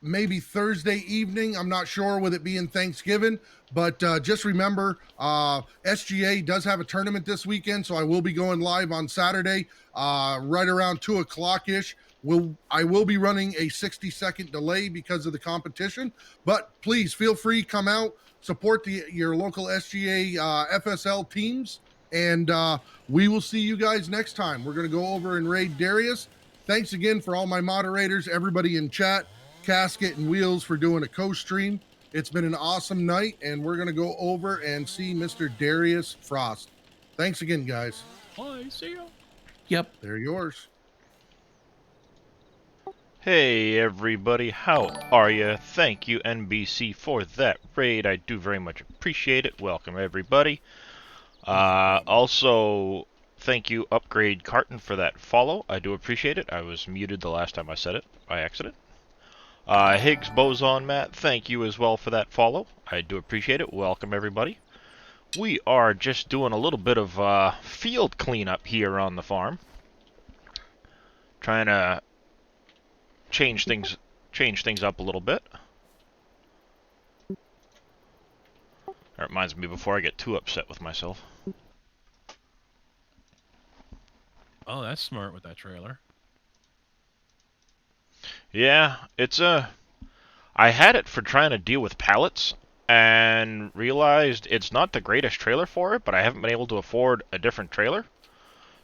Maybe Thursday evening. I'm not sure with it being Thanksgiving, but just remember, SGA does have a tournament this weekend, so I will be going live on Saturday, right around 2 o'clock ish. I will be running a 60-second delay because of the competition, but please feel free, come out, support your local SGA FSL teams, and we will see you guys next time. We're going to go over and raid Darius. Thanks again for all my moderators, everybody in chat, Casket and Wheels for doing a co-stream. It's been an awesome night, and we're going to go over and see Mr. Darius Frost. Thanks again, guys. Bye, see ya. Yep. They're yours. Hey everybody, how are you? Thank you NBC for that raid. I do very much appreciate it. Welcome everybody. Also, thank you Upgrade Carton for that follow. I do appreciate it. I was muted the last time I said it by accident. Higgs Boson Matt, thank you as well for that follow. I do appreciate it. Welcome everybody. We are just doing a little bit of field cleanup here on the farm. Trying to change things up a little bit. That reminds me before I get too upset with myself. Oh, that's smart with that trailer. Yeah, it's I had it for trying to deal with pallets and realized it's not the greatest trailer for it, but I haven't been able to afford a different trailer.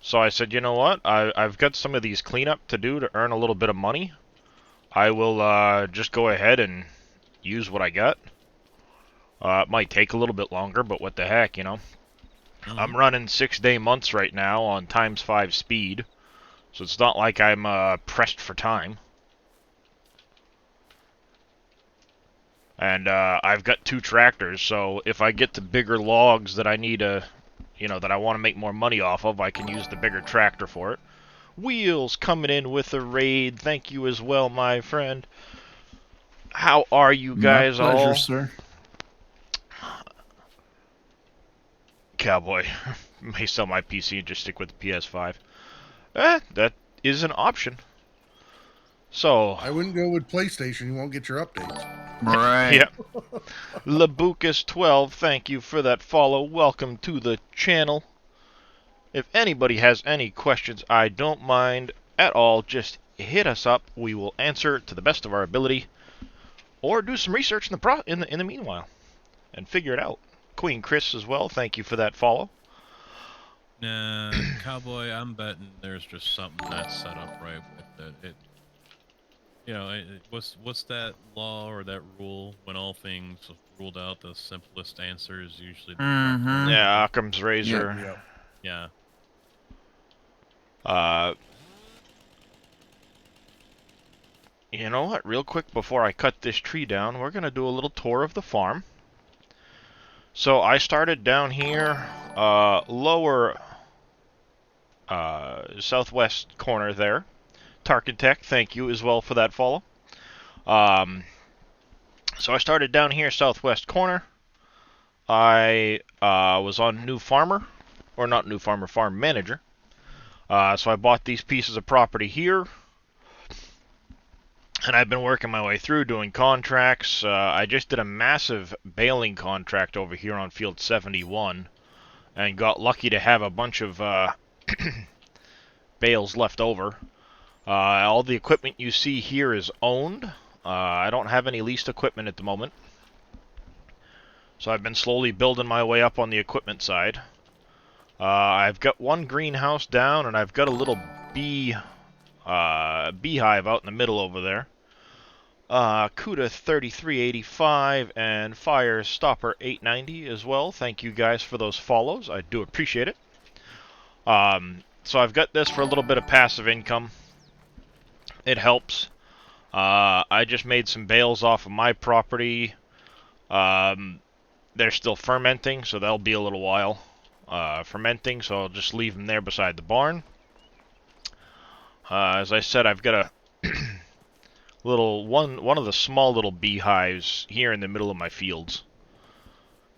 So I said, you know what? I've got some of these cleanup to do to earn a little bit of money. I will just go ahead and use what I got. It might take a little bit longer, but what the heck, you know? I'm running 6-day months right now on ×5 speed, so it's not like I'm pressed for time. And I've got 2 tractors, so if I get to bigger logs that I need that I want to make more money off of, I can use the bigger tractor for it. Wheels coming in with a raid. Thank you as well, my friend. How are you guys My pleasure, all? sir. Cowboy. May sell my PC and just stick with the PS5. That is an option. So I wouldn't go with PlayStation. You won't get your updates. Right. yeah. Labucus12, thank you for that follow. Welcome to the channel. If anybody has any questions, I don't mind at all. Just hit us up. We will answer to the best of our ability, or do some research in the meanwhile and figure it out. Queen Chris as well, thank you for that follow. Nah, Cowboy, I'm betting there's just something that's set up right with it. What's that law or that rule? When all things are ruled out, the simplest answer is usually the correct one. Yeah, Occam's razor. Yep. Yeah. You know what? Real quick before I cut this tree down, we're gonna do a little tour of the farm. So I started down here, lower southwest corner there. Tarkintech, thank you as well for that follow. So I started down here, southwest corner. I was on New Farmer, or not New Farmer, Farm Manager. So I bought these pieces of property here, and I've been working my way through doing contracts. I just did a massive baling contract over here on Field 71, and got lucky to have a bunch of bales left over. All the equipment you see here is owned. I don't have any leased equipment at the moment. So I've been slowly building my way up on the equipment side. I've got one greenhouse down, and I've got a little beehive out in the middle over there. Cuda 3385 and Fire Stopper 890 as well. Thank you guys for those follows. I do appreciate it. So I've got this for a little bit of passive income. It helps. I just made some bales off of my property. They're still fermenting, so that'll be a little while. Fermenting, so I'll just leave them there beside the barn. As I said, I've got a one of the small little beehives here in the middle of my fields,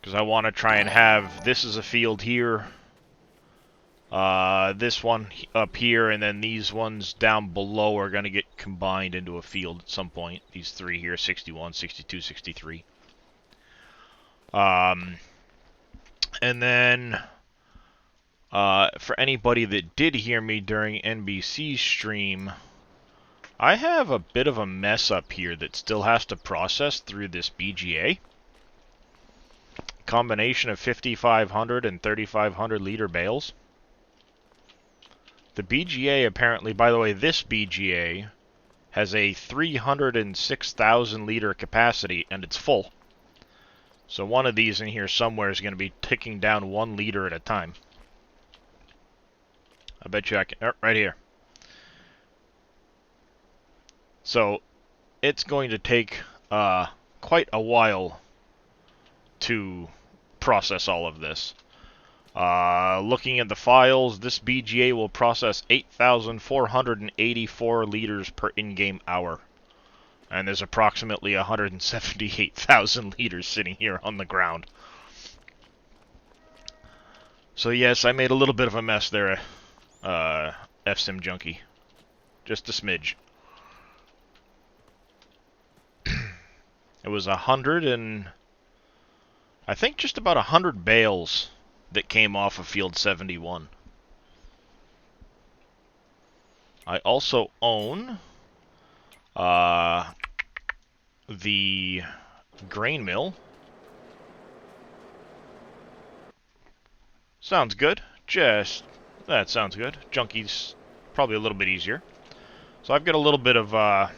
because I want to try and have this as a field here, this one up here, and then these ones down below are going to get combined into a field at some point. These three here, 61, 62, 63. And then, for anybody that did hear me during NBC's stream, I have a bit of a mess up here that still has to process through this BGA. Combination of 5,500 and 3,500 liter bales. The BGA apparently, by the way, this BGA has a 306,000 liter capacity and it's full. So one of these in here somewhere is going to be ticking down 1 liter at a time. I bet you I can... right here. So it's going to take quite a while to process all of this. Looking at the files, this BGA will process 8,484 liters per in-game hour. And there's approximately 178,000 liters sitting here on the ground. So yes, I made a little bit of a mess there, FSIM Junkie. Just a smidge. It was 100 and... I think just about 100 bales that came off of Field 71. I also own the grain mill. Sounds good. That sounds good. Junkie's probably a little bit easier. So I've got a little bit of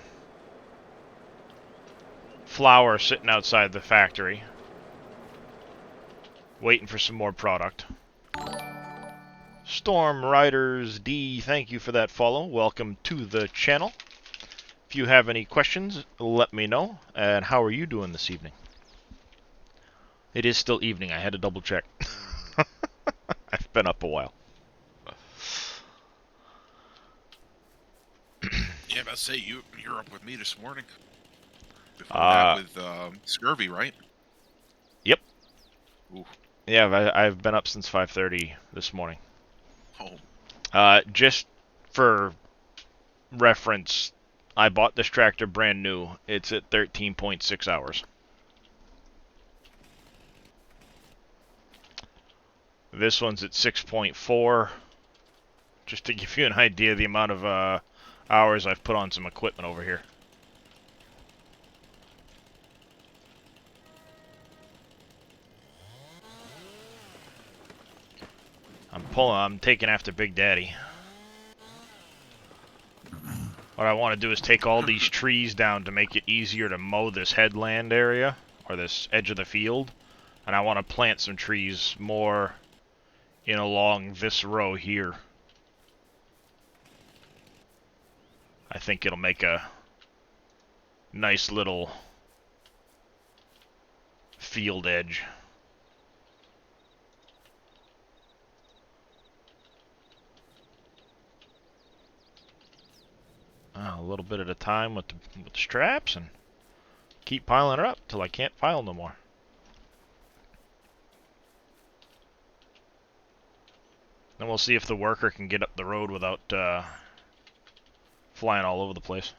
flour sitting outside the factory, waiting for some more product. Storm Riders D, thank you for that follow. Welcome to the channel. If you have any questions, let me know. And how are you doing this evening? It is still evening. I had to double check. I've been up a while. Yeah, about to say you're up with me this morning. Before that with scurvy, right? Yep. Ooh. Yeah, I've been up since 5:30 this morning. Oh. Just for reference, I bought this tractor brand new. It's at 13.6 hours. This one's at 6.4. Just to give you an idea of the amount of hours I've put on some equipment over here. I'm taking after Big Daddy. What I want to do is take all these trees down to make it easier to mow this headland area, or this edge of the field. And I want to plant some trees more in along this row here. I think it'll make a nice little field edge. A little bit at a time with the straps, and keep piling her up till I can't pile no more. Then we'll see if the worker can get up the road without flying all over the place.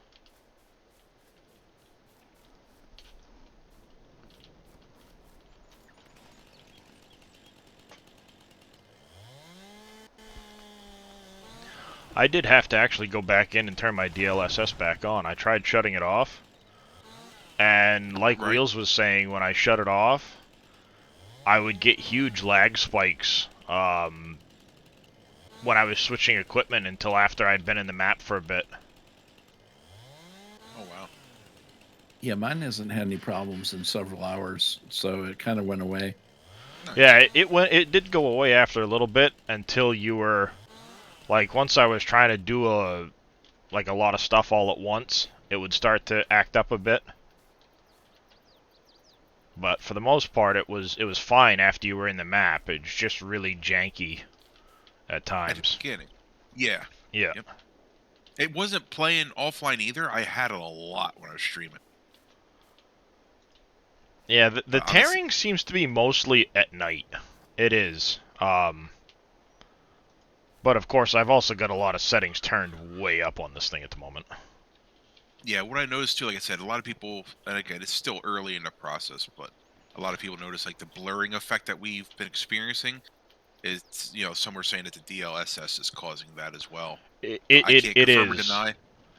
I did have to actually go back in and turn my DLSS back on. I tried shutting it off, and like Wheels was saying, when I shut it off, I would get huge lag spikes when I was switching equipment until after I'd been in the map for a bit. Oh, wow. Yeah, mine hasn't had any problems in several hours, so it kind of went away. Nice. Yeah, it did go away after a little bit until you were... Like, once I was trying to do a lot of stuff all at once, it would start to act up a bit. But for the most part, it was fine after you were in the map. It's just really janky at times. At the beginning. Yeah. Yeah. Yep. It wasn't playing offline either. I had it a lot when I was streaming. Yeah, the tearing seems to be mostly at night. It is. But of course, I've also got a lot of settings turned way up on this thing at the moment. Yeah, what I noticed too, like I said, a lot of people, and again, it's still early in the process, but a lot of people notice like the blurring effect that we've been experiencing. It's, some are saying that the DLSS is causing that as well. I can't It confirm or is. deny.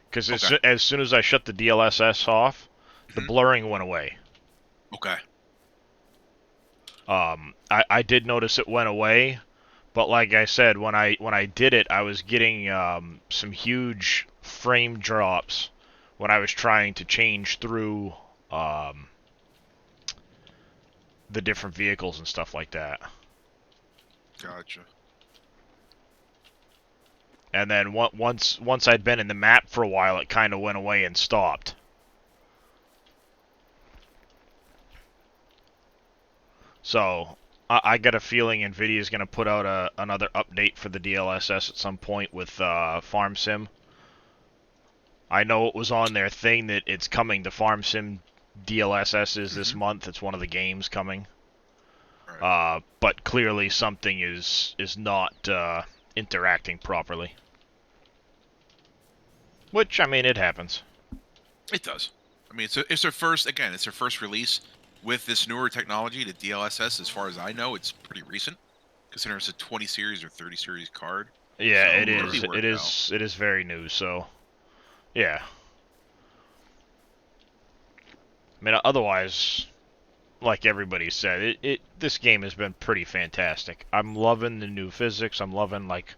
Because Okay. as soon as I shut the DLSS off, the Hmm. blurring went away. Okay. I did notice it went away, but like I said, when I did it, I was getting some huge frame drops when I was trying to change through the different vehicles and stuff like that. Gotcha. And then once I'd been in the map for a while, it kind of went away and stopped. So I got a feeling Nvidia's going to put out another update for the DLSS at some point with Farm Sim. I know it was on their thing that it's coming. The Farm Sim DLSS is this month. It's one of the games coming. Right. But clearly something is not interacting properly. Which, I mean, it happens. It does. I mean, it's their first. Again, it's their first release with this newer technology. The DLSS, as far as I know, it's pretty recent, considering it's a 20 series or 30 series card. Yeah, So it it'll is. be It worked out. is. It is very new. So, yeah. I mean, otherwise, like everybody said, this game has been pretty fantastic. I'm loving the new physics. I'm loving like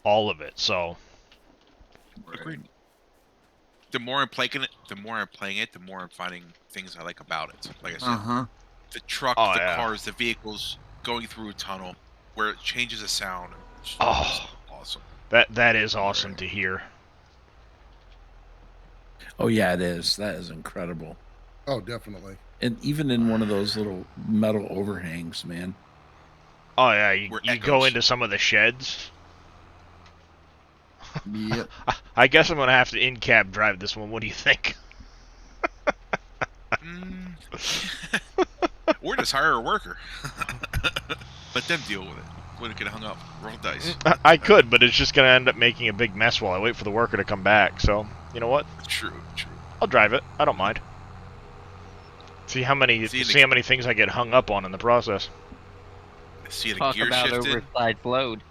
all of it. So, Agreed. The more I'm playing it, the more I'm finding things I like about it. Like I said, the truck, oh the yeah. cars, the vehicles going through a tunnel where it changes the sound. It's Oh, awesome. that is awesome to hear. Oh yeah, it is. That is incredible. Oh, definitely. And even in one of those little metal overhangs, man. Oh yeah, you Where go echoes. into some of the sheds. Yep. I guess I'm gonna have to in-cab drive this one. What do you think? Or just hire a worker. Let them deal with it. Let it get hung up. Roll dice. I could, but it's just gonna end up making a big mess while I wait for the worker to come back. So, you know what? True. I'll drive it. I don't mind. See how many things I get hung up on in the process. See the Talk gear about shifting. oversized load.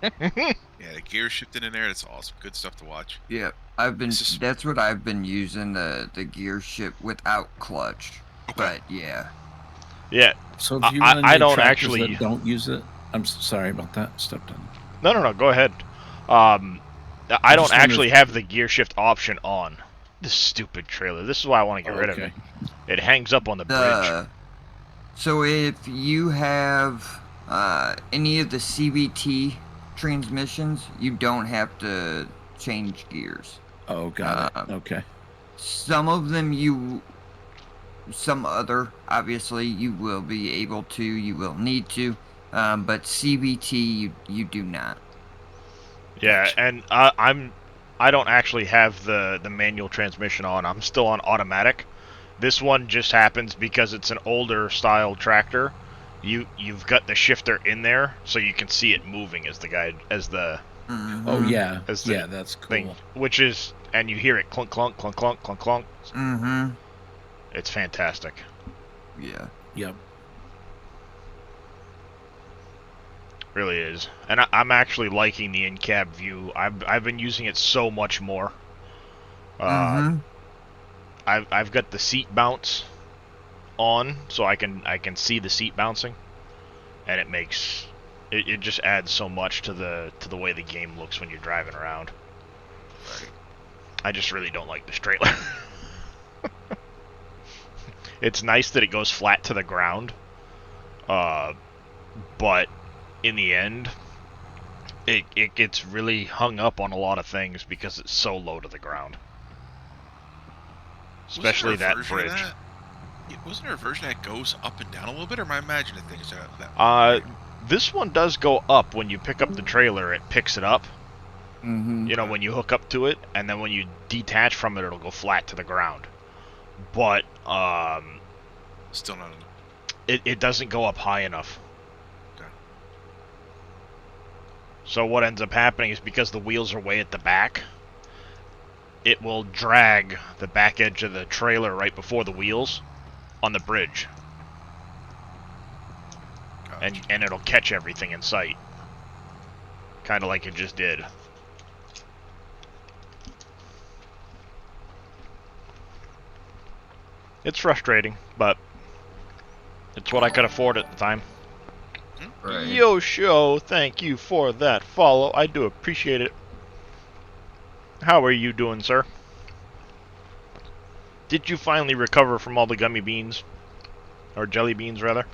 Yeah, the gear shifting in there. That's awesome. Good stuff to watch. Yeah, that's what I've been using, the gear shift without clutch. Okay. But yeah. Yeah. So if you run I into don't tractors actually that don't use it, I'm sorry about that. Stepped on. No. Go ahead. I don't actually have the gear shift option on. This stupid trailer. This is why I want to get rid of it. It hangs up on the bridge. So if you have any of the CVT transmissions, you don't have to change gears. Oh, got it. Okay. Some of them some other, obviously, you will be able to, you will need to, but CVT, you do not. Yeah, and I don't actually have the manual transmission on. I'm still on automatic. This one just happens because it's an older style tractor. You've got the shifter in there, so you can see it moving as the Oh yeah, that's cool. thing, which is, and you hear it clunk clunk clunk clunk clunk clunk. It's fantastic. Yeah. Yep. Really is, and I'm actually liking the in-cab view. I've been using it so much more. I've got the seat bounce on, so I can see the seat bouncing, and it just adds so much to the way the game looks when you're driving around. Right. I just really don't like this trailer. It's nice that it goes flat to the ground, but in the end, it gets really hung up on a lot of things because it's so low to the ground. Especially that bridge. Wasn't there a version that goes up and down a little bit, or am I imagining things that This one does go up. When you pick up the trailer, it picks it up. Mm-hmm. You know, when you hook up to it, and then when you detach from it, it'll go flat to the ground. But, still not enough. It doesn't go up high enough. Okay. So what ends up happening is because the wheels are way at the back, it will drag the back edge of the trailer right before the wheels on the bridge. Gotcha. And it'll catch everything in sight. Kind of like it just did. It's frustrating, but it's what I could afford at the time. Right. Yo, show, thank you for that follow. I do appreciate it. How are you doing, sir? Did you finally recover from all the gummy beans? Or jelly beans, rather?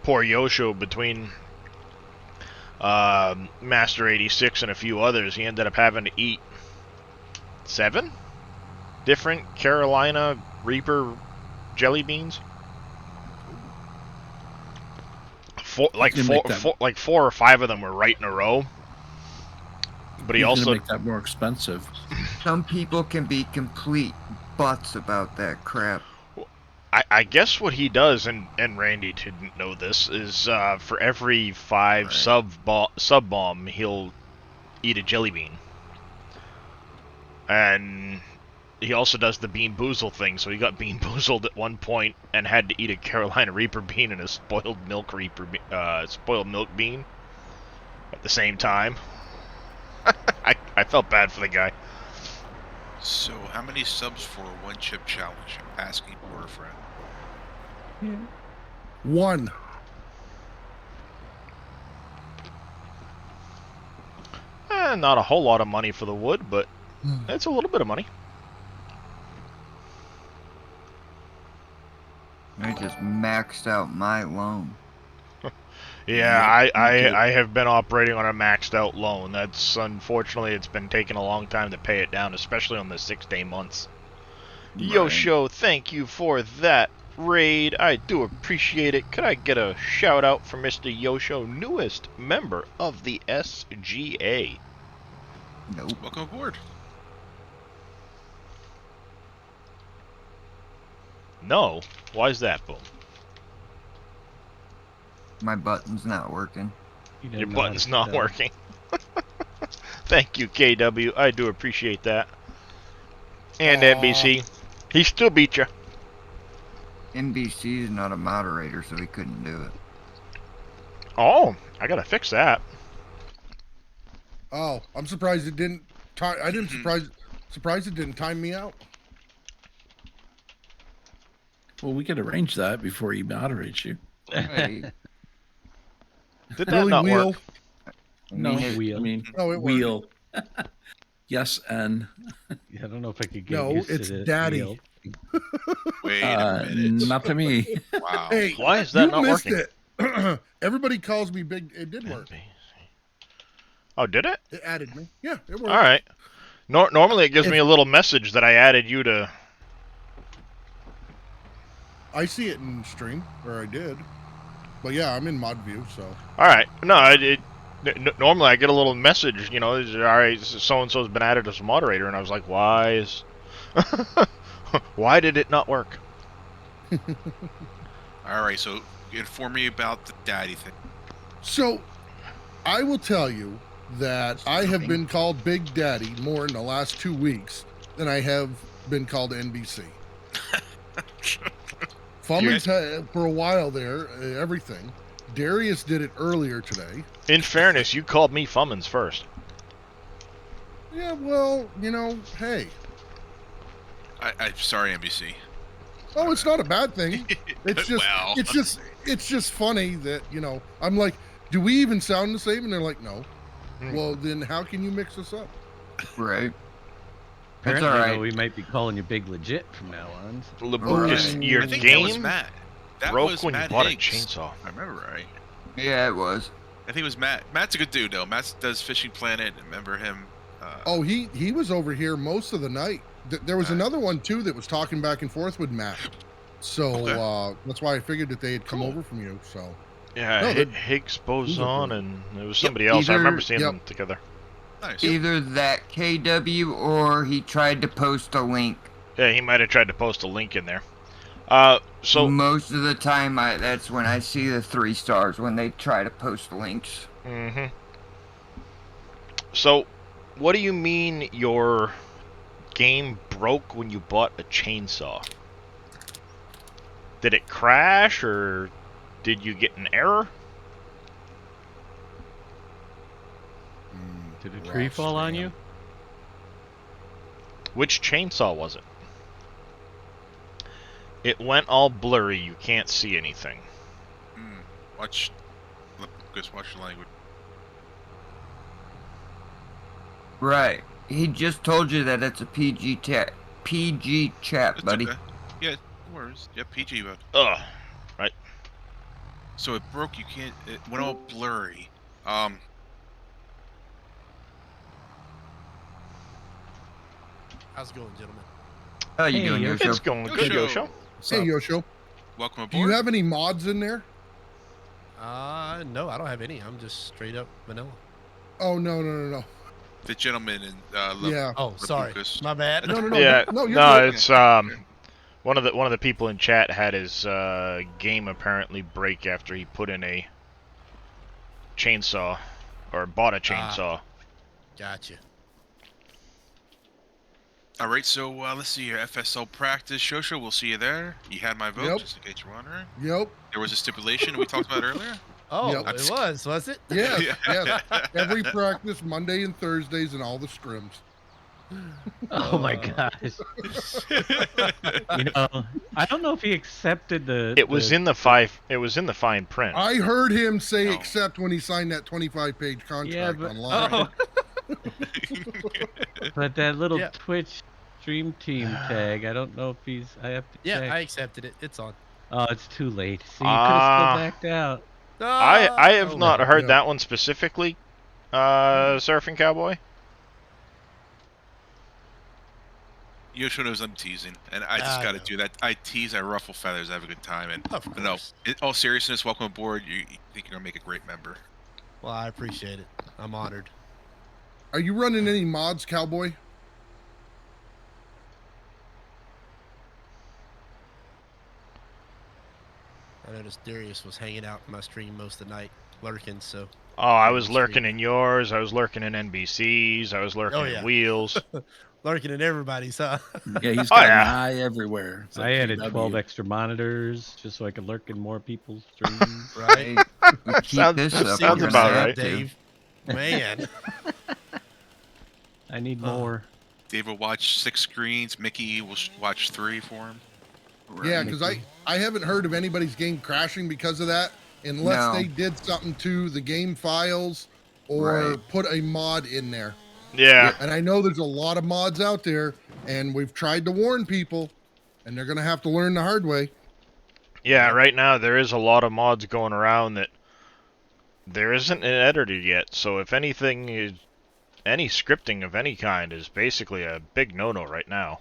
Poor Yosho, between Master 86 and a few others, he ended up having to eat 7 different Carolina Reaper jelly beans. Like four or 5 of them were right in a row. But he He's also gonna make that more expensive. Some people can be complete butts about that crap. I guess what he does, and Randy didn't know this, is for every 5 Right. sub bomb, he'll eat a jelly bean. And he also does the Bean Boozle thing, so he got Bean Boozled at one point and had to eat a Carolina Reaper bean and a spoiled milk bean at the same time. I felt bad for the guy. So, how many subs for a one-chip challenge? Asking for a friend. 1. Not a whole lot of money for the wood, but it's a little bit of money. I just maxed out my loan. Yeah, Yep, me too. I have been operating on a maxed out loan. That's unfortunately, it's been taking a long time to pay it down, especially on the 6-day months. Yosho, thank you for that raid. I do appreciate it. Could I get a shout out for Mr. Yosho, newest member of the SGA? Nope. Welcome aboard. No. Why is that, Boom? My button's not working. Your button's not working. Thank you, KW. I do appreciate that. And NBC. He still beat you. NBC is not a moderator, so he couldn't do it. Oh, I gotta fix that. Oh, I'm surprised it didn't. Surprised it didn't time me out. Well, we could arrange that before he moderates you. Hey, Did that Really, not Wheel? work? No, it- I mean, No, it worked. wheel. Yes, and I don't know if I could get No, used it's to this. Daddy. Wheel. Wait a minute. not to me. Wow. Hey, Why is that you not missed working? it. Everybody calls me big. It did work. Oh, did it? It added me. Yeah, it worked. All right. Normally it gives me a little message that I added you to. I see it in stream, or I did. But yeah, I'm in mod view, so. All right. No, normally I get a little message, you know, all right, so and so's been added as a moderator, and I was like, why is, why did it not work? All right, so inform me about the daddy thing. So, I will tell you that I have been called Big Daddy more in the last 2 weeks than I have been called NBC. Fumman's had, for a while there, everything. Darius did it earlier today. In fairness, you called me Fummins first. Yeah, well, you know, hey. I'm sorry, NBC. Oh, it's not a bad thing. It's just, Well. it's just funny that, you know, I'm like, do we even sound the same? And they're like, no. Well, then how can you mix us up? Right. That's Apparently, all though, right. we might be calling you Big Legit from now on. Lucas, Right. your I think that was game Matt. That broke was when Matt you bought Higgs. a chainsaw. I remember right. Yeah, it was. I think it was Matt. Matt's a good dude, though. Matt does Fishing Planet. Remember him? Oh, he was over here most of the night. There was another one too that was talking back and forth with Matt. So Okay. That's why I figured that they had come Cool. over from you. So Yeah, No, Higgs Boson, cool. and there was somebody else. I Either- remember seeing yep. them together. Nice. Either that KW or he tried to post a link. Yeah, he might have tried to post a link in there. So Most of the time, that's when I see the 3 stars when they try to post links. mhm. So, what do you mean your game broke when you bought a chainsaw? Did it crash, or did you get an error? Did a tree fall on you? Which chainsaw was it? It went all blurry, you can't see anything. Watch. Just watch the language. Right. He just told you that it's a PG chat, It's buddy. okay. Yeah, no worries. Yeah, PG, but. Ugh. Right. So it broke. You can't. It went all blurry. How's it going, gentlemen? How you Hey, doing, Yosho? It's going good, Yosho. Hey, Yosho. Welcome Do you aboard. have any mods in there? No, I don't have any. I'm just straight up vanilla. Oh, no. The gentleman in Yeah. Oh, sorry. Lucas. My bad. No. Yeah, No, you're no, good. it's one of the people in chat had his game apparently break after he put in a chainsaw or bought a chainsaw. Gotcha. All right, so let's see your FSL practice. Shosho, we'll see you there. You had my vote, Yep. just in case you're wondering. Yep. There was a stipulation we talked about earlier. Oh, Yep. it was it? Yes. Every practice, Monday and Thursdays, and all the scrims. Oh my gosh. You know, I don't know if he accepted the. It was in the fine print. I heard him say No. accept when he signed that 25-page contract Yeah, but online. but that little Yeah. Twitch stream team tag. I don't know if he's. I have to Yeah, check. I accepted it. It's on. Oh, it's too late. See, you could have still backed out. I have Oh, not heard Yeah. that one specifically, Surfing Cowboy. Yosho knows I'm teasing, and I just I got to know. do that. I tease, I ruffle feathers, I have a good time, and Of no, course. in all seriousness, welcome aboard. You think you're gonna make a great member? Well, I appreciate it. I'm honored. Are you running any mods, Cowboy? I noticed Darius was hanging out in my stream most of the night, lurking. So Oh, I was Stream. lurking in yours. I was lurking in NBC's. I was lurking Oh, in yeah. Wheels. lurking in everybody's, huh? Yeah, he's Oh, got yeah. an eye everywhere. It's I like added GW. 12 extra monitors just so I could lurk in more people's streams. Right. Hey, we keep Sounds- this up. sounds you're gonna about have right. to. Dave. Man. I need more. Dave will watch 6 screens. Mickey will watch 3 for him. Yeah, because I haven't heard of anybody's game crashing because of that, unless No. they did something to the game files or Right. put a mod in there. Yeah. And I know there's a lot of mods out there, and we've tried to warn people, and they're going to have to learn the hard way. Yeah, right now there is a lot of mods going around that there isn't an editor yet, so if anything is any scripting of any kind is basically a big no-no right now.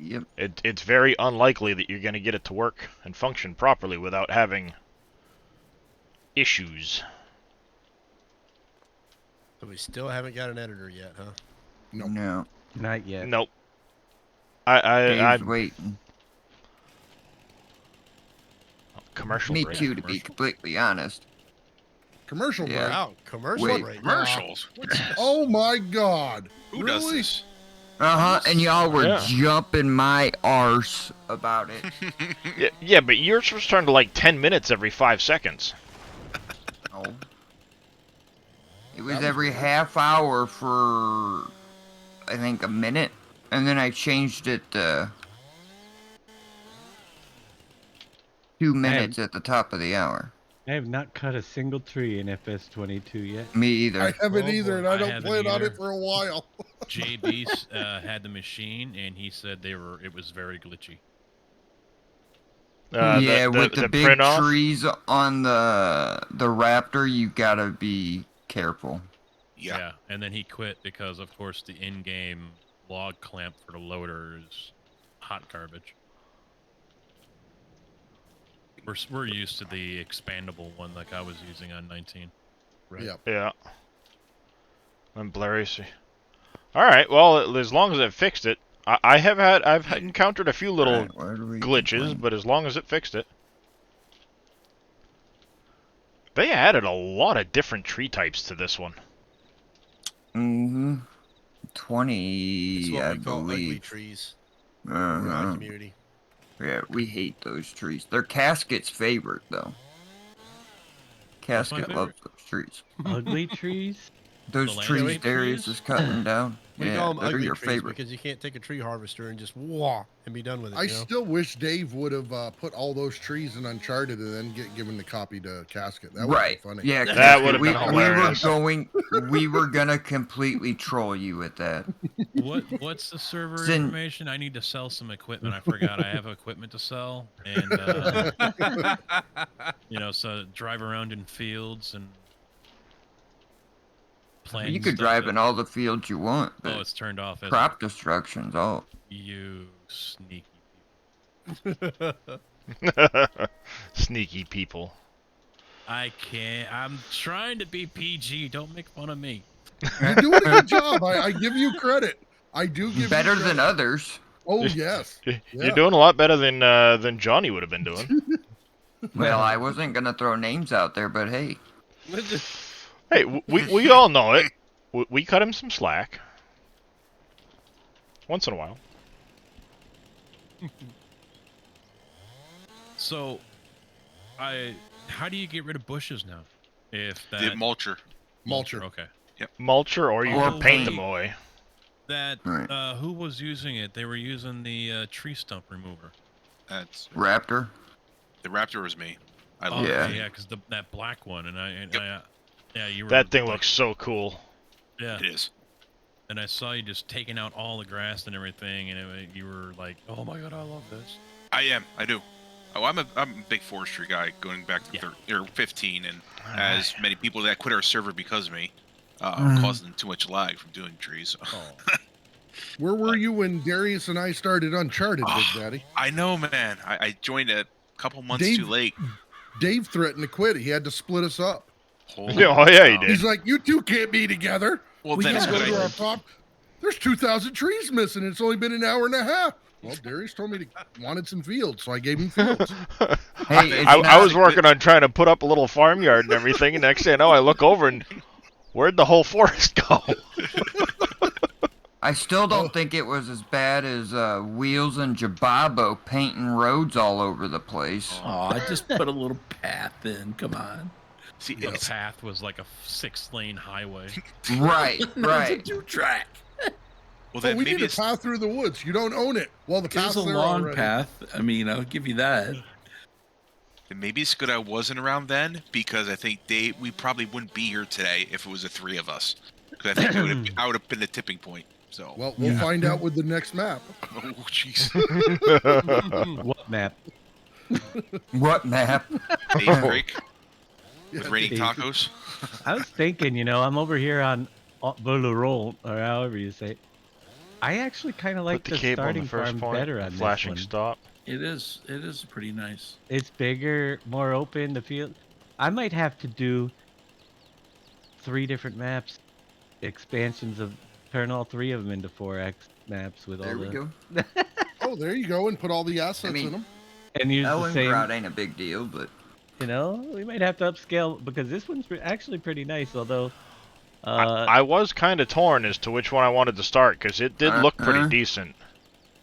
Yep. It's very unlikely that you're going to get it to work and function properly without having issues. So we still haven't got an editor yet, huh? Nope. No. Not yet. Nope. I Dave's waiting. commercial Me break. too, to be completely honest. Commercial Yeah. break. Wow, commercial Wait, right now. Commercials. What's this? Oh my God. Who does Really? this? And y'all were Yeah. jumping my arse about it. Yeah, but yours was turned to like 10 minutes every 5 seconds. Oh. It was That was every weird. half hour for, I think, a minute, and then I changed it to 2 minutes at the top of the hour. I have not cut a single tree in FS22 yet. Me either. I haven't Oh, either, boy. and I I don't haven't plan on either. it for a while. JB had the machine, and he said it was very glitchy. Yeah, with the big print off? trees on the Raptor, you gotta be careful. Yeah. And then he quit because, of course, the in-game log clamp for the loader is hot garbage. We're used to the expandable one like I was using on 19. Right. Yep. Yeah. And blurry. Alright, well, as long as it fixed it. I've encountered a few little Alright, where do we glitches, complain? but as long as it fixed it. They added a lot of different tree types to this one. Mm-hmm. It's 20, what I we call ugly believe. trees in my Uh-huh. community. Yeah, we hate those trees. They're Casket's favorite, though. Casket favorite? loves those trees. Ugly trees? Those The trees landscape Darius trees? is cutting down. We Yeah, call them they're ugly your trees favorite. because you can't take a tree harvester and just wah and be done with it. I You know? still wish Dave would have put all those trees in Uncharted and then given the copy to Casket. That would Right. be funny. Yeah, That Casket, would've been hilarious. we were gonna completely troll you with that. What's the server Sin- information? I need to sell some equipment. I forgot I have equipment to sell, and so drive around in fields and plant. You could stuff drive that- in all the fields you want, but Oh, it's turned off. Isn't crop destruction's all. it? You sneaky. Sneaky people. I can't. I'm trying to be PG. Don't make fun of me. You're doing a good job. I give you credit. I do give Better you than credit. others. Oh yes. You're Yeah. doing a lot better than Johnny would have been doing. Well, I wasn't gonna throw names out there, but hey. Hey, we all know it. We cut him some slack. Once in a while. So, how do you get rid of bushes now? If The that mulcher. Mulcher. Okay. Mulcher, or you Or can paint paint. them away. That Right. who was using it? They were using the tree stump remover. That's Raptor. the Raptor was me. I Oh, love Yeah. it. yeah, because that black one, and yeah, you were. That thing like, looks so cool. Yeah, It is. and I saw you just taking out all the grass and everything, and you were like, "Oh my god, I love this." I am. I do. Oh, I'm a big forestry guy going back to Yeah. 15, and as many people that quit our server because of me, causing too much lag from doing trees. Oh, Where were you when Darius and I started Uncharted, Big Daddy? I know, man. I joined a couple months Dave- too late. Dave threatened to quit. He had to split us up. Holy Yeah, oh yeah, he cow. did. He's like, "You two can't be together." Well, We then it's gotta good. go to I, our prop. There's 2,000 trees missing. It's only been an hour and a half. Well, Darius told me he wanted some fields, so I gave him fields. Hey, it's I not- was working on trying to put up a little farmyard and everything, and next thing I know, I look over and where'd the whole forest go? I still don't think it was as bad as Wheels and Jababo painting roads all over the place. Oh, I just put a little path in. Come on. see, the it's, path was like a 6-lane highway. Right, It's a right. 2-track. well, But then we maybe need a it's path through the woods. You don't own it. Well, the It was path's a there long already. path. I mean, I'll give you that. then maybe it's good I wasn't around then, because I think we probably wouldn't be here today if it was the three of us. Because I think I would have been the tipping point. So, Well, we'll find out with the next map. oh jeez, What map? What map? Dave break with Yeah, raining Dave. tacos. I was thinking, I'm over here on Volerol, or however you say it. I actually kind of like Put the cable on starting the first farm point, better on flashing this one. stop. It is pretty nice. It's bigger, more open. The field. I might have to do 3 different maps, expansions of turn all 3 of them into 4x maps with There all we the go. Oh, there you go, and put all the assets mean- in them. and use the Ellen same. Grout ain't a big deal, but We might have to upscale because this one's actually pretty nice. Although, I was kind of torn as to which one I wanted to start because it did look pretty decent.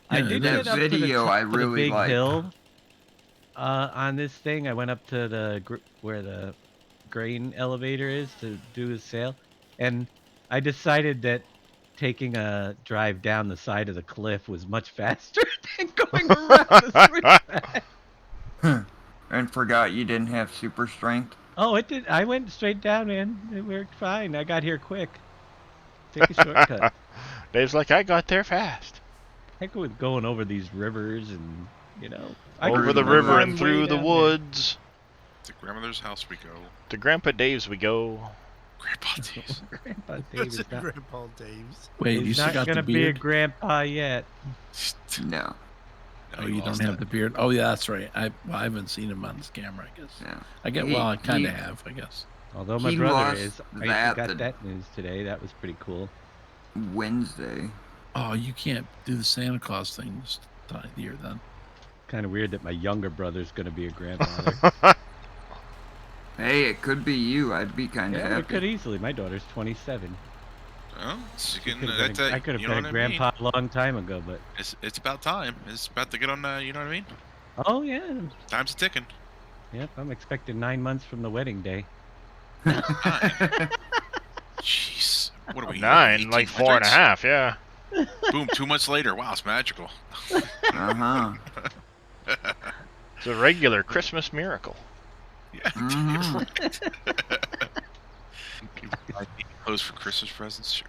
I Yeah, did that get up to the video top I of the really big liked. hill. On this thing, I went up to the where the grain elevator is to do his sale, and I decided that taking a drive down the side of the cliff was much faster than going around the switchback. and forgot you didn't have super strength. Oh, it did. I went straight down, man. It worked fine. I got here quick. Take a shortcut. Dave's like, I got there fast. Heck with going over these rivers and, I Over could the go river all and way through the down there. woods. To grandmother's house we go. To Grandpa Dave's we go. Grandpa Dave's. Grandpa Dave is not, Grandpa Dave's. Wait, you he's still not got gonna the be a beard? grandpa yet. No. Oh, you don't have the beard. Oh, yeah, that's right. I haven't seen him on this camera. I guess. Yeah. I get. He- Well, I kind he- of have. I guess. Although my He brother lost is. I that got the- that news today. That was pretty cool. Wednesday. Oh, you can't do the Santa Claus thing this time of year then. Kind of weird that my younger brother's gonna be a grandfather. Hey, it could be you. I'd be kind of Yeah, it happy. could easily. My daughter's 27. Well, it's I getting, could have been, you know a what I mean? grandpa a long time ago, but It's about time. It's about to get on. You know what I mean? oh yeah, Time's a ticking. yep. I'm expecting 9 months from the wedding day. 9. Jeez, what are we? 9, like 18 4.5, yeah. Boom, 2 months later. Wow, it's magical. Uh-huh. It's a regular Christmas miracle. Yeah. Mhm. Clothes for Christmas presents, sure.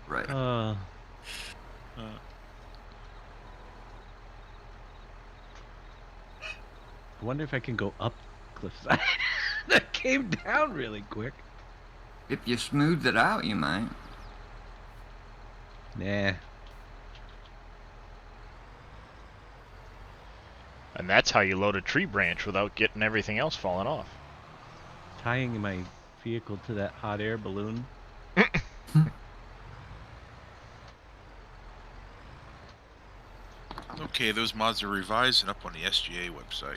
Right. Uh, I wonder if I can go up cliffside. That came down really quick. If you smooth it out, you might. Nah. And that's how you load a tree branch without getting everything else falling off. Tying my vehicle to that hot air balloon. Okay, those mods are revised and up on the SGA website.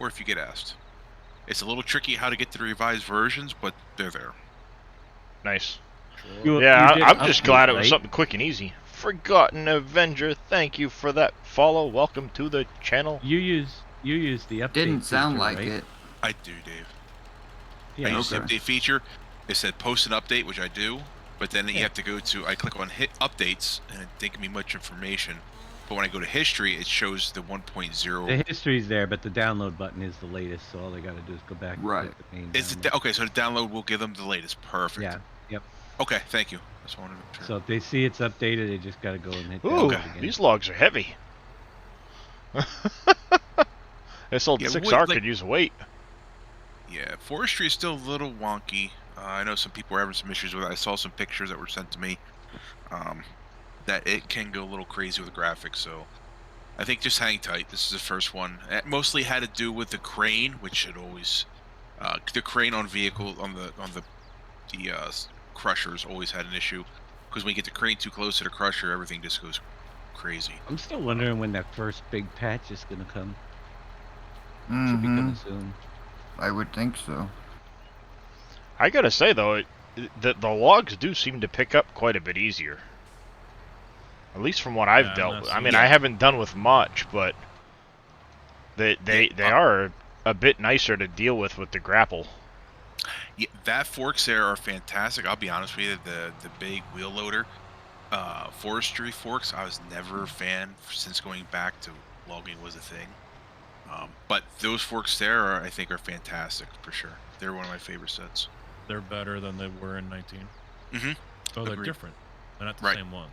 Or if you get asked. It's a little tricky how to get to the revised versions, but they're there. Nice. You Yeah, did I'm just update, glad it was right? something quick and easy. Forgotten Avenger, thank you for that follow. Welcome to the channel. You use the update. Didn't sound feature, like right? it. I do, Dave. Yeah. I use the okay. update feature. It said post an update, which I do, but then you Yeah. have to go to, I click on hit updates, and it didn't give me much information. But when I go to history, it shows the 1.0. The history's there, but the download button is the latest, so all they got to do is go back Right. and click the main Is it download. okay? So the download will give them the latest. Perfect. Yeah. Yep. Okay, thank you. That's what I wanted to make sure. So if they see it's updated, they just got to go and hit Ooh, download again. these logs are heavy. This old Yeah, 6R like- could use a weight. Yeah, forestry is still a little wonky. I know some people were having some issues with it. I saw some pictures that were sent to me. That it can go a little crazy with the graphics, so I think just hang tight. This is the first one. It mostly had to do with the crane, which should always the crane on vehicle on the crushers always had an issue because when you get the crane too close to the crusher, everything just goes crazy. I'm still wondering when that first big patch is going to come. Should be coming soon. I would think so. I gotta say though, the logs do seem to pick up quite a bit easier. At least from what I've Yeah, dealt I'm with. not I mean, seeing- I haven't done with much, but they are a bit nicer to deal with the grapple. Yeah, that forks there are fantastic. I'll be honest with you, the big wheel loader forestry forks, I was never a fan since going back to logging was a thing. But those forks there are, I think, are fantastic for sure. They're one of my favorite sets. They're better than they were in 19. Mhm. Oh, they're Agreed. different. They're not the Right. same ones.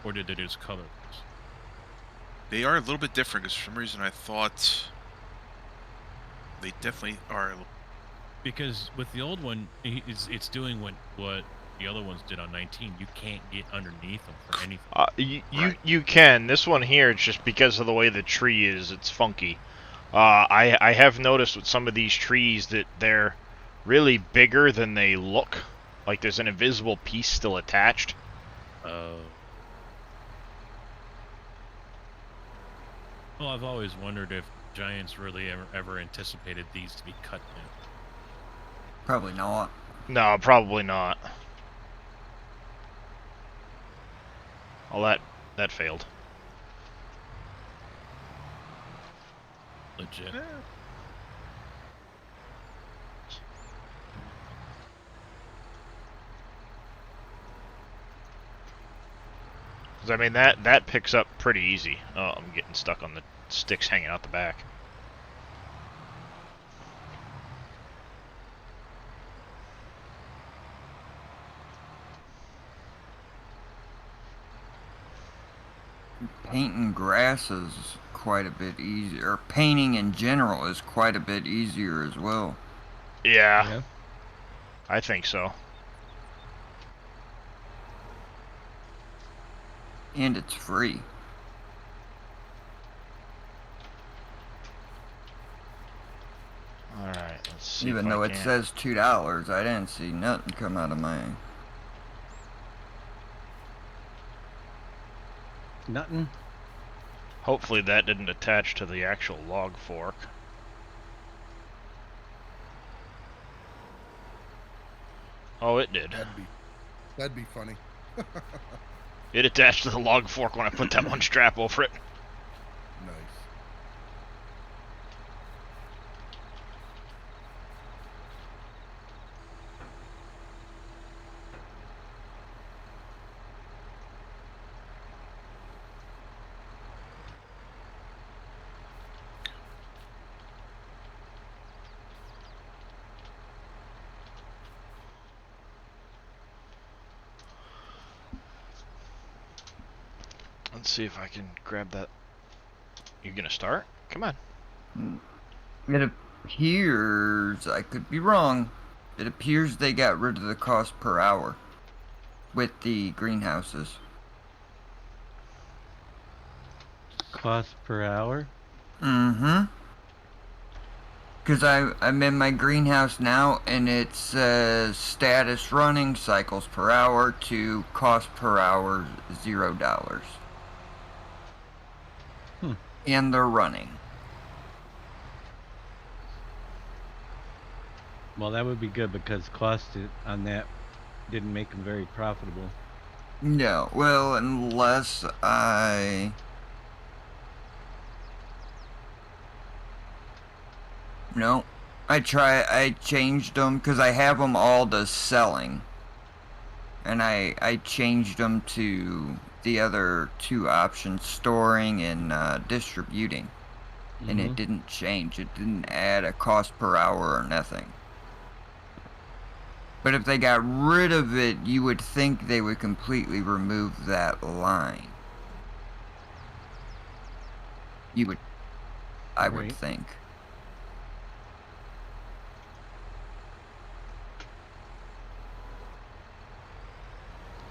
Or did they just color those? They are a little bit different because for some reason I thought they definitely are. Because with the old one, it's doing what the other ones did on 19. You can't get underneath them for anything. You can. This one here, it's just because of the way the tree is, it's funky. I have noticed with some of these trees that they're really bigger than they look. Like there's an invisible piece still attached. Well, I've always wondered if giants really ever anticipated these to be cut down. Probably not. No, probably not. Well, that failed. Legit. 'Cause I mean that picks up pretty easy. Oh, I'm getting stuck on the sticks hanging out the back. Painting grass is quite a bit easier. Painting in general is quite a bit easier as well. Yeah, Yeah. I think so. And it's free. Alright, let's see. Even if though I it can. says $2, I didn't see nothing come out of mine. Nothing. Hopefully that didn't attach to the actual log fork. Oh, it did. That'd be funny. It attached to the log fork when I put that one strap over it. Nice. Let's see if I can grab that. You gonna start? Come on. It appears, I could be wrong, it appears they got rid of the cost per hour with the greenhouses. Cost per hour? Mm-hmm. Because I'm in my greenhouse now, and it says status running, cycles per hour, to cost per hour, $0. And they're running. Well, that would be good because cost on that didn't make them very profitable. No, well, unless I... No, I changed them because I have them all to selling. And I changed them to the other two options, storing and distributing. And it didn't change. It didn't add a cost per hour or nothing. But if they got rid of it, you would think they would completely remove that line. I would think.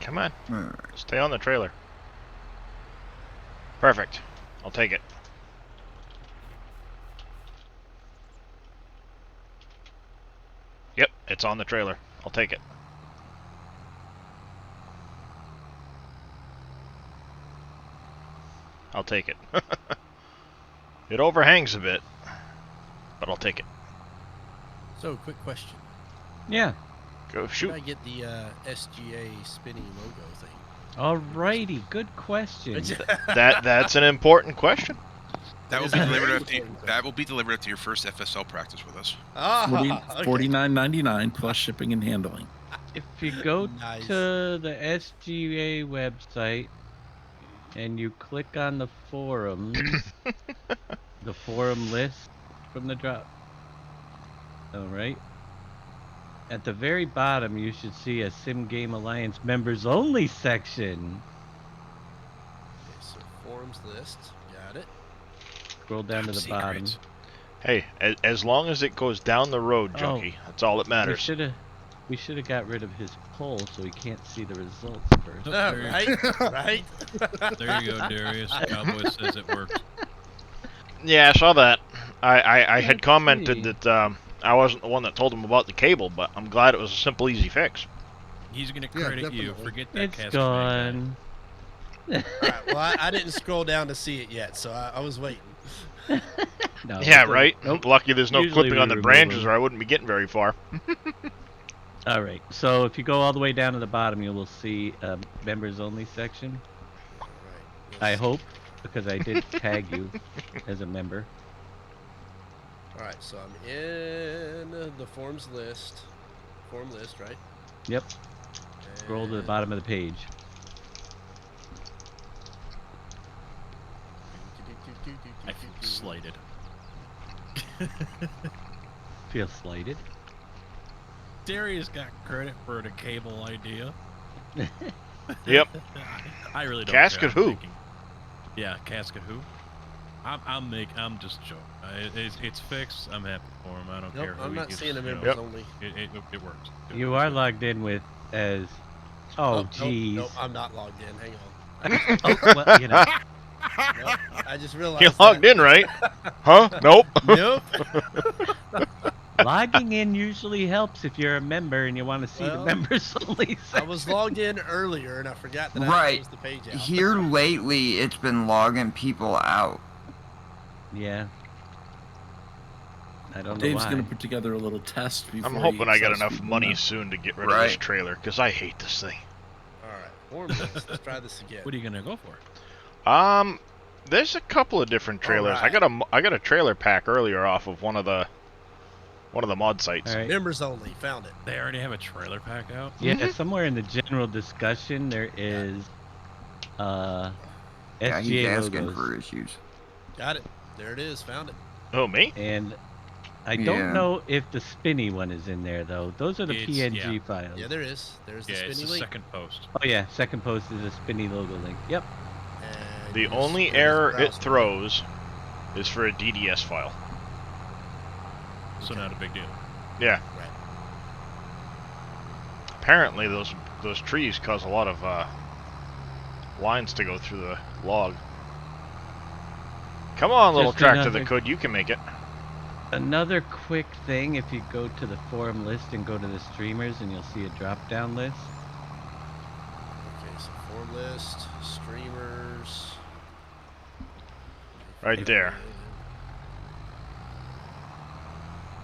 Come on. Stay on the trailer. Perfect. I'll take it. Yep, it's on the trailer. I'll take it. I'll take it. It overhangs a bit, but I'll take it. So, quick question. Yeah. Go shoot. Should I get the SGA spinning logo thing? Alrighty, good question. That's an important question. That will be delivered after that will be delivered after your first FSL practice with us. $49.99 plus shipping and handling. If you go Nice. to the SGA website and you click on the forums, the forum list from the drop. Alright. At the very bottom, you should see a Sim Game Alliance members only section. Okay, so forums list. Got it. Scroll down to the bottom. Hey, as long as it goes down the road, Junkie, that's all that matters. We should have got rid of his poll so he can't see the results first. Right? There you go, Darius. Cowboy says it worked. Yeah, I saw that. I had Let's commented see. that I wasn't the one that told him about the cable, but I'm glad it was a simple, easy fix. He's gonna Yeah, credit you. definitely. Forget that It's cast gone. Alright, well, I didn't scroll down to see it yet, so I was waiting. No, Yeah, it's a- right? Nope. Lucky there's no Usually clipping we on the remove branches them. or I wouldn't be getting very far. Alright, so if you go all the way down to the bottom, you will see a members only section. Alright. I hope, because I did tag you as a member. Alright, so I'm in the forums list. Forum list, right? Yep. Scroll to the And- bottom of the page. I feel slighted. Feel slighted. Darius got credit for the cable idea. Yep. I really don't. Casket care. I'm who? thinking- Yeah, casket who? I'm just joking. It's fixed. I'm happy for him. I don't Nope, care who I'm he not gives, seeing the you know, members only. It works. You are logged in with as... Oh, Nope, jeez. Nope, I'm not logged in. Hang on. Oh, well, you know. Nope, I just realized You logged in, right? Huh? Nope. Nope. Logging in usually helps if you're a member and you want to see the Well, members only I section. was logged in earlier and I forgot that I Right. closed the page out. Here lately, it's been logging people out. Yeah. I don't know Dave's why. gonna put together a little test before. I'm hoping he I got sells enough people money now. soon to get rid of this Right. trailer, because I hate this thing. All right, form list. Let's try this again. What are you gonna go for? There's a couple of different trailers. Alright. I got a trailer pack earlier off of one of the mod sites. All right. Members only. Found it. They already have a trailer pack out. Yeah, somewhere in the general discussion there is Yeah, he's SGA asking logos, for issues. Got it. There it is. Found it. Oh, me? and I Yeah. don't know if the spinny one is in there though. Those are the It's- PNG yeah. files. Yeah, there is. There's the Yeah, it's spinny the link. second post. Oh yeah, second post is a spinny logo link. Yep. And The you just only go to error browse it throws is for a DDS file. So not a big deal. Yeah. Right. Apparently those trees cause a lot of lines to go through the log. Come on, little Just tractor another- that could. You can make it. Another quick thing, if you go to the forum list and go to the streamers, and you'll see a drop-down list. Okay, so form list, streamers. Right there.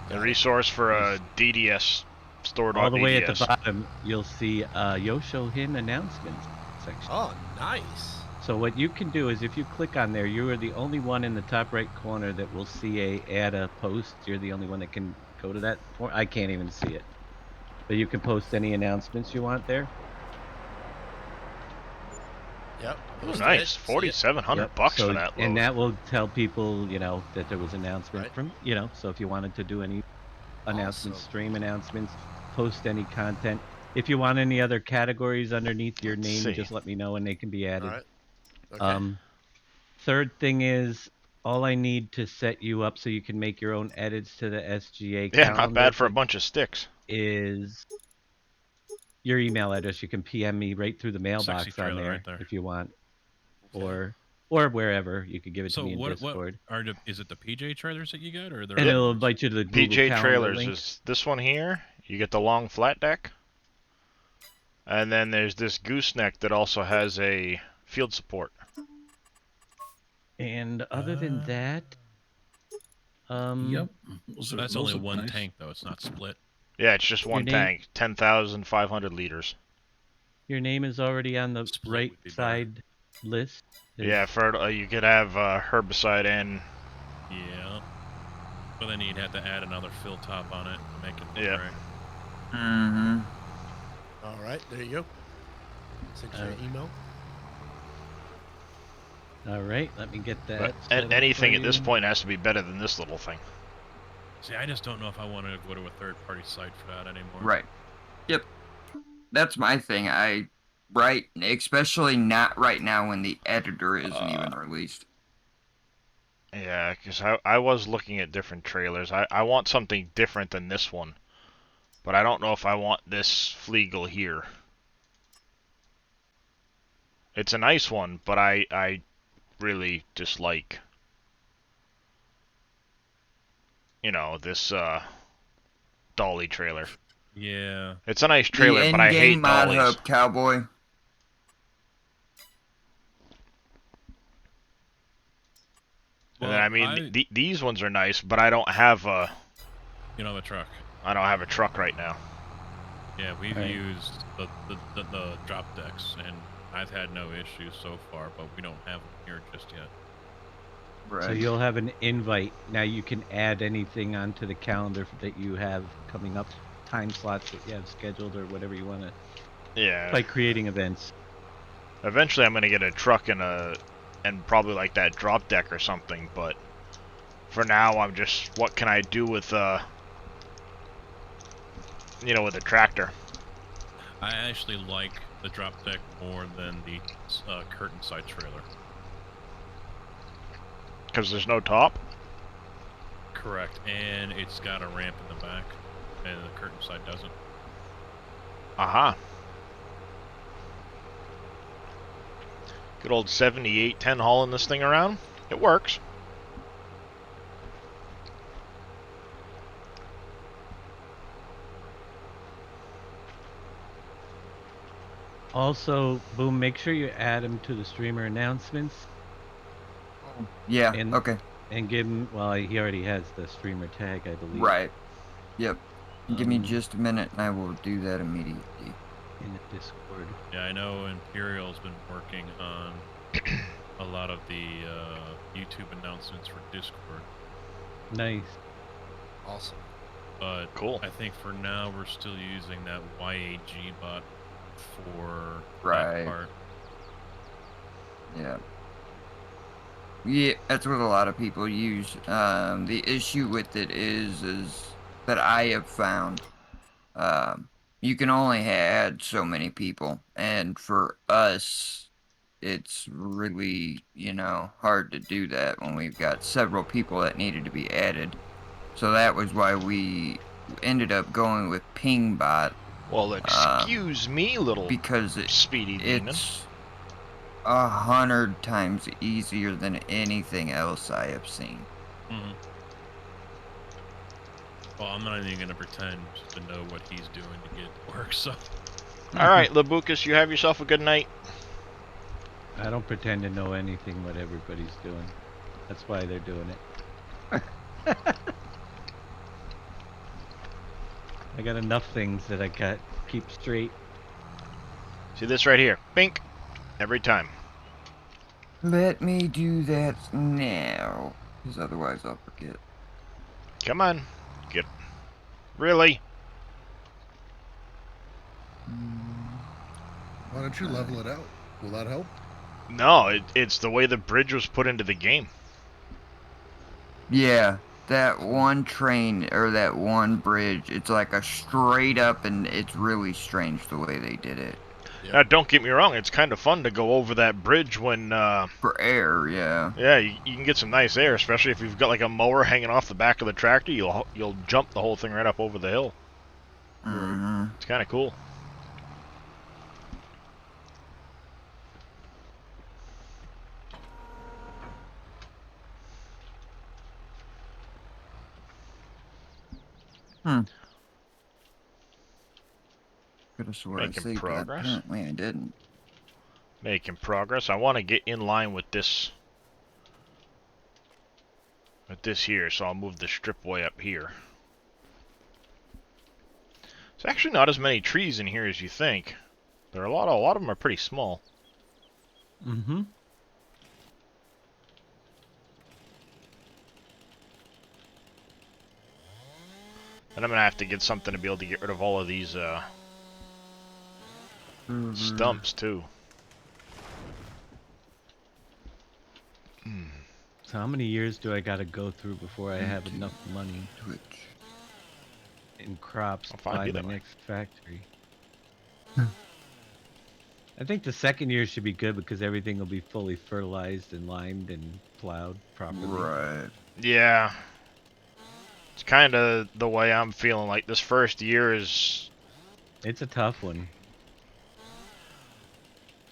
The resource for a DDS stored All on the way at the DDS. bottom, you'll see Yoshohin announcements section. Oh, nice. So what you can do is, if you click on there, you are the only one in the top right corner that will see add a post. You're the only one that can go to that. I can't even see it, but you can post any announcements you want there. Yep. Oh, posted nice. it. See it. 4,700 Yep, bucks so- for that load. and that will tell people, that there was announcement Right. from, so if you wanted to do any announcements, Awesome. stream announcements, post any content. If you want any other categories underneath your Let's name, see. just let me know and they can be added. All right. Okay. Third thing is, all I need to set you up so you can make your own edits to the SGA Yeah, calendar not bad for a bunch of sticks. is your email address. You can PM me right through the mailbox on trailer there, right there. if you want, Okay. or wherever. You could give it So to me in what Discord. is it the PJ trailers that you got, or the And it'll invite you to the Google PJ Calendar Trailers link. is this one here. You get the long flat deck. And then there's this gooseneck that also has a field support. And other than that, Yep. That's Those only look one nice. tank though. It's not split. Yeah, it's just one name- tank, 10,500 liters. your name is already on the Split right would be better. side list. Yeah, for you could have herbicide and Yeah. But then you'd have to add another fill top on it to make it look Yeah. right. Mm-hmm. All right. There you go. Send you an email. All right, let me get that. but set up anything for at this you. point has to be better than this little thing. See, I just don't know if I want to go to a third-party site for that anymore. Right. Yep. That's my thing. Right, especially not right now when the editor isn't even released. Yeah, because I was looking at different trailers. I want something different than this one. But I don't know if I want this Flegel here. It's a nice one, but I really dislike, this dolly trailer. Yeah. It's a nice trailer, the but I hate in-game mod dollies. hub, cowboy. And then, I mean, these ones are nice, but I don't have a truck. truck right now. Yeah, we've Right. used the drop decks, and I've had no issues so far, but we don't have them here just yet. Right. So you'll have an invite. Now you can add anything onto the calendar that you have coming up, time slots that you have scheduled or whatever you want to, Yeah. by creating events. Eventually, I'm gonna get a truck and probably like that drop deck or something. But for now, I'm just, what can I do with with a tractor? I actually like the drop deck more than the curtain side trailer. Because there's no top. Correct, and it's got a ramp in the back, and the curtain side doesn't. Aha. Good old 7810 hauling this thing around. It works. Also, Boom, make sure you add them to the streamer announcements. Yeah. And- Okay. And give him. Well, he already has the streamer tag, I believe. Right. Yep. Give me Um, just a minute and I will do that immediately. in the Discord. Yeah, I know Imperial's been working on a lot of the YouTube announcements for Discord. Nice. Awesome. But Cool. I think for now we're still using that YAG bot for Right. that part. Yeah. Yeah, that's what a lot of people use. The issue with it is that I have found, you can only add so many people, and for us, it's really, hard to do that when we've got several people that needed to be added. So that was why we ended up going with PingBot. Well, excuse me, little because speedy demon. it's 100 times easier than anything else I have seen. Mm-hmm. Well, I'm not even gonna pretend to know what he's doing to get it to work. So. All right, Labucus, you have yourself a good night. I don't pretend to know anything what everybody's doing. That's why they're doing it. I got enough things that I got keep straight. See this right here? Bink. Every time. Let me do that now, because otherwise I'll forget. Come on. Get. Really? Why don't you level it out? Will that help? No, it's the way the bridge was put into the game. Yeah, that one train, or that one bridge, it's like a straight up, and it's really strange the way they did it. Now, don't get me wrong, it's kind of fun to go over that bridge when, For air, yeah. Yeah, you can get some nice air, especially if you've got like a mower hanging off the back of the tractor. You'll jump the whole thing right up over the hill. Mm-hmm. It's kind of cool. Could have swore I Making saved that. progress. Apparently I didn't. Making progress. I want to get in line with this. With this here, so I'll move the strip way up here. There's actually not as many trees in here as you think. There are a lot of them are pretty small. Mm-hmm. And I'm gonna have to get something to be able to get rid of all of these stumps too. So how many years do I gotta go through before I have enough money Twitch. in crops to I'll find buy you my that way. next factory? I think the second year should be good because everything will be fully fertilized and limed and plowed properly. Right. Yeah. It's kind of the way I'm feeling. Like this first year is It's a tough one.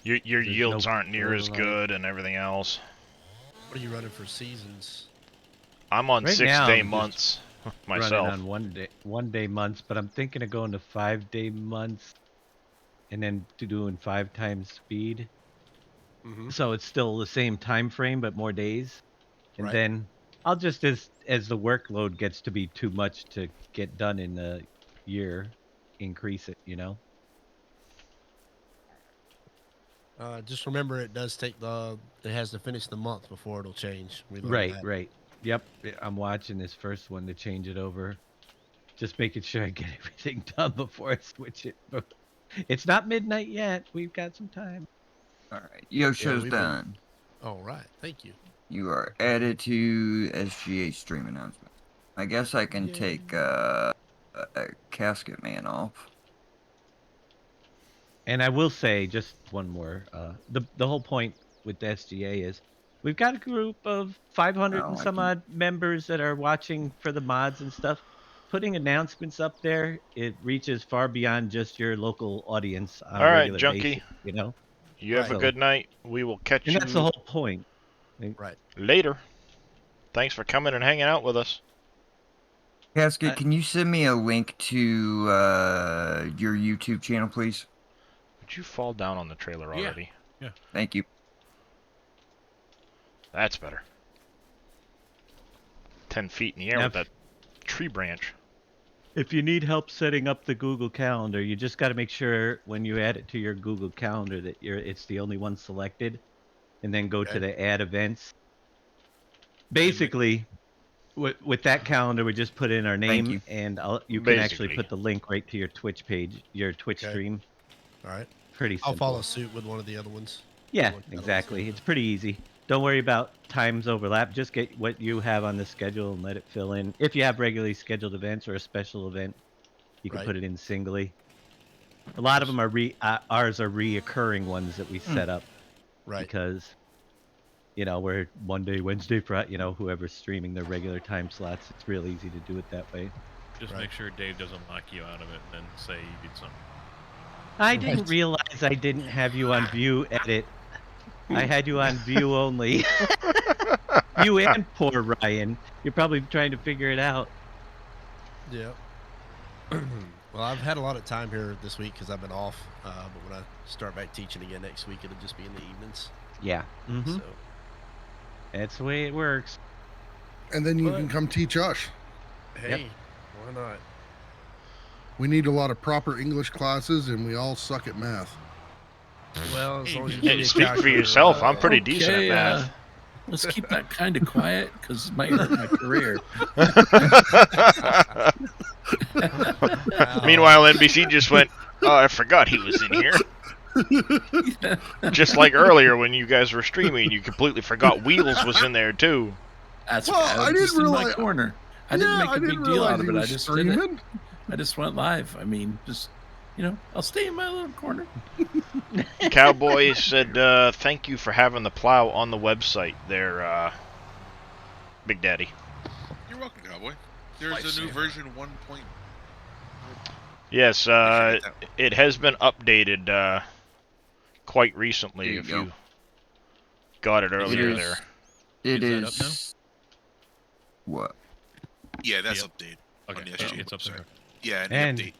your There's yields no aren't near as fertilizer. good and everything else. What are you running for seasons? I'm on Right now, 6-day I'm just months Running myself. on one day months, but I'm thinking of going to 5-day months and then doing 5 times speed. Mm-hmm. So it's still the same time frame but more days. And Right. then I'll just as the workload gets to be too much to get done in a year, increase it, you know? Just remember, it does take it has to finish the month before it'll change. We learned Right, that. right. Yep. I'm watching this first one to change it over. Just making sure I get everything done before I switch it. It's not midnight yet. We've got some time. Alright. Yosho's we've done. All right. Thank you. You are added to SGA stream announcement. I guess I can Yay. take a casket man off. And I will say just one more. The whole point with the SGA is we've got a group of 500 and some odd members that are watching for the mods and stuff. Putting announcements up there, it reaches far beyond just your local audience on All a right, regular Junkie. basis, you know? You have a So- good night. We will catch And you that's the whole point. Right. later. Thanks for coming and hanging out with us. Casket, can you send me a link to your YouTube channel, please? Would you fall down on the trailer Yeah. already? Thank you. That's better. 10 feet in the air Now, with that tree branch. if you need help setting up the Google Calendar, you just got to make sure when you add it to your Google Calendar that it's the only one selected, and then go to the Add Events. Basically, with that calendar, we just put in our Thank name, you. and you can actually Basically. put the link right to your Twitch page, your Twitch Okay. stream. All right. Pretty simple. I'll follow suit with one of the other ones. Yeah, Other ones. exactly. It's pretty easy. Don't worry about times overlap. Just get what you have on the schedule and let it fill in. If you have regularly scheduled events or a special event, you can Right. put it in singly. A lot of them are ours are reoccurring ones that we set up Right. because we're Monday, Wednesday, Friday. Whoever's streaming their regular time slots, it's real easy to do it that way. Just Right. make sure Dave doesn't lock you out of it and then say you did something. I didn't realize I didn't have you on view edit. I had you on view only. You and poor Ryan. You're probably trying to figure it out. Yeah. Well, I've had a lot of time here this week because I've been off. But when I start back teaching again next week, it'll just be in the evenings. Yeah. So That's the way it works. And then you can come teach us. hey, why not? We need a lot of proper English classes, and we all suck at math. Well, as long as you Hey, give me a speak for calculator, yourself. I'm pretty decent Okay, at math. Let's keep that kind of quiet because it might hurt my career. Meanwhile, NBC just went, oh, I forgot he was in here. Just like earlier when you guys were streaming, you completely forgot Wheels was in there too. That's Well, I I was just didn't in my realize- corner. I didn't make a big deal out of it. I just did it. streaming. I just went live. I mean, just I'll stay in my little corner. Cowboy said, thank you for having the plow on the website there, Big Daddy. You're welcome, Cowboy. There's a new version 1. Yes, it has been updated quite recently. There you If go. you got it earlier is- there. It Is that up is. What? Yeah, that's Yep. updated. Okay, On the SG it's up website. there. Yeah, And the update.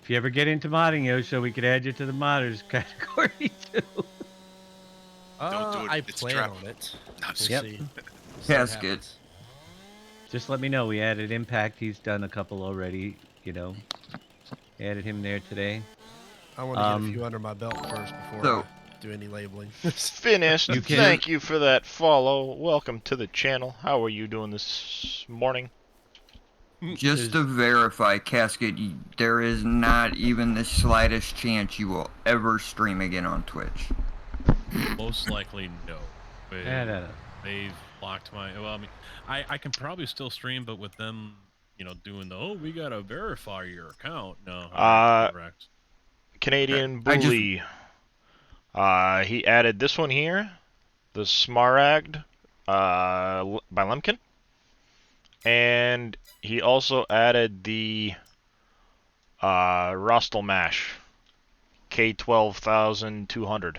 if you ever get into modding, Yosho, we could add you to the modders category too. Don't do it. I It's a plan trap. on it. No, We'll Yep. see. Casket. happens. Just let me know. We added Impact. He's done a couple already. Added him there today. I want to get a few under my belt first before So- I do any labeling. Finished. You can- Thank you for that follow. Welcome to the channel. How are you doing this morning? Just to verify, Casket, there is not even the slightest chance you will ever stream again on Twitch. Most likely, no. No. They've blocked my. Well, I mean, I can probably still stream, but with them, doing the we gotta verify your account. No. Correct. Canadian I just- Bully. He added this one here, the Smaragd by Lemkin. And he also added the Rostelmash K12200.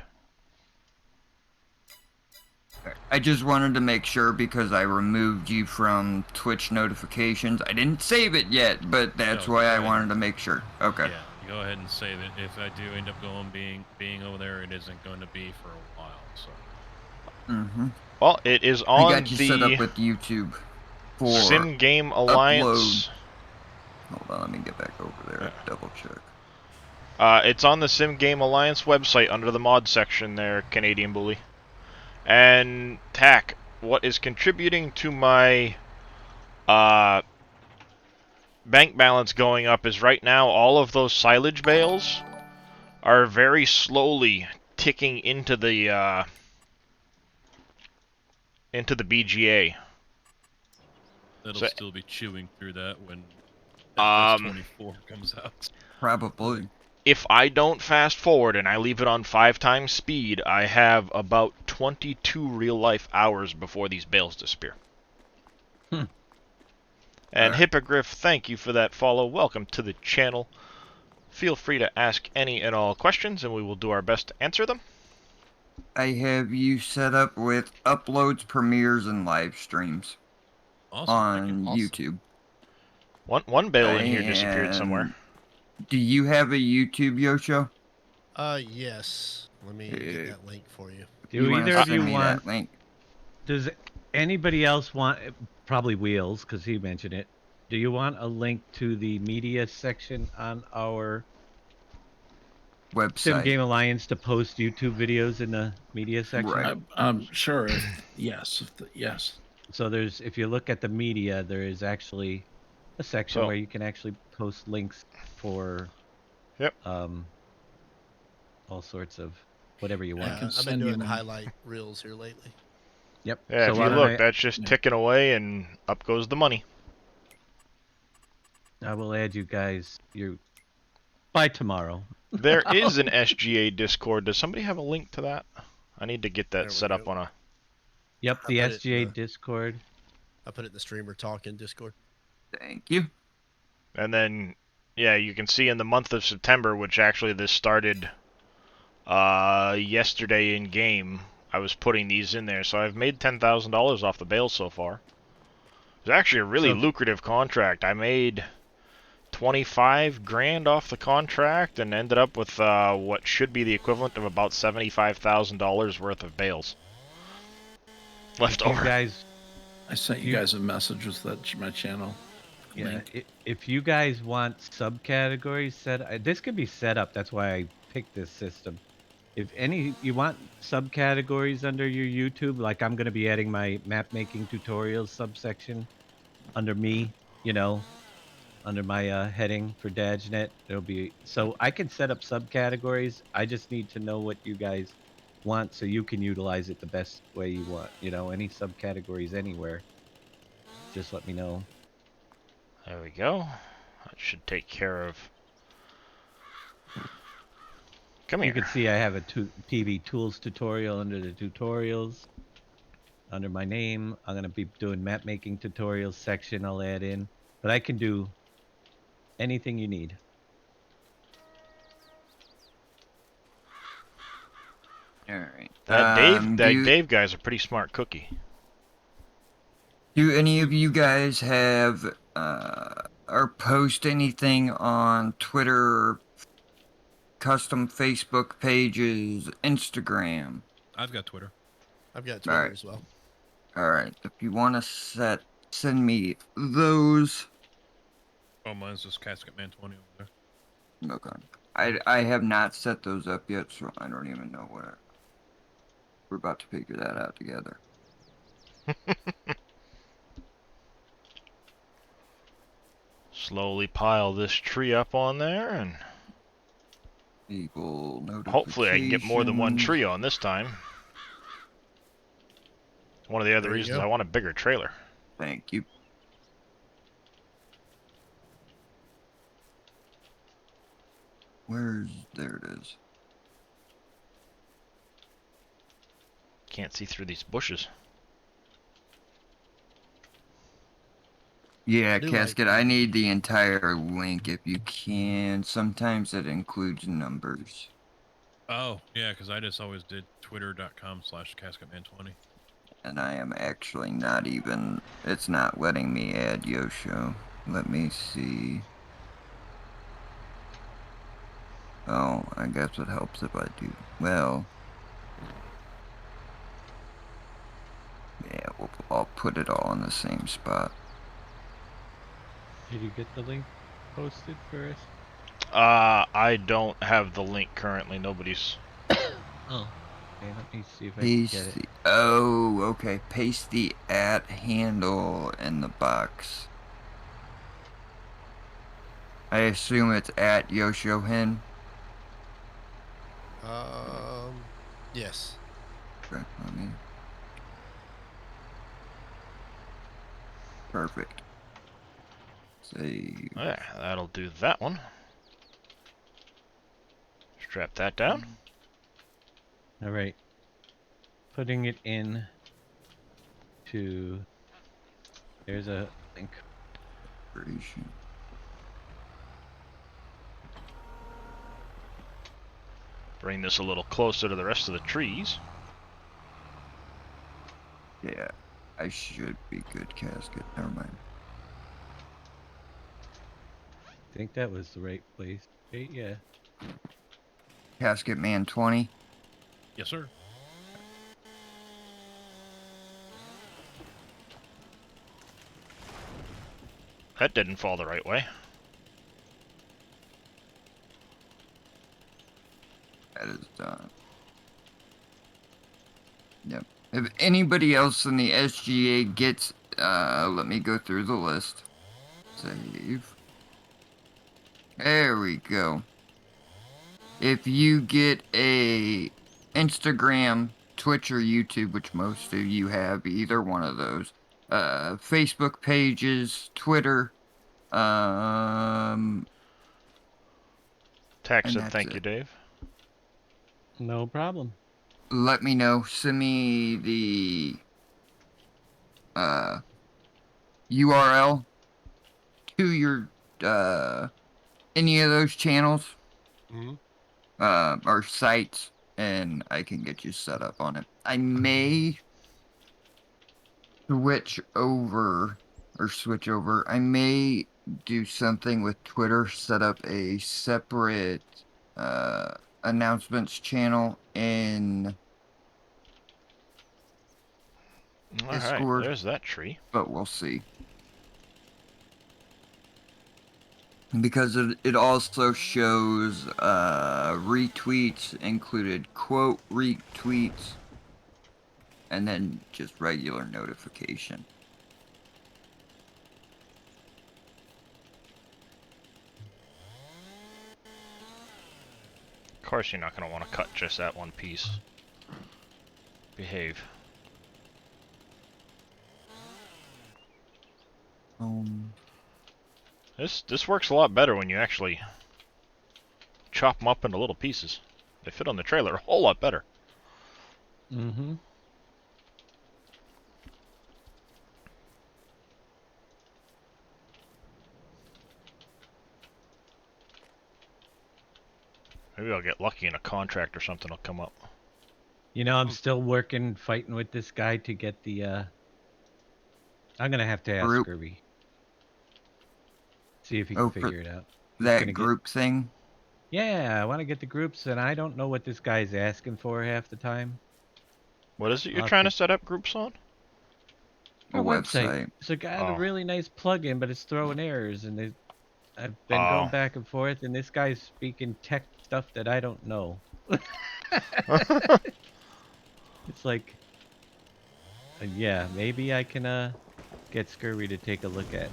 I just wanted to make sure because I removed you from Twitch notifications. I didn't save it yet, but that's No, why I go ahead. wanted to make sure. Okay. Yeah, you go ahead and say that if I do end up being over there, it isn't going to be for a while. So. Mm-hmm. Well, it is I on got you set up the with YouTube for Sim Game Alliance. Hold on, let me get back over there. Double check. It's on the Sim Game Alliance website under the mod section there, Canadian Bully. And Tack, what is contributing to my bank balance going up is right now all of those silage bales are very slowly ticking into the BGA. It'll So- still be chewing through that when Um, 24 comes out. Probably. If I don't fast forward and I leave it on 5 times speed, I have about 22 real-life hours before these bales disappear. And Alright. Hippogriff, thank you for that follow. Welcome to the channel. Feel free to ask any and all questions, and we will do our best to answer them. I have you set up with uploads, premieres, and live streams Awesome. on Awesome. YouTube. One bale in here disappeared somewhere. And do you have a YouTube, Yosho? Yes. Let me get that link for you. Do wanna either of send you me want? that link? Does Anybody else want probably Wheels because he mentioned it? Do you want a link to the media section on our Sim Website. Game Alliance to post YouTube videos in the media section? Right. Sure. Yes. Yes. So there's, if you look at the media, there is actually a section So- where you can actually post links for Yep. all sorts of whatever you want. can I've been send you doing one. highlight reels here lately. Yep. Yeah, so if why you don't look, that's just Yeah. ticking away, and up goes the money. I will add you guys by tomorrow. There is an SGA Discord. Does somebody have a link to that? I need to get There that we set up go. on a... Yep, I the put it in SGA the- Discord. I put it in the streamer talk in Discord. Thank you. And then, yeah, you can see in the month of September, which actually this started yesterday in game, I was putting these in there. So I've made $10,000 off the bales so far. It's actually a really So- lucrative contract. I made 25 grand off the contract and ended up with what should be the equivalent of about $75,000 worth of bales left You over. guys, I sent you guys a message with my channel yeah, link. if you guys want subcategories set, this could be set up. That's why I picked this system. If you want subcategories under your YouTube, like I'm going to be adding my map making tutorials subsection under me, under my heading for DadgeNet. It'll be so I can set up subcategories. I just need to know what you guys want so you can utilize it the best way you want. Any subcategories anywhere. Just let me know. There we go. That should take care of... Come You here. can see I have a PV tools tutorial under the tutorials. Under my name, I'm going to be doing map making tutorials section I'll add in. But I can do anything you need. All right. That do, Dave guy's a pretty smart cookie. do any of you guys have or post anything on Twitter, custom Facebook pages, Instagram? I've got Twitter. I've got Twitter Alright. as well. All right. If you want to send me those. Oh, mine's just Casket Man 20 over there. Okay. I have not set those up yet, so I don't even know where. We're about to figure that out together. Slowly pile this tree up on there, and Eagle notifications. hopefully I can get more than one tree on this time. One of the other There you reasons go. I want a bigger trailer. Thank you. There it is. Can't see through these bushes. Yeah, do Casket, like- I need the entire link if you can. Sometimes it includes numbers. Oh, yeah, because I just always did twitter.com/CasketMan20. And I am actually not even... It's not letting me add Yosho. Let me see. Oh, I guess it helps if I do. Well... Yeah, I'll put it all in the same spot. Did you get the link posted for us? I don't have the link currently. Nobody's... Oh. Okay, let me see if I can get Paste it. the... Oh, okay. Paste the @ handle in the box. I assume it's @ Yoshohin. Yes. Okay, let me... Perfect. Save. Yeah, that'll do that one. Strap that down. All right. Putting it in to... There's a link. Creation. Bring this a little closer to the rest of the trees. Yeah, I should be good, Casket. Never mind. I think that was the right place. Okay, yeah. Casket Man 20. Yes, sir. That didn't fall the right way. That is done. Yep. If anybody else in the SGA gets, let me go through the list. Save. There we go. If you get a Instagram, Twitch, or YouTube, which most of you have, either one of those, Facebook pages, Twitter, Tax and said that's thank you, it. Dave. No problem. Let me know. Send me the URL to your any of those channels Mhm. or sites, and I can get you set up on it. I may switch over. I may do something with Twitter, set up a separate announcements channel in Alright, Discord, there's that tree. but we'll see. Because it also shows retweets, included quote retweets, and then just regular notification. Of course you're not going to want to cut just that one piece. Behave. This works a lot better when you actually chop them up into little pieces. They fit on the trailer a whole lot better. Mm-hmm. Maybe I'll get lucky and a contract or something will come up. You know, I'm still fighting with this guy to get the, I'm gonna have to ask Group. Kirby. See if he Oh, can for figure it out. He's that gonna group thing? Yeah, I want to get the groups, and I don't know what this guy's asking for half the time. What is it you're I'll trying have to set up groups on? A website. It's got a Oh. really nice plugin, but it's throwing errors, and I've been going back and forth, and this guy's speaking tech stuff that I don't know. It's like, yeah, maybe I can get Scurvy to take a look at,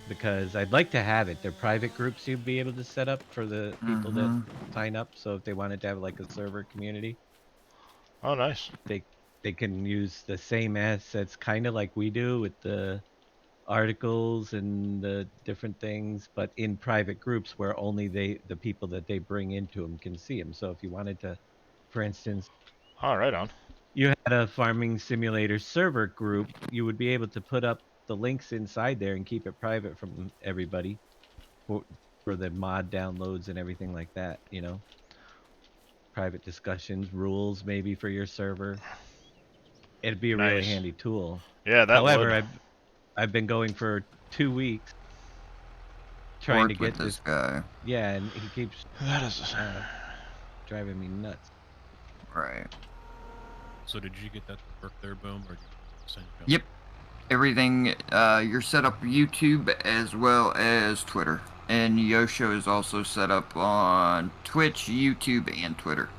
because I'd like to have it. They're private groups you'd be able to set up for the people that sign up. So if they wanted to have like a server community, Oh, nice. they can use the same assets, kind of like we do with the articles and the different things, but in private groups where only the people that they bring into them can see them. So if you wanted to, for instance, Right on. you had a farming simulator server group, you would be able to put up the links inside there and keep it private from everybody for the mod downloads and everything like that, you know. Private discussions, rules maybe for your server. It'd be a really Nice. handy tool. Yeah, that However, would. I've been going for 2 weeks trying to Work with get this guy. Yeah, and he keeps That is. driving me nuts. Right. So did you get that to work there, Boom, or did you send you? Yep. Everything, you're set up YouTube as well as Twitter. And Yosho is also set up on Twitch, YouTube, and Twitter.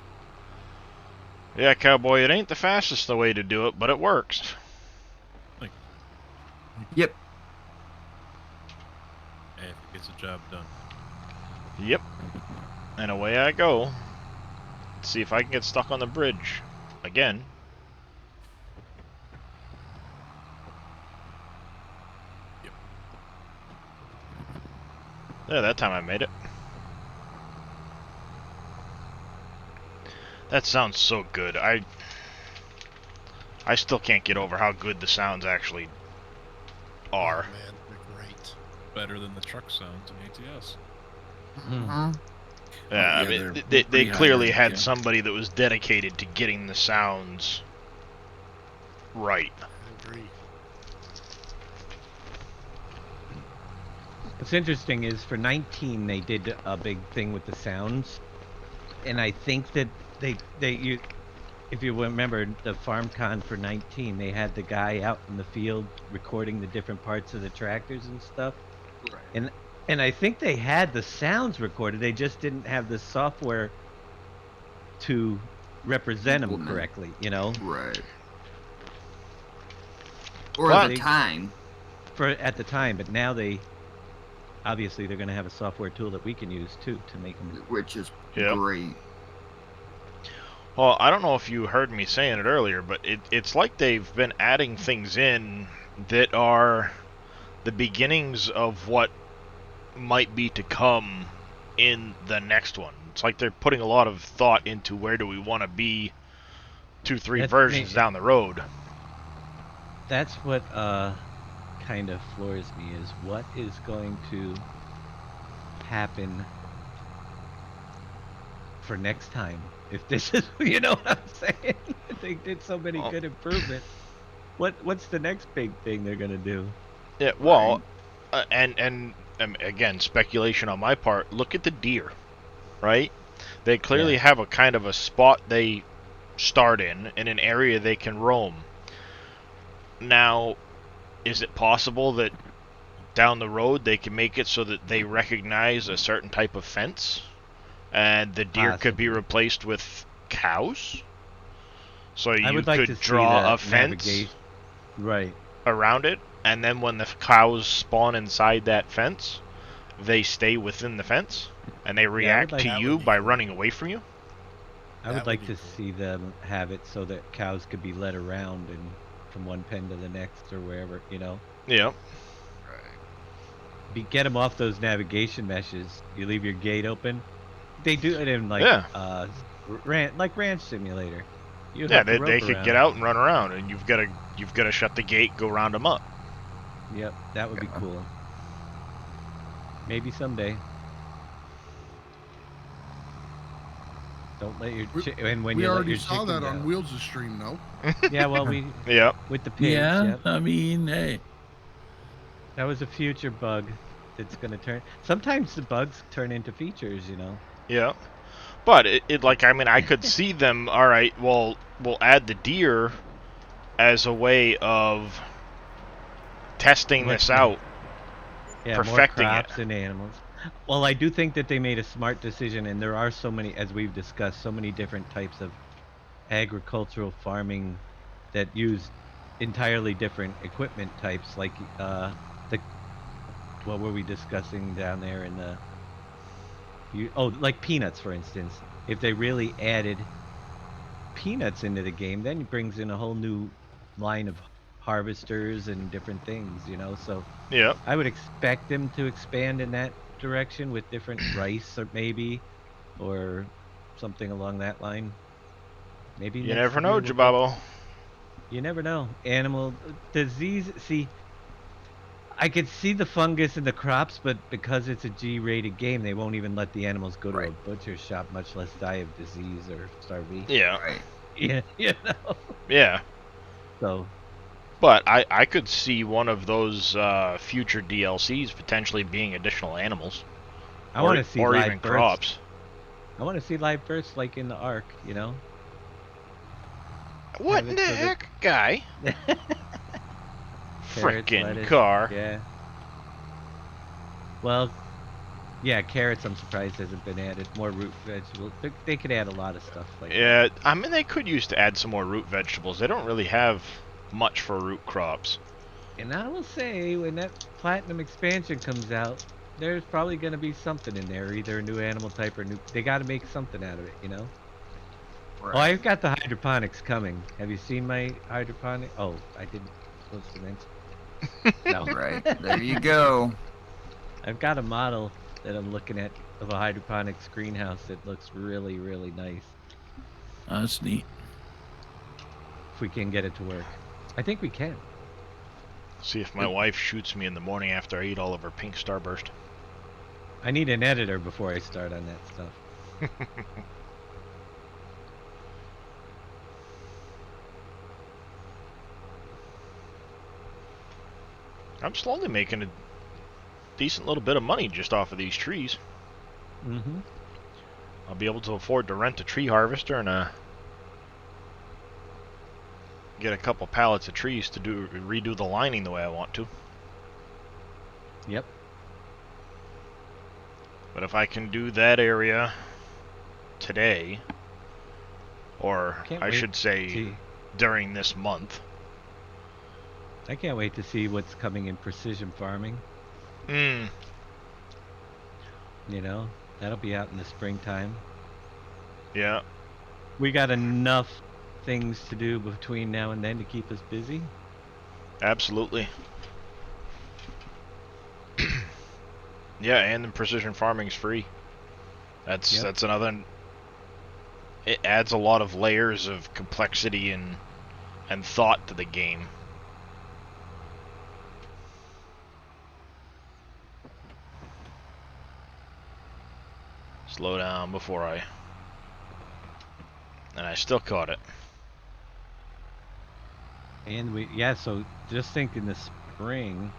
Yeah, Cowboy, it ain't the fastest the way to do it, but it works. Yep. Hey, if it gets the job done. Yep. And away I go. Let's see if I can get stuck on the bridge again. Yep. Yeah, that time I made it. That sounds so good. I still can't get over how good the sounds actually are. Oh, man, they're great. Better than the truck sounds in ATS. Mm-hmm. Yeah, I yeah, mean, they're they pretty high clearly end, had yeah. somebody that was dedicated to getting the sounds right. I agree. What's interesting is for 19 they did a big thing with the sounds, and I think that if you remember the FarmCon for 19, they had the guy out in the field recording the different parts of the tractors and stuff. And I think they had the sounds recorded. They just didn't have the software to represent them Implement. correctly, you know? Right. Or Well, at the time. At the time, but now obviously they're going to have a software tool that we can use too to make them. Which is Yep. great. Well, I don't know if you heard me saying it earlier, but it's like they've been adding things in that are the beginnings of what might be to come in the next one. It's like they're putting a lot of thought into where do we want to be 2-3 versions down the road. That's what kind of floors me is what is going to happen for next time. If this is, you know what I'm saying? They did so many good improvements. What's the next big thing they're gonna do? Yeah, well, and again, speculation on my part. Look at the deer, right? They clearly have a kind of a spot they start in an area they can roam. Now, is it possible that down the road they can make it so that they recognize a certain type of fence, and the deer could be replaced with cows? So you could draw a fence around it, and then when the cows spawn inside that fence, they stay within the fence, and they react to you by running away from you. I would like to see them have it so that cows could be led around and from one pen to the next or wherever, you know. Yeah. Get them off those navigation meshes. You leave your gate open. They do it in like Ranch Simulator. They could get out and run around, and you've got to shut the gate, go round them up. Yep, that would be cool. Maybe someday. Don't let your and when we you already let your saw that chicken on go. Wheels' stream, no? Yeah, well, with the pigs. Yeah, I mean, hey, that was a future bug that's going to turn. Sometimes the bugs turn into features, you know. Yeah, but I could see them. All right, well, we'll add the deer as a way of testing this out, perfecting more crops and animals. Well, I do think that they made a smart decision, and there are so many, as we've discussed, so many different types of agricultural farming that use entirely different equipment types, like what were we discussing down there in the like peanuts, for instance. If they really added peanuts into the game, then it brings in a whole new line of harvesters and different things, you know. So I would expect them to expand in that direction with different rice or something along that line. Maybe you never know, Jababo. You never know. Animal disease. See, I could see the fungus in the crops, but because it's a G-rated game, they won't even let the animals go to a butcher's shop, much less die of disease or starvation. Yeah. Yeah, you know. Yeah. So. But I could see one of those future DLCs potentially being additional animals. I want to see or live even births. crops. I want to see live births like in the Ark, you know. What in the heck, guy? Frickin' car. Yeah. Well, yeah, carrots I'm surprised hasn't been added. More root vegetables. They could add a lot of stuff like that. Yeah, I mean, they could use to add some more root vegetables. They don't really have much for root crops. And I will say, when that Platinum expansion comes out, there's probably going to be something in there, either a new animal type or new. They got to make something out of it, you know? Right. Oh, I've got the hydroponics coming. Have you seen my hydroponic? Oh, I didn't supposed to mention. No. Right. There you go. I've got a model that I'm looking at of a hydroponics greenhouse that looks really, really nice. That's neat. If we can get it to work. I think we can. See if my wife shoots me in the morning after I eat all of her pink starburst. I need an editor before I start on that stuff. I'm slowly making a decent little bit of money just off of these trees. Mm-hmm. I'll be able to afford to rent a tree harvester and get a couple pallets of trees to redo the lining the way I want to. Yep. But if I can do that area today, or Can't I wait should to say see. during this month. I can't wait to see what's coming in precision farming. Mm, You know, that'll be out in the springtime. yeah. We got enough things to do between now and then to keep us busy. Absolutely. Yeah, and the precision farming's free. That's another. It adds a lot of layers of complexity and thought to the game. Slow down before I. And I still caught it. And so just think in the spring,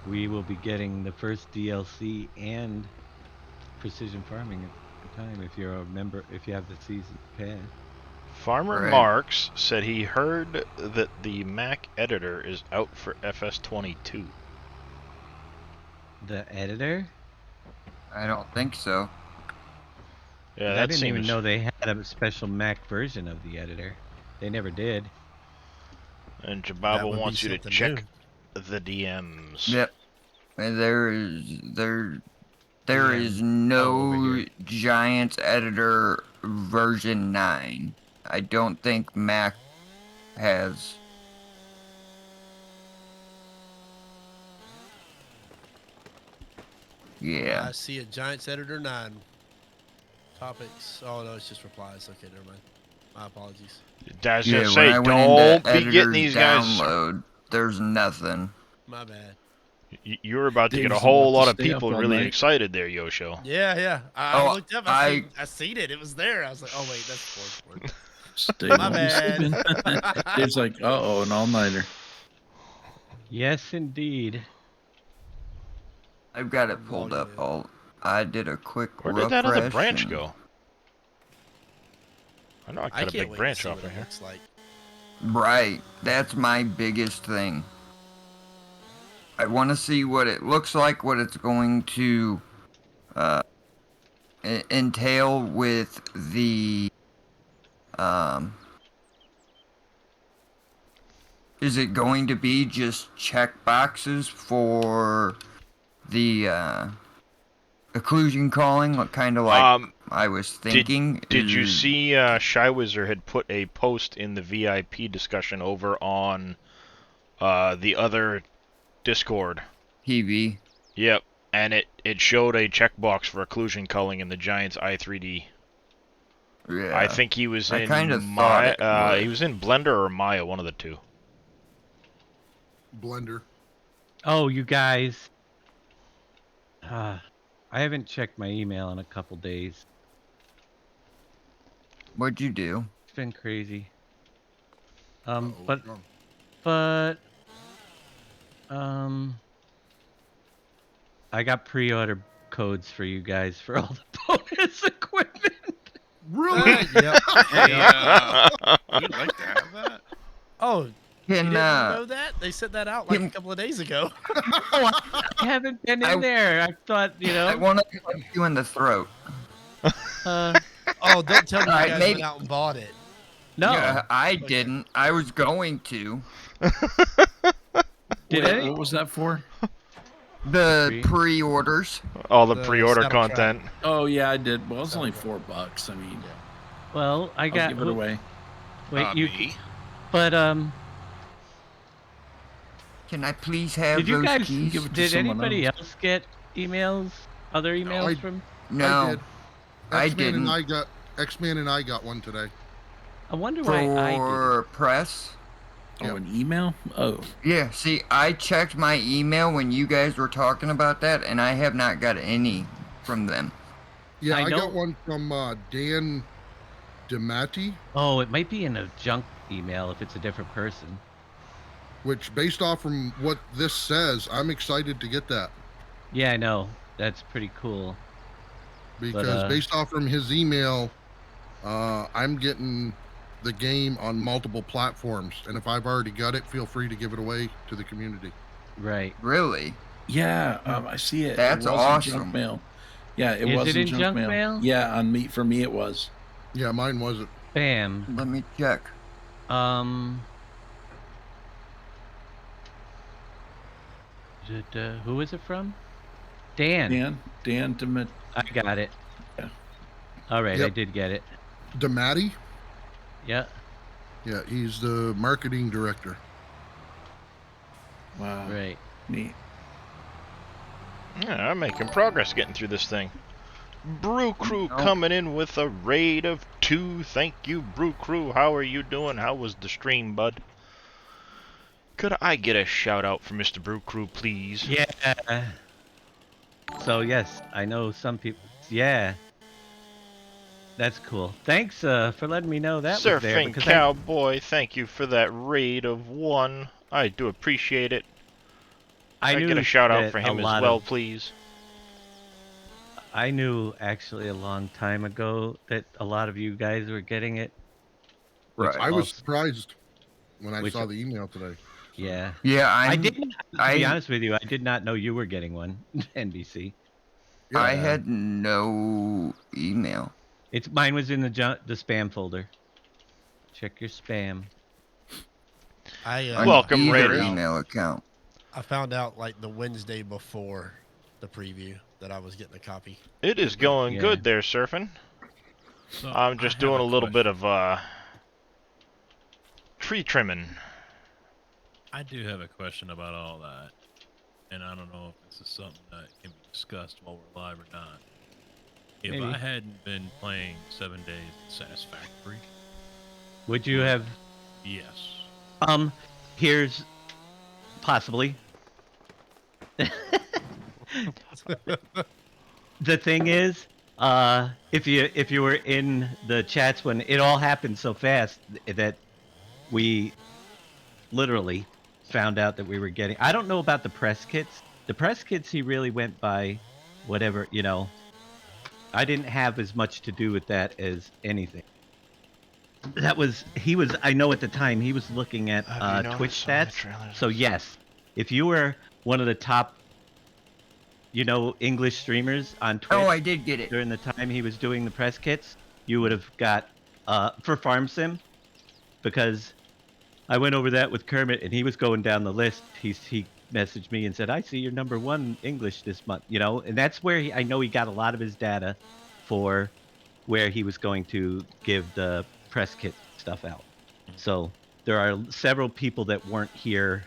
we will be getting the first DLC and precision farming at the time if you're a member, if you have the season pass. Farmer Right. Marks said he heard that the Mac editor is out for FS22. The editor? I don't think so. Yeah, I that didn't seems. even know they had a special Mac version of the editor. They never did. And That Jababa would be wants you to something check new. the DMs. Yep. And there Yeah, is over no here. Giants editor version 9. I don't think Mac has. Yeah. I see a Giants Editor 9. Topics. Oh, no, it's just replies. Okay, never mind. My apologies. I was Yeah, gonna when say, I went don't into be getting editor's these guys. download, there's nothing. My bad. You were about to Dave get a doesn't whole want to lot of stay up people all really night. excited there, Yosho. Yeah. I Oh, looked up. I seen it. It was there. I was like, oh, wait, that's 4. Stay My won't be bad. sleeping. Dave's like, uh-oh, an all-nighter. Yes, indeed. I've got it pulled up. I did a quick Where did that other refresh branch and- go? I know I I cut a can't big wait to branch see off what in it here. looks like. Right, that's my biggest thing. I want to see what it looks like, what it's going to entail with the is it going to be just check boxes for the occlusion calling, kind of like I was thinking? Did you see Shywizard had put a post in the VIP discussion over on the other Discord? TV? Yep, and it showed a checkbox for occlusion culling in the Giants i3D. Yeah. I think he was I in kinda thought it would. he was in Blender or Maya, one of the two. Blender. Oh, you guys. I haven't checked my email in a couple days. What'd you do? It's been crazy. Uh-oh, But wrong. I got pre-order codes for you guys for all the bonus equipment. Really? Yep. You'd like to have that? Oh, you Can didn't know that? They sent that out like a couple of days ago. I haven't been in there. I thought, I want to punch you in the throat. uh, Oh, don't tell me you Alright, guys maybe- went out and bought it. no. Yeah, I didn't. I was going to. Did Wait, any? what was that for? The pre-orders. All the The pre-order saddle content. Oh, yeah, I did. Well, it's only $4. I mean, Well, I I'll got. give it away. Wait, you. Me? But Can I please have did you those guys? keys? Give it to Did someone anybody else. else get emails? Other emails I- from? I No, did. I X-Man and didn't. X-Man and I got one today. I wonder why I did. For press. Oh, an email? Oh, Yeah, see, I checked my email when you guys were talking about that, and I have not got any from them. Yeah, I I know- got one from Dan DeMatti, Oh, it might be in a junk email if it's a different person. which based off from what this says, I'm excited to get that. Yeah, I know. That's pretty cool. Because based off from his email, I'm getting the game on multiple platforms, and if I've already got it, feel free to give it away to the community. Right. Really? yeah, I see it. That's It was in junk awesome. mail. Yeah, it Is was it in junk mail? Yeah, on me for me it was. Yeah, mine wasn't. Bam. Let me check. Who is it from? Dan. Dan Demet. I got it. Yeah. All right, I Yep. did get it. DeMatty? Yeah. Yeah, he's the marketing director. Wow. Right. Neat. Yeah, I'm making progress getting through this thing. Brew Crew Oh. coming in with a raid of 2. Thank you, Brew Crew. How are you doing? How was the stream, bud? Could I get a shout out for Mr. Brew Crew, please? Yeah. So yes, I know some people. Yeah. That's cool. Thanks for letting me know that was there. Surfing Because Cowboy, thank you for that raid of 1. I do appreciate it. I Could I knew get a shout out that for a him as lot well, of- please? I knew actually a long time ago that a lot of you guys were getting it. Right. I was Also- surprised when I Which- saw the email today. Yeah. Yeah, I I'm, didn't. To be honest with you, I did not know you were getting one. NBC. Yeah. I had no email. Mine was in the spam folder. Check your spam. I On Welcome, either Raiders. email account. I found out like the Wednesday before the preview that I was getting a copy. It is going Yeah. good there, Surfing. So I'm just I have doing a little bit question. of tree trimming. I do have a question about all that, and I don't know if this is something that can be discussed while we're live or not. If Maybe. I hadn't been playing 7 Days in Satisfactory, Would you have? yes. Here's possibly. The thing is, if you were in the chats when it all happened so fast that we literally found out that we were getting. I don't know about the press kits. The press kits he really went by, whatever I didn't have as much to do with that as anything. I know at the time he was looking at Have you Twitch noticed some of the stats. trailers? So yes, if you were one of the top, English streamers on Twitch Oh, I did get it. during the time he was doing the press kits, you would have got for Farm Sim, because I went over that with Kermit and he was going down the list. He messaged me and said, "I see you're #1 English this month," and that's where I know he got a lot of his data for where he was going to give the press kit stuff out. So there are several people that weren't here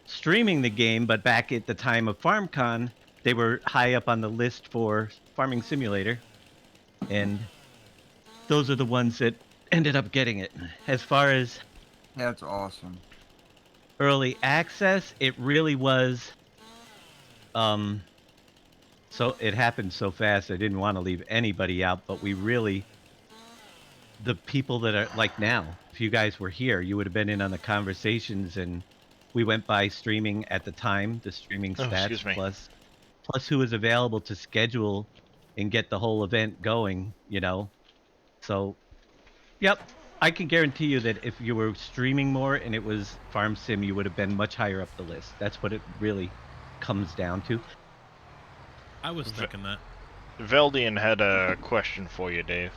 streaming the game, but back at the time of FarmCon, they were high up on the list for Farming Simulator, and those are the ones that ended up getting it. As far as That's awesome. early access, it really was so it happened so fast I didn't want to leave anybody out, but the people that are like now, if you guys were here, you would have been in on the conversations, and we went by streaming at the time, the streaming Oh, stats excuse me. plus who was available to schedule and get the whole event going, So yep, I can guarantee you that if you were streaming more and it was Farm Sim, you would have been much higher up the list. That's what it really comes down to. I was thinking that. Veldian had a question for you, Dave.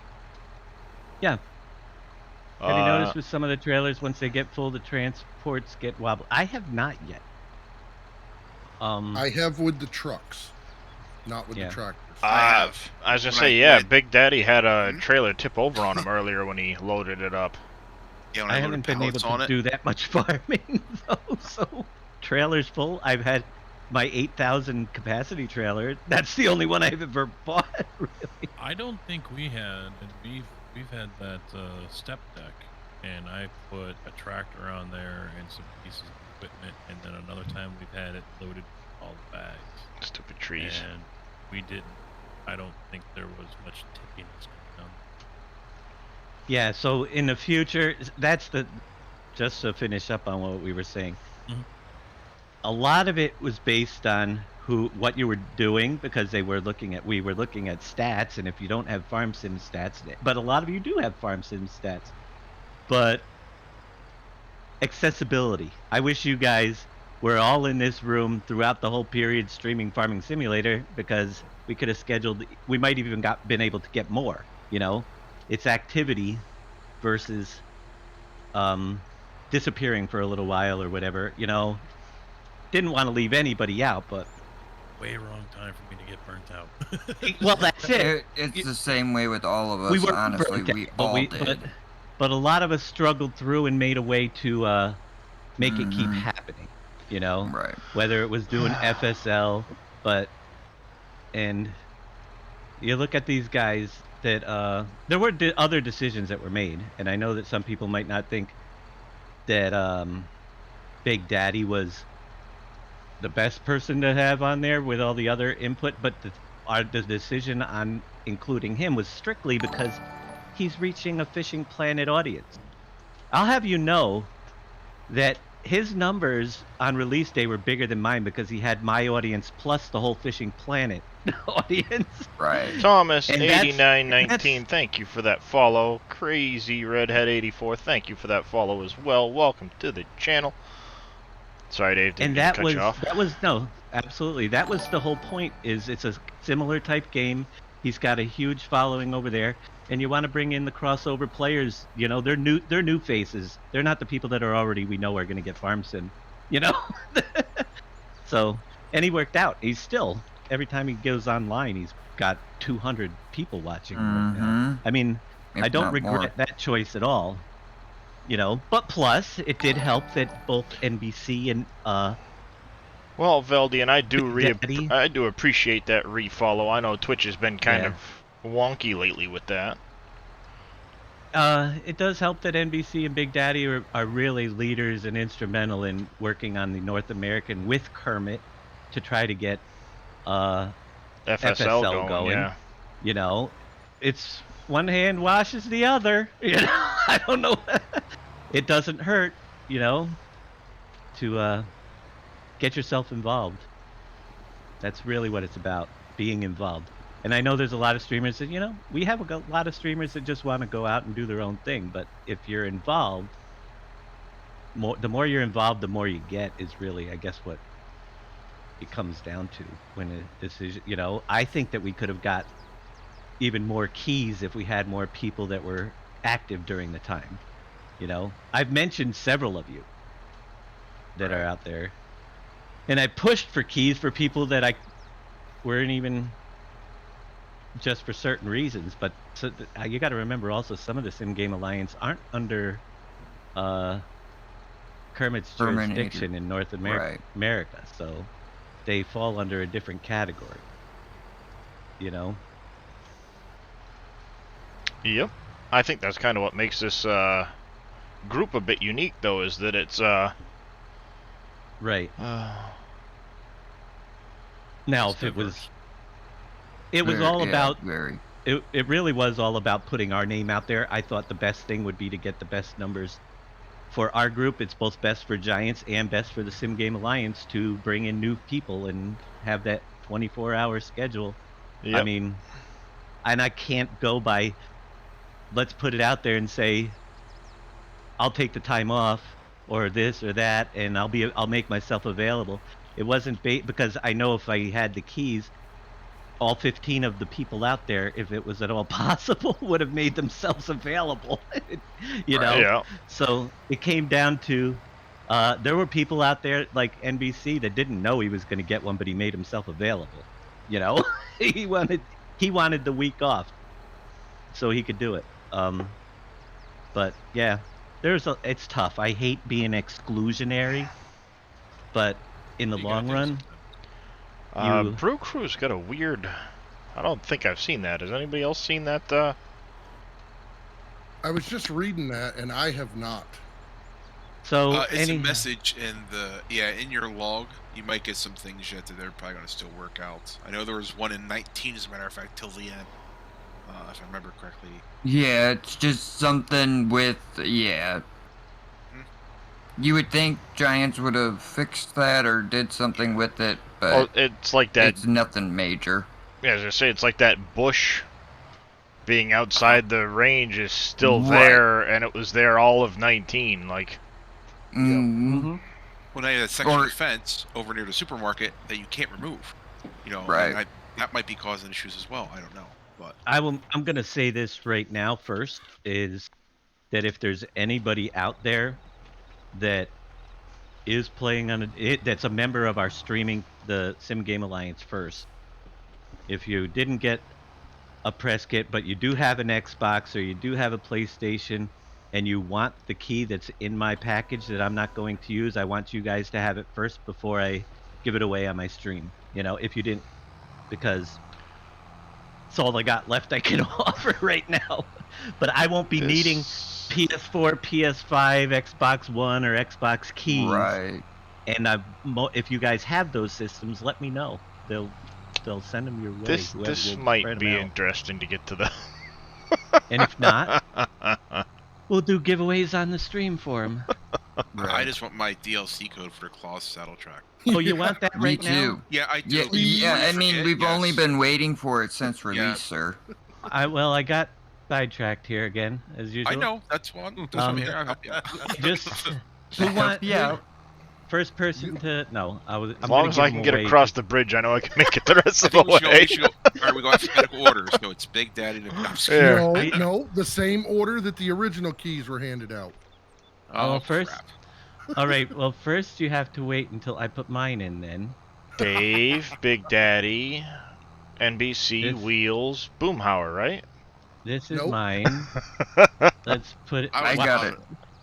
Yeah. Have you noticed with some of the trailers, once they get full, the transports get wobbly? I have not yet. I have with the trucks, not with Yeah. the tractors. I have. I was gonna When say, I- yeah, when I- Big Daddy had a trailer tip over on him earlier when he loaded it up. Yeah, when I I haven't loaded been able pallets on to it. do that much farming, though. So, trailers full. I've had my 8,000 capacity trailer. That's the only one I've ever bought, really. I don't think we had. We've had that step deck, and I put a tractor on there and some pieces of equipment, and then another time we've had it loaded with all the bags. Stupid trees. And we didn't. I don't think there was much tippiness going on. Yeah, so in the future, just to finish up on what we were saying, Mhm. a lot of it was based on what you were doing, because we were looking at stats, and if you don't have Farm Sim stats, but a lot of you do have Farm Sim stats, but accessibility. I wish you guys we're all in this room throughout the whole period streaming Farming Simulator because we could have scheduled. We might even been able to get more. You know, it's activity versus disappearing for a little while or whatever. You know, didn't want to leave anybody out, but Way wrong time for me to get burnt out. well, that's it. It's the same way with all of us. We were honestly, burnt we out, all did. but a lot of us struggled through and made a way to make it keep Mhm. happening. You know, Right. whether it was doing FSL, and you look at these guys that there were other decisions that were made, and I know that some people might not think that Big Daddy was the best person to have on there with all the other input, but the decision on including him was strictly because he's reaching a Fishing Planet audience. I'll have you know that his numbers on release day were bigger than mine because he had my audience plus the whole Fishing Planet audience. Right. Thomas And that's- 8919, thank you for that follow. Crazy Redhead 84, thank you for that follow as well. Welcome to the channel. Sorry, Dave, didn't And mean to that cut was you off. no, absolutely. That was the whole point. Is it's a similar type game. He's got a huge following over there, and you want to bring in the crossover players. You know, they're new faces. They're not the people that are already we know are going to get farm sim. You know, so and he worked out. He's still every time he goes online, he's got 200 people watching him right now. Mhm. I mean, If I don't not regret more. that choice at all. You know, but plus it did help that both NBC and Well, Veldian, Daddy. I do appreciate that refollow. I know Twitch has been kind of wonky lately with that. It does help that NBC and Big Daddy are really leaders and instrumental in working on the North American with Kermit to try to get FSL going, yeah. You know, it's one hand washes the other. You know, I don't know. It doesn't hurt, you know, to get yourself involved. That's really what it's about, being involved. And I know there's a lot of streamers that, you know, we have a lot of streamers that just want to go out and do their own thing. But if you're involved, the more you're involved, the more you get is really, I guess, what it comes down to when a decision, you know, I think that we could have got even more keys if we had more people that were active during the time. You know, I've mentioned several of you that are out there, and I pushed for keys for people that I weren't even just for certain reasons. But you got to remember also some of the Sim Game Alliance aren't under Kermit's jurisdiction in North America, so they fall under a different category. You know. Yep. I think that's kind of what makes this group a bit unique, though, is that it's right. Now, if it was all about it really was all about putting our name out there. I thought the best thing would be to get the best numbers for our group. It's both best for Giants and best for the Sim Game Alliance to bring in new people and have that 24-hour schedule. Yep. I mean, and I can't go by, let's put it out there and say, I'll take the time off or this or that, and I'll make myself available. It wasn't because I know if I had the keys, all 15 of the people out there, if it was at all possible, would have made themselves available. You know? Yeah. So it came down to there were people out there like NBC that didn't know he was going to get one, but he made himself available. You know, he wanted the week off so he could do it. But yeah, it's tough. I hate being exclusionary, but in the long run, Brew Crew's got a weird. I don't think I've seen that. Has anybody else seen that? I was just reading that, and I have not. So it's a message in your log. You might get some things yet that they're probably going to still work out. I know there was one in 19, as a matter of fact, till the end, if I remember correctly. Yeah, it's just something with You would think Giants would have fixed that or did something with it, but it's like that. It's nothing major. Yeah, as I say, it's like that bush being outside the range is still there, and it was there all of 19. Like, Mm-hmm. Well, now you have that section Or- of fence over near the supermarket that you can't remove. You know, and Right. that might be causing issues as well. I don't know, but I'm gonna say this right now first is that if there's anybody out there that is playing on that's a member of our the Sim Game Alliance first. If you didn't get a press kit, but you do have an Xbox or you do have a PlayStation and you want the key that's in my package that I'm not going to use, I want you guys to have it first before I give it away on my stream. You know, if you didn't, because it's all I got left I can offer right now. But I won't be needing PS4, PS5, Xbox One, or Xbox keys. Right. And if you guys have those systems, let me know. They'll send them your way. This We'll might spread 'em be out. interesting to get to the. And if not, we'll do giveaways on the stream for them. I just want my DLC code for the Claws saddle track. Oh, you want that Me right too. now? Yeah, I do. Yeah, I mean, forget, we've only yes. been waiting for it since release, Yeah. sir. I got sidetracked here again, as usual. I know. That's one. That's what I'm here. I'll help you. Just who want? Yeah. First person to no. I'm As long as I can get across the bridge, I know I can make it the rest of the we should go, way. we should go. All right, we go alphabetical order. So it's Big Daddy to Yeah. No, the same order that the original keys were handed out. Oh, first. crap. All right. Well, first you have to wait until I put mine in. Then Dave, Big Daddy, NBC, This- Wheels, Boomhauer, right? this is Nope. mine. Let's put it. I got it.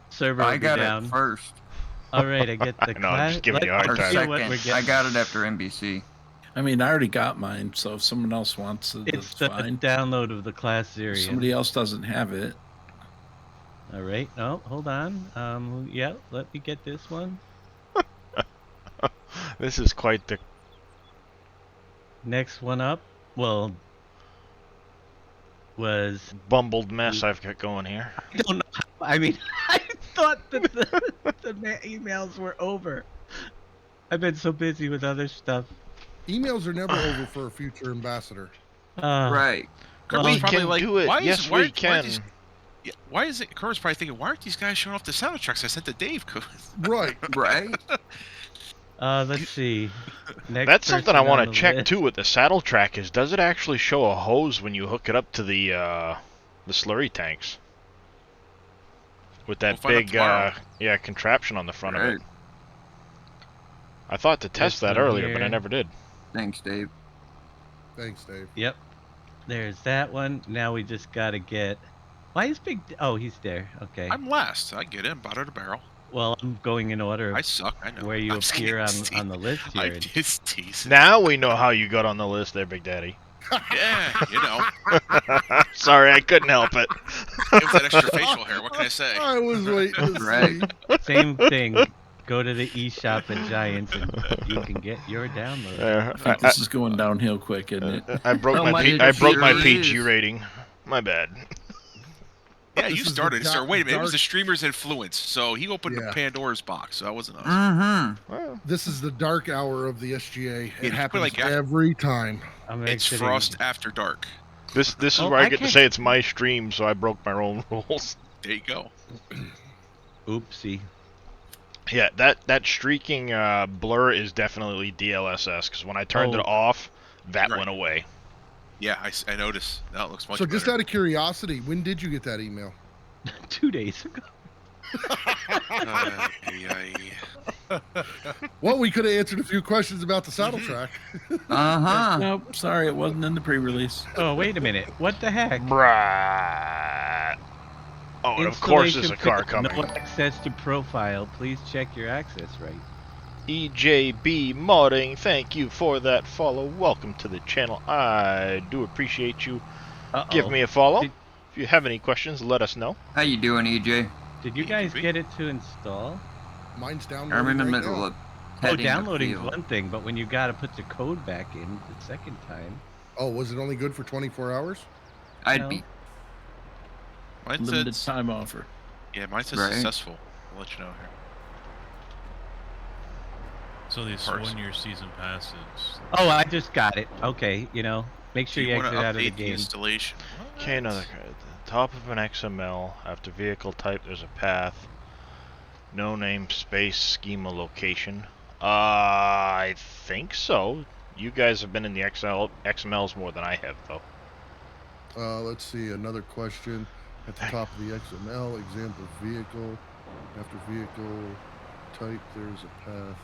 Server I will be got down. it first. All right, I get the. I know, I'm just giving you a hard Or time. See what second. we're I getting. got it after NBC. I mean, I already got mine, so if someone else wants it, It's that's the fine. download of the class If series. somebody else doesn't have it, All right. No, hold on. Yeah. Let me get this one. This is quite the. Next one up. Well, was Bumbled mess I've got going here. I don't know. I mean, I thought that the emails were over. I've been so busy with other stuff. Emails are never over for a future ambassador. Right. Kermit's We probably can like, do it. Why is, Yes, why, we why can. is- yeah, why is it? Kermit's probably thinking, why aren't these guys showing off the saddle tracks I sent to Dave? Right. Right. Let's see. Next That's something I person want on to the check list. too with the saddle track is does it actually show a hose when you hook it up to the slurry tanks? With that We'll find out big tomorrow. contraption on the front of Right. it. I thought to test This that one earlier, but I here. never did. Thanks, Dave. Thanks, Dave. Yep. There's that one. Now we just gotta get. Why is Big? Oh, he's there. Okay. I'm last. I get in, bottom of the barrel. Well, I'm going in order I of suck. I know. where you I'm just appear kidding, on the list here. I'm just teasing. Now we know how you got on the list there, Big Daddy. Yeah, you know. Sorry, I couldn't help it. It was that extra facial hair. What can I say? I was waiting to Right. see. Same thing. Go to the eShop at Giants and you can get your download. I think this is going downhill quick, isn't it? I broke Oh, my my I broke my sure PG is. rating. My bad. Yeah, This you is the started. It started. Wait a minute. It was dark- the streamer's influence. So he opened Yeah. the Pandora's box. So that wasn't us. Mm-hmm. Well, This is the dark hour of the SGA. Yeah, It happens like- every time. I'm It's exiting. Frost After Dark. this is Oh, where I I get to can't- say it's my stream, so I broke my own rules. There you go. Oopsie. Yeah, that streaking blur is definitely DLSS because when I turned it Oh. off, that Right. went away. Yeah, I noticed. Now it looks much So just better. out of curiosity, when did you get that email? 2 days ago. Well, we could have answered a few questions about the saddle track. Uh-huh. Nope, sorry, it wasn't in the pre-release. Oh, wait a minute. What the heck? Right. Oh, and of course there's a car Installation coming. failed. No access to profile. Please check your access right. EJB Modding, thank you for that follow. Welcome to the channel. I do appreciate you. Uh-oh. Give me a follow. Did- If you have any questions, let us know. How you doing, EJ? Did you guys get it to install? Mine's down. I'm in the right middle now. of Oh, heading the downloading is field. one thing, but when you gotta put the code back in the second time. Oh, was it only good for 24 hours? I'd No. be Mine Limited says, time offer. yeah, mine says Right. successful. I'll let you know here. So these Parse. 1-year season passes. Oh, I just got it. Okay, make sure Do you wanna exit out of the update game. installation? Okay, another card. At the top of an XML, after vehicle type, there's a path. No name space schema location. I think so. You guys have been in the XMLs more than I have, though. Let's see, another question. At the top of the XML, example vehicle. After vehicle type, there's a path.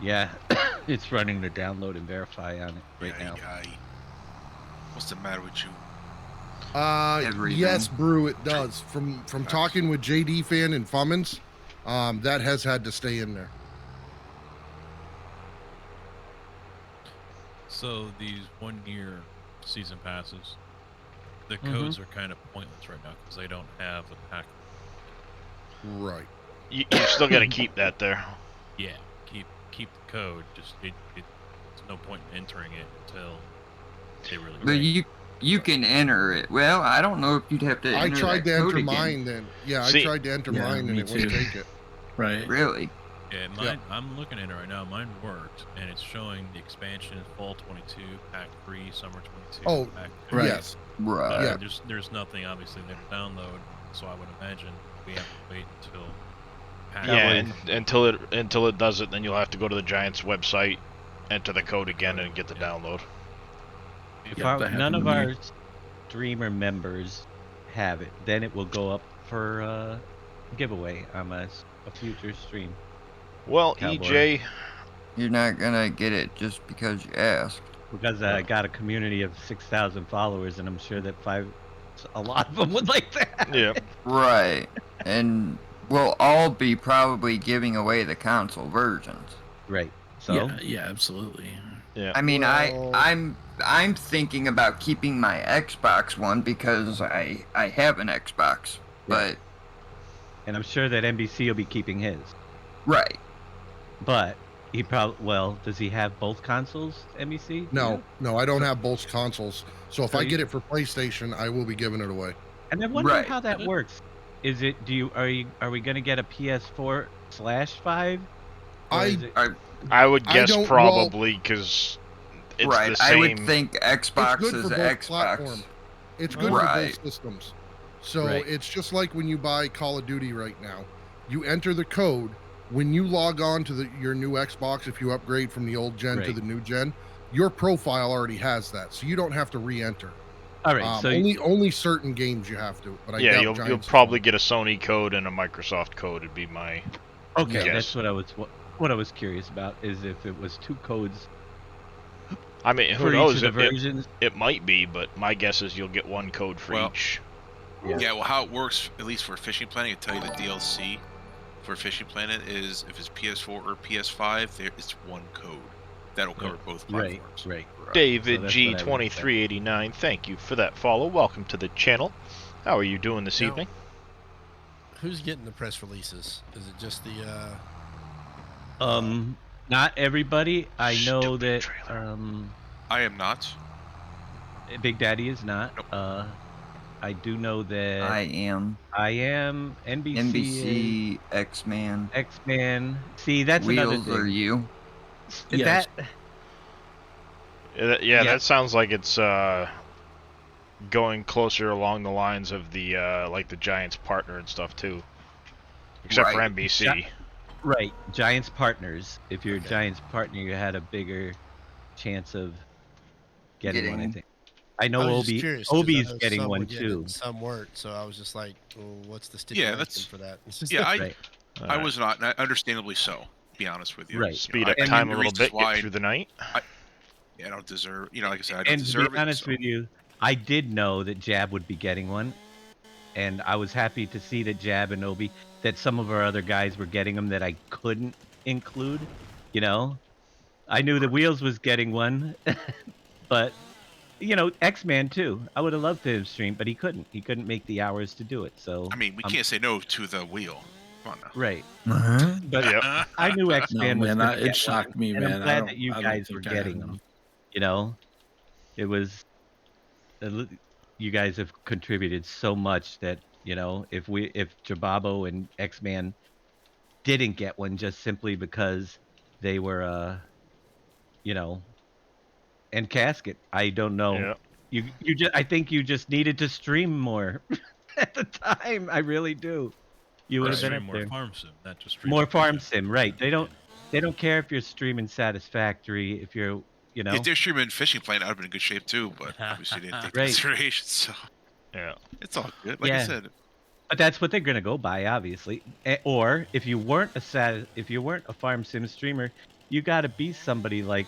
Yeah, it's running the download and verify on it right now. What's the matter with you? Everything. Yes, Brew, it does. From talking with JD Fan and Fummins, that has had to stay in there. So these 1-year season passes, the codes are kind of pointless right now because they don't have a pack. Right. You still got to keep that there. Yeah, keep the code. Just there's no point in entering it until they really. But you can enter it. Well, I don't know if you'd have to. I Enter tried that to code enter again. mine. Then I See- tried to enter Yeah, mine and me it wouldn't too. take it. Right. Really? Yeah, mine. I'm looking at it right now. Mine worked, and it's showing the expansion fall 22, pack 3, summer 22. Oh, pack right. Yes. Right. Yeah. There's nothing obviously there to download, so I would imagine we have to wait until. Pack Yeah, three. until it does it, then you'll have to go to the Giants website, enter the code again, and get the download. Yeah, that None happened of to me. our streamer members have it. Then it will go up for giveaway on a future stream. Well, Cowboy. EJ, You're not gonna get it just because you asked. Because I got a community of 6,000 followers, and I'm sure that a lot of them would like that. yeah, Right. And we'll all be probably giving away the console versions. Right. So Yeah, absolutely. yeah. I mean, Well- I'm thinking about keeping my Xbox one because I have an Xbox. But and I'm sure that NBC will be keeping his. right. But he probably does he have both consoles, NBC? No, I don't have both consoles. So if So I you- get it for PlayStation, I will be giving it away. And I wonder Right. how that works. Is it are we gonna get a PS4/5? I would I guess don't- probably because it's Right. the same. I would think Xbox It's good is for both Xbox. platforms. It's good Right. for both systems. So Right. it's just like when you buy Call of Duty right now. You enter the code. When you log on to your new Xbox, if you upgrade from the old gen to Right. the new gen, your profile already has that, so you don't have to re-enter. All right, so only certain games you have to. But I Yeah, doubt you'll Giants probably will. get a Sony code and a Microsoft code. Would be my okay, Yes. that's what I was curious about, is if it was 2 codes I mean, who for each knows? of the It versions. might be, but my guess is you'll get one code for Well, each. Yeah, well, how it works, at least for Fishing Planet, I can tell you the DLC for Fishing Planet is if it's PS4 or PS5, it's one code. That'll cover both Right, platforms. right. David So that's G what I would 2389, thank you for that follow. Welcome to the channel. How are you doing this Now, evening? Who's getting the press releases? Is it just the Not everybody. I know Stupid that trailer. I am not. Big Daddy is not. Nope. I do know that I am I am NBC, NBC, X-Man. X-Man. See, that's another Wheels are thing. you. Yes. That Yeah, Yeah. that sounds like it's going closer along the lines of the like the Giants partner and stuff too. Except for Right. NBC. right, Giants partners. If you're Okay. a Giants partner, you had a bigger chance of getting one. I Getting- think. I know I was Obi. just curious 'cause I Obi's know getting some one were getting it too. and some weren't, so I was just like, well, what's the Yeah, stipulation that's- for that? Yeah, I Right. All I right. was not, and understandably so. To be honest with you. Right. You Speed know, up I time mean, a the little reasons bit. why Get through the night. I don't deserve. Like I said, I don't And to deserve be it. honest so- with you, I did know that Jab would be getting one, and I was happy to see that Jab and Obi, that some of our other guys were getting them that I couldn't include. You know, I knew that Wheels was getting one, but X-Man too. I would have loved to have streamed, but he couldn't. He couldn't make the hours to do it. So I mean, we can't say no to the wheel. Come on now. right. Uh-huh. But Yep. I knew No, X-Man was man, gonna it get shocked one, me, and man. I'm I glad don't- that you I don't guys were think I had getting them. them. It was. You guys have contributed so much that if Jababo and X-Man didn't get one just simply because they were and Casket, I don't know. Yeah. I think you just needed to stream more at the time. I really do. you would Or have been stream up more there. farm sim, not just stream More like farm that. sim, right? They don't care if you're streaming Satisfactory, if you're, you know. If they're streaming Fishing Planet, I'd have been in good shape too, but obviously they didn't take that Right. consideration, so Yeah. it's all good. Like I Yeah. said, But that's what they're gonna go by, obviously. Or if you weren't a farm sim streamer, you gotta be somebody like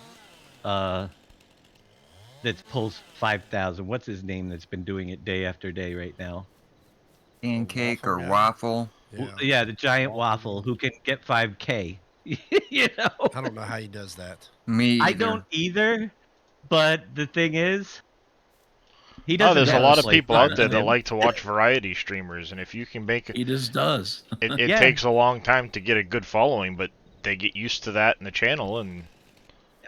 that pulls 5,000. What's his name that's been doing it day after day right now? Pancake waffle or guy? waffle. Yeah, the giant waffle who can get 5K. You know? I don't know how he does that. Me I either. don't either, but the thing is, he Oh, doesn't there's a have lot of play people out there partner. that like to watch variety streamers, and if you can make it, He just does. it Yeah. takes a long time to get a good following, but they get used to that in the channel, and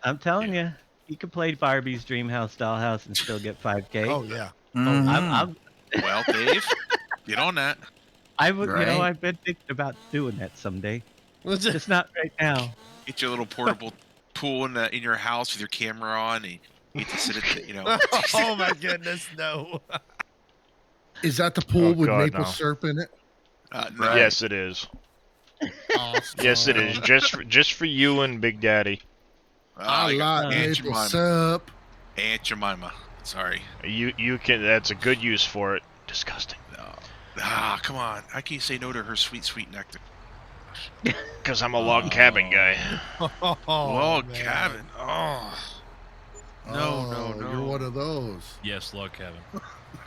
I'm telling you, you can play Barbie's Dreamhouse Dollhouse and still get 5K. Oh yeah. Mhm. I'm well, Dave, get on that. I would, you know, Right. I've been thinking about doing that someday. Just not right now. Get your little portable pool in your house with your camera on, and you get to sit at the, you know. Oh my goodness, no. Is that the pool Oh, with God, maple no. syrup in it? No. Right. yes, it is. Awesome. Yes, it is. Just for you and Big Daddy. I got like Aunt maple Jemima. syrup. Aunt Jemima. Sorry. You can. That's a good use for it. Disgusting. No. Come on. How can you say no to her sweet, sweet nectar? Because I'm a log cabin guy. Oh, Log man. cabin. Oh. No. You're one of those. Yes, log cabin.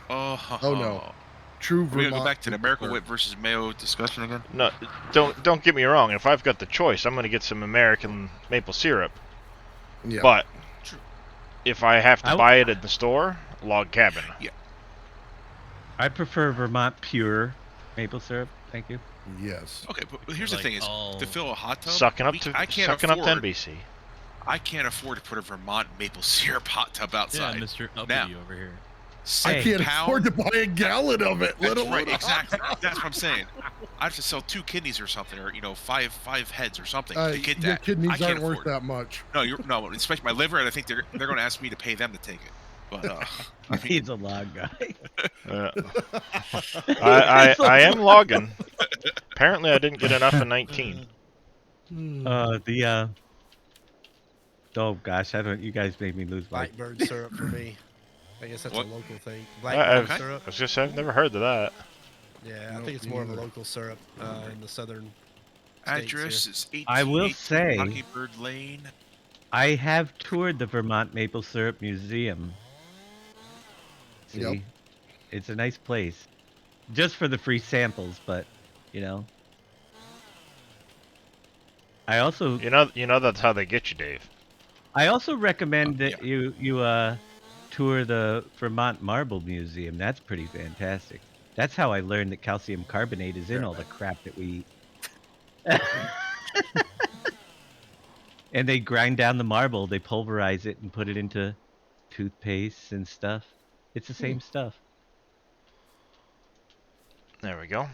Oh. Oh, no. True We're gonna Vermont. go back to the American Whip versus Mayo discussion again. No, don't get me wrong. If I've got the choice, I'm gonna get some American maple syrup. Yeah. But if I have to I- buy it at the store, log cabin. I prefer Vermont pure maple syrup. Thank you. Yes. Okay, but here's the Like thing: is all- to fill a hot tub, Sucking up we- to I can't sucking up to afford. NBC. I can't afford to put a Vermont maple syrup hot tub Yeah, outside. Mr. Now, Uppity over here. I £6 can't afford to buy a gallon of it. That's Let alone right, a hot exactly. tub. That's what I'm saying. I have to sell 2 kidneys or something, or five heads or something to get Your that. I kidneys can't aren't worth afford it. that much. No, especially my liver, and I think they're going to ask me to pay them to take it. But I mean, He's a log guy. I am logging. Apparently, I didn't get enough in 19. Oh gosh, I don't. You guys made me lose my. Blackbird syrup for me. I guess that's What? a local thing. I Blackbird Okay. syrup. was just I've never heard of that. Yeah, I Nope, think it's me more of a neither. local syrup in the southern states address here. is 18, I will say- Mockingbird Lane. I have toured the Vermont Maple Syrup Museum. See, Yep. it's a nice place, just for the free samples. But you know, I also You know that's how they get you, Dave. recommend Oh, that you tour the Vermont Marble Museum. That's pretty fantastic. That's how I learned that calcium carbonate is in all the crap that we eat. And they grind down the marble, they pulverize it and put it into toothpaste and stuff. It's the same stuff. There we go.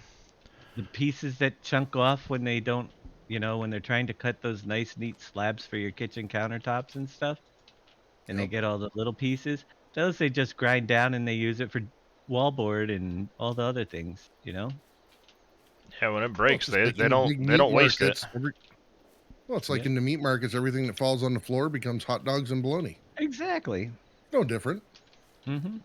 The pieces that chunk off when they don't, when they're trying to cut those nice, neat slabs for your kitchen countertops and stuff, and they Yep. get all the little pieces, those they just grind down and they use it for wallboard and all the other things, Yeah, when it breaks, Well, it's they like in the big don't meat waste it. markets, Well, it's like in the meat markets, everything that falls on the floor becomes hot dogs and bologna. Exactly. No different. Mm-hmm.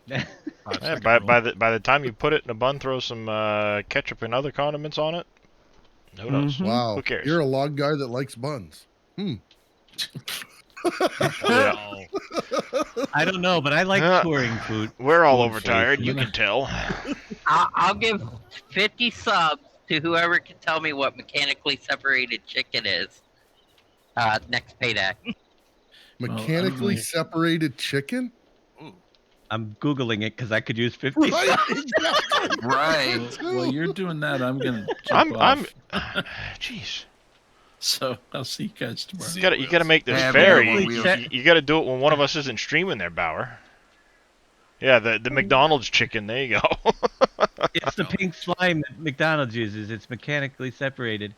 Yeah, Second by roll. the time you put it in a bun, throw some ketchup and other condiments on it. Who knows? Mhm. Wow. Who cares? You're a log guy that likes buns. Yeah. I don't know, but I like touring food. We're all Food overtired. face, You can tell. I'll give 50 subs to whoever can tell me what mechanically separated chicken is. Next payday. Mechanically like- separated chicken? Ooh. I'm Googling it because I could use 50 Right? subs. Exactly. Right. While you're doing that, I'm gonna jump I'm. off. Jeez. So I'll see you guys tomorrow. You gotta make this Yeah, fair. but You, we'll- you gotta do it when one of us isn't streaming there, Bauer. Yeah, the McDonald's chicken. There you go. It's the pink slime that McDonald's uses. It's mechanically separated.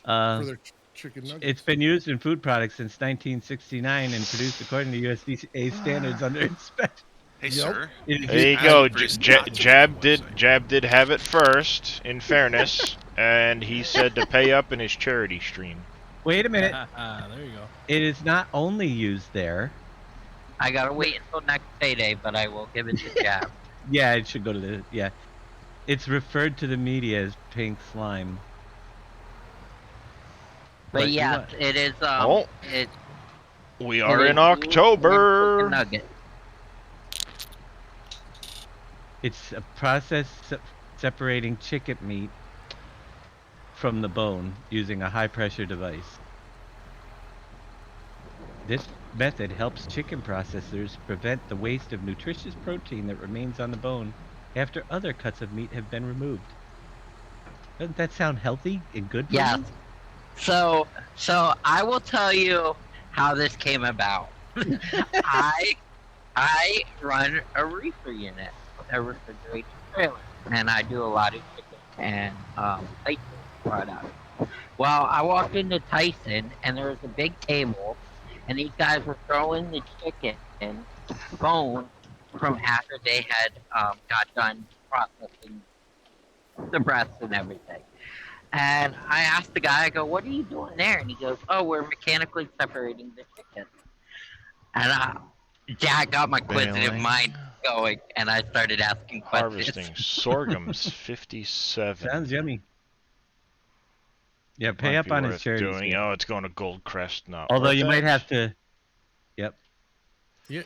For their chicken nuggets. It's been used in food products since 1969 and produced according to USDA standards under inspection. Hey, Yep. sir. There you go. Jab Jab did have it first, in fairness, and he said to pay up in his charity stream. Wait a minute. There you go. It is not only used there. I gotta wait until next payday, but I will give it to Jab. Yeah, it should go to the It's referred to the media as pink slime. But yeah, it is. We are in October. Nugget. It's a process separating chicken meat from the bone using a high-pressure device. This method helps chicken processors prevent the waste of nutritious protein that remains on the bone after other cuts of meat have been removed. Doesn't that sound healthy and good for you? So I will tell you how this came about. I run a reefer unit, a refrigerated trailer, and I do a lot of chicken and Tyson products. Well, I walked into Tyson, and there was a big table, and these guys were throwing the chicken bone from after they had got done processing the breasts and everything. And I asked the guy, I go, what are you doing there? And he goes, oh, we're mechanically separating the chicken. And Jack got my inquisitive mind going, and I started asking questions. Harvesting sorghums 57. Sounds yummy. Yeah, pay up on his charity. Oh, it's going to Goldcrest now. Although you might have to. Yep.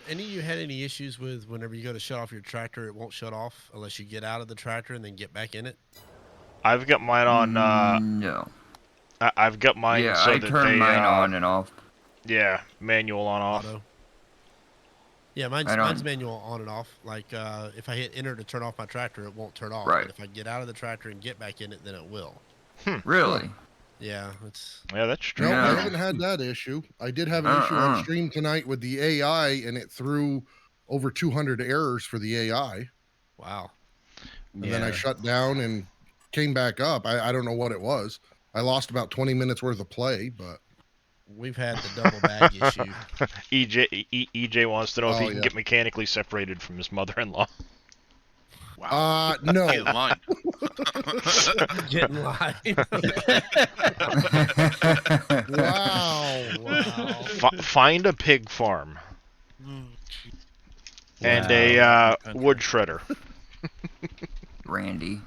Any of you had any issues with whenever you go to shut off your tractor, it won't shut off unless you get out of the tractor and then get back in it? I've got mine on. No. I've got mine. Yeah, so I that turn mine on and off. Yeah, manual on off. Auto. Yeah, mine's manual on and off. Like if I hit enter to turn off my tractor, it won't turn off. Right. But if I get out of the tractor and get back in it, then it will. Really? Yeah, it's. Yeah, that's true. No, I haven't had that issue. I did have an issue on stream tonight with the AI, and it threw over 200 errors for the AI. Wow. And then I shut down and came back up. I don't know what it was. I lost about 20 minutes worth of play, but we've had the double bag issue. EJ wants to know if he can get mechanically separated from his mother-in-law. Wow. No. Get in line. Get in line. Wow. Find a pig farm. And a wood shredder. Randy.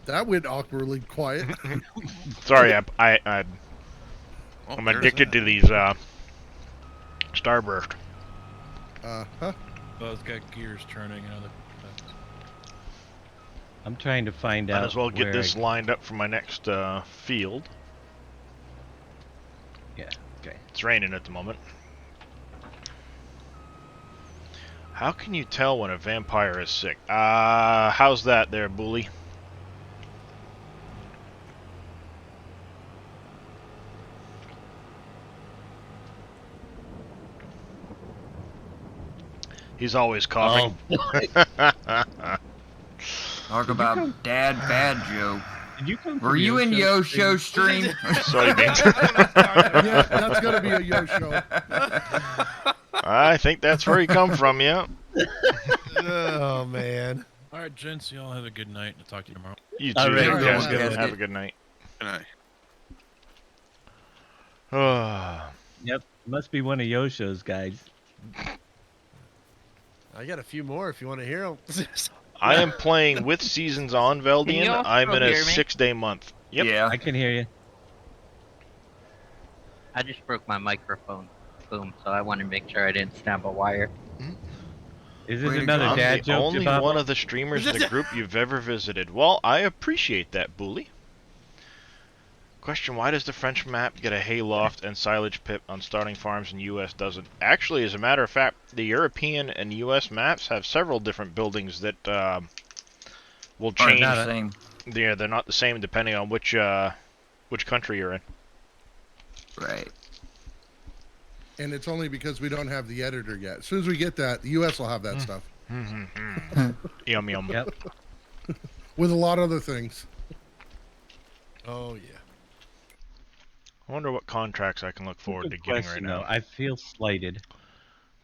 That went awkwardly quiet. Sorry, I'm addicted to these Starburst. Those got gears turning and other. I'm trying to find out. Might as well get this lined up for my next field. Yeah. Okay. It's raining at the moment. How can you tell when a vampire is sick? How's that there, Bully? He's always coughing. Talk about dad bad joke. Did you come? Were you in Yo-Show stream? Soybeans. Yeah, that's gonna be a Yo-Show. I think that's where he come from, yeah. Oh man. All right, gents, y'all have a good night. I'll talk to you tomorrow. You too. All right, Have a good night. Good night. Yep. Must be one of Yosho's guys. I got a few more if you want to hear them. I am playing with seasons on Veldian. I'm in a 6-day month. Yep. Yeah. I can hear you. I just broke my microphone. Boom. So I wanted to make sure I didn't snap a wire. Is this Way to another go. dad joke? Only Jababa? one of the streamers in the group you've ever visited. Well, I appreciate that, Bully. Question, why does the French map get a hay loft and silage pit on starting farms and U.S. doesn't? Actually, as a matter of fact, the European and U.S. maps have several different buildings that will change. Aren't the same. Yeah, they're not the same depending on which country you're in. Right. And it's only because we don't have the editor yet. As soon as we get that, the US will have that stuff. Yum yum. Yep. With a lot of other things. Oh yeah. I wonder what contracts I can look forward to Good getting question, right though. now. I feel slighted.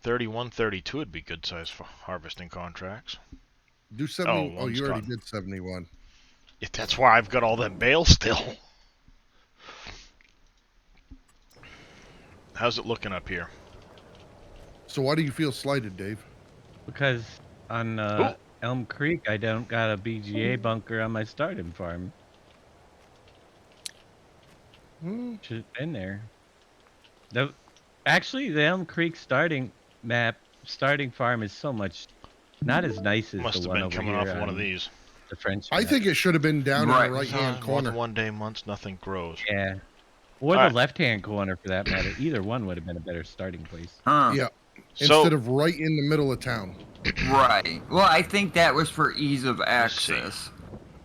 31, 32 would be good size for harvesting contracts. Do 70. Oh, one's you already done. did 71. Yeah, that's why I've got all them bales still. How's it looking up here? So why do you feel slighted, Dave? Because on Elm Creek, I don't got a BGA bunker on my starting farm. Should have been there. Actually, the Elm Creek starting farm is so much not as nice as Must the have one been over coming here off one of on these. the French I map. think it should have been down Right. in the right-hand More corner. than 1 day months, nothing grows. Yeah. Or Alright. the left-hand corner, for that matter. Either one would have been a better starting place. Yeah. So, Instead of right in the middle of town. Right. Well, I think that was for ease of Let's see. access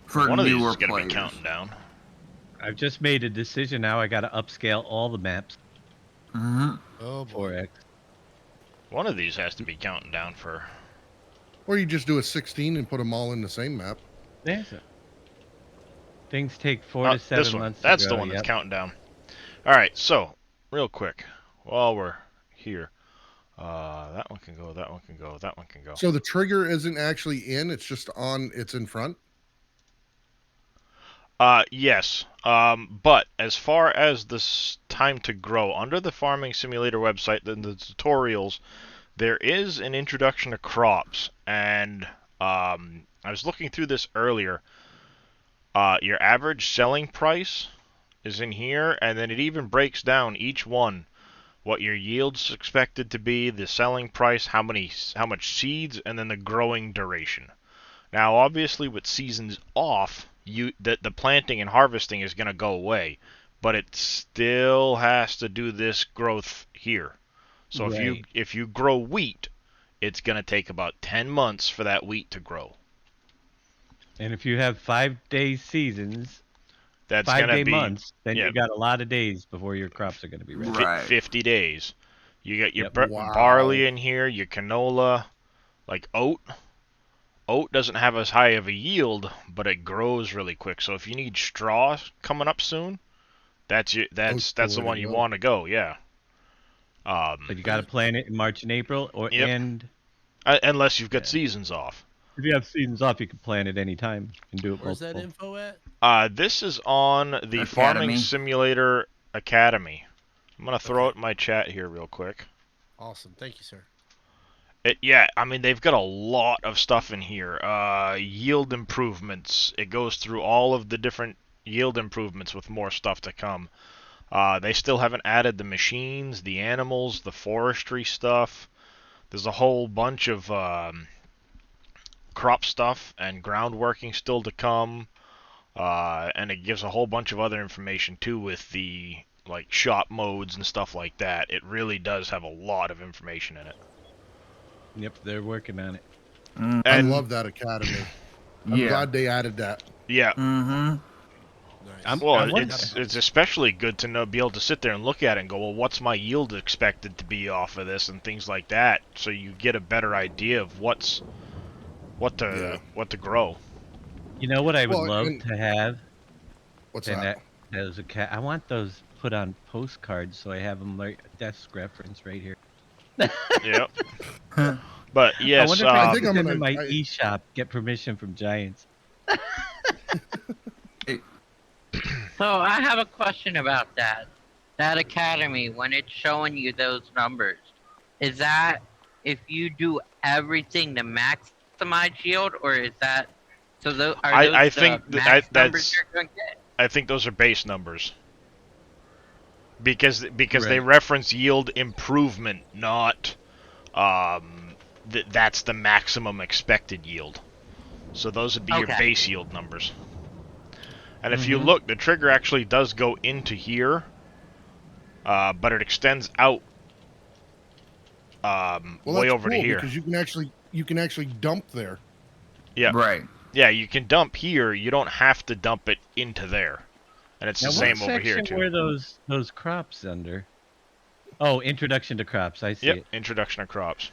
for one of these newer is going to be players. counting down. I've just made a decision now. I got to upscale all the maps. Mm-hmm. Oh boy. 4x. One of these has to be counting down for... Or you just do a 16 and put them all in the same map. There's it. Things take 4 to 7 this one. months. That's to the grow, one that's yep. counting down. Alright, so, real quick, while we're here, that one can go, that one can go, that one can go. So the trigger isn't actually in, it's just on, it's in front? Yes, but as far as this time to grow, under the Farming Simulator website, in the tutorials, there is an introduction to crops, and I was looking through this earlier. Your average selling price is in here, and then it even breaks down each one, what your yield's expected to be, the selling price, how much seeds, and then the growing duration. Now, obviously, with seasons off, the planting and harvesting is going to go away, but it still has to do this growth here. So Right. if you grow wheat, it's going to take about 10 months for that wheat to grow. And if you have 5-day seasons, That's going to 5-day be months, then yeah, you got a lot of days before your crops are going to be ready. Right. 50 days. You got your Yep. Wow. barley in here, your canola, like oat. Oat doesn't have as high of a yield, but it grows really quick. So if you need straw coming up soon, that's Oat's the the way one to you go. want to go. Yeah. But you got to plant it in March and April, Yep. and unless you've got Yeah. seasons off. if you have seasons off, you can plant it anytime and do it Where's that multiple. info at? This is on the Farming Academy. Simulator Academy. I'm gonna throw Okay. it in my chat here real quick. Awesome. Thank you, sir. Yeah, I mean, they've got a lot of stuff in here. Yield improvements. It goes through all of the different yield improvements with more stuff to come. They still haven't added the machines, the animals, the forestry stuff. There's a whole bunch of crop stuff and groundworking still to come. And it gives a whole bunch of other information too with the like shop modes and stuff like that. It really does have a lot of information in it. Yep, they're working on it. Mm, I And love that academy. I'm yeah. glad they added that. yeah, Mm-hmm. Nice. well, I wonder- it's especially good to be able to sit there and look at it and go, well, what's my yield expected to be off of this and things like that, so you get a better idea of what to grow. You know what I would Well, love and- to have? What's And that? as a cat, I want those put on postcards so I have them like desk reference right here. Yep. But yes, I wonder if I I can think put I'm them gonna- in my I- eShop, get permission from Giants. So I have a question about that. That academy, when it's showing you those numbers, is that if you do everything to maximize yield, or is that so? I think the that- max that's- numbers you're going to get? I think those are base numbers. Because they Right. reference yield improvement, not that's the maximum expected yield. So those would be your Okay. base yield numbers. And if you Mhm. look, the trigger actually does go into here, but it extends out Well, way that's over cool to here. because you can actually dump there. Yeah. Right. Yeah, you can dump here. You don't have to dump it into there. And it's Now, the what same over here section too. were those crops under? Oh, introduction to crops. I see Yep, it. introduction of crops.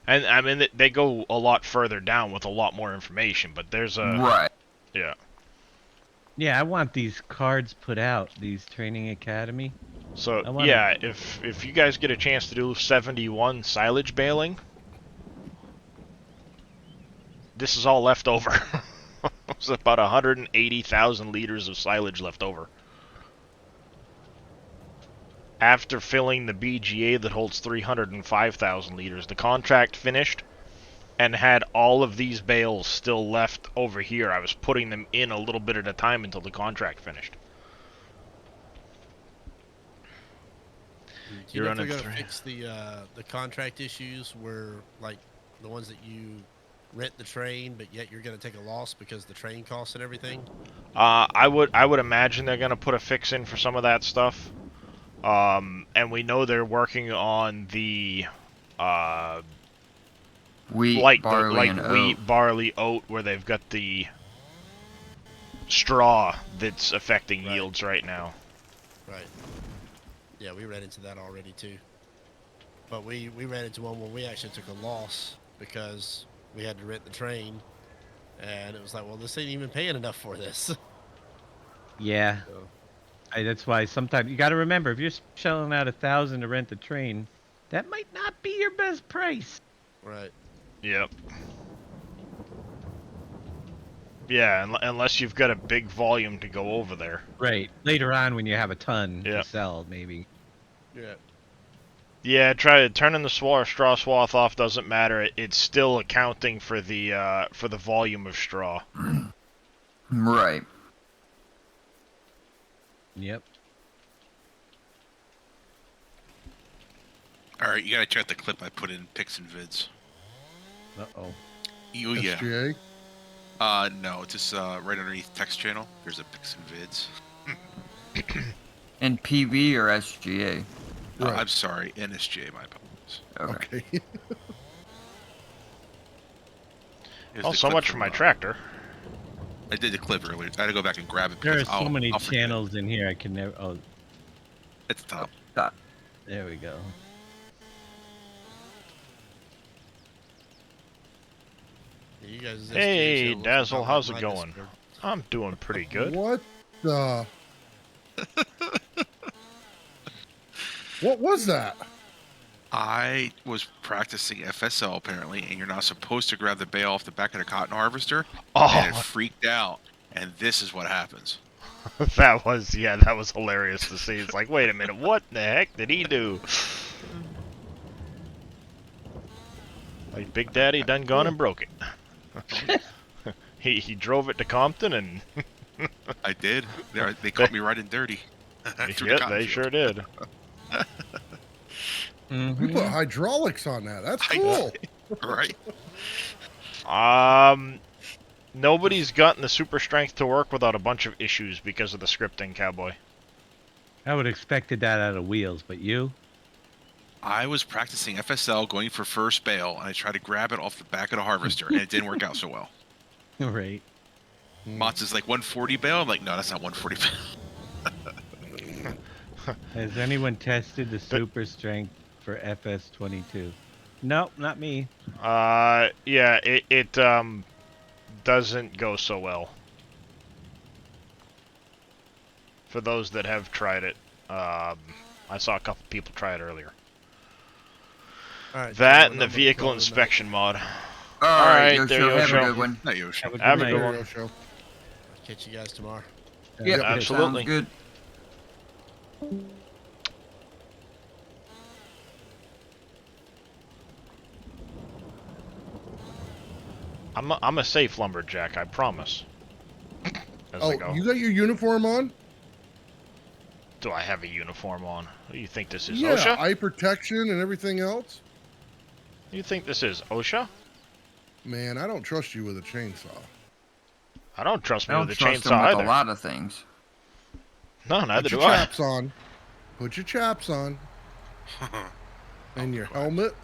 And I mean, they go a lot further down with a lot more information, but there's a Right. yeah. Yeah, I want these cards put out. These training academy. So I wanna- yeah, if you guys get a chance to do 71 silage baling, this is all left over. It's about 180,000 liters of silage left over. After filling the BGA that holds 305,000 liters, the contract finished and had all of these bales still left over here. I was putting them in a little bit at a time until the contract finished. Do you You're know if they're running gonna three. fix the contract issues where, like, the ones that you rent the train, but yet you're gonna take a loss because the train costs and everything? I would imagine they're gonna put a fix in for some of that stuff. And we know they're working on the Wheat, barley, and wheat, oat. barley, oat, where they've got the straw that's affecting Right. yields right now. Right. Yeah, we ran into that already too. But we ran into one where we actually took a loss because we had to rent the train, and it was like, well, this ain't even paying enough for this. Yeah. So, That's why sometimes you got to remember if you're shelling out 1,000 to rent the train, that might not be your best price. right. Yep. Yeah, unless you've got a big volume to go over there. Right. Later on, when you have a ton Yeah. to sell, maybe. Yeah. Yeah, turning the straw swath off doesn't matter. It's still accounting for the volume of straw. Right. Yep. All right, you gotta check the clip I put in pics and vids. Uh-oh. Oh yeah. SGA. No, it's just right underneath text channel. There's a pics and vids. In PV or SGA? Right. I'm sorry, NSJ. My apologies. Okay. Okay. Here's Oh, the so clip much for from, my tractor. I did the clip earlier. I had to go back and grab it. There are because so I'll- many I'll forget. channels in here. I can never. Oh, At the top. there we go. Yeah, you guys. Hey, SGA looks Dazzle, about how's like it my going? Discord. I'm doing pretty good. What the? What was that? I was practicing FSL apparently, and you're not supposed to grab the bale off the back of the cotton harvester. And it Oh, freaked out. And this is what happens. that was hilarious to see. It's like, wait a minute, what the heck did he do? Like Big Daddy done gone and broke it. He drove it to Compton and I did. They caught me right and dirty. Through the yeah, cotton they field. sure did. You put hydraulics on that. That's I- cool. Right. Nobody's gotten the super strength to work without a bunch of issues because of the scripting, Cowboy. I would have expected that out of Wheels, but you? I was practicing FSL going for first bale, and I tried to grab it off the back of the harvester, and it didn't work out so well. Right. Mott's is like 140 bale. I'm like, no, that's not 140 bale. Has anyone tested the super strength for FS22? Nope, not me. Yeah, it doesn't go so well. For those that have tried it, I saw a couple people try it earlier. All right. That and the I'm gonna vehicle call it a night. inspection mod. All right, right, there Yosho, you have go. a good one. Not Yoshi. Have a good Have a night. good one. Stereo show. Catch you guys tomorrow. Yep, absolutely. sounds good. I'm a safe lumberjack, I promise. As I Oh, go. you got your uniform on? Do I have a uniform on? What do you think this is, Yeah, OSHA? eye protection and everything else. You think this is OSHA? Man, I don't trust you with a chainsaw. I don't trust I me don't with a trust chainsaw him with either. a lot of things. No, neither Put do your I. chaps on. Put your chaps on. And your helmet.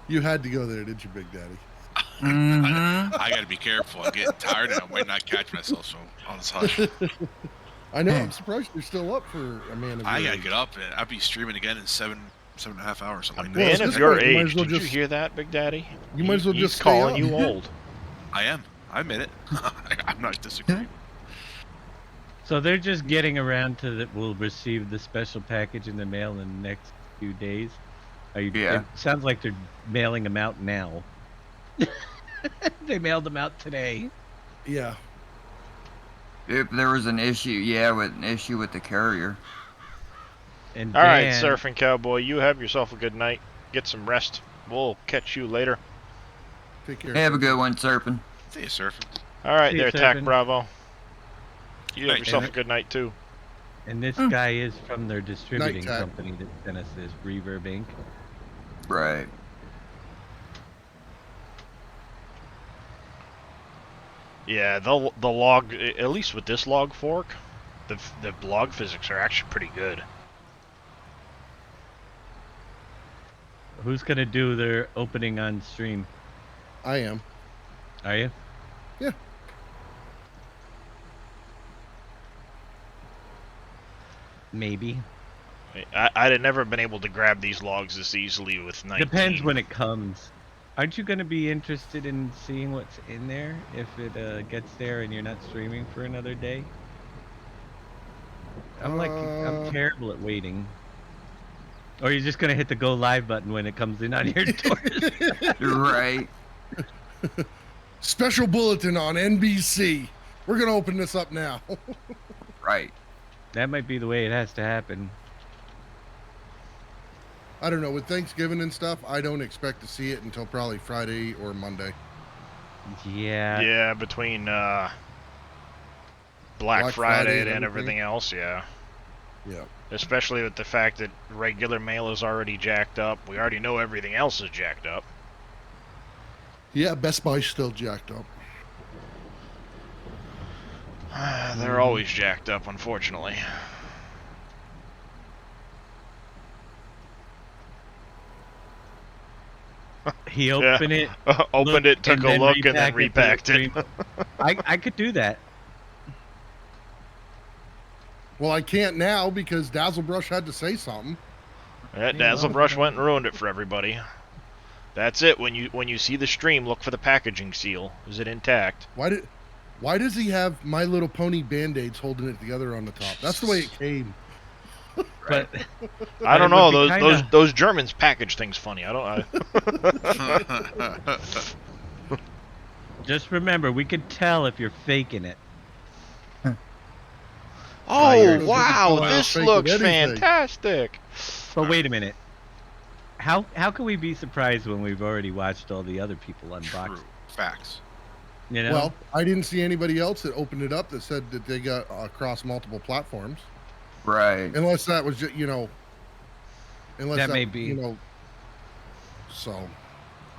You had to go there, didn't you, Big Daddy? Mm-hmm. I gotta be careful. I'm getting tired, and I might not catch myself. So on this hush. I know. I'm surprised you're still up for a man of I your gotta age. get up, and I'll be streaming again in 7.5 hours. A Something like Well, man that. at of this your point, you might age, as well did you just- hear that, Big Daddy? You might as well He's just stay calling up. you old. I am. I admit it. I'm not disagreeing. So they're just getting around to that. We'll receive the special package in the mail in the next few days. Are you? Yeah. It sounds like they're mailing them out now. They mailed them out today. Yeah. If there was an issue, with the carrier. And All right, Dan, Surfing Cowboy, you have yourself a good night. Get some rest. We'll catch you later. Take care. Have a good one, Serpent. See you, surfing. All right, See you, there, Tac Surfing. Bravo. You have Night. yourself a good night, too. And this guy is from their distributing Tab. company that sent us this Reverb Inc. Right. Yeah, the log, at least with this log fork, the log physics are actually pretty good. Who's gonna do their opening on stream? I am. Are you? Yeah. Maybe. I'd have never been able to grab these logs this easily with 19. Depends when it comes. Aren't you gonna be interested in seeing what's in there if it gets there and you're not streaming for another day? I'm terrible at waiting. Or you're just gonna hit the go live button when it comes in on your doors. Right. Special bulletin on NBC. We're gonna open this up now. Right. That might be the way it has to happen. I don't know. With Thanksgiving and stuff, I don't expect to see it until probably Friday or Monday. Yeah. Yeah, between Black Friday and everything else, yeah. Yeah. Especially with the fact that regular mail is already jacked up. We already know everything else is jacked up. Yeah, Best Buy's still jacked up. They're always jacked up, unfortunately. He opened it. Opened it, took and a then look, and then repacked repacked it. it. I could do that. Well, I can't now because Dazzlebrush had to say something. That Yeah, Dazzlebrush went and ruined it for everybody. That's it. When you see the stream, look for the packaging seal. Is it intact? Why does he have My Little Pony Band-Aids holding it together on the top? That's the way it came. But I don't it know. would be Those Germans package things funny. I don't. just remember, we could tell if you're faking it. Oh wow! Wow, This fake looks anything. fantastic. But wait a minute. How can we be surprised when we've already watched all the other people unbox? True. Facts. You know? Well, I didn't see anybody else that opened it up that said that they got across multiple platforms. Right. Unless that was just, unless That may be. So,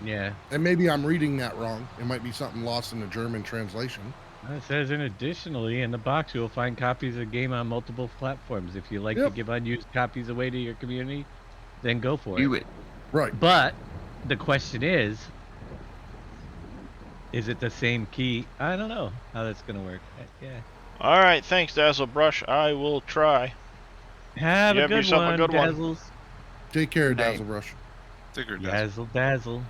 yeah. and maybe I'm reading that wrong. It might be something lost in the German translation. It says, and additionally, in the box, you will find copies of the game on multiple platforms. If you like to Yep. give unused copies away to your community, then go for Do it. it. Right. But the question is it the same key? I don't know how that's going to work. Yeah. All right, thanks, Dazzlebrush. I will try. Have You a have good yourself a one, good one. Dazzles. Take care, Night. Dazzlebrush. Figured that. Dazzle, dazzle.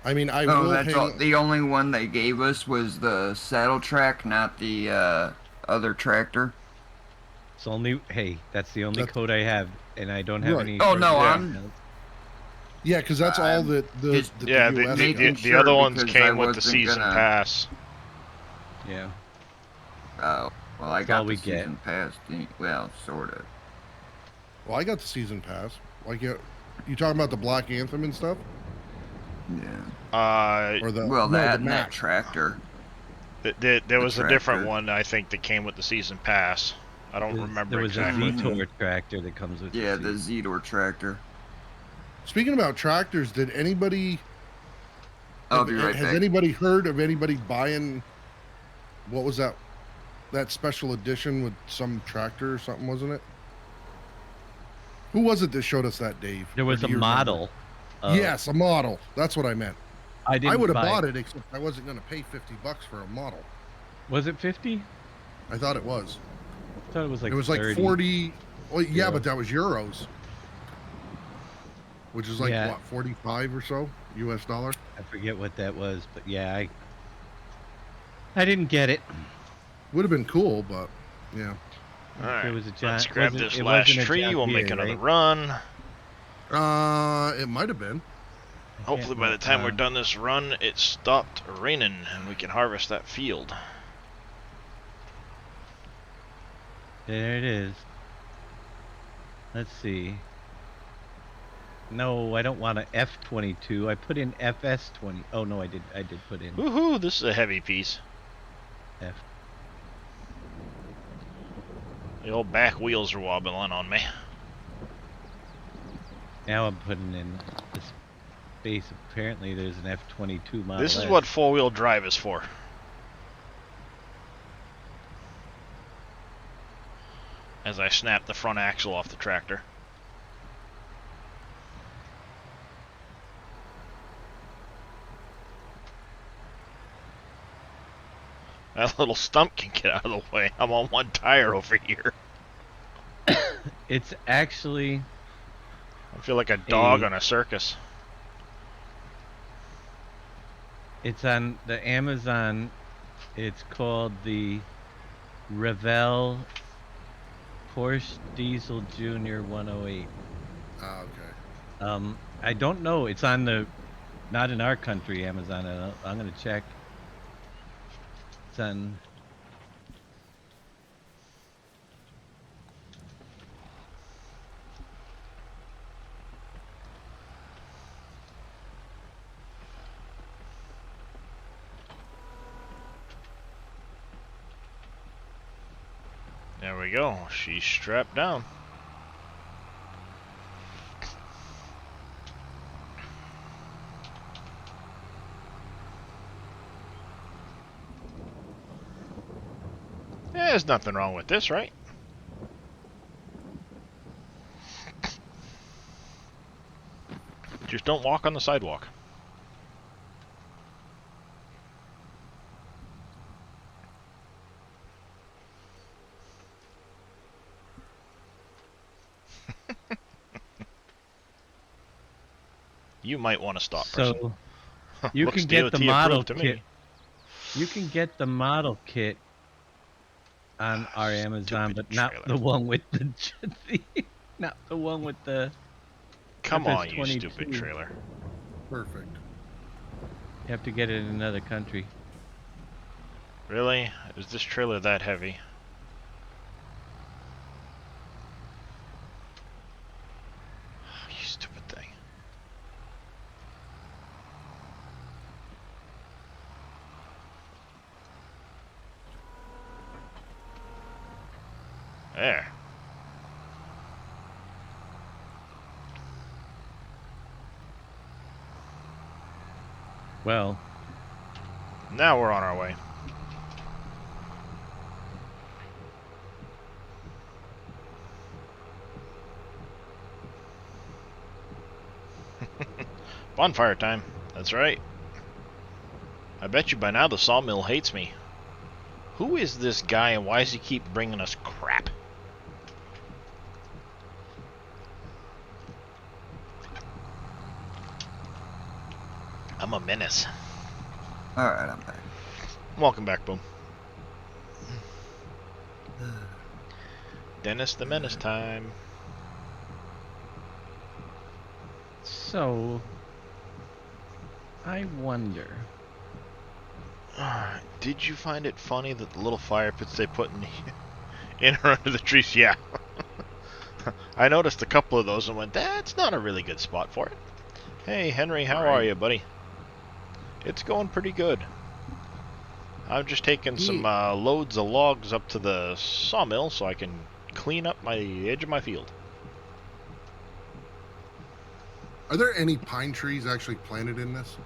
I mean, I Oh, will that's hang. all. The only one they gave us was the saddle track, not the other tractor. It's only, hey, that's the only That's- code I have, and I don't have Right. any. Oh, no, further I'm- details. Yeah, because that's all that the It's- Yeah, US the, got. making the sure other ones because I came with the wasn't season gonna- pass. Yeah. Oh, well, I all got we the get. season pass. Well, sort of. Well, I got the season pass. Like, you talking about the Black Anthem and stuff, Yeah. or the Well, no, that the and that map. tractor. There was a different tractor. one, I think, that came with the season pass. I don't remember There was exactly. a Vitor tractor that comes with Yeah, the the seat. Zedor tractor. Speaking about tractors, did anybody? I'll be right has back. anybody heard of anybody buying? What was that? That special edition with some tractor or something, wasn't it? Who was it that showed us that, Dave? There Or was do a you remember? model. Yes, a model. That's what I meant. I didn't I would have buy bought it, except I wasn't going to pay $50 for a model. Was it 50? I thought it was. I thought it was like It was like 30. 40. Well, yeah, Yeah. but that was euros. which is like Yeah. what, 45 or so US dollar. I forget what that was, but yeah, I didn't get it. Would have been cool, but yeah. All right, It was a let's John, grab wasn't- this it last wasn't a tree. John We'll make Deere, another right? run. It might have been. I Hopefully can't by the time we're remember. done this run, it stopped raining and we can harvest that field. There it is. Let's see. No, I don't want an F22. I put in FS20. Oh no, I did put in Woohoo! This is a heavy piece. F. The old back wheels are wobbling on me. Now I'm putting in this space. Apparently, there's an F22 model. This is S. what four-wheel drive is for. As I snap the front axle off the tractor. That little stump can get out of the way. I'm on one tire over here. It's actually I feel like a dog on a circus. It's on the Amazon. It's called the Revell Porsche Diesel Junior 108. Okay. I don't know. It's on the, not in our country, Amazon. I'm gonna check. It's on. There we go. She's strapped down. There's nothing wrong with this, right? Just don't walk on the sidewalk. You might want to stop. So you Looks can get the DOT model approved to kit. me. You can get the model kit on our Amazon, but not trailer. the one with the not the one with the. Come on, you FS22. stupid trailer. Perfect. You have to get it in another country. Really? Is this trailer that heavy? You stupid thing. There. Well, Now we're on our way. Bonfire time. That's right. I bet you by now the sawmill hates me. Who is this guy and why does he keep bringing us crap? I'm a menace. Alright, I'm back. Welcome back, Boom. Dennis the Menace time. so I wonder. Did you find it funny that the little fire pits they put in or under the trees? Yeah. I noticed a couple of those and went, that's not a really good spot for it. Hey, Henry, how are you, buddy? It's going pretty good. I'm just taking some loads of logs up to the sawmill so I can clean up my edge of my field. Are there any pine trees actually planted in this?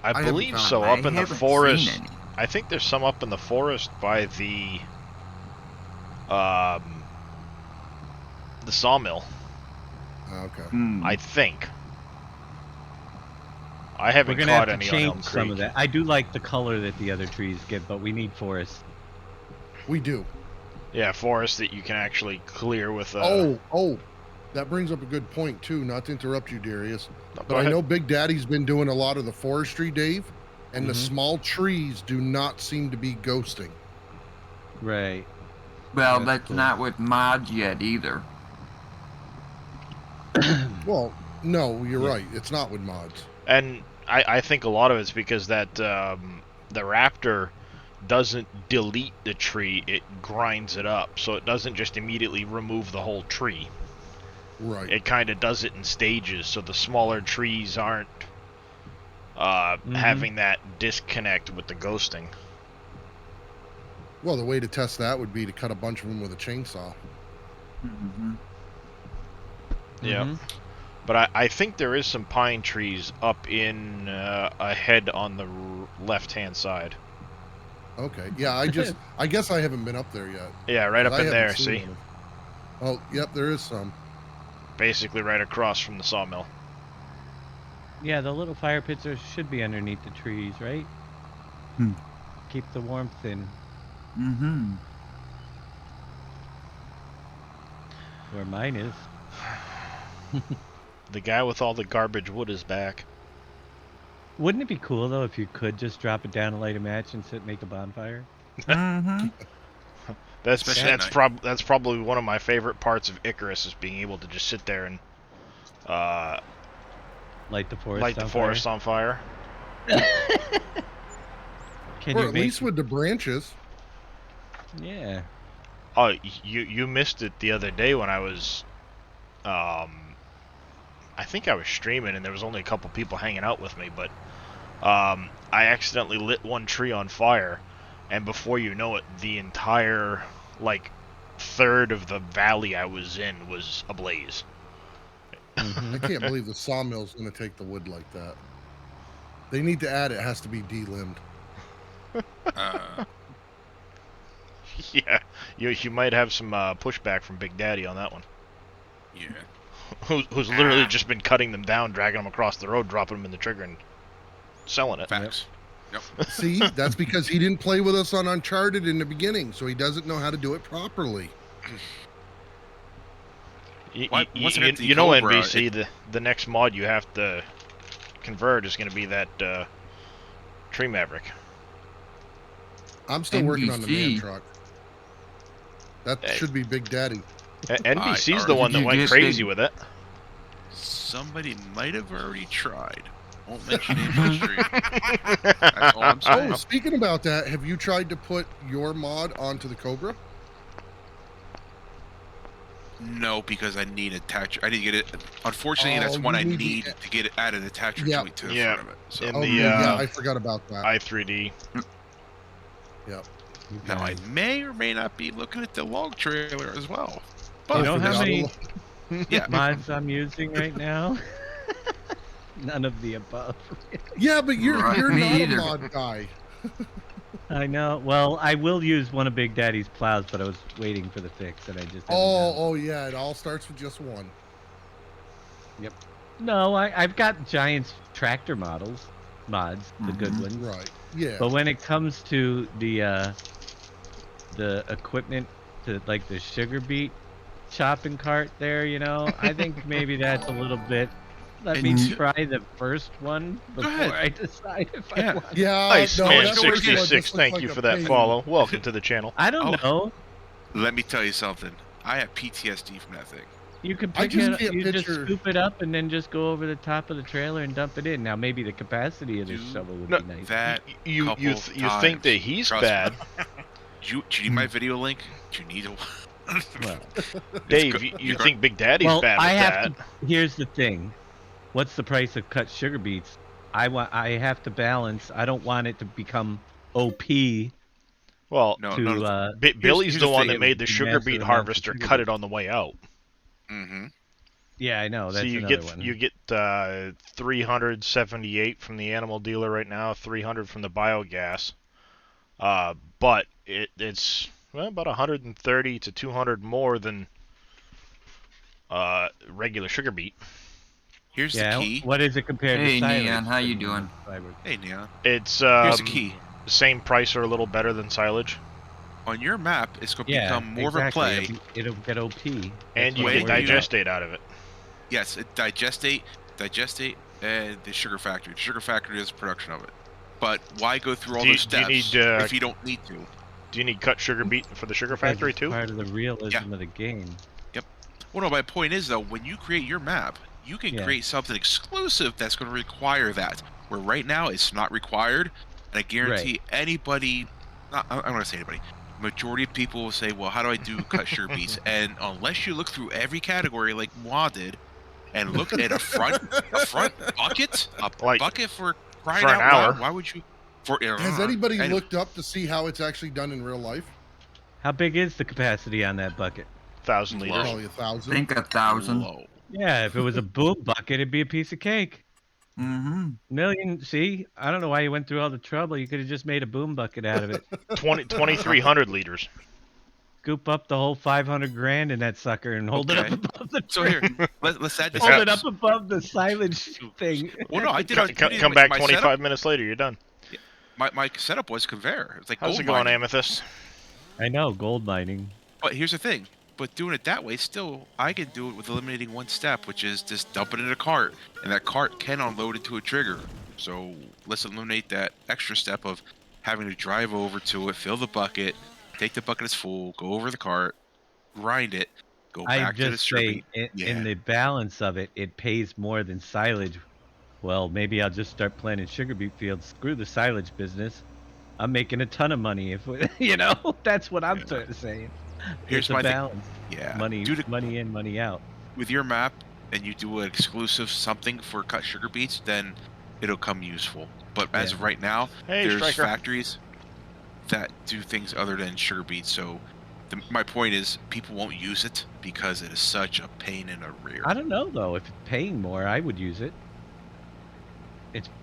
I haven't believe found so, I up in the haven't forest. seen any. I think there's some up in the forest by the sawmill. Okay. I think. I We're haven't gonna caught have to any on Elm change Creek. some of that. I do like the color that the other trees get, but we need forest. We do. Yeah, forest that you can actually clear with. Oh, That brings up a good point too. Not to interrupt you, Darius, No, but go I ahead. know Big Daddy's been doing a lot of the forestry, Dave, and the Mhm. small trees do not seem to be ghosting. Right. Well, That's that's cool. not with mods yet either. Well, no, you're Yeah. right. It's not with mods. And I think a lot of it's because that the raptor doesn't delete the tree, it grinds it up, so it doesn't just immediately remove the whole tree. Right. It kind of does it in stages, so the smaller trees aren't having that disconnect with the ghosting. Well, the way to test that would be to cut a bunch of them with a chainsaw. Mm-hmm. Yep. But I think there is some pine trees up in ahead on the left-hand side. Okay. Yeah, I guess I haven't been up there yet. Yeah, right 'cause up I in haven't there, seen see? any. Oh, yep, there is some. Basically right across from the sawmill. Yeah, the little fire pits should be underneath the trees, right? Hmm. Keep the warmth in. Mm-hmm. Where mine is. The guy with all the garbage wood is back. Wouldn't it be cool though if you could just drop it down and light a match and sit and make a bonfire? Mm-hmm. Especially at night. That's probably one of my favorite parts of Icarus is being able to just sit there and Light the forest light the on forest on fire. Can Or you at make... least with the branches. Yeah. Oh, you missed it the other day when I was I think I was streaming and there was only a couple people hanging out with me, but I accidentally lit one tree on fire, and before you know it, the entire like third of the valley I was in was ablaze. I can't believe the sawmill's going to take the wood like that. They need to add it has to be delimbed. Yeah, you might have some pushback from Big Daddy on that one. Yeah. Who's literally just been cutting them down, dragging them across the road, dropping them in the trigger, and selling it. Facts. Yep. See, that's because he didn't play with us on Uncharted in the beginning, so he doesn't know how to do it properly. You Once I got the know, Cobra, NBC, the next mod you have to convert is going to be that Tree Maverick. I'm still working on the man NBC. truck. That Hey. should be Big Daddy. NBC's the alright. one that Did you went get crazy big- with it. Somebody might have already tried. Won't mention names on the stream. That's all I'm saying. Oh, speaking about that, have you tried to put your mod onto the Cobra? No, because I need attach. I need to get it. Unfortunately, that's Oh, one you I need the- need to get it added attachment Yeah. joint to the Yeah. front of it. So In Oh, the yeah, I forgot about that. i3D. Yep. now I may or may not be looking at the log trailer as well. You But know how many yeah, mods I'm using right now? None of the above. Yeah, but you're Right, you're me not either. a mod guy. I know. Well, I will use one of Big Daddy's plows, but I was waiting for the fix, and I just haven't done it. Oh, yeah, it all starts with just one. No, I've got Giant's tractor mods, the good Mhm. ones. Right. Yeah. But when it comes to the equipment, to like the sugar beet chopping cart there, I think maybe that's a little bit. Let me And- try the first one before ahead. I decide if I Yeah. want. Yeah, Nice no, man, that first one just 66. looks Thank like you a for that pain. follow. Welcome to the channel. I don't know. let me tell you something. I have PTSD from that thing. You can I pick just it up, can't you just picture- scoop it up and then just go over the top of the trailer and dump it in. Now maybe the capacity of this Do shovel would No, be nice. That You couple think that times. he's Trust me. bad, Do you need my video link? Do you need a? Well, Dave? good. You You're- think Big Daddy's well, bad with I have that? to. Here's the thing. What's the price of cut sugar beets? I have to balance. I don't want it to become OP Well, No, to no. Billy's here's the the one thing, that it made would the be sugar massive beet amounts of harvester sugar cut beet. it on the way out. Mm-hmm. Yeah, I know. That's So you another get one. you get 378 from the animal dealer right now, 300 from the biogas, but it's about 130 to 200 more than regular sugar beet. Here's Yeah. the key. What is it compared Hey, to silage? Neon, how you for doing? fiber? Hey, Neon. It's Here's the key. same price or a little better than silage. on your map, it's going to Yeah, become more exactly. of a play. It'll get OP. And That's you what get I'm worried about. digestate out of it. Yes, digestate, and the sugar factory. The sugar factory is production of it. But why go through all those steps if you don't need to? Do you need cut sugar beet for the sugar Because factory it's too? part of the realism of the game. Yep. Well, no, my point is, though, when you create your map, you can create something exclusive that's going to require that. Where right now, it's not required. And I guarantee anybody, I'm not going to say anybody, majority of people will say, well, how do I do cut sugar beets? And unless you look through every category like Moi did, and look at a front bucket, bucket for crying out loud, why would you? Has anybody looked up to see how it's actually done in real life? How big is the capacity on that bucket? 1,000 liters. Probably 1,000. I think 1,000. Yeah, if it was a boom bucket, it'd be a piece of cake. Mm-hmm. Million. See, I don't know why you went through all the trouble. You could have just made a boom bucket out of it. 2,300 liters. Scoop up the whole 500 grand in that sucker and hold it up above the. So here, let's add this. Hold it up above the silage thing. Well, no, I did. Come back 25 minutes later. You're done. My setup was conveyor. It's like how's gold it going, mining. Amethyst? I know, gold mining. But here's the thing. But doing it that way, still, I can do it with eliminating one step, which is just dump it in a cart, and that cart can unload into a trigger. So let's eliminate that extra step of having to drive over to it, fill the bucket, take the bucket as full, go over the cart, grind it, go back to the say in the balance of it, it pays more than silage. Well, maybe I'll just start planting sugar beet fields. Screw the silage business. I'm making a ton of money if that's what I'm sort of saying. Here's it's a my balance. Yeah. Money in, money out. With your map, and you do an exclusive something for cut sugar beets, then it'll come useful. But as of right now, there's factories that do things other than sugar beets. So my point is, people won't use it because it is such a pain in the rear. I don't know though. If it's paying more, I would use it.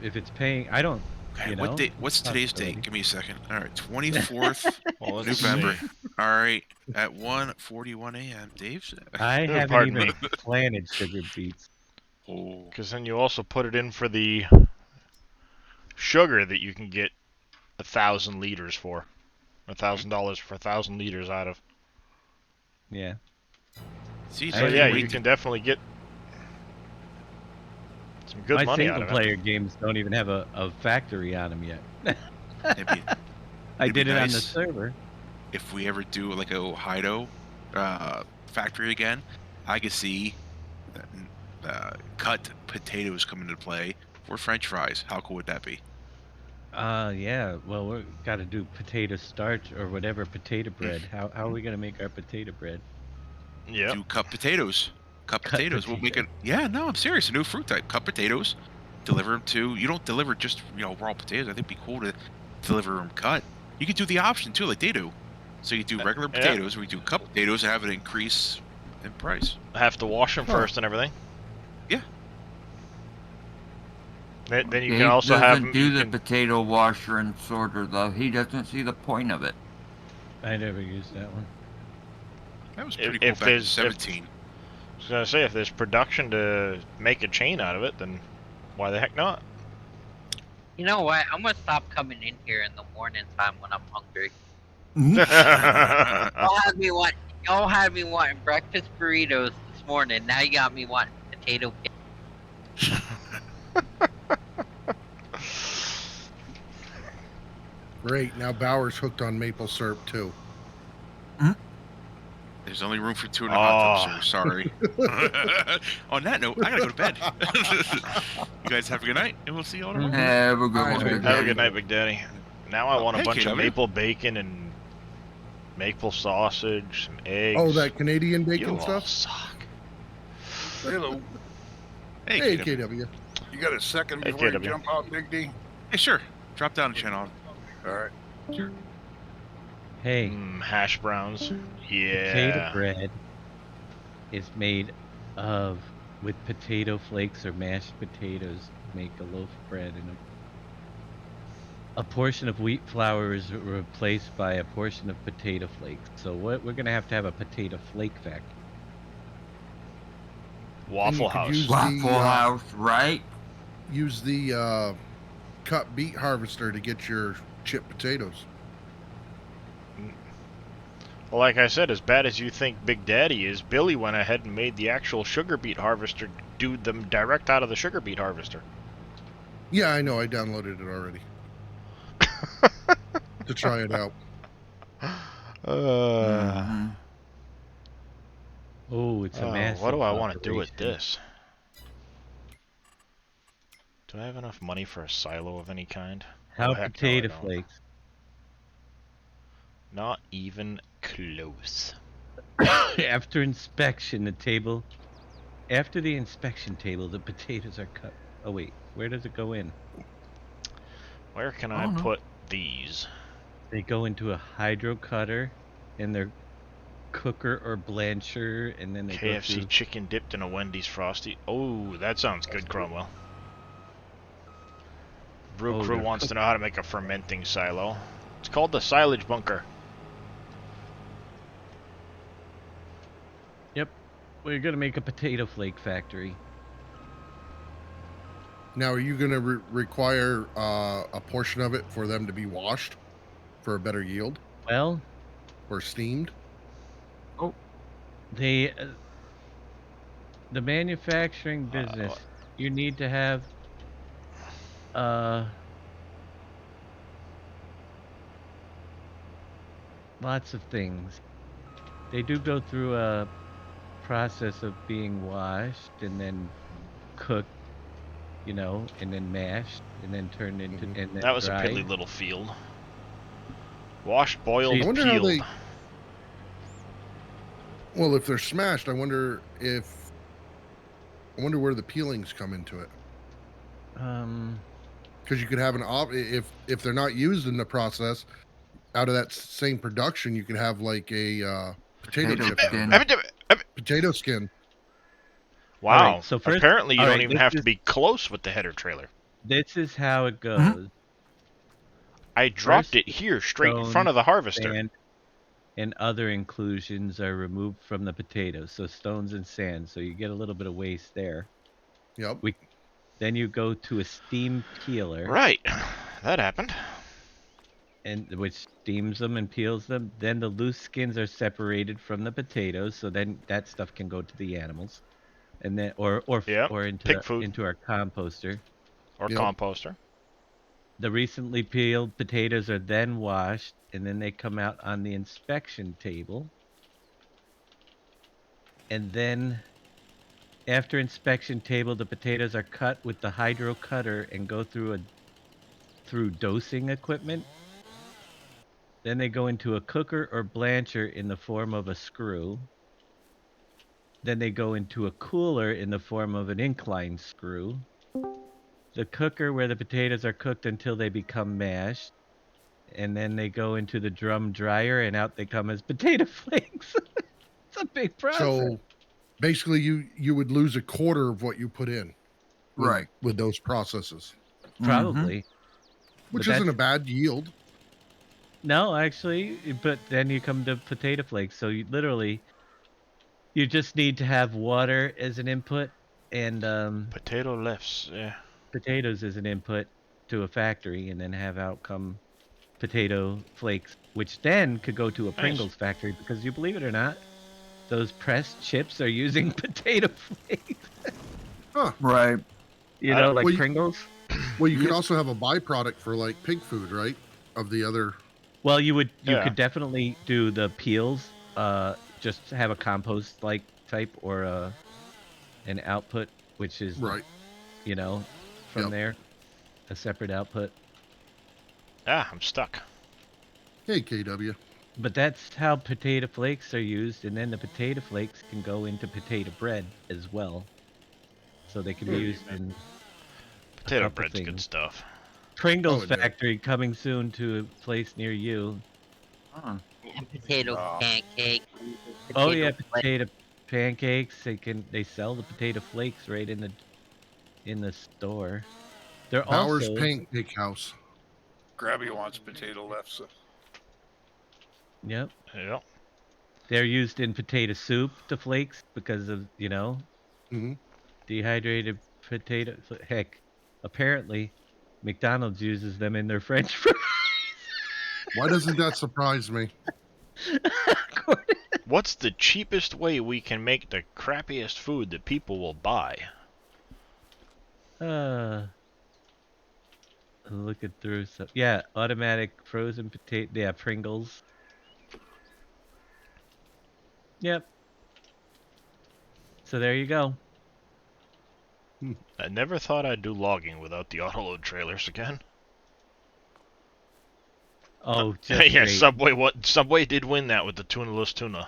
If it's paying, I don't. Okay, what's today's date? Give me a second. All right, 24th November. All right, at 1:41 a.m. Dave. I haven't even planted sugar beets. Oh, because then you also put it in for the sugar that you can get 1,000 liters for, $1,000 for 1,000 liters out of. Yeah. See, so yeah, you can definitely get some good money out of it. My single-player games don't even have a factory on them yet. I did it on the server. If we ever do like a Ohio factory again, I could see cut potatoes come into play for French fries. How cool would that be? Yeah. Well, we got to do potato starch or whatever potato bread. How are we gonna make our potato bread? Yeah. Do cut potatoes. Cut potatoes. We'll make it. Yeah, no, I'm serious. A new fruit type. Cut potatoes. Deliver them to. You don't deliver just raw potatoes. I think it'd be cool to deliver them cut. You could do the option too, like they do. So you do regular potatoes, or you do cut potatoes, and have it increase in price. I have to wash them first and everything. Yeah. Then you can also have them. Do the potato washer and sorter though. He doesn't see the point of it. I never used that one. That was pretty cool back in 17. I was gonna say, if there's production to make a chain out of it, then why the heck not? You know what? I'm gonna stop coming in here in the morning time when I'm hungry. Y'all had me wanting breakfast burritos this morning. Now you got me wanting potato cake. Great. Now Bauer's hooked on maple syrup too. There's only room for 2 in a hot tub, sir. Sorry. On that note, I gotta go to bed. You guys have a good night, and we'll see you all tomorrow. Have a good one. Have a good night, Big Daddy. Now I want a bunch of maple bacon and maple sausage, some eggs. Oh, that Canadian bacon you stuff? All suck. Hello. Hey, KW. You got a second before you jump out, Big D? Hey, sure. Drop down the channel. All right. Sure. Hey. Hash browns. Yeah. Potato bread is made with potato flakes or mashed potatoes to make a loaf of bread, and a portion of wheat flour is replaced by a portion of potato flakes. So we're gonna have a potato flake factory. Waffle House. Waffle House, right? Use the cut beet harvester to get your chipped potatoes. Well, like I said, as bad as you think Big Daddy is, Billy went ahead and made the actual sugar beet harvester do them direct out of the sugar beet harvester. Yeah, I know. I downloaded it already to try it out. Mhm. Oh, it's a massive what do I want to do with operation. this? Do I have enough money for a silo of any kind? How heck no, I potato don't. flakes? Not even close. After inspection, After the inspection table, the potatoes are cut. Oh wait, where does it go in? Where can Oh, I no. put these? They go into a hydro cutter, and they're cooker or blancher, and then they go KFC through. chicken dipped in a Wendy's Frosty. Oh, that sounds good, Cromwell. Brew Oh, Crew they're wants cooked. to know how to make a fermenting silo. It's called the Silage Bunker. Yep, we're gonna make a potato flake factory. Now, are you going to require a portion of it for them to be washed for a better yield Well, or steamed? they the manufacturing business, you need to have lots of things. They do go through a process of being washed and then cooked, and then mashed and then turned into and then That was a dried. piddly little field. Washed, I boiled, wonder how peeled. Well, if they're smashed, I wonder where the peelings come into it. Because you could have if they're not used in the process, out of that same production, you could have like a potato chip out of it. Potato skin. Wow. All right, so first, apparently you all don't right, even have to be close with the header trailer. This is how it goes. I dropped First, it here straight in stone, front of the harvester. sand, and other inclusions are removed from the potatoes, so stones and sand, so you get a little bit of waste there. Yep. Then you go to a steam peeler. Right, that happened. And which steams them and peels them. Then the loose skins are separated from the potatoes, so then that stuff can go to the animals, and then or pig food. into our composter or composter. The recently peeled potatoes are then washed, and then they come out on the inspection table. And then after inspection table, the potatoes are cut with the hydro cutter and go through dosing equipment. Then they go into a cooker or blancher in the form of a screw. Then they go into a cooler in the form of an incline screw. The cooker where the potatoes are cooked until they become mashed. And then they go into the drum dryer, and out they come as potato flakes. It's a big process. So basically, you would lose a quarter of what you put in, with those processes. Probably. Which isn't a bad yield. No, actually, but then you come to potato flakes. So you just need to have water as an input, and potato lifts, potatoes as an input to a factory, and then have outcome potato flakes, which then could go to a Pringles factory, because you believe it or not, those pressed chips are using potato flakes. Huh. Right. Like Pringles. Well, you could also have a byproduct for like pig food, right? Of the other. Well, you could definitely do the peels. Just have a compost like type or an output, which is right. From there, a separate output. I'm stuck. Hey, KW. But that's how potato flakes are used, and then the potato flakes can go into potato bread as well. So they can be used in potato bread's good stuff. Pringles factory coming soon to a place near you. Potato pancake. Oh yeah, potato pancakes. They sell the potato flakes right in the store. They're Bowers also Pancake House. Grabby wants potato lefts. Yep. Yep. They're used in potato soup, the flakes, because of dehydrated potato. Heck, apparently, McDonald's uses them in their French fries. Why doesn't that surprise me? recording. What's the cheapest way we can make the crappiest food that people will buy? Looking through some. Yeah, automatic frozen potato. Yeah, Pringles. Yep. So there you go. I never thought I'd do logging without the autoload trailers again. Oh, just yeah, wait. Subway did win that with the tunaless tuna.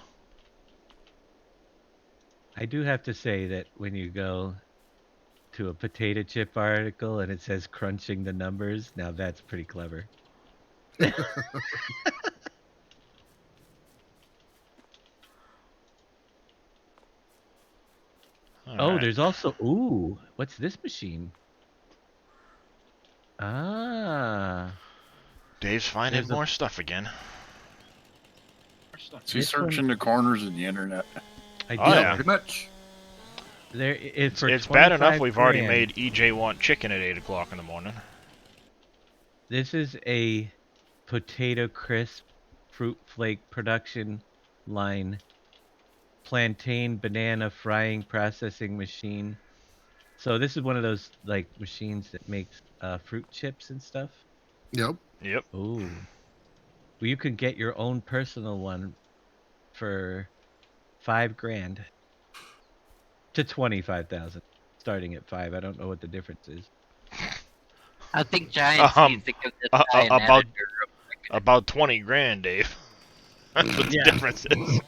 I do have to say that when you go to a potato chip article and it says crunching the numbers, now that's pretty clever. Oh, Alright. there's also what's this machine? Ah, Dave's finding there's a- more stuff again. Is he This one- searching the corners of the internet? I Oh, did. yeah. Pretty much. There is for It's bad enough 25 we've already grand. made EJ want chicken at 8 o'clock in the morning. This is a potato crisp fruit flake production line, plantain banana frying processing machine. So this is one of those like machines that makes fruit chips and stuff. Yep. Yep. Ooh. Well, you can get your own personal one for $5,000 to 25,000, starting at 5. I don't know what the difference is. I think Giants needs to give this guy an about editor real quick. about 20 grand, Dave. That's what the Yeah. difference is.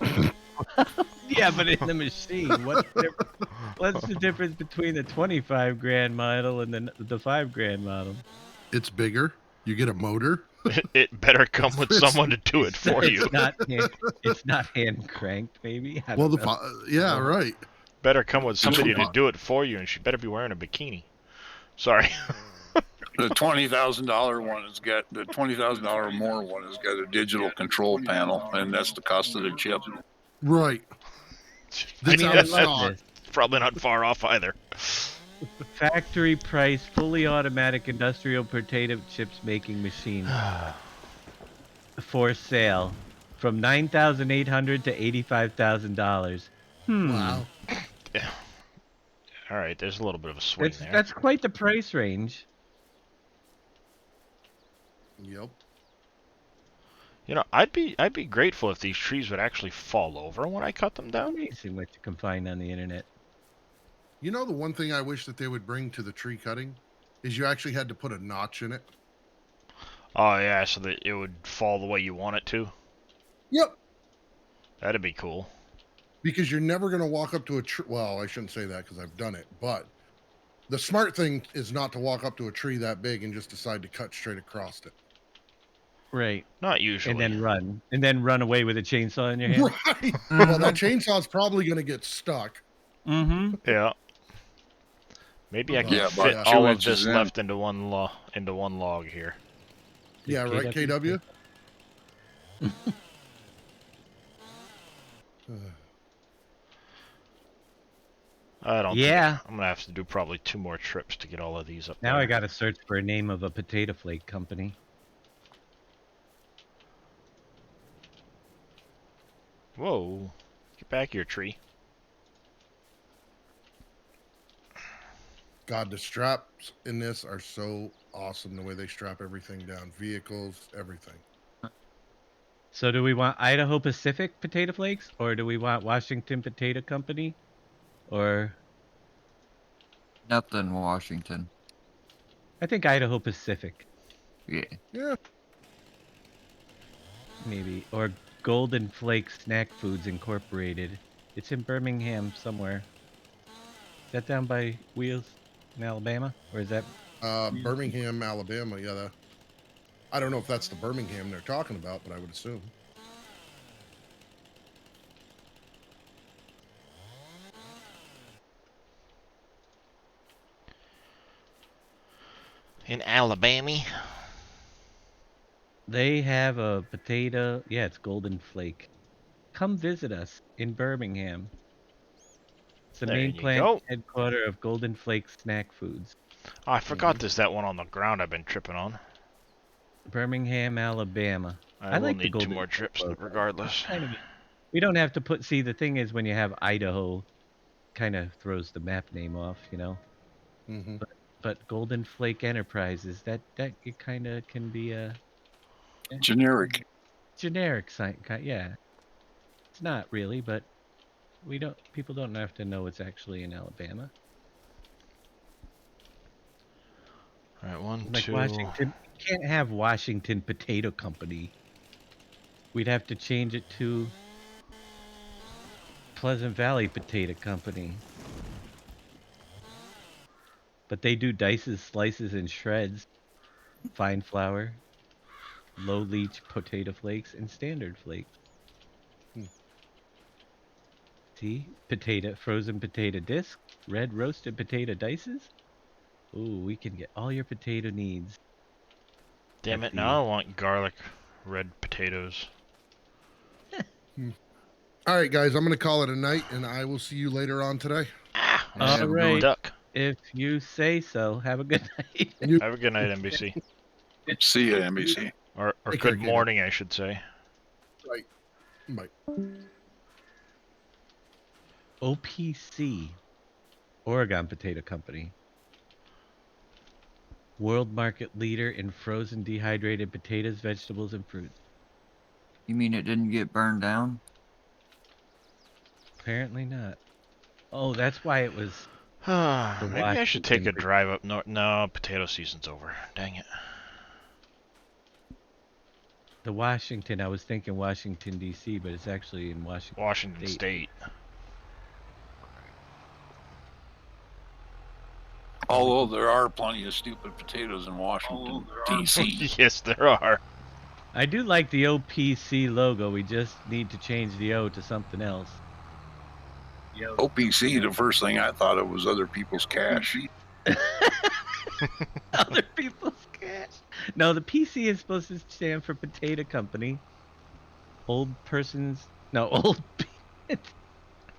Yeah, but in the machine, what's the difference between the 25,000 model and the $5,000 model? It's bigger. You get a motor. It better come with someone to do it for you. It's not hand cranked, maybe. I Well, don't know. yeah, right. Better come with somebody to do it for you, and she better be wearing a bikini. Sorry. The $20,000 one has got the $20,000 or more one has got a digital control panel, and that's the cost of the chip. Right. I mean, I That's love not- this. Probably not far off either. Factory price, fully automatic industrial potato chips making machine for sale, from $9,800 to $85,000. Wow. Yeah. All right, there's a little bit of a swing there. That's quite the price range. Yep. You know, I'd be grateful if these trees would actually fall over when I cut them down. Amazing what you can find on the internet. You know, the one thing I wish that they would bring to the tree cutting is you actually had to put a notch in it. Oh yeah, so that it would fall the way you want it to. Yep. That'd be cool. Because you're never going to walk up to a tree. Well, I shouldn't say that because I've done it. But the smart thing is not to walk up to a tree that big and just decide to cut straight across it. Right. Not usually. And then run away with a chainsaw in your hand. Right. Well, that chainsaw's probably going to get stuck. Mm-hmm. Yeah. Maybe I can Yeah, fit about 2 all of inches this in. left into one log here. Yeah, right, KW? I don't. Yeah. Think I'm gonna have to do probably 2 more trips to get all of these up. Now there. I gotta search for a name of a potato flake company. Whoa! Get back here, tree. God, the straps in this are so awesome. The way they strap everything down. Vehicles, everything. So do we want Idaho Pacific potato flakes, or do we want Washington Potato Company, or Nothing Washington. I think Idaho Pacific, Yeah. Yeah. maybe, or Golden Flake Snack Foods Incorporated. It's in Birmingham somewhere. Is that down by Wheels in Alabama, or is that? Birmingham, Alabama. Yeah. I don't know if that's the Birmingham they're talking about, but I would assume. In Alabama. They have a potato. Yeah, it's Golden Flake. Come visit us in Birmingham. It's the There main you plant go. headquarter of Golden Flake Snack Foods. Oh, I forgot there's that one on the ground I've been tripping on. Birmingham, Alabama. I will like the need 2 Golden more Flake trips logo. regardless. Kind of We don't have to put. See, the thing is, when you have Idaho, kind of throws the map name off, you know. Mm-hmm. But Golden Flake Enterprises, that it kind of can be a Generic. generic sign. Yeah, it's not really, but we don't. People don't have to know it's actually in Alabama. All right, one, Like two. Washington, you can't have Washington Potato Company. We'd have to change it to Pleasant Valley Potato Company. But they do dices, slices, and shreds, fine flour, low leach potato flakes, and standard flakes. See? Frozen potato disc, red roasted potato dices. Ooh, we can get all your potato needs. Damn at it! the- Now I want garlic red potatoes. All right, guys, I'm going to call it a night, and I will see you later on today. Ah, Yeah, All have a good right. one. duck. If you say so. Have a good night. Have a good night, NBC. See ya, NBC. Or Take care, good Katie. morning, I should say. Right. Bye. OPC, Oregon Potato Company. World market leader in frozen dehydrated potatoes, vegetables, and fruits. You mean it didn't get burned down? Apparently not. Oh, that's why it was Maybe I should take a Washington- drive up north. No, potato season's over. Dang it. the Washington. I was thinking Washington, D.C., but it's actually in Washington. Washington State. Although there are plenty of stupid potatoes in Washington, D.C. Yes, there are. I do like the OPC logo. We just need to change the O to something else. OPC, the first thing I thought of was other people's cash. Other people's cash. No, the PC is supposed to stand for Potato Company. Old persons. No, old.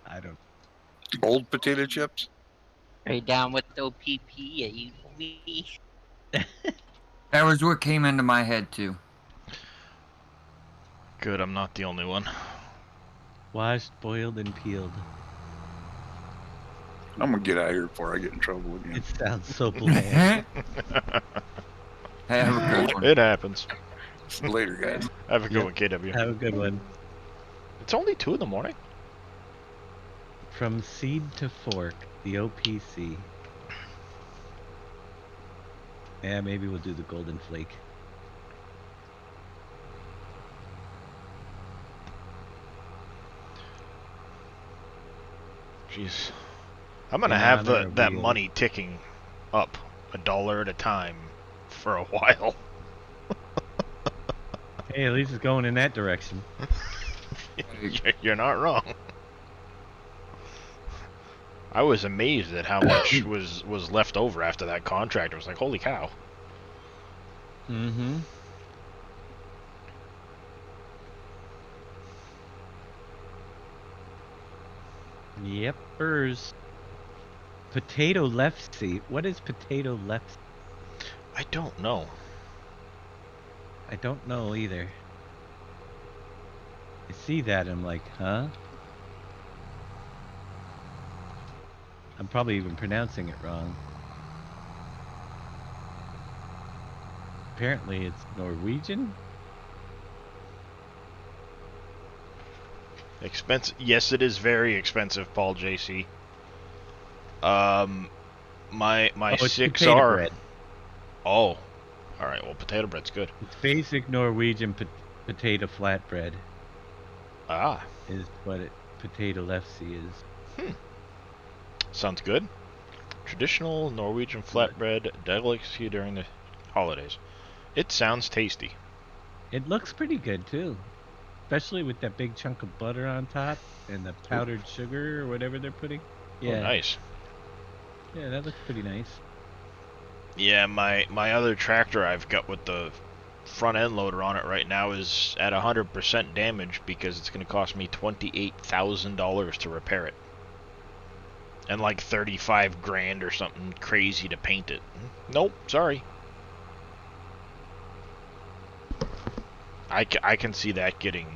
I don't. Old potato chips? Are you down with OPP? We That was what came into my head too. Good, I'm not the only one. Washed, boiled, and peeled. I'm gonna get out of here before I get in trouble again. It sounds so bland. Hey, have a good one. It happens. Later, guys. Have a good Yep. one, KW. Have a good one. It's only 2 in the morning. From seed to fork, the OPC. Yeah, maybe we'll do the golden flake. Jeez. I'm gonna In have honor of that the, money ticking up $1 at a time for a while. Hey, at least it's going in that direction. You're not wrong. I was amazed at how much was left over after that contract. I was like, holy cow. Mm-hmm. Yepers. Potato left seat. What is potato left? I don't know. I don't know either. I see that and I'm like, huh? I'm probably even pronouncing it wrong. Apparently it's Norwegian? Expensive. Yes, it is very expensive, Paul JC. My it's 6 potato are. bread. Oh, all right. Well, potato bread's good. It's basic Norwegian potato flatbread Ah, is what potato lefse is. sounds good. Traditional Norwegian flatbread delicacy during the holidays. It sounds tasty. It looks pretty good too. Especially with that big chunk of butter on top and the powdered sugar or whatever they're putting. Yeah. Oh, nice. Yeah, that looks pretty nice. Yeah, my other tractor I've got with the front end loader on it right now is at 100% damage because it's going to cost me $28,000 to repair it. And like 35 grand or something crazy to paint it. Nope, sorry. I can see that getting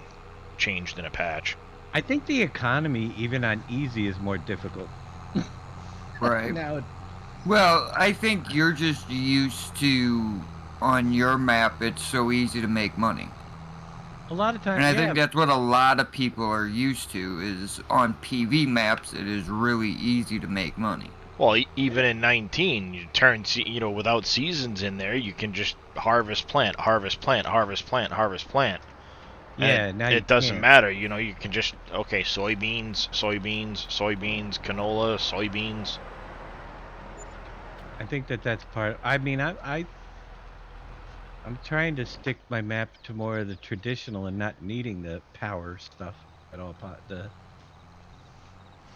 changed in a patch. I think the economy, even on easy, is more difficult. Right. Now, Well, I think you're just used to, on your map, it's so easy to make money. a lot of times, And I yeah. think that's what a lot of people are used to, is on PV maps, it is really easy to make money. Well, even in 19, you turn, without seasons in there, you can just harvest plant, harvest plant, harvest plant, harvest plant. Yeah, And now it you doesn't can't. matter, you can just, okay, soybeans, soybeans, soybeans, canola, soybeans. I think that's part. I mean, I'm trying to stick my map to more of the traditional and not needing the power stuff at all.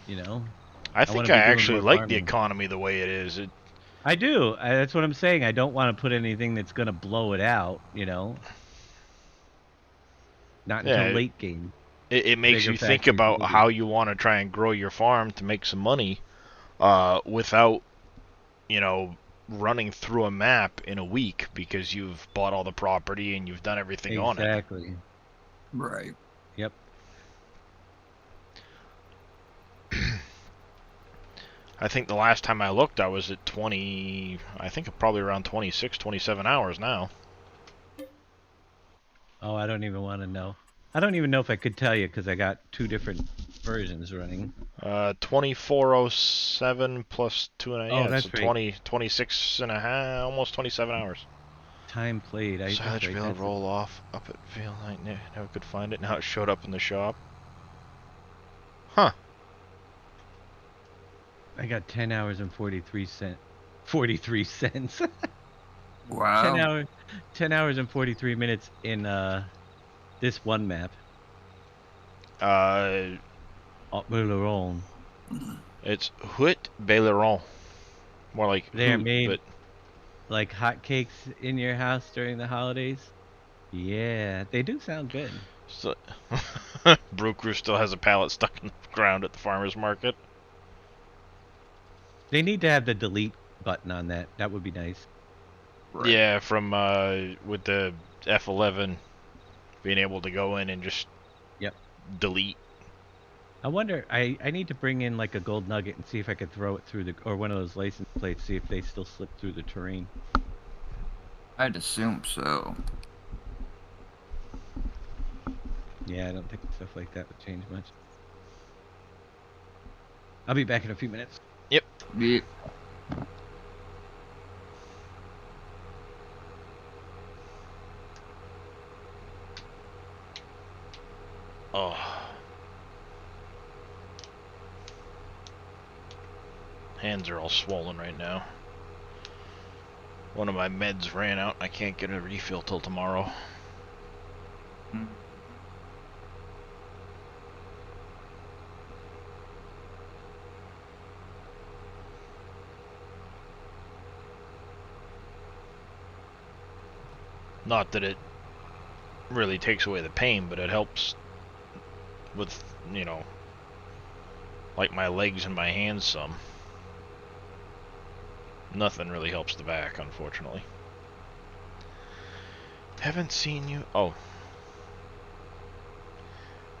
You know, I I want think to I be doing actually more like the farming. economy the way it is. I do. That's what I'm saying. I don't want to put anything that's gonna blow it out. Not until Yeah, late game. it makes Bigger you think factories, about maybe. how you want to try and grow your farm to make some money, without, running through a map in a week because you've bought all the property and you've done everything on it. Exactly. Right. Yep. I think the last time I looked, I was at I think probably around 26, 27 hours now. Oh, I don't even want to know. I don't even know if I could tell you because I got 2 different versions running. 2407 plus 2.5, Oh, yeah, so that's right. 26 and a half, almost 27 hours. Time played. That's Silage right. bale That's roll off up at Veil Night. Never could find it. Now it showed up in the shop. Huh. I got 10 hours and 43 cents. 43 cents. 10 Wow. hours. 10 hours and 43 minutes in this one map. Beleron. It's Huit Beleron. More like They're Hoot, made but like hotcakes in your house during the holidays. Yeah, they do sound good. so Brew Crew still has a pallet stuck in the ground at the farmer's market. They need to have the delete button on that. That would be nice. Right. Yeah, from with the F11 being able to go in and just delete. I wonder. I need to bring in like a gold nugget and see if I could throw it through or one of those license plates. See if they still slip through the terrain. I'd assume so. Yeah, I don't think stuff like that would change much. I'll be back in a few minutes. Yep. Yeah. Oh. Hands are all swollen right now. One of my meds ran out. I can't get a refill till tomorrow. Not that it really takes away the pain, but it helps with, like my legs and my hands some. Nothing really helps the back, unfortunately. Haven't seen you. Oh.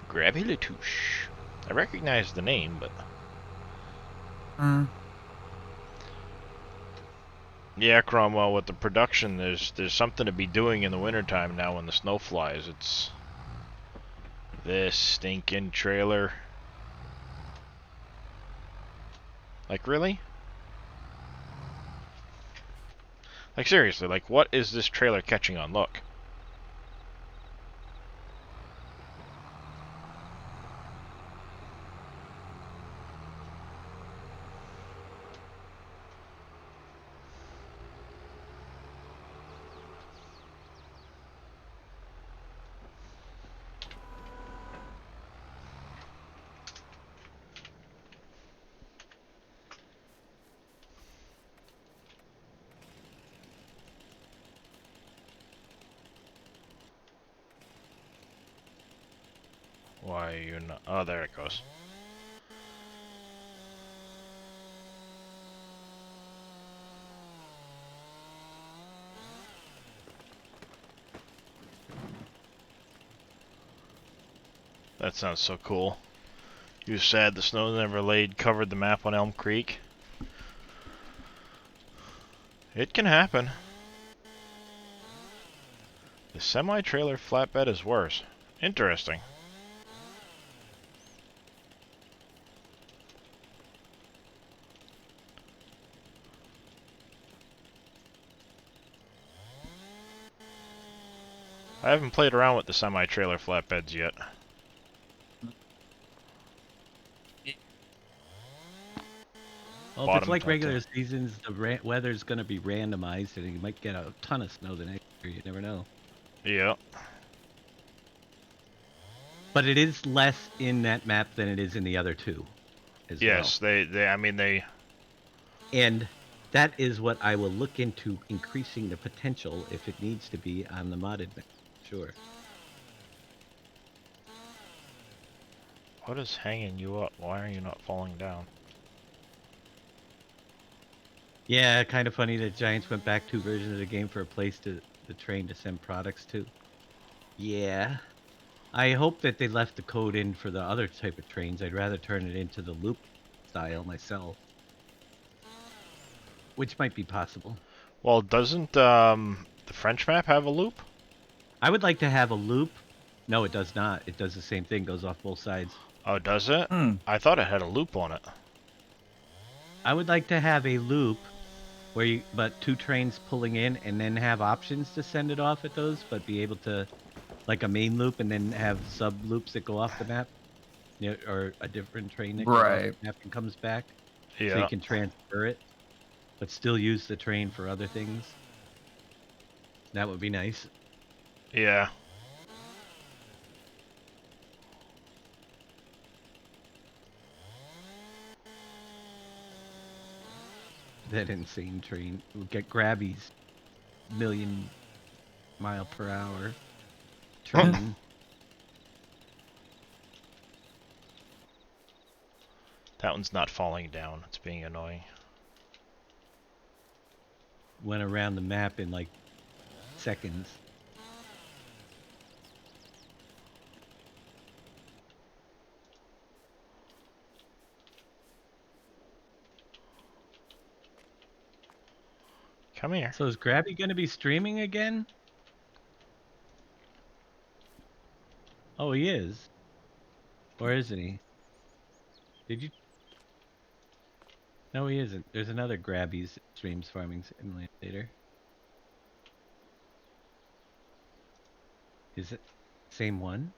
Grabby Latouche. I recognize the name, but... Yeah, Cromwell, with the production, there's something to be doing in the wintertime now when the snow flies. It's this stinking trailer. Like, really? Like, seriously, like, what is this trailer catching on? Look. Why are you not? Oh, there it goes. That sounds so cool. You said the snow never laid covered the map on Elm Creek. It can happen. The semi-trailer flatbed is worse. Interesting. I haven't played around with the semi-trailer flatbeds yet. Well, if it's like regular seasons, the weather's going to be randomized, and you might get a ton of snow the next year. You never know. Yeah. But it is less in that map than it is in the other two, as yes, well. they. And that is what I will look into, increasing the potential if it needs to be on the modded map. Sure. What is hanging you up? Why are you not falling down? Yeah, kind of funny that Giants went back 2 versions of the game for a place to the train to send products to. Yeah. I hope that they left the code in for the other type of trains. I'd rather turn it into the loop style myself. Which might be possible. Well, doesn't the French map have a loop? I would like to have a loop. No, it does not. It does the same thing. Goes off both sides. Oh, does it? I thought it had a loop on it. I would like to have a loop where you, but 2 trains pulling in, and then have options to send it off at those, but be able to, like a main loop, and then have sub loops that go off the map, you know, or a different train that goes off the map and comes back. Yeah. So you can transfer it, but still use the train for other things. That would be nice. Yeah. That insane train. We'll get Grabby's million-mile-per-hour train. That one's not falling down. It's being annoying. Went around the map in like seconds. Come here. So is Grabby going to be streaming again? Oh, he is. Or isn't he? Did you? No, he isn't. There's another Grabby's streams farming simulator. Is it same one?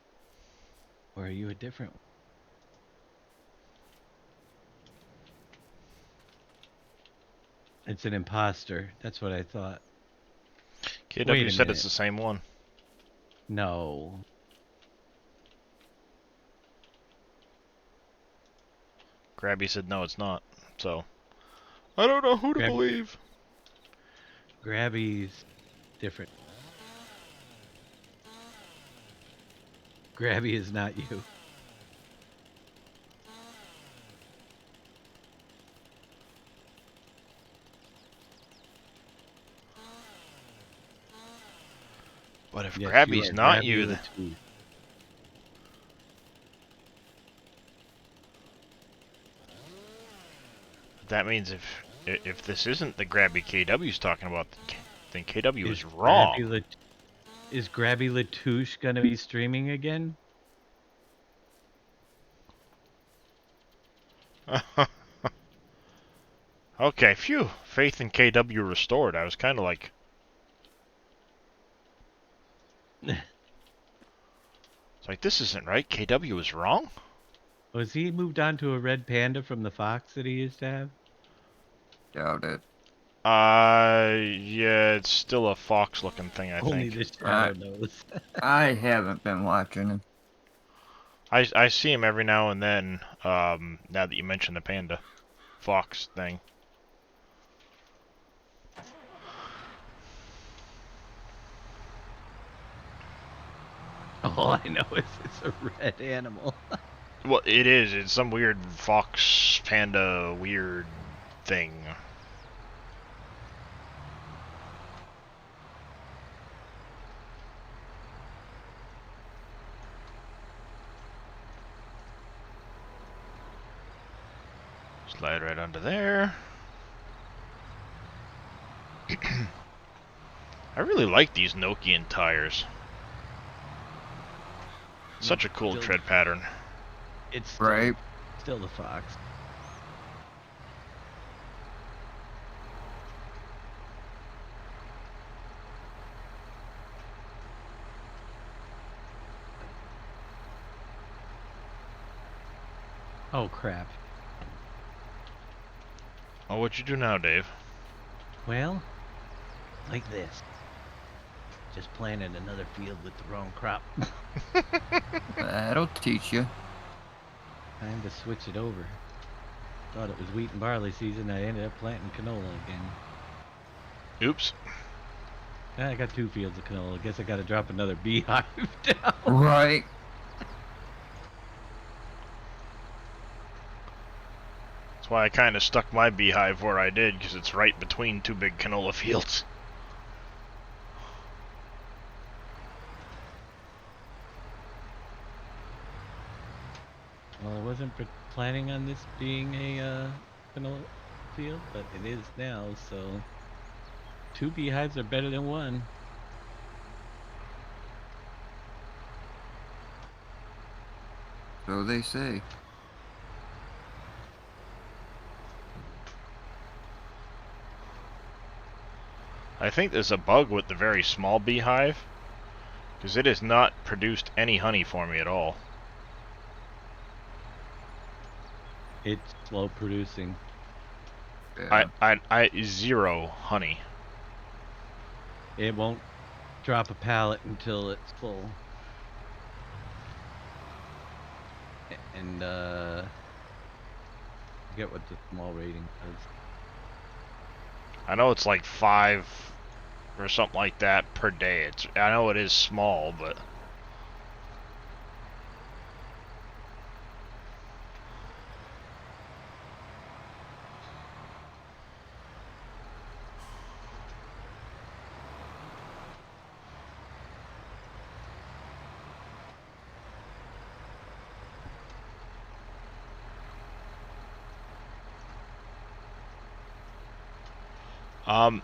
Or are you a different one? It's an imposter. That's what I thought. KW said it's the same one. No. Grabby said no, it's not. So, I don't know who to believe. Grabby's different. Grabby is not you. But if Grabby's not you, then... That means if this isn't the Grabby KW's talking about, then KW is wrong. Is Grabby Latouche gonna be streaming again? Okay, phew. Faith in KW restored. I was kind of like... It's like, this isn't right. KW is wrong? Was he moved on to a red panda from the Fox that he used to have? Doubt it. Yeah, it's still a fox-looking thing, I Only think. the shadow knows. I haven't been watching him. I see him every now and then, now that you mention the panda fox thing. All I know is it's a red animal. Well, it is. It's some weird fox panda weird thing. Slide right under there. I really like these Nokian tires. Such a cool Still- tread pattern. It's still, Right. still the Fox. Oh crap. Oh, what you do now, Dave? Well, like this. Just planted another field with the wrong crop. That'll teach you. Time to switch it over. Thought it was wheat and barley season. I ended up planting canola again. Oops. I got 2 fields of canola. Guess I got to drop another beehive down. Right. That's why I kind of stuck my beehive where I did, because it's right between 2 big canola fields. Well, I wasn't planning on this being a canola field, but it is now, so 2 beehives are better than 1. So they say. I think there's a bug with the very small beehive, because it has not produced any honey for me at all. It's slow producing. Yeah. I 0 honey. It won't drop a pallet until it's full. And forget what the small rating is. I know it's like 5 or something like that per day. I know it is small, but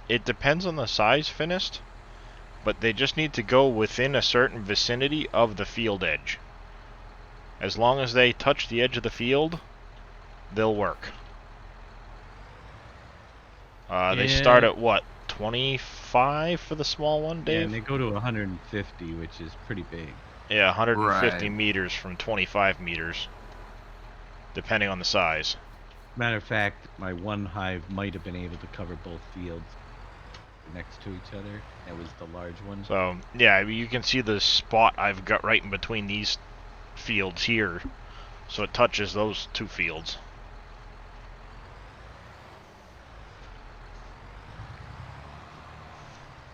it depends on the size finished, but they just need to go within a certain vicinity of the field edge. As long as they touch the edge of the field, they'll work. They start Yeah. at what, 25 for the small one, Yeah, Dave? and they go to 150, which is pretty big. Yeah, 150 Right. meters from 25 meters, depending on the size. Matter of fact, my one hive might have been able to cover both fields next to each other. That was the large one. So, yeah, you can see the spot I've got right in between these fields here. So it touches those 2 fields.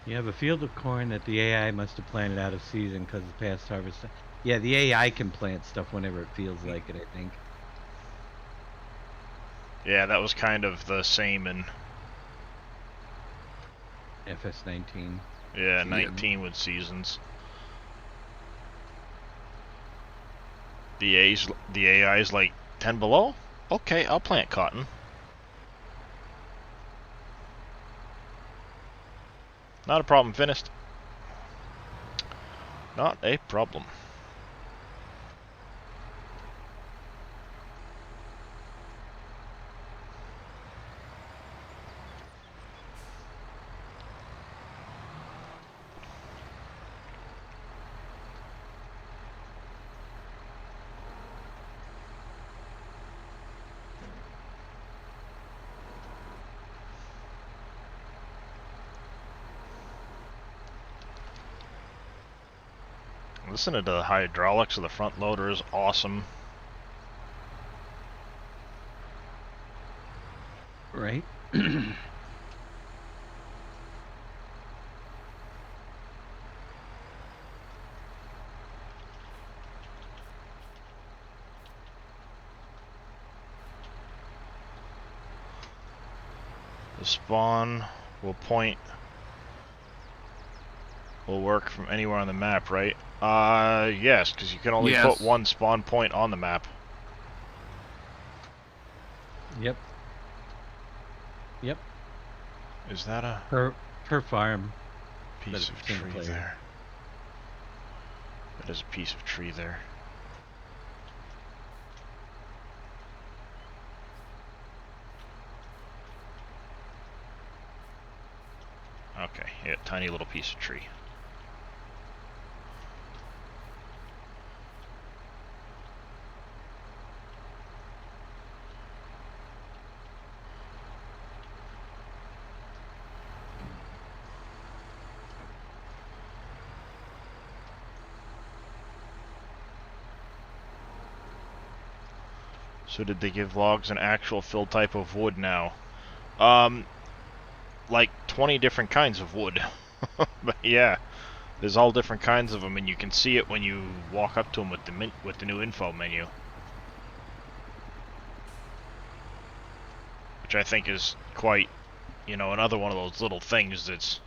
You have a field of corn that the AI must have planted out of season because of past harvest. Yeah, the AI can plant stuff whenever it feels like it, I think. Yeah, that was kind of the same in, FS19. yeah, 19 with seasons. The AI's like 10 below? Okay, I'll plant cotton. Not a problem, finished. Not a problem. Listening to the hydraulics of the front loader is awesome. Right? The spawn will work from anywhere on the map, right? Yes, because you can only Yes. put one spawn point on the map. Yep. Yep. Is that a Per farm. piece it's of single tree player. there? That is a piece of tree there. Okay, yeah, tiny little piece of tree. So did they give logs an actual fill type of wood now? Like 20 different kinds of wood. But yeah, there's all different kinds of them, and you can see it when you walk up to them with the new info menu, which I think is quite, another one of those little things that's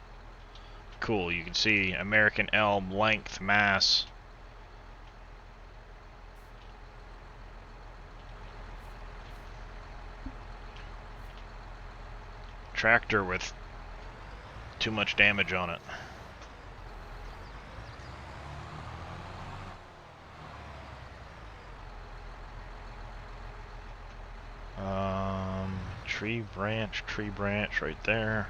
cool. You can see American elm, length, mass. Tractor with too much damage on it. Tree branch right there.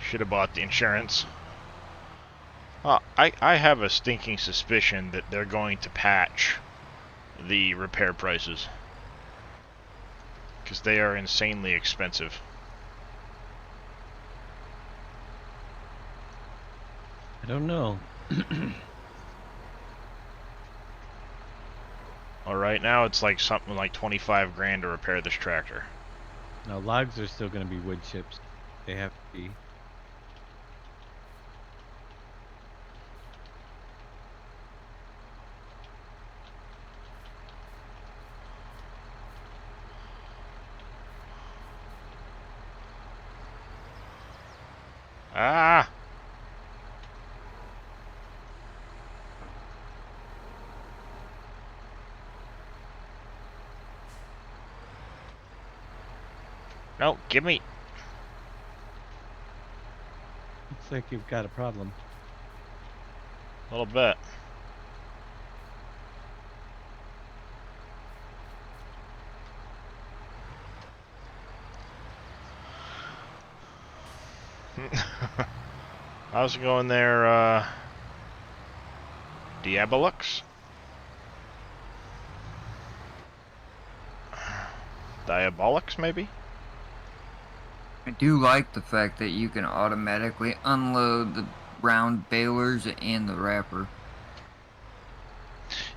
Should have bought the insurance. I have a stinking suspicion that they're going to patch the repair prices, because they are insanely expensive. I don't know. Well, right now it's like something like 25 grand to repair this tractor. No, logs are still going to be wood chips. They have to be. Ah! No, give me. Looks like you've got a problem. A little bit. How's it going there, Diabolux? Diabolix, maybe? I do like the fact that you can automatically unload the round balers and the wrapper.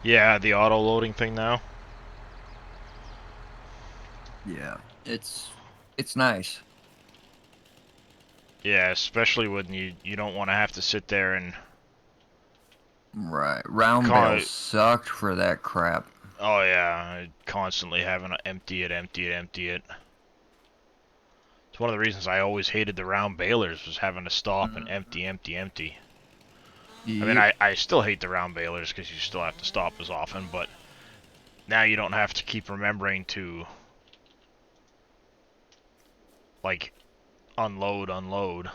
Yeah, the auto-loading thing now. Yeah, it's nice. Yeah, especially when you don't want to have to sit there and... Right, round Call bales it- sucked for that crap. Oh yeah, constantly having to empty it. It's one of the reasons I always hated the round balers, was having to stop and empty. I mean, I still hate the round balers because you still have to stop as often, but now you don't have to keep remembering to, like, unload. Right.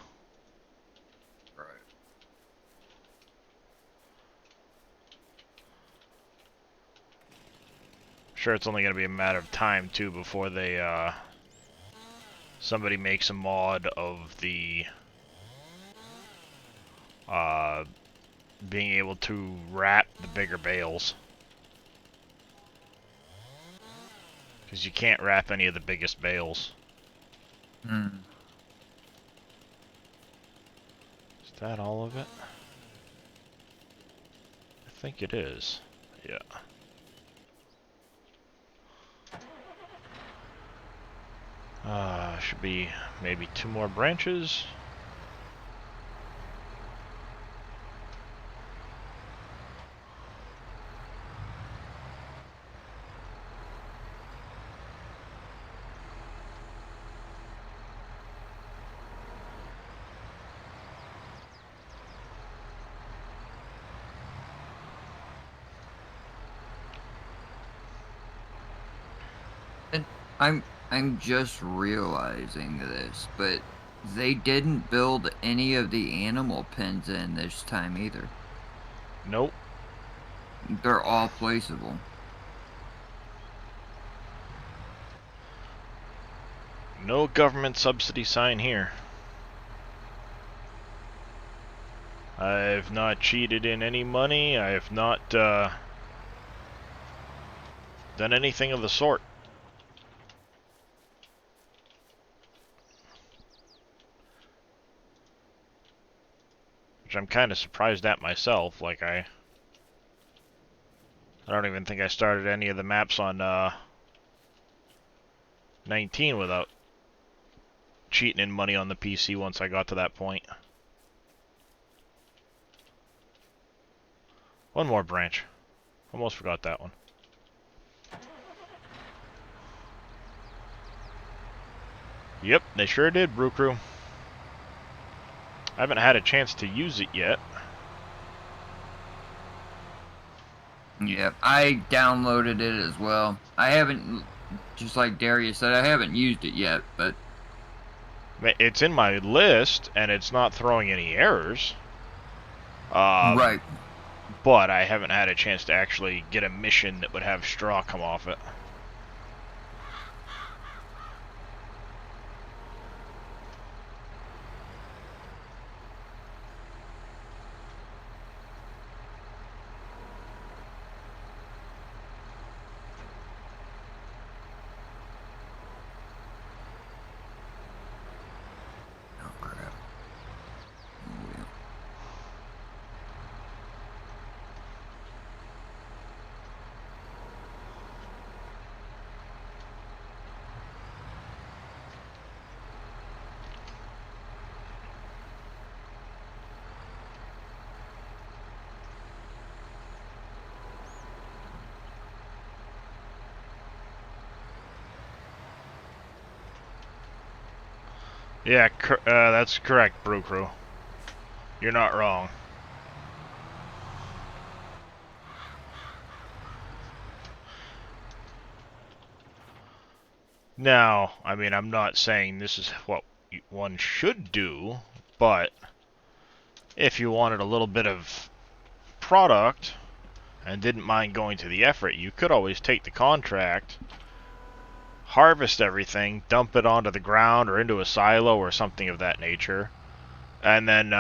Sure, it's only going to be a matter of time, too, before they, somebody makes a mod of the, being able to wrap the bigger bales. Because you can't wrap any of the biggest bales. Hmm. Is that all of it? I think it is. Yeah. Should be maybe 2 more branches. I'm just realizing this, but they didn't build any of the animal pens in this time either. Nope. They're all placeable. No government subsidy sign here. I've not cheated in any money. I have not done anything of the sort. Which I'm kind of surprised at myself. Like, I don't even think I started any of the maps on 19 without cheating in money on the PC once I got to that point. One more branch. Almost forgot that one. Yep, they sure did, Brew Crew. I haven't had a chance to use it yet. Yep, I downloaded it as well. I haven't, just like Darius said, I haven't used it yet, but... It's in my list, and it's not throwing any errors. Right. But I haven't had a chance to actually get a mission that would have straw come off it. Oh, crap. Yeah, that's correct, Brew Crew. You're not wrong. Now, I mean, I'm not saying this is what one should do, but if you wanted a little bit of product and didn't mind going to the effort, you could always take the contract, harvest everything, dump it onto the ground or into a silo or something of that nature, and then,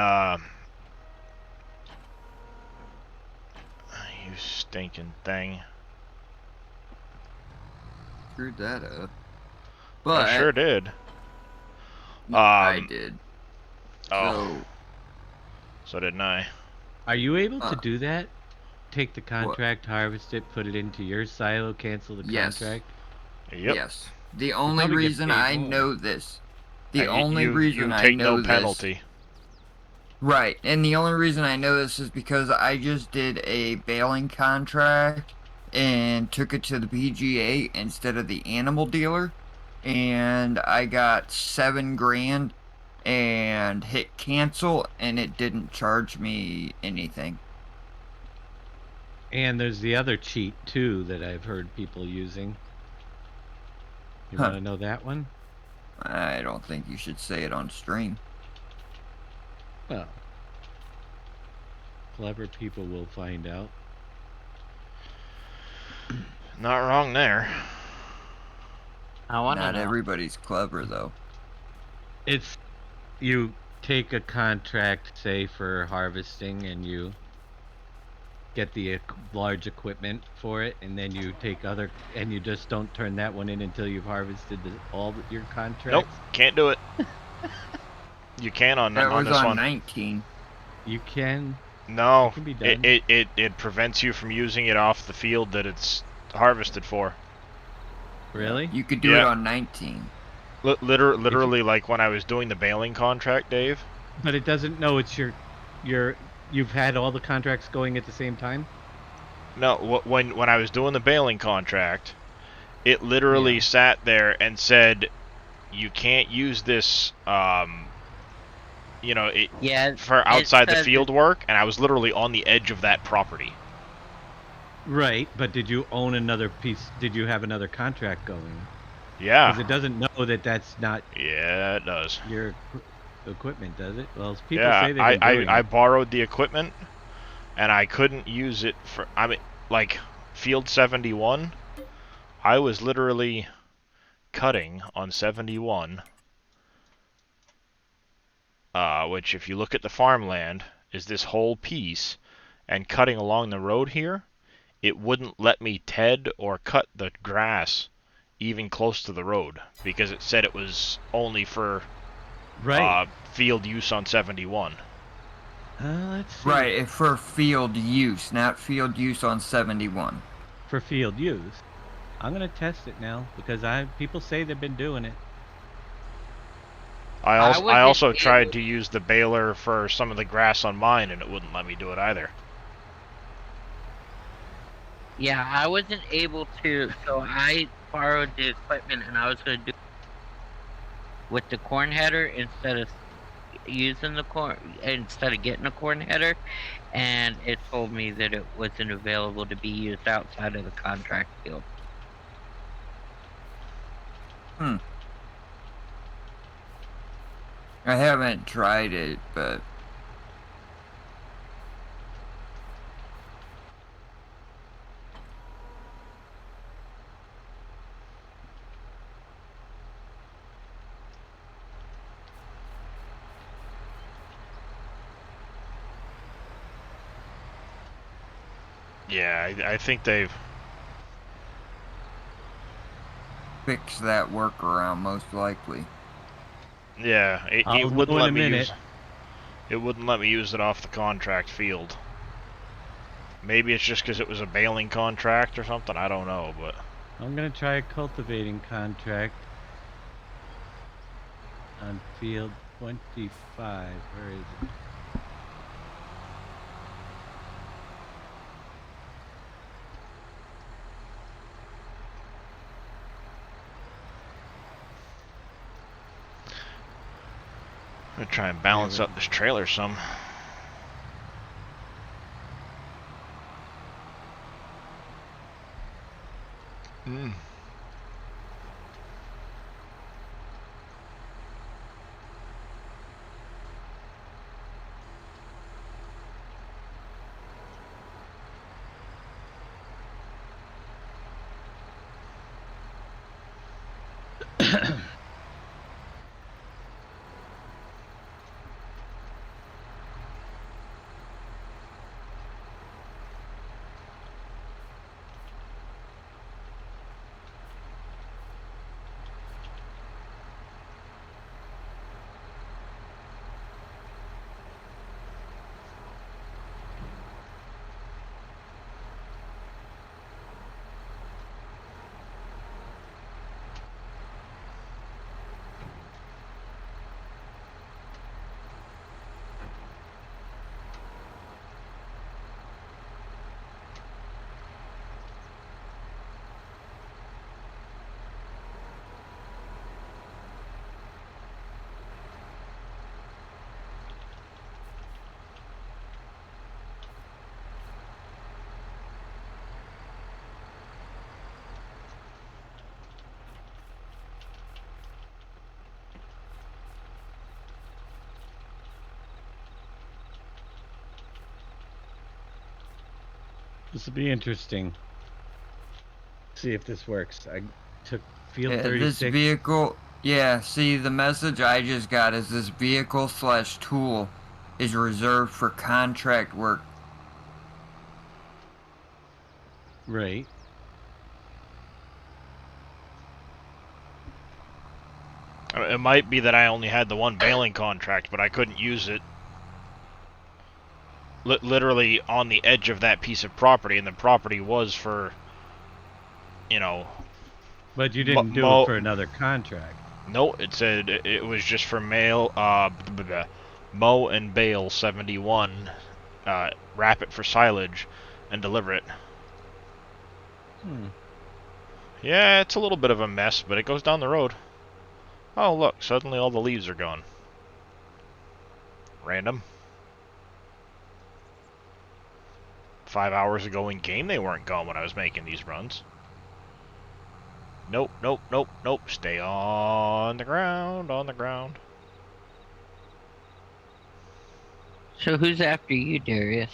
you stinking thing. Screwed that up. But I sure did. I did. Oh. So didn't I. Are you able to do that? Take the contract, harvest it, put it into your silo, cancel the contract? Yep. Yes. The only reason I know this, You take no penalty. Right, and the only reason I know this is because I just did a baling contract and took it to the PGA instead of the animal dealer, and I got $7 grand and hit cancel, and it didn't charge me anything. And there's the other cheat too that I've heard people using. You want to know that one? I don't think you should say it on stream. Well, clever people will find out. Not wrong there. I want to Not know. everybody's clever, though. It's, you take a contract, say, for harvesting, and you get the large equipment for it, and then you take other, and you just don't turn that one in until you've harvested all your contracts. Nope, can't do it. You can on That was this on one. 19. You can. No, It can be done. it prevents you from using it off the field that it's harvested for. Really? You could do it on 19. Literally, like when I was doing the baling contract, Dave. But it doesn't know it's you've had all the contracts going at the same time? No, when I was doing the baling contract, it literally sat there and said, you can't use this, for outside the field work, and I was literally on the edge of that property. Right, but did you own another piece? Did you have another contract going? Yeah. Because it doesn't know that that's not Yeah, it does. your equipment, does it? Well, people Yeah, say they've been doing I it. borrowed the equipment, and I couldn't use it for, I mean, like, Field 71, I was literally cutting on 71, which if you look at the farmland, is this whole piece, and cutting along the road here, it wouldn't let me TED or cut the grass even close to the road, because it said it was only for Right. field use on 71. Let's see. Right, for field use, not field use on 71. For field use. I'm gonna test it now because people say they've been doing it. I wasn't also tried able- to use the baler for some of the grass on mine, and it wouldn't let me do it either. Yeah, I wasn't able to, so I borrowed the equipment and I was going to do with the corn header instead of using the corn, instead of getting a corn header, and it told me that it wasn't available to be used outside of the contract field. I haven't tried it, but Yeah, I think they've... fixed that workaround most likely. Yeah, it I'll wouldn't know in let a me minute. use... It wouldn't let me use it off the contract field. Maybe it's just because it was a baling contract or something, I don't know, but... I'm gonna try a cultivating contract on field 25. Where is it? I'm gonna try and balance up this trailer some. This will be interesting. See if this works. I took field Yeah, 36. this vehicle, yeah, see, the message I just got is this vehicle/tool is reserved for contract work. Right. It might be that I only had the one baling contract, but I couldn't use it literally on the edge of that piece of property, and the property was for, you know... But you didn't do it for another contract. No, it said it was just for mow and bale 71, wrap it for silage, and deliver it. Yeah, it's a little bit of a mess, but it goes down the road. Oh, look, suddenly all the leaves are gone. Random. 5 hours ago in game, they weren't gone when I was making these runs. Nope, nope, nope, nope. Stay on the ground, on the ground. So who's after you, Darius?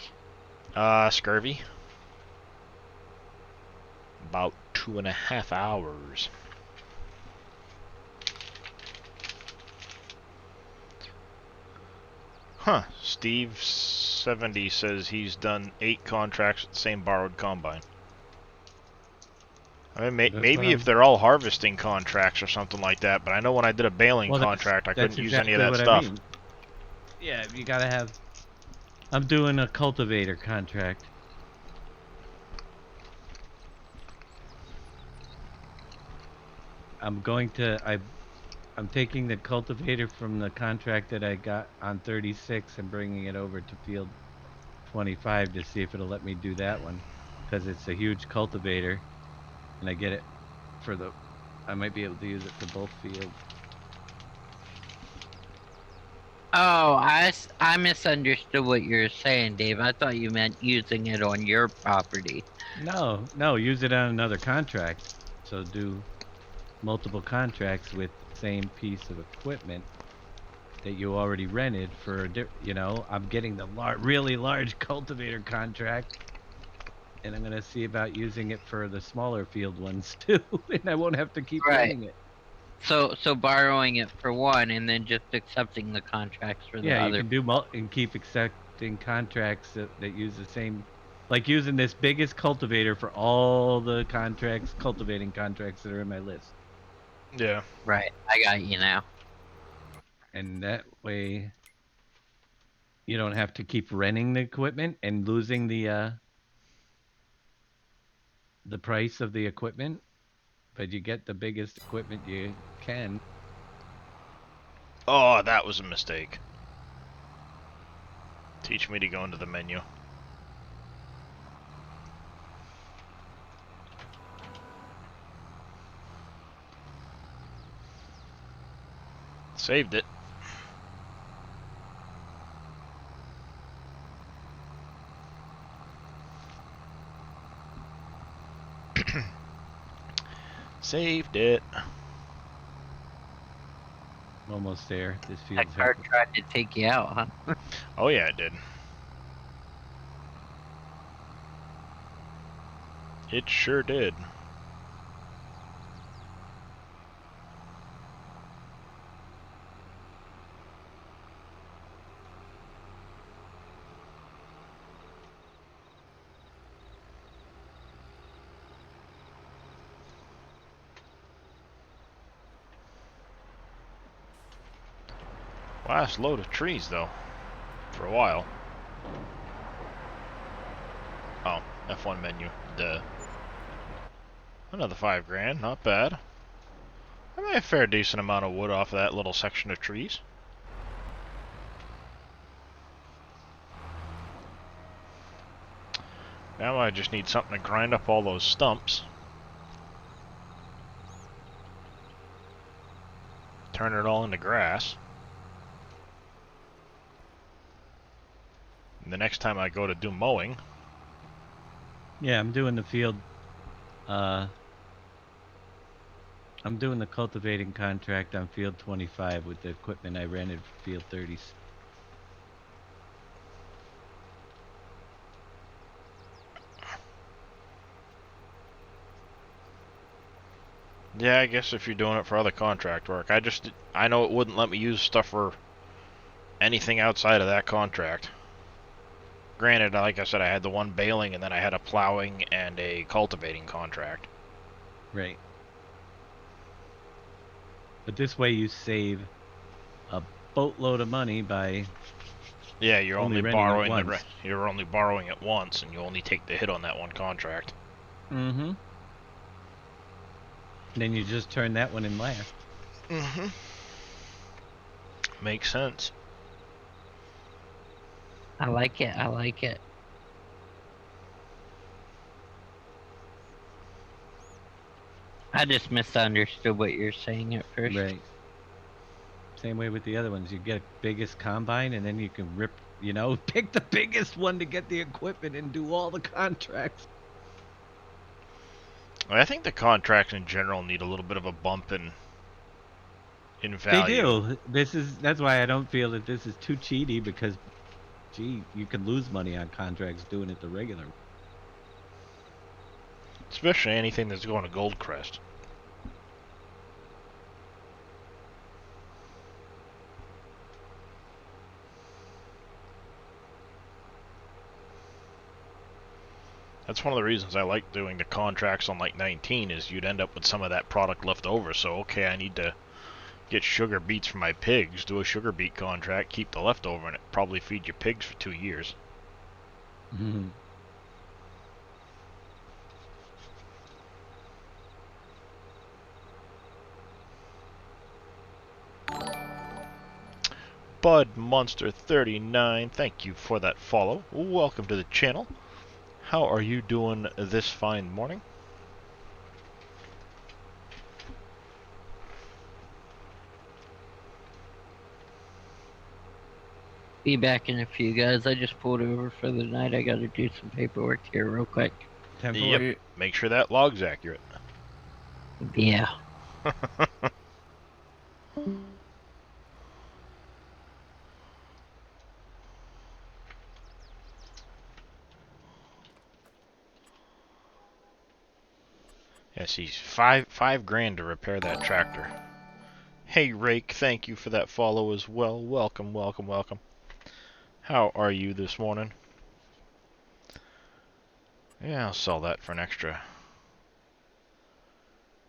Scurvy. About 2.5 hours. Huh. Steve70 says he's done 8 contracts with the same borrowed combine. I mean, maybe if they're all harvesting contracts or something like that, but I know when I did a baling contract, I couldn't use any of that stuff. I mean. Yeah, you gotta have... I'm doing a cultivator contract. I'm taking the cultivator from the contract that I got on 36 and bringing it over to field 25 to see if it'll let me do that one, because it's a huge cultivator and I get it for the... I might be able to use it for both fields. Oh, I misunderstood what you were saying, Dave. I thought you meant using it on your property. No, use it on another contract. So do multiple contracts with the same piece of equipment that you already rented for, you know, I'm getting the really large cultivator contract, and I'm gonna see about using it for the smaller field ones too, and I won't have to keep renting it. So borrowing it for one and then just accepting the contracts for the other. Yeah, you can do and keep accepting contracts that use the same, like using this biggest cultivator for all the cultivating contracts that are in my list. Yeah. Right, I got you now. And that way, you don't have to keep renting the equipment and losing the price of the equipment, but you get the biggest equipment you can. Oh, that was a mistake. Teach me to go into the menu. Saved it. Saved it. Almost there. This That feels car tried to take you out, huh? Oh yeah, it did. It sure did. Last load of trees though, for a while. Oh, F1 menu. Duh. Another $5 grand, not bad. I made a fair decent amount of wood off of that little section of trees. Now I just need something to grind up all those stumps. Turn it all into grass. And the next time I go to do mowing... Yeah, I'm doing the field. I'm doing the cultivating contract on field 25 with the equipment I rented for field 30. Yeah, I guess if you're doing it for other contract work. I know it wouldn't let me use stuff for anything outside of that contract. Granted, like I said, I had the one baling and then I had a plowing and a cultivating contract. Right. But this way you save a boatload of money by... Yeah, you're only renting borrowing it once. you're only borrowing it once, and you only take the hit on that one contract. Mm-hmm. Then you just turn that one in last. Mm-hmm. Makes sense. I like it. I like it. I just misunderstood what you're saying at first. Right. Same way with the other ones. You get a biggest combine, and then you can rip, you know, pick the biggest one to get the equipment and do all the contracts. I think the contracts in general need a little bit of a bump in They value. do. That's why I don't feel that this is too cheaty, because, gee, you can lose money on contracts doing it the regular way. Especially anything that's going to Goldcrest. That's one of the reasons I like doing the contracts on like 19 is you'd end up with some of that product left over. So, okay, I need to get sugar beets for my pigs, do a sugar beet contract, keep the leftover, and it probably feed your pigs for 2 years. Mhm. Bud Monster 39, thank you for that follow. Welcome to the channel. How are you doing this fine morning? Be back in a few, guys. I just pulled over for the night. I gotta do some paperwork here real quick. Yep, make sure that log's accurate. Yeah. Yes, he's five grand to repair that tractor. Hey Rake, thank you for that follow as well. Welcome, welcome, welcome. How are you this morning? Yeah, I'll sell that for an extra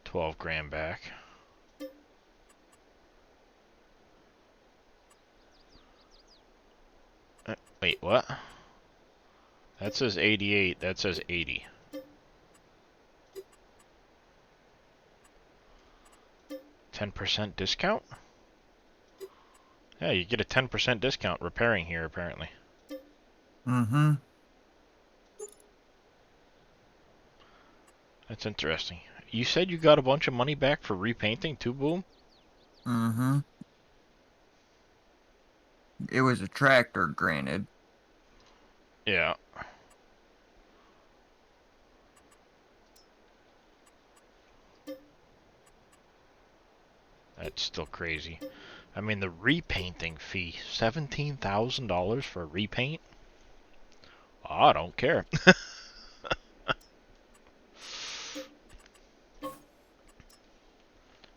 12 grand back. Wait, what? That says 88, that says 80. %10 discount? Yeah, you get a 10% discount repairing here, apparently. Mm-hmm. That's interesting. You said you got a bunch of money back for repainting too, Boom? Mm-hmm. It was a tractor, granted. Yeah. That's still crazy. I mean, the repainting fee, $17,000 for a repaint? I don't care.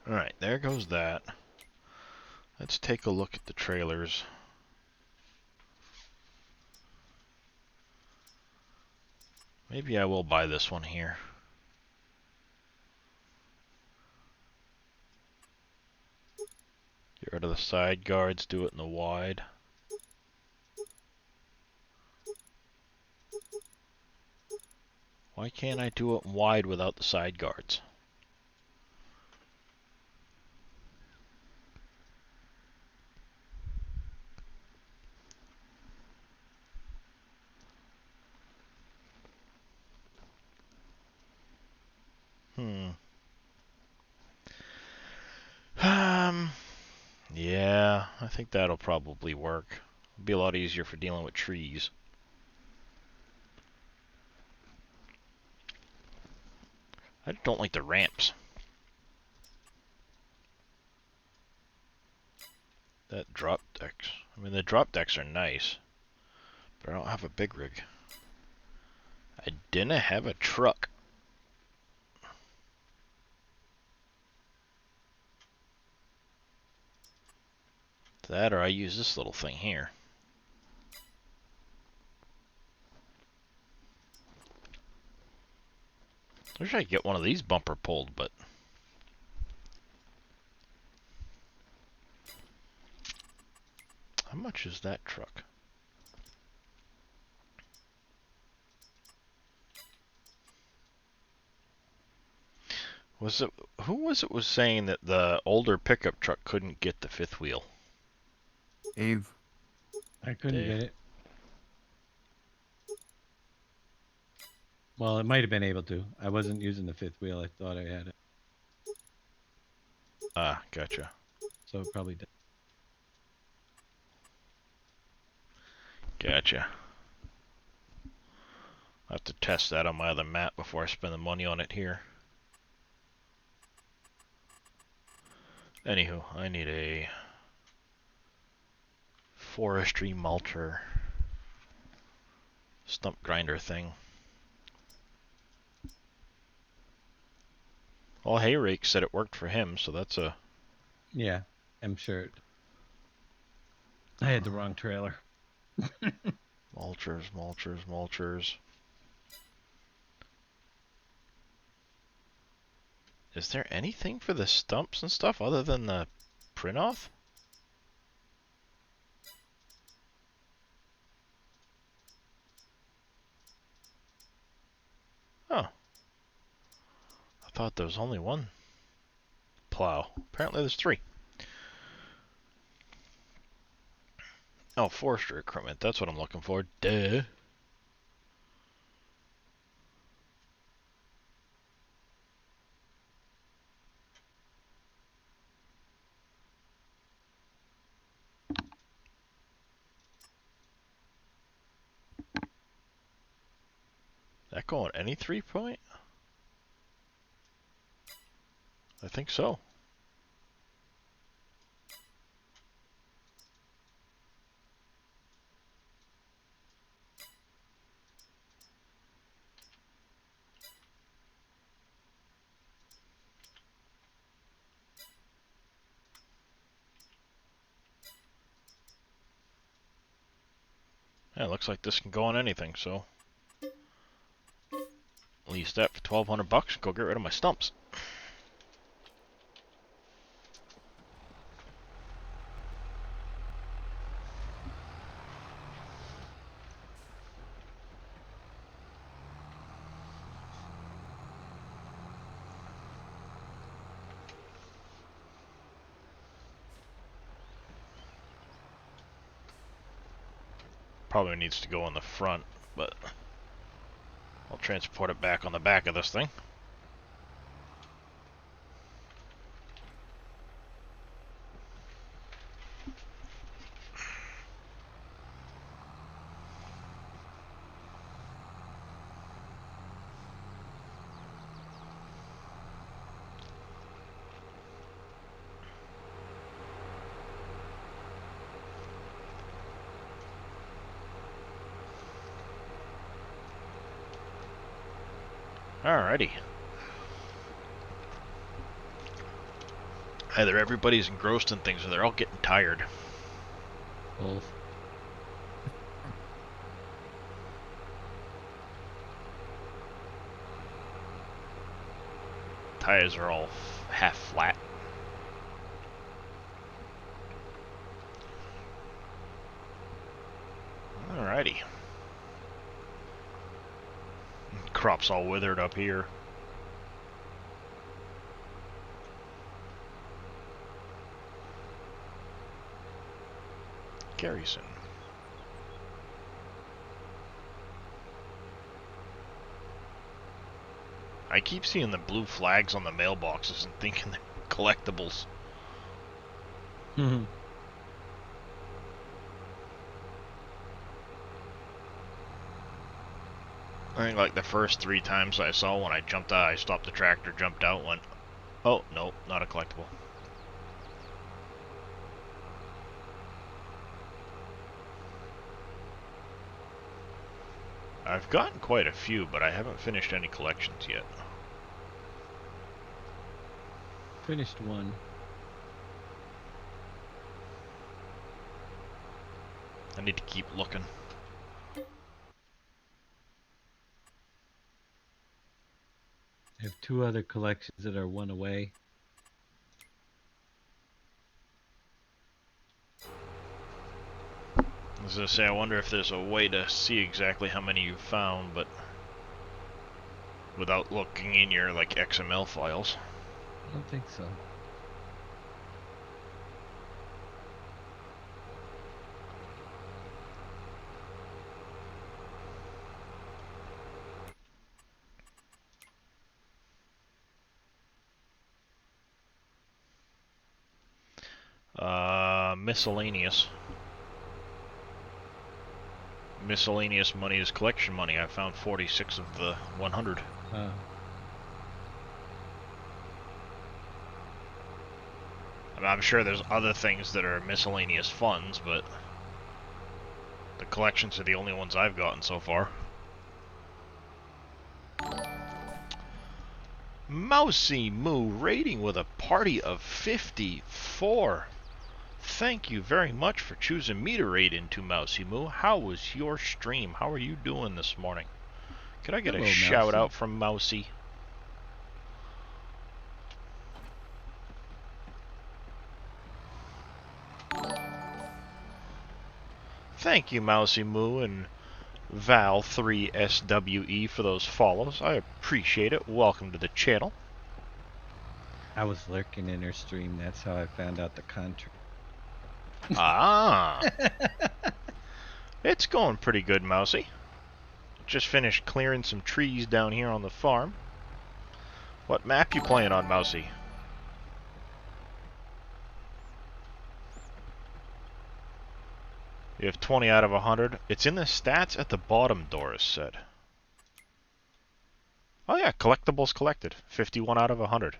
Alright, there goes that. Let's take a look at the trailers. Maybe I will buy this one here. Get rid of the side guards, do it in the wide. Why can't I do it wide without the side guards? Yeah, I think that'll probably work. It'll be a lot easier for dealing with trees. I don't like the ramps. That drop decks. I mean, the drop decks are nice, but I don't have a big rig. I didn't have a truck. That, or I use this little thing here. I wish I could get one of these bumper pulled, but how much is that truck? Was it, who was saying that the older pickup truck couldn't get the fifth wheel? Dave. I couldn't Dave. get it. Well, it might have been able to. I wasn't using the fifth wheel. I thought I had it. Ah, gotcha. So it probably did. Gotcha. I'll have to test that on my other map before I spend the money on it here. Anywho, I need a forestry mulcher stump grinder thing. Well, Hay Rake said it worked for him, so that's a... Yeah, I'm sure. I had the wrong trailer. Mulchers, mulchers, mulchers. Is there anything for the stumps and stuff other than the print-off? Oh. I thought there was only one plow. Apparently there's 3. Oh, forestry equipment. That's what I'm looking for. Duh. That go on any 3-point? I think so. Yeah, it looks like this can go on anything, so lease that for $1,200. Go get rid of my stumps. Probably needs to go on the front, but I'll transport it back on the back of this thing. Alrighty. Either everybody's engrossed in things or they're all getting tired. Both. Tires are all half flat. Alrighty. Crop's all withered up here. Garrison. I keep seeing the blue flags on the mailboxes and thinking they're collectibles. Mhm. I think like the first 3 times I saw when I jumped out, I stopped the tractor, jumped out, went, oh, no, not a collectible. I've gotten quite a few, but I haven't finished any collections yet. Finished one. I need to keep looking. I have 2 other collections that are 1 away. I was gonna say, I wonder if there's a way to see exactly how many you've found, but without looking in your like XML files. I don't think so. Miscellaneous. Miscellaneous money is collection money. I found 46 of the 100. I'm sure there's other things that are miscellaneous funds, but the collections are the only ones I've gotten so far. Mousy Moo rating with a party of 54. Thank you very much for choosing me to raid into, Mousy Moo. How was your stream? How are you doing this morning? Could I get Hello, a shout Mousy. out from Mousy? Thank you, Mousy Moo and Val3SWE for those follows. I appreciate it. Welcome to the channel. I was lurking in her stream. That's how I found out the contract. Ah, it's going pretty good, Mousy. Just finished clearing some trees down here on the farm. What map you playing on, Mousy? You have 20 out of 100. It's in the stats at the bottom, Doris said. Oh yeah, collectibles collected. 51 out of 100.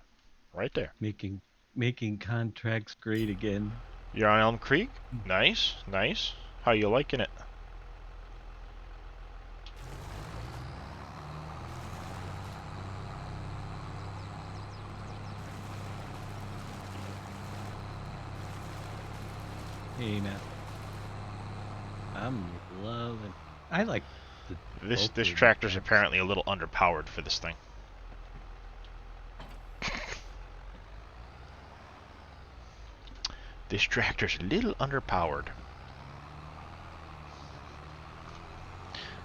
Right there. Making contracts great again. You're on Elm Creek? Nice, nice. How you liking it? Hey, now. I'm loving. I like the. This both of the tractor's tracks. apparently a little underpowered for this thing. This tractor's a little underpowered.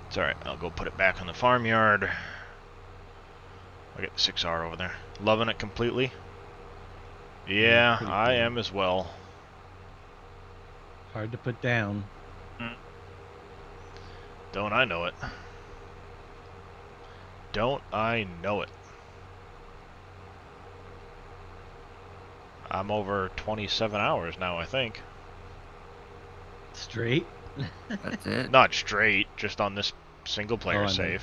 It's alright, I'll go put it back in the farmyard. I'll get the 6R over there. Loving it completely? Yeah, pretty I cool. am as well. Hard to put down. Don't I know it? Don't I know it? I'm over 27 hours now, I think. Straight. That's it. Not straight, just on this single player on the save.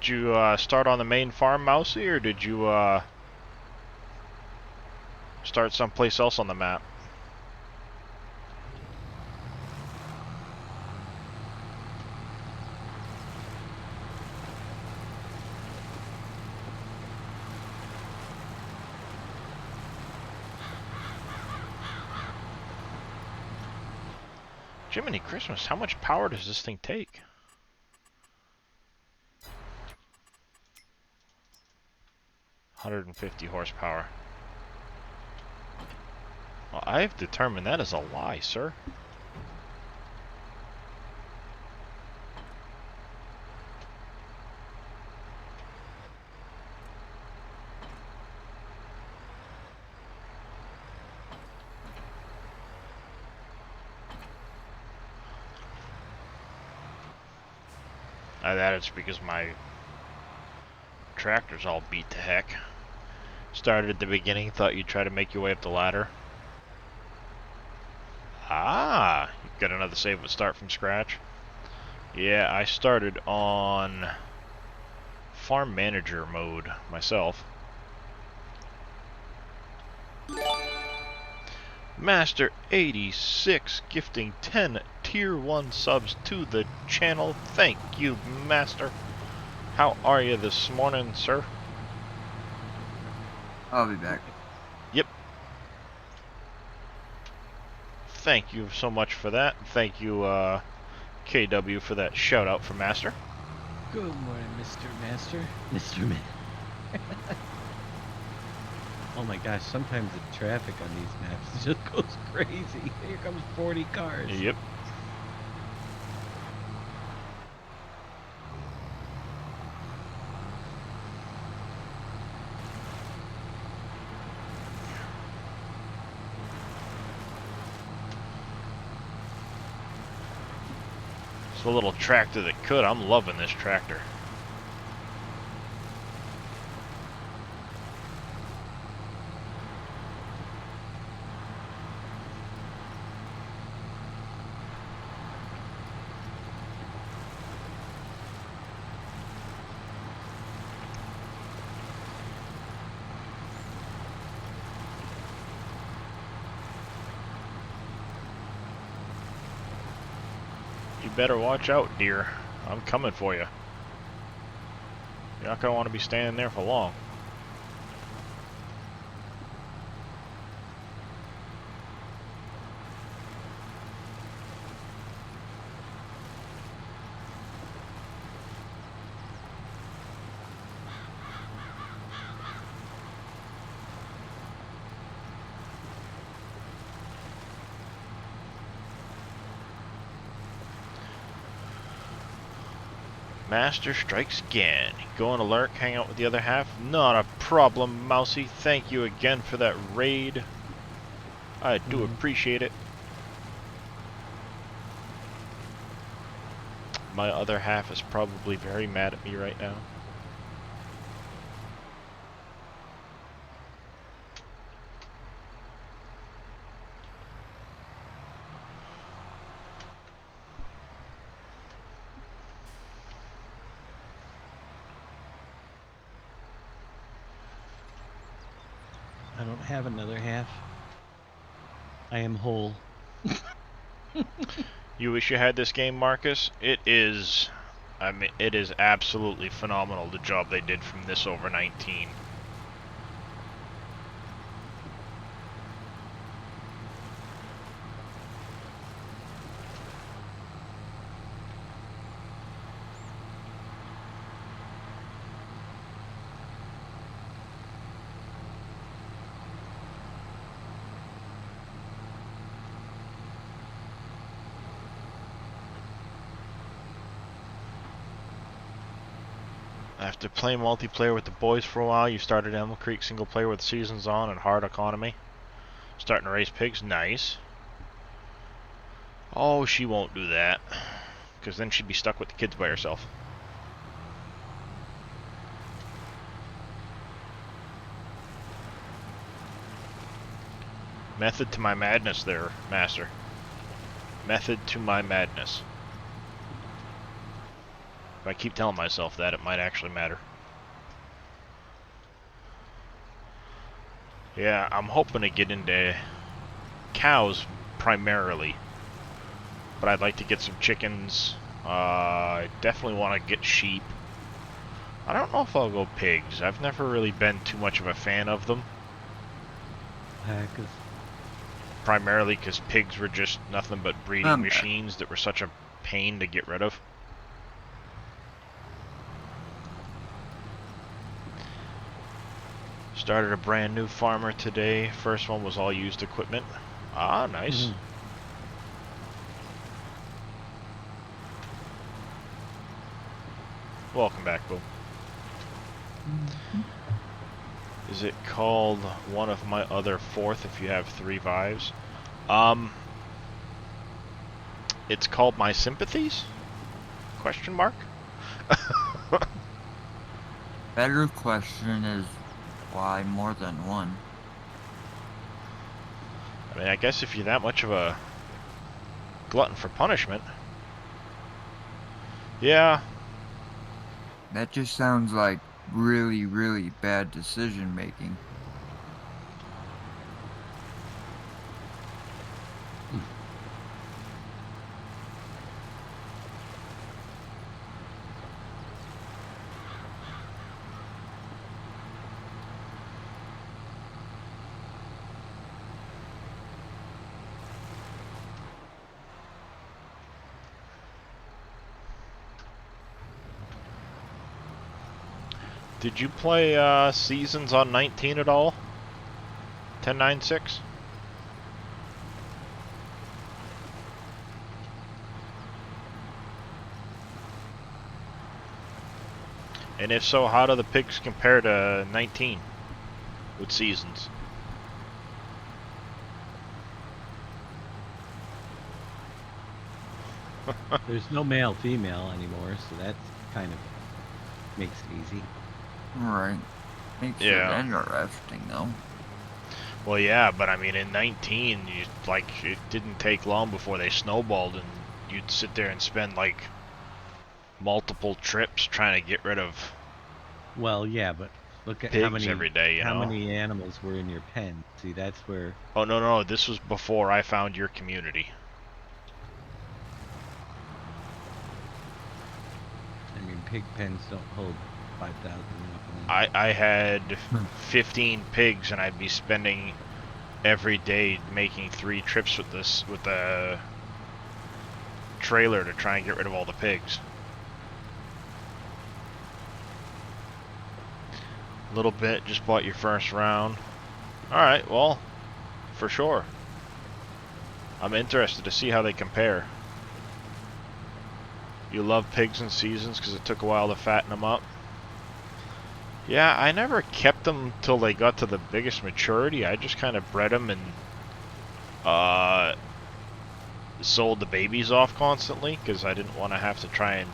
Did you start on the main farm, Mousy, or did you start someplace else on the map? Jiminy Christmas, how much power does this thing take? $150 horsepower. Well, I've determined that is a lie, sir. That is because my tractor's all beat to heck. Started at the beginning, thought you'd try to make your way up the ladder. Ah, you got another save with start from scratch? Yeah, I started on farm manager mode myself. Master 86 gifting 10 tier 1 subs to the channel. Thank you, Master. How are you this morning, sir? I'll be back. Yep. Thank you so much for that. Thank you, KW, for that shout out for Master. Good morning, Mr. Master. Mr. Man. Oh my gosh, sometimes the traffic on these maps just goes crazy. Here comes 40 cars. Yep. It's a little tractor that could. I'm loving this tractor. You better watch out, dear. I'm coming for you. You're not going to want to be standing there for long. Master strikes again. Going to lurk, hang out with the other half? Not a problem, Mousy. Thank you again for that raid. I do appreciate it. My other half is probably very mad at me right now. I don't have another half. I am whole. You wish you had this game, Marcus? It is... I mean, it is absolutely phenomenal, the job they did from this over 19. After playing multiplayer with the boys for a while, you started Elm Creek single player with seasons on and hard economy. Starting to raise pigs, nice. Oh, she won't do that, because then she'd be stuck with the kids by herself. Method to my madness there, Master. Method to my madness. If I keep telling myself that, it might actually matter. Yeah, I'm hoping to get into cows primarily. But I'd like to get some chickens. I definitely want to get sheep. I don't know if I'll go pigs. I've never really been too much of a fan of them. Primarily because pigs were just nothing but breeding machines that were such a pain to get rid of. Started a brand new farmer today. First one was all used equipment. Ah, nice. Welcome back, Boo. Is it called one of my other fourth if you have 3 Vives? It's called My Sympathies? Question mark? Better question is why more than one? I mean, I guess if you're that much of a glutton for punishment. Yeah. That just sounds like really, really bad decision making. Did you play Seasons on 19 at all? 1096. And if so, how do the pigs compare to 19 with seasons? There's no male female anymore, so that's kind of makes it easy. Right. Makes Yeah. it interesting, though. Well, yeah, but I mean, in 19, it didn't take long before they snowballed, and you'd sit there and spend like multiple trips trying to get rid of Well, yeah, but look at pigs how many every day. You how know. many animals were in your pen. See, that's where. Oh no, this was before I found your community. I mean, pig pens don't hold 5,000. I had 15 pigs, and I'd be spending every day making 3 trips with the trailer to try and get rid of all the pigs. A little bit, just bought your first round. Alright, well, for sure. I'm interested to see how they compare. You love pigs in seasons because it took a while to fatten them up. Yeah, I never kept them till they got to the biggest maturity. I just kind of bred them and sold the babies off constantly because I didn't want to have to try and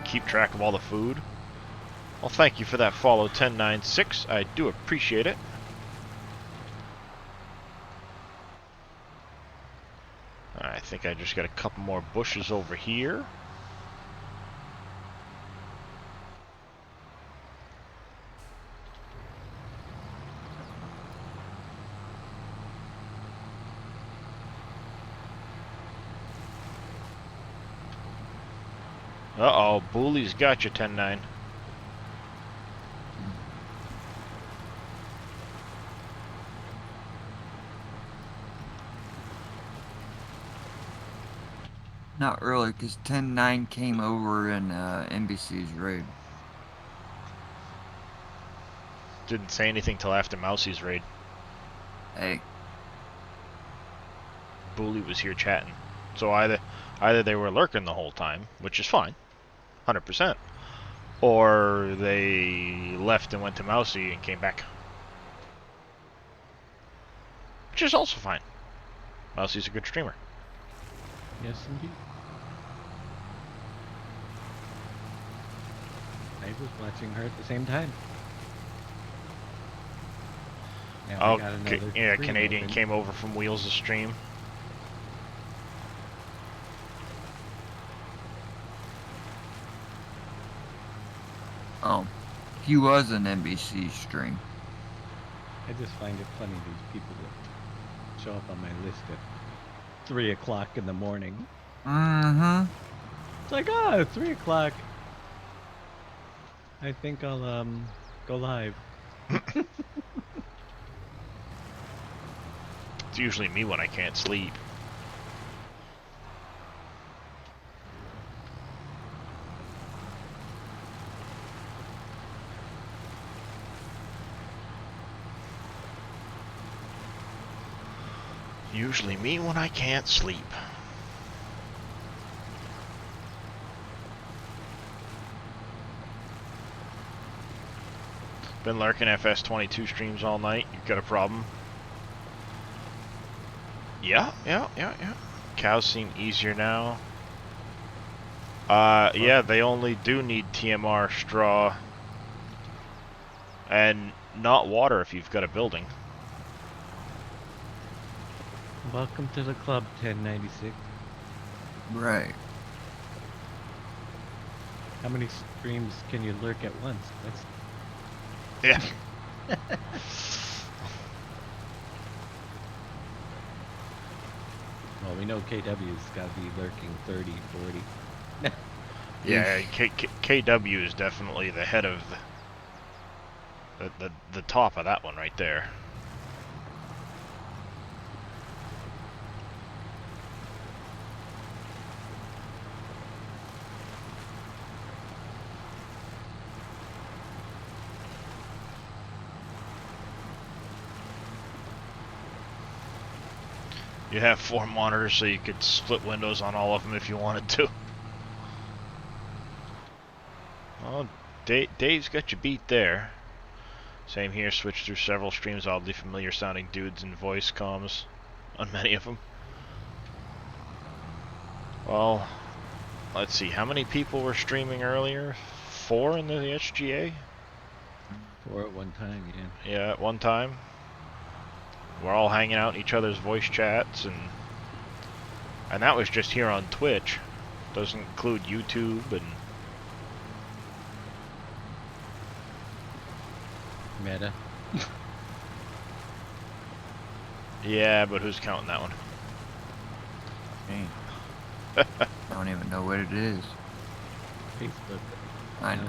keep track of all the food. Well, thank you for that follow, 1096. I do appreciate it. I think I just got a couple more bushes over here. Uh-oh, Bully's got you, 10-9. Not really, because 10-9 came over in NBC's raid. Didn't say anything till after Mousie's raid. Hey. Bully was here chatting. So either they were lurking the whole time, which is fine, 100%, or they left and went to Mousie and came back, which is also fine. Mousie's a good streamer. Yes, indeed. I was watching her at the same time. Now Oh, we got another yeah, stream Canadian open. came over from Wheels to stream. Oh, he was an NBC stream. I just find it funny these people that show up on my list at 3 o'clock in the morning. Mm-hmm. It's like, oh, 3 o'clock. I think I'll go live. It's usually me when I can't sleep. Usually me when I can't sleep. Been lurking FS22 streams all night. You've got a problem? Yeah. Cows seem easier now. Yeah, they only do need TMR, straw, and not water if you've got a building. Welcome to the club, 1096. Right. How many streams can you lurk at once? That's Yeah. well, we know KW's got to be lurking 30, 40. Yeah, KW is definitely the head of the top of that one right there. You have 4 monitors, so you could split windows on all of them if you wanted to. Well, Dave's got you beat there. Same here, switched through several streams, oddly familiar sounding dudes and voice comms on many of them. Well, let's see, how many people were streaming earlier? 4 in the SGA? 4 at one time, yeah. Yeah, at one time. We're all hanging out in each other's voice chats, and that was just here on Twitch. Doesn't include YouTube and Meta. yeah, but who's counting that one? Dang. I don't even know what it is. Facebook. I know.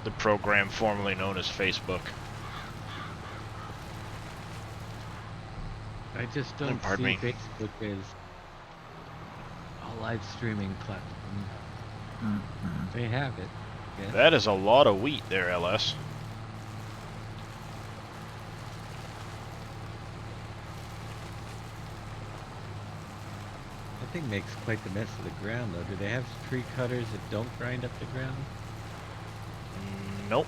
The program formerly known as Facebook. I just don't Pardon see me. Facebook as a live streaming platform. Mm-hmm. They have it. Yeah. That is a lot of wheat there, LS. That thing makes quite the mess of the ground, though. Do they have tree cutters that don't grind up the ground? Nope.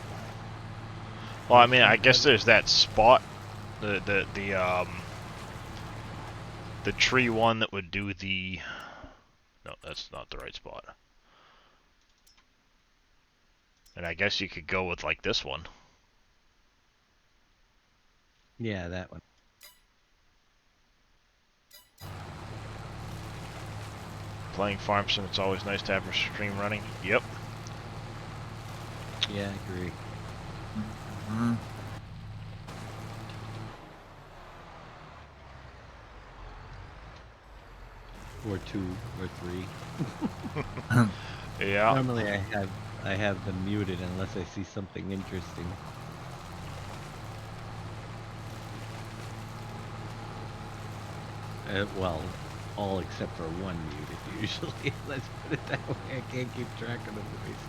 Well, I mean, I guess there's that spot, the tree one that would do the. No, that's not the right spot. And I guess you could go with like this one. Yeah, that one. Playing Farm Sim, it's always nice to have a stream running. Yep. Yeah, I agree. Mm-hmm. Or 2 or 3. Yeah. Normally I have them muted unless I see something interesting. Well, all except for one muted usually. Let's put it that way. I can't keep track of the voice.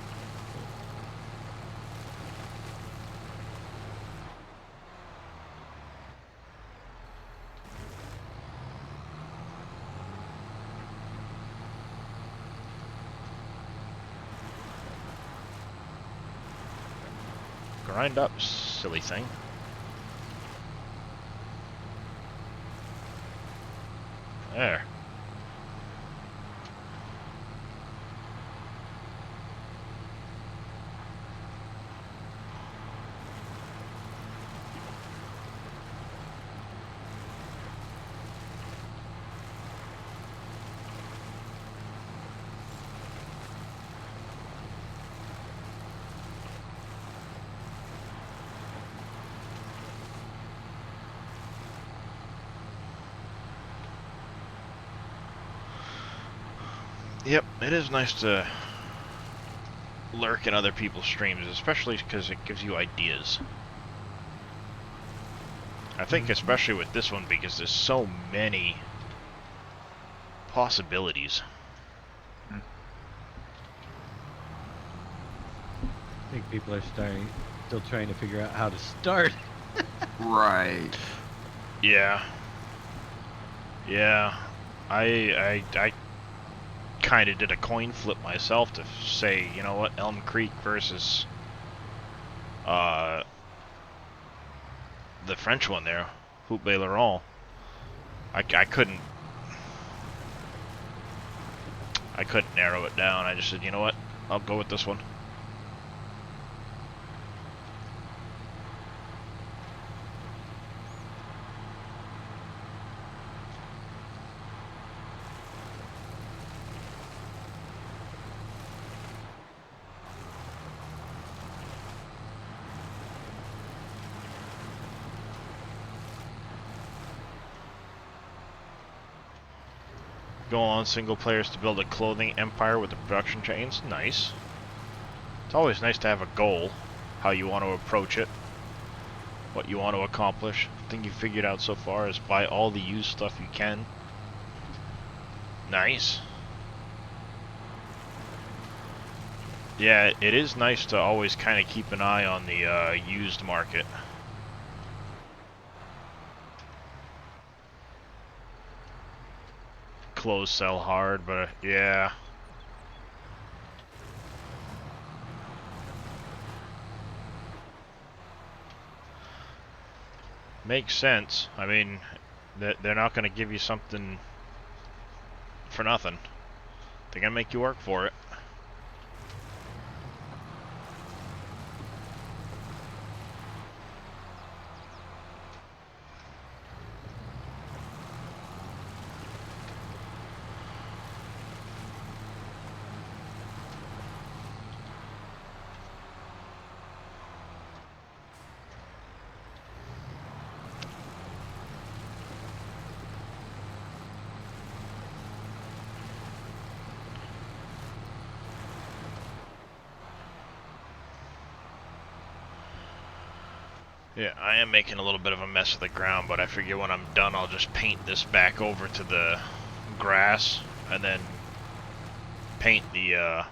Grind up, silly thing. There. Yep, it is nice to lurk in other people's streams, especially because it gives you ideas. I think especially with this one because there's so many possibilities. I think people are still trying to figure out how to start. Right. Yeah. Yeah. I kind of did a coin flip myself to say, you know what, Elm Creek versus the French one there, Hoop Bay Laurent. I couldn't narrow it down. I just said, you know what, I'll go with this one. Go on single players to build a clothing empire with the production chains. Nice. It's always nice to have a goal, how you want to approach it, what you want to accomplish. The thing you figured out so far is buy all the used stuff you can. Nice. Yeah, it is nice to always kind of keep an eye on the used market. close sell hard, but yeah. Makes sense. I mean, they're not going to give you something for nothing. They're going to make you work for it. Yeah, I am making a little bit of a mess of the ground, but I figure when I'm done, I'll just paint this back over to the grass, and then paint the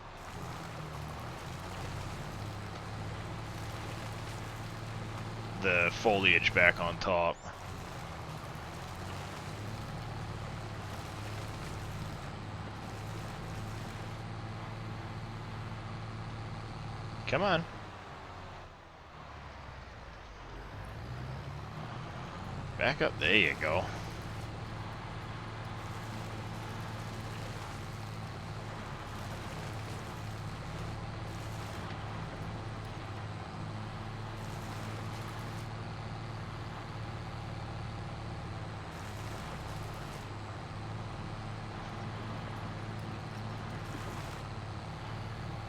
foliage back on top. Come on. Back up, there you go.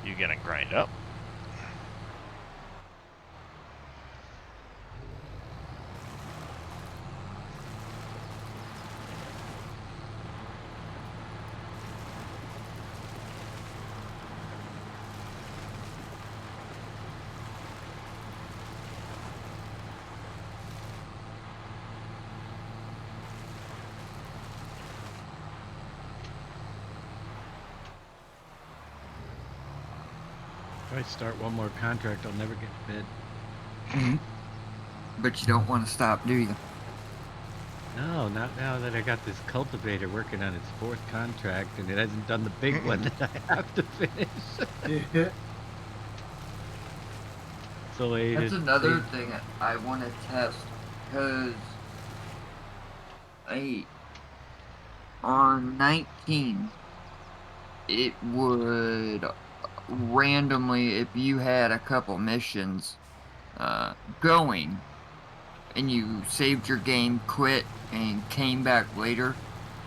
You gonna grind up? If I start one more contract, I'll never get fed. But you don't want to stop, do you? No, not now that I got this cultivator working on its 4th contract and it hasn't done the big one that I have to finish. So That's another thing I want to test, because on 19, it would randomly, if you had a couple missions going, and you saved your game, quit, and came back later,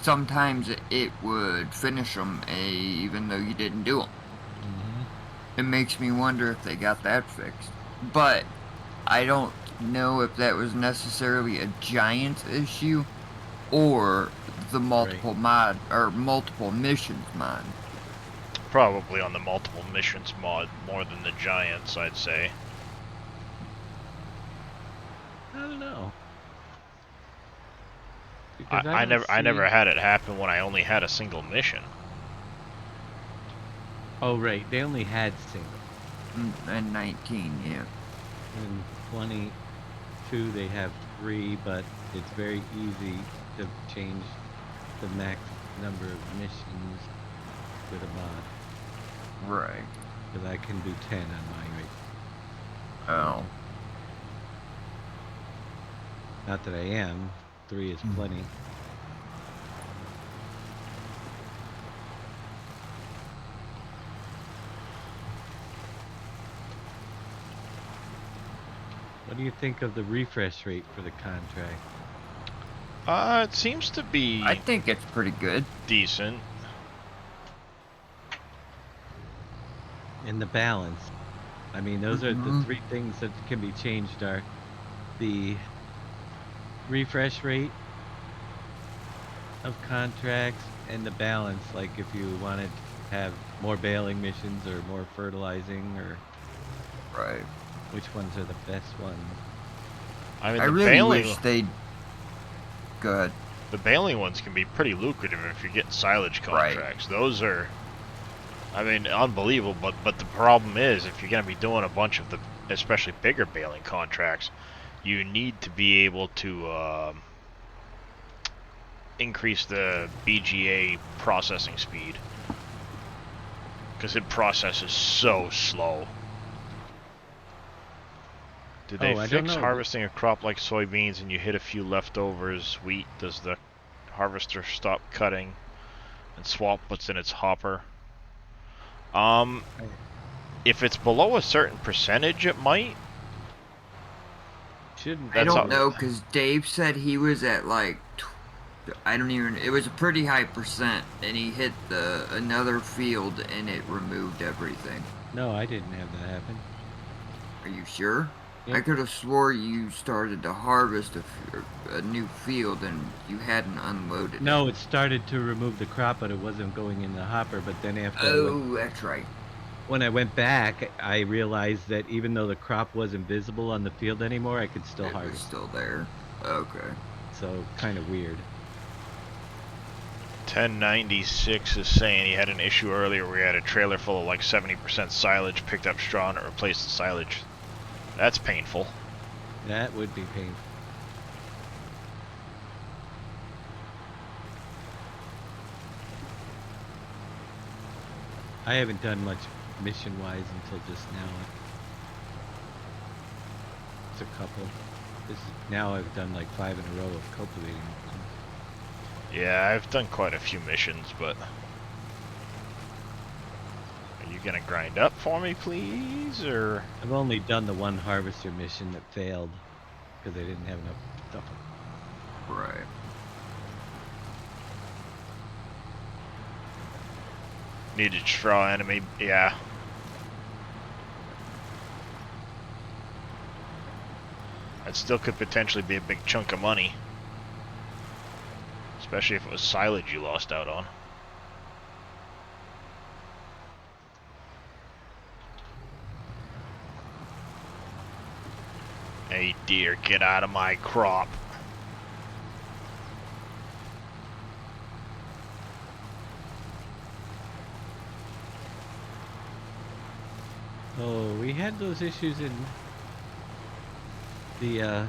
sometimes it would finish them, even though you didn't do them. It makes me wonder if they got that fixed. But I don't know if that was necessarily a giant issue or the multiple mod or multiple missions mod. Probably on the multiple missions mod more than the giants, I'd say. I don't know. I never had it happen when I only had a single mission. Oh right, they only had single. And 19, yeah. In 22 they have 3, but it's very easy to change the max number of missions with a mod. Right. Because I can do 10 on mine right. Oh. Not that I am. 3 is plenty. What do you think of the refresh rate for the contract? It seems to be I think it's pretty good. decent. And the balance. I mean, those are the 3 things that can be changed are the refresh rate of contracts and the balance, like if you wanted to have more baling missions or more fertilizing, or Right. which ones are the best ones. I mean, I the really baling, wish they'd... Go ahead. the baling ones can be pretty lucrative if you're getting silage contracts. Those are, I mean, unbelievable. But the problem is, if you're going to be doing a bunch of the, especially bigger baling contracts, you need to be able to increase the BGA processing speed. Because it processes so slow. Did they Oh, I don't fix know. harvesting a crop like soybeans and you hit a few leftovers wheat? Does the harvester stop cutting and swap what's in its hopper? If it's below a certain percentage, it might. Shouldn't. I That's don't all- know, because Dave said he was at like, I don't even, it was a pretty high percent, and he hit another field and it removed everything. No, I didn't have that happen. Are you sure? I Yep. could have swore you started to harvest a new field and you hadn't unloaded No, it. it started to remove the crop, but it wasn't going in the hopper. But then after Oh, that's right. when I went back, I realized that even though the crop wasn't visible on the field anymore, I could still It was harvest. still there. Okay. So kind of weird. 1096 is saying he had an issue earlier where he had a trailer full of like 70% silage, picked up straw and it replaced the silage. That's painful. That would be painful. I haven't done much mission-wise until just now. It's a couple. Now I've done like 5 in a row of cultivating. Yeah, I've done quite a few missions, but... Are you gonna grind up for me, please, or...? I've only done the one harvester mission that failed because I didn't have enough stuff. Right. Needed straw enemy, yeah. That still could potentially be a big chunk of money. Especially if it was silage you lost out on. Hey dear, get out of my crop. Oh, we had those issues in the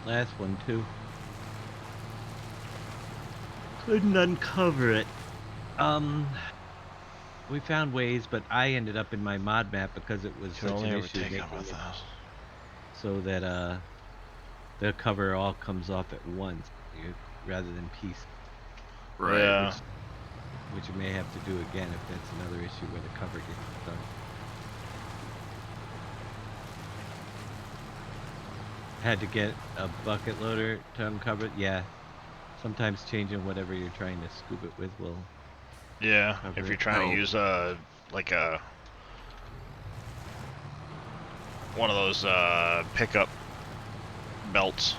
last one too. Couldn't uncover it. We found ways, but I ended up in my mod map because it was Can such only an ever issue take making them with it us. so that the cover all comes off at once rather than piece. Right. Yeah. Which you may have to do again if that's another issue where the cover gets done. Had to get a bucket loader to uncover it. Yeah. Sometimes changing whatever you're trying to scoop it with will. Yeah, Cover if it. you're trying to use like a one of those pickup belts.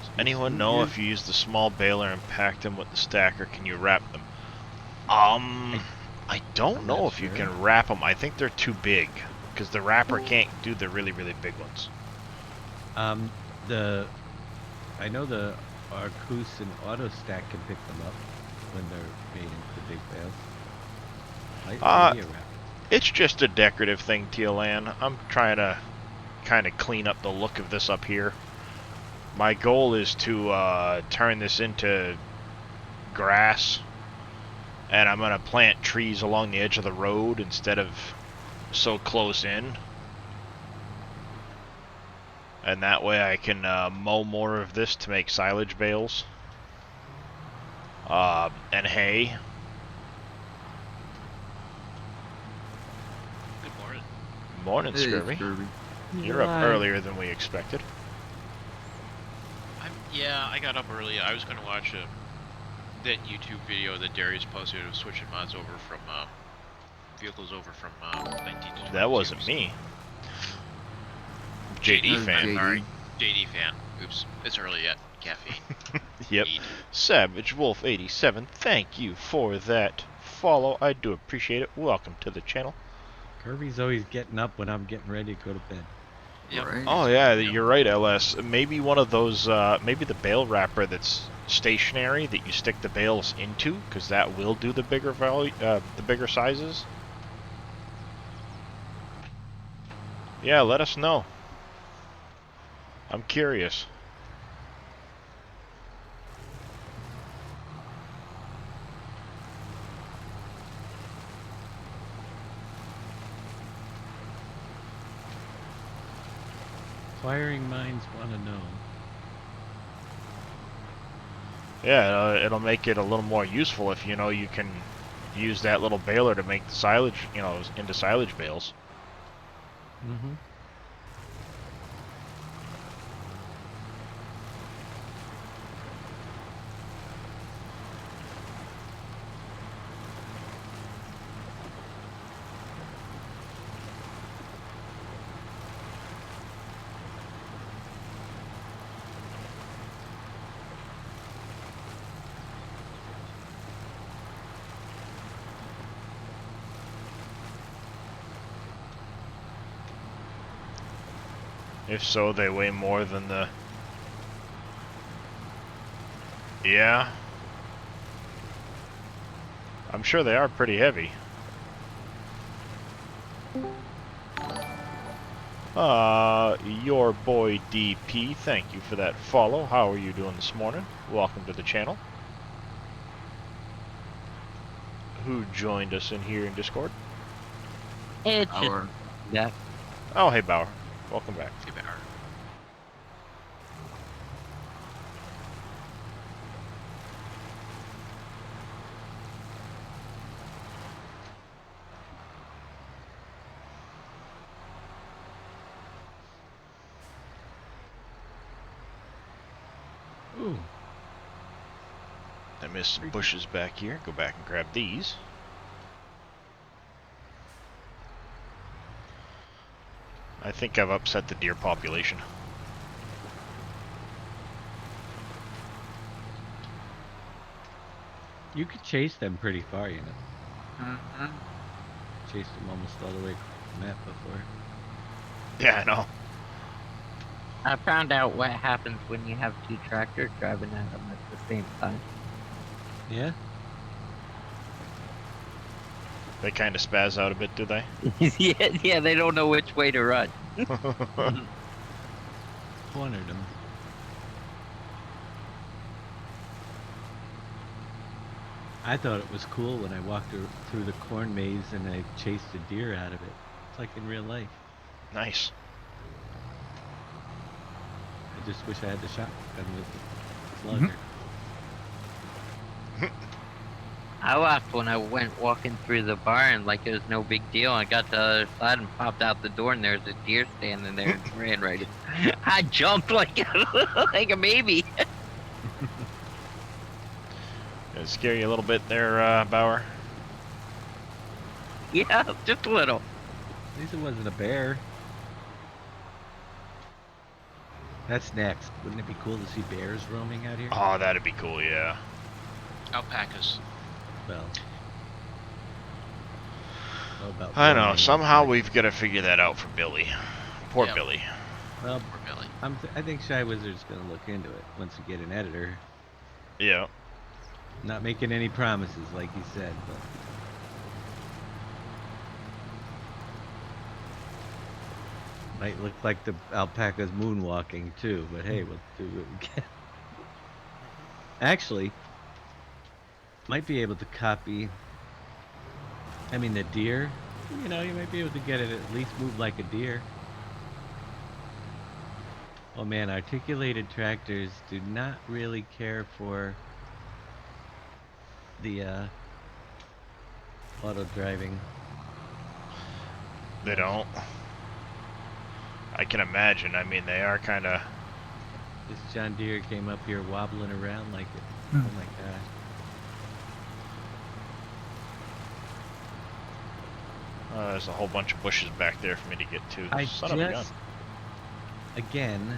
Does anyone know if you use the small baler and pack them with the stacker, can you wrap them? I don't I'm know not if you sure. can wrap them. I think they're too big because the wrapper can't do the really big ones. I know the Arcus and Auto Stack can pick them up when they're made into big bales. Maybe a wrap. It's just a decorative thing, Tealan. I'm trying to kind of clean up the look of this up here. My goal is to turn this into grass, and I'm going to plant trees along the edge of the road instead of so close in. And that way I can mow more of this to make silage bales. And hay. Good morning. Morning, Hey, Scurvy. Scurvy. You're up earlier than we expected. Yeah, I got up early. I was going to watch that YouTube video that Darius posted of switching mods over from vehicles over from 19 to 22. That wasn't me. JD fan. JD. Sorry, JD fan. Oops, it's early yet. Caffeine. Yep. Need. Savage Wolf 87. Thank you for that follow. I do appreciate it. Welcome to the channel. Kirby's always getting up when I'm getting ready to go to bed. Yep. Right. Oh yeah, you're right, LS. Maybe one of those, maybe the bale wrapper that's stationary that you stick the bales into, because that will do the bigger value, the bigger sizes. Yeah, let us know. I'm curious. Inquiring minds want to know. Yeah, it'll make it a little more useful if you know you can use that little baler to make the silage, into silage bales. Mm-hmm. If so, they weigh more than the... Yeah. I'm sure they are pretty heavy. Your boy DP, thank you for that follow. How are you doing this morning? Welcome to the channel. Who joined us in here in Discord? It's just Our that. Oh, hey Bauer. Welcome back. Get better. Ooh. I missed some bushes back here. Go back and grab these. I think I've upset the deer population. You could chase them pretty far, you know. Mhm. Chased them almost all the way across the map before. Yeah, I know. I found out what happens when you have two tractors driving at them at the same time. Yeah? They kind of spaz out a bit, do they? yeah, they don't know which way to run. Cornered them. I thought it was cool when I walked through the corn maze and I chased a deer out of it. It's like in real life. Nice. I just wish I had the shotgun with the slugger. I laughed when I went walking through the barn like it was no big deal. I got to the other side and popped out the door and there's a deer standing there and ran right in. I jumped like like a baby. Did it scare you a little bit there, Bauer? Yeah, just a little. At least it wasn't a bear. That's next. Wouldn't it be cool to see bears roaming out here? Oh, that'd be cool, yeah. Alpacas. Well. About I know. roaming Somehow outside. we've got to figure that out for Billy. Poor Yep. Billy. Well, Poor Billy. I think Shy Wizard's gonna look into it once we get an editor. Yeah. Not making any promises, like he said, but might look like the alpaca's moonwalking too. But hey, we'll do what we can. Actually, might be able to copy. I mean, the deer. You know, you might be able to get it at least move like a deer. Oh man, articulated tractors do not really care for the auto driving. They don't. I can imagine. I mean, they are kind of... This John Deere came up here wobbling around like it. Oh my god. there's a whole bunch of bushes back there for me to get to. I Son of a gun. just, again,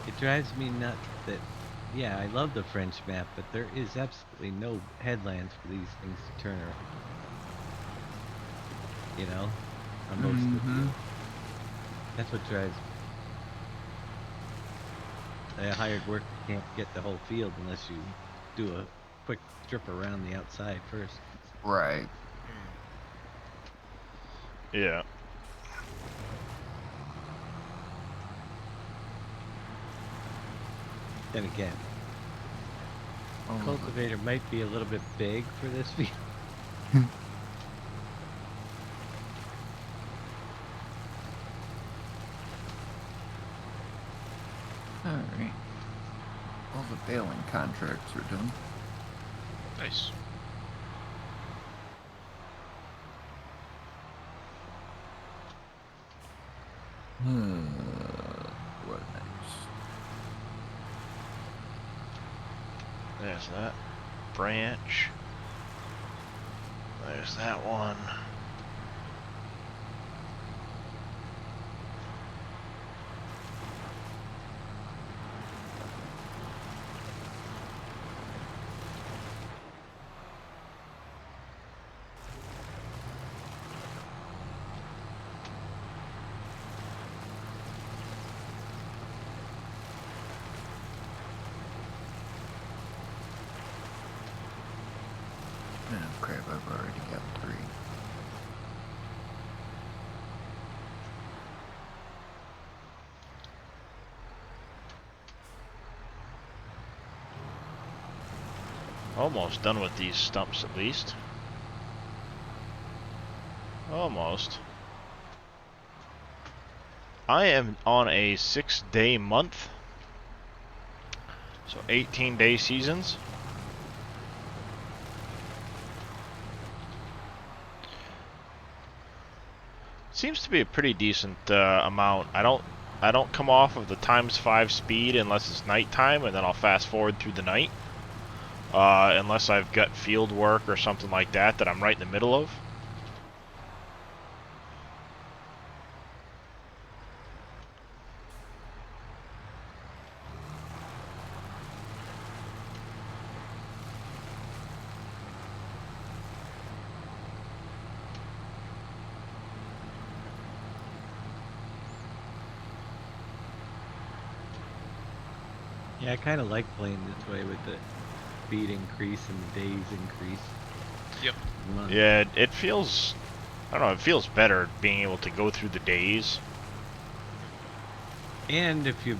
it drives me nuts that, yeah, I love the French map, but there is absolutely no headlands for these things to turn around. You know, on most of the field. That's what drives me. A hired worker can't get the whole field unless you do a quick trip around the outside first. Right. Yeah. Then again, cultivator might be a little bit big for this field. contracts are done. Nice. What next? There's that branch. There's that one. Oh crap, I've already got 3. Almost done with these stumps at least. Almost. I am on a 6-day month. So 18-day seasons. Seems to be a pretty decent amount. I don't come off of the ×5 speed unless it's nighttime, and then I'll fast forward through the night. Unless I've got field work or something like that I'm right in the middle of. Yeah, I kind of like playing this way with the speed increase and the days increase. Yep. Month. Yeah, it feels, I don't know, it feels better being able to go through the days. And if you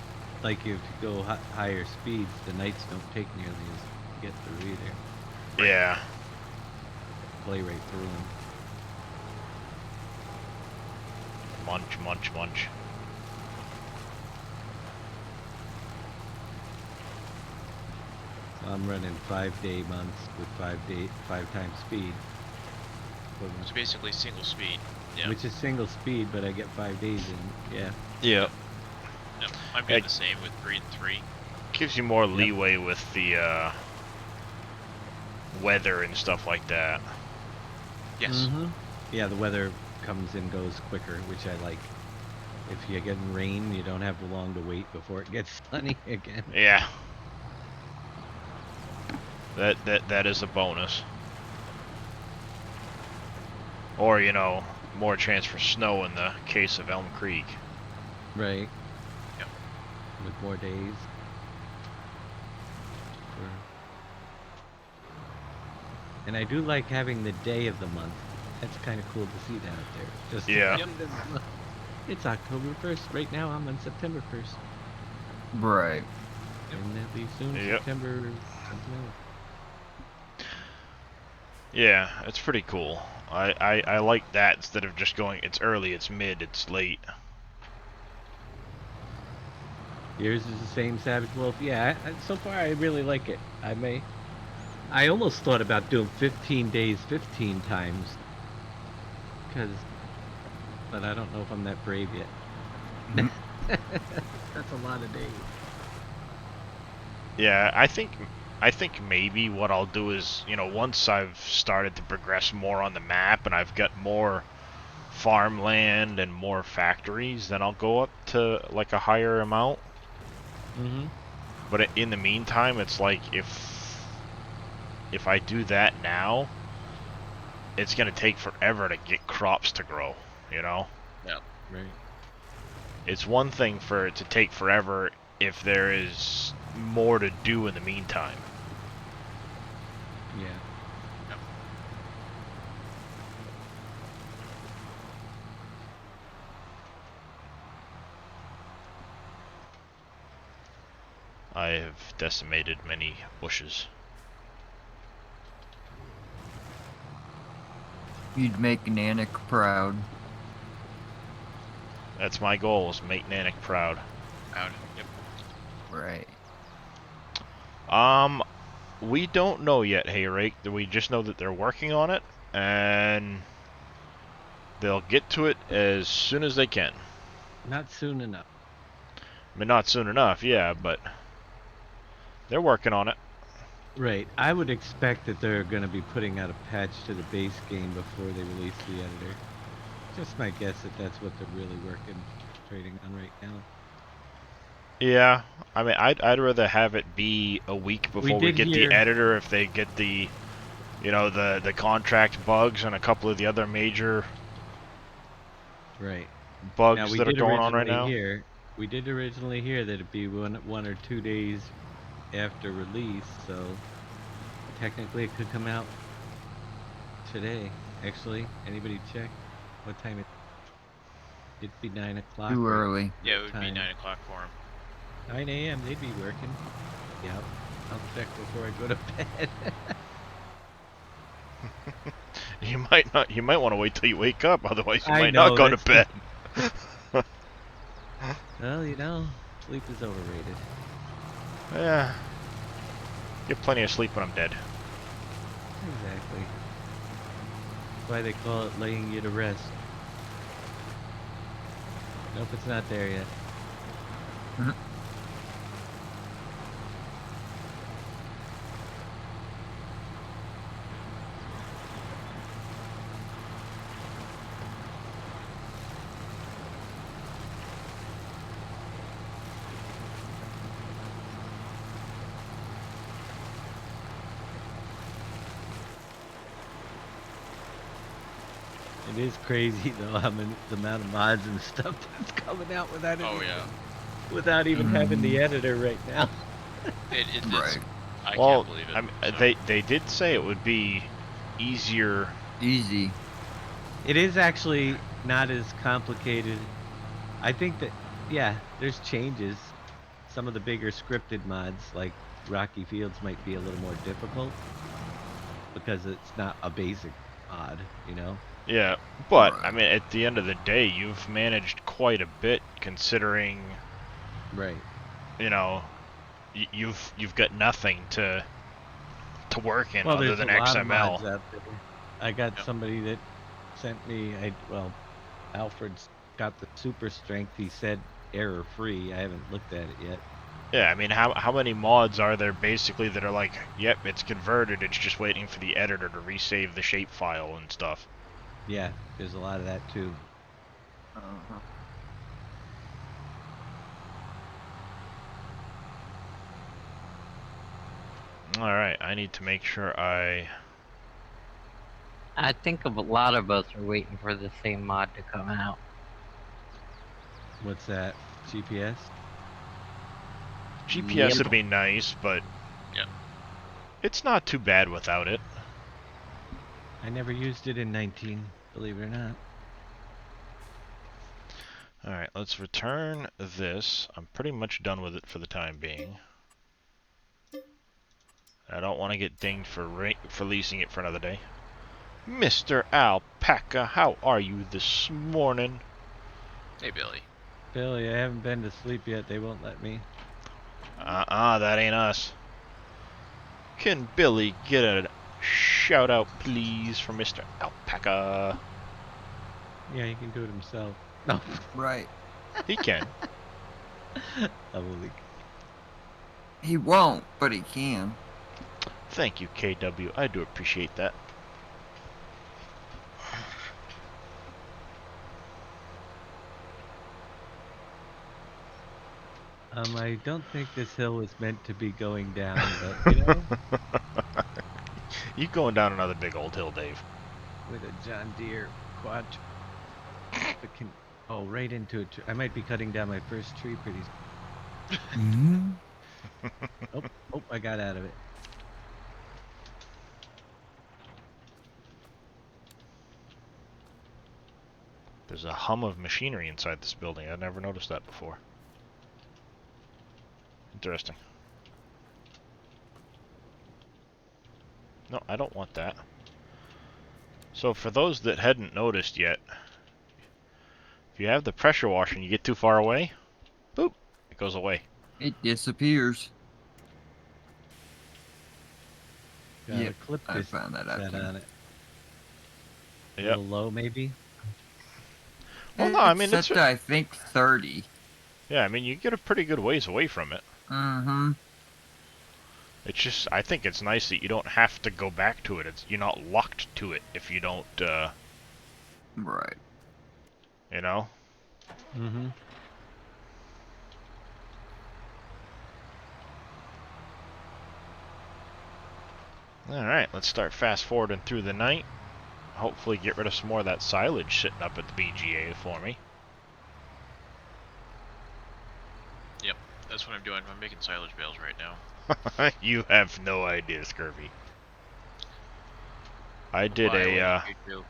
go higher speeds, the nights don't take nearly as to get through either. Yeah. Play right through them. Munch, munch, munch. So I'm running 5-day months with 5 times speed. It's basically single speed. Yeah. Which is single speed, but I get 5 days in. Yeah. Yep. No, I'm doing the same with 3 and 3. Gives you more leeway with the weather and stuff like that. Yes. Yeah, the weather comes and goes quicker, which I like. If you're getting rain, you don't have long to wait before it gets sunny again. Yeah. That is a bonus. Or, you know, more chance for snow in the case of Elm Creek. Right. Yep. With more days. And I do like having the day of the month. That's kind of cool to see that up there. Just Yeah. It's October 1st. Right now I'm on September 1st. Right. And that'll be soon Yep. September something else. Yeah, it's pretty cool. I like that instead of just going, it's early, it's mid, it's late. Yours is the same, Savage Wolf. Yeah, so far I really like it. I almost thought about doing 15 days 15 times. But I don't know if I'm that brave yet. That's a lot of days. Yeah, I think maybe what I'll do is, you know, once I've started to progress more on the map and I've got more farmland and more factories, then I'll go up to like a higher amount. But in the meantime, it's like if I do that now, it's gonna take forever to get crops to grow, you know? Yeah. Right. It's one thing for it to take forever if there is more to do in the meantime. Yeah. Yep. I have decimated many bushes. You'd make Nanak proud. That's my goal, is make Nanak proud. Out. Yep. Right. We don't know yet, Hayrake. We just know that they're working on it, and they'll get to it as soon as they can. Not soon enough. I mean, not soon enough, yeah, but they're working on it. Right. I would expect that they're going to be putting out a patch to the base game before they release the editor. Just my guess that that's what they're really trading on right now. Yeah, I mean, I'd rather have it be a week before we get the editor if they get the, you know, the contract bugs and a couple of the other major bugs that are going on right now. We did originally hear that it'd be one or 2 days after release, so technically it could come out today. Actually, anybody check what time it'd be 9 o'clock. Too early. Yeah, it would be 9 o'clock for them. 9 a.m. they'd be working. Yep. I'll check before I go to bed. You might want to wait till you wake up, otherwise you might not go to bed. Well, you know, sleep is overrated. Yeah. Get plenty of sleep when I'm dead. Exactly. That's why they call it laying you to rest. Nope, it's not there yet. It is crazy though, I mean, the amount of mods and stuff that's coming out without without even having the editor right now. It's I well, can't believe it. I mean, they did say it would be easier. Easy. It is actually not as complicated. I think that, yeah, there's changes. Some of the bigger scripted mods, like Rocky Fields, might be a little more difficult because it's not a basic mod, you know? Yeah, but I mean, at the end of the day, you've managed quite a bit considering. Right. You know, you've got nothing to work in other than there's a lot XML. of mods out there. I got somebody that sent me. Alfred's got the super strength. He said error free. I haven't looked at it yet. Yeah, I mean, how many mods are there basically that are like, yep, it's converted. It's just waiting for the editor to resave the shapefile and stuff. Yeah, there's a lot of that too. Alright, I need to make sure I think a lot of us are waiting for the same mod to come out. What's that? GPS? GPS would be nice, but it's not too bad without it. I never used it in 19, believe it or not. Alright, let's return this. I'm pretty much done with it for the time being. I don't want to get dinged for leasing it for another day. Mr. Alpaca, how are you this morning? Hey, Billy. Billy, I haven't been to sleep yet. They won't let me. That ain't us. Can Billy get a shout out, please, from Mr. Alpaca? Yeah, he can do it himself. No. Right. He can. He won't, but he can. Thank you, KW. I do appreciate that. I don't think this hill was meant to be going down, but you know. You going down another big old hill, Dave. With a John Deere quad. Right into it. I might be cutting down my first tree pretty soon. Oh, I got out of it. There's a hum of machinery inside this building. I've never noticed that before. Interesting. No, I don't want that. So for those that hadn't noticed yet, if you have the pressure washer and you get too far away, boop, it goes away. It disappears. got Yeah, a clip I twist found that out set too. on it. A Yep. little low, maybe. Well, no, I It's mean set it's to, I think, 30. yeah. I mean you get a pretty good ways away from it. Mm-hmm. It's just I think it's nice that you don't have to go back to it. You're not locked to it if you don't. Right. You know. Mm-hmm. All right, let's start fast forwarding through the night. Hopefully, get rid of some more of that silage sitting up at the BGA for me. Yep, that's what I'm doing. I'm making silage bales right now. You have no idea, Scurvy. I did Why? a What did you do?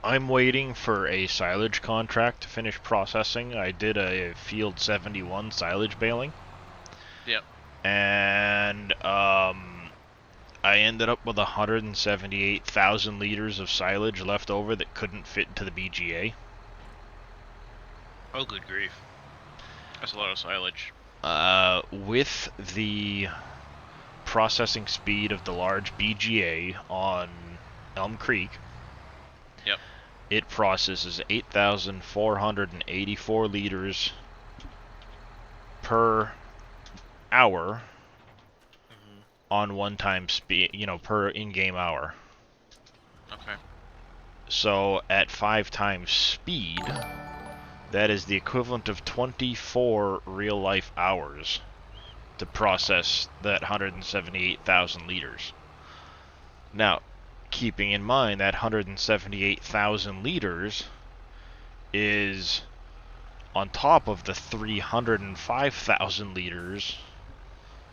I'm waiting for a silage contract to finish processing. I did a field 71 silage baling. Yep. And I ended up with 178,000 liters of silage left over that couldn't fit into the BGA. Oh, good grief. That's a lot of silage. With the processing speed of the large BGA on Elm Creek, Yep. it processes 8,484 liters per hour on one-time speed, per in-game hour. Okay. So at 5 times speed, that is the equivalent of 24 real-life hours to process that 178,000 liters. Now, keeping in mind that 178,000 liters is on top of the 305,000 liters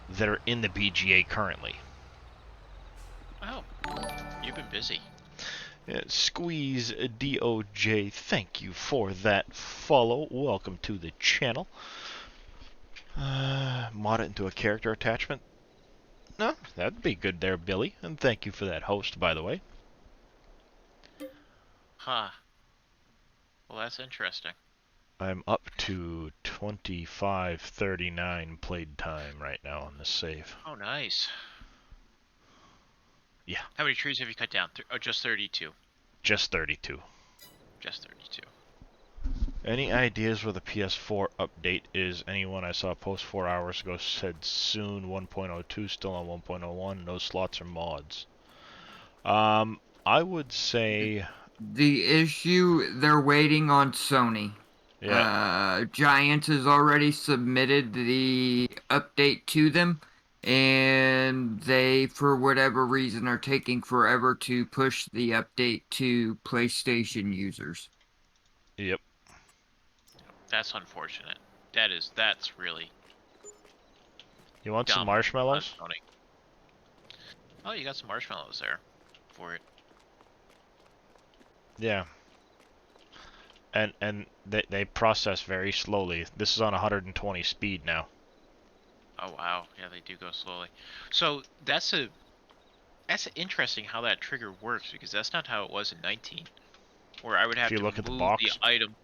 that are in the BGA currently. Oh, you've been busy. Squeeze DOJ, thank you for that follow. Welcome to the channel. Mod it into a character attachment. No, that'd be good there, Billy. And thank you for that host, by the way. Huh. Well, that's interesting. I'm up to 25:39 played time right now on this save. Oh, nice. Yeah. How many trees have you cut down? Oh, just 32. Just 32. Just 32. Any ideas where the PS4 update is? Anyone I saw a post 4 hours ago said soon 1.02, still on 1.01, no slots or mods. I would say The issue, they're waiting on Sony. yeah. Giants has already submitted the update to them, and they, for whatever reason, are taking forever to push the update to PlayStation users. Yep. That's unfortunate. That's really You want some dumb marshmallows? on Sony. Oh, you got some marshmallows there for it. Yeah. And they process very slowly. This is on 120 speed now. Oh wow, yeah, they do go slowly. So that's interesting how that trigger works, because that's not how it was in 19, where I would have If you to look at the move box, the item.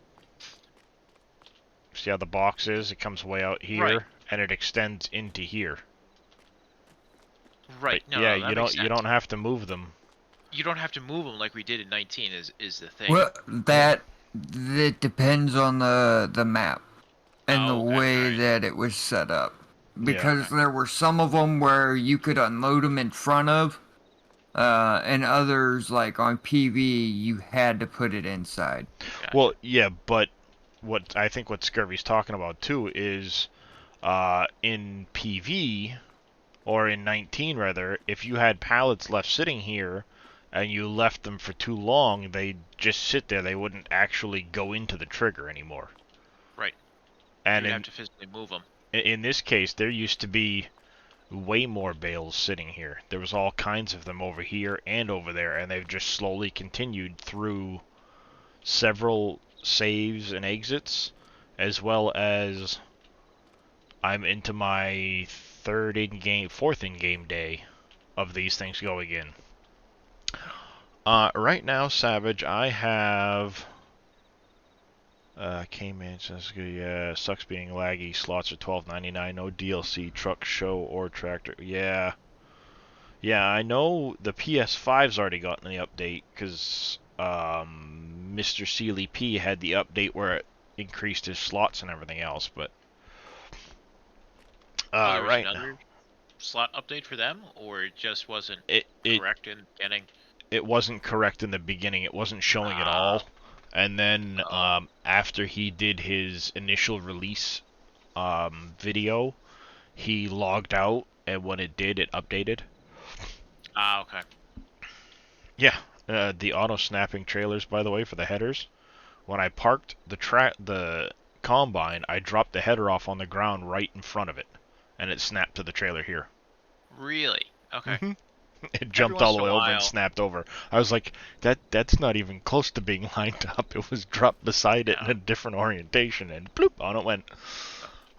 see how the box is? It comes way out here, Right. and it extends into here. Right. But No, yeah, no, that makes you don't have to move them. You don't have to move them like we did in 19. Is the thing. Well, that depends on the map and the way that it was set up. Because there were some of them where you could unload them in front of, and others, like on PV, you had to put it inside. Gotcha. Well, yeah, but what I think what Scurvy's talking about too is in PV, or in 19 rather, if you had pallets left sitting here and you left them for too long, they'd just sit there. They wouldn't actually go into the trigger anymore. Right. And you'd have to physically move them. In this case, there used to be way more bales sitting here. There was all kinds of them over here and over there, and they've just slowly continued through several saves and exits, as well as I'm into my fourth in-game day of these things going in. Right now, Savage, I have Came in, says, yeah, sucks being laggy. Slots are $12.99. No DLC, truck, show, or tractor. Yeah. Yeah, I know the PS5's already gotten the update, because Mr. Sealy P had the update where it increased his slots and everything else, but... Oh, there was right. another slot update for them, or it just wasn't It correct in getting? It wasn't correct in the beginning. It wasn't showing at all. And then after he did his initial release video, he logged out, and when it did, it updated. Okay. Yeah, the auto-snapping trailers, by the way, for the headers. When I parked the combine, I dropped the header off on the ground right in front of it, and it snapped to the trailer here. Really? Okay. Mm-hmm. It jumped all the way over and snapped over. I was like, that's not even close to being lined up. It was dropped beside it in a different orientation, and bloop, on it went.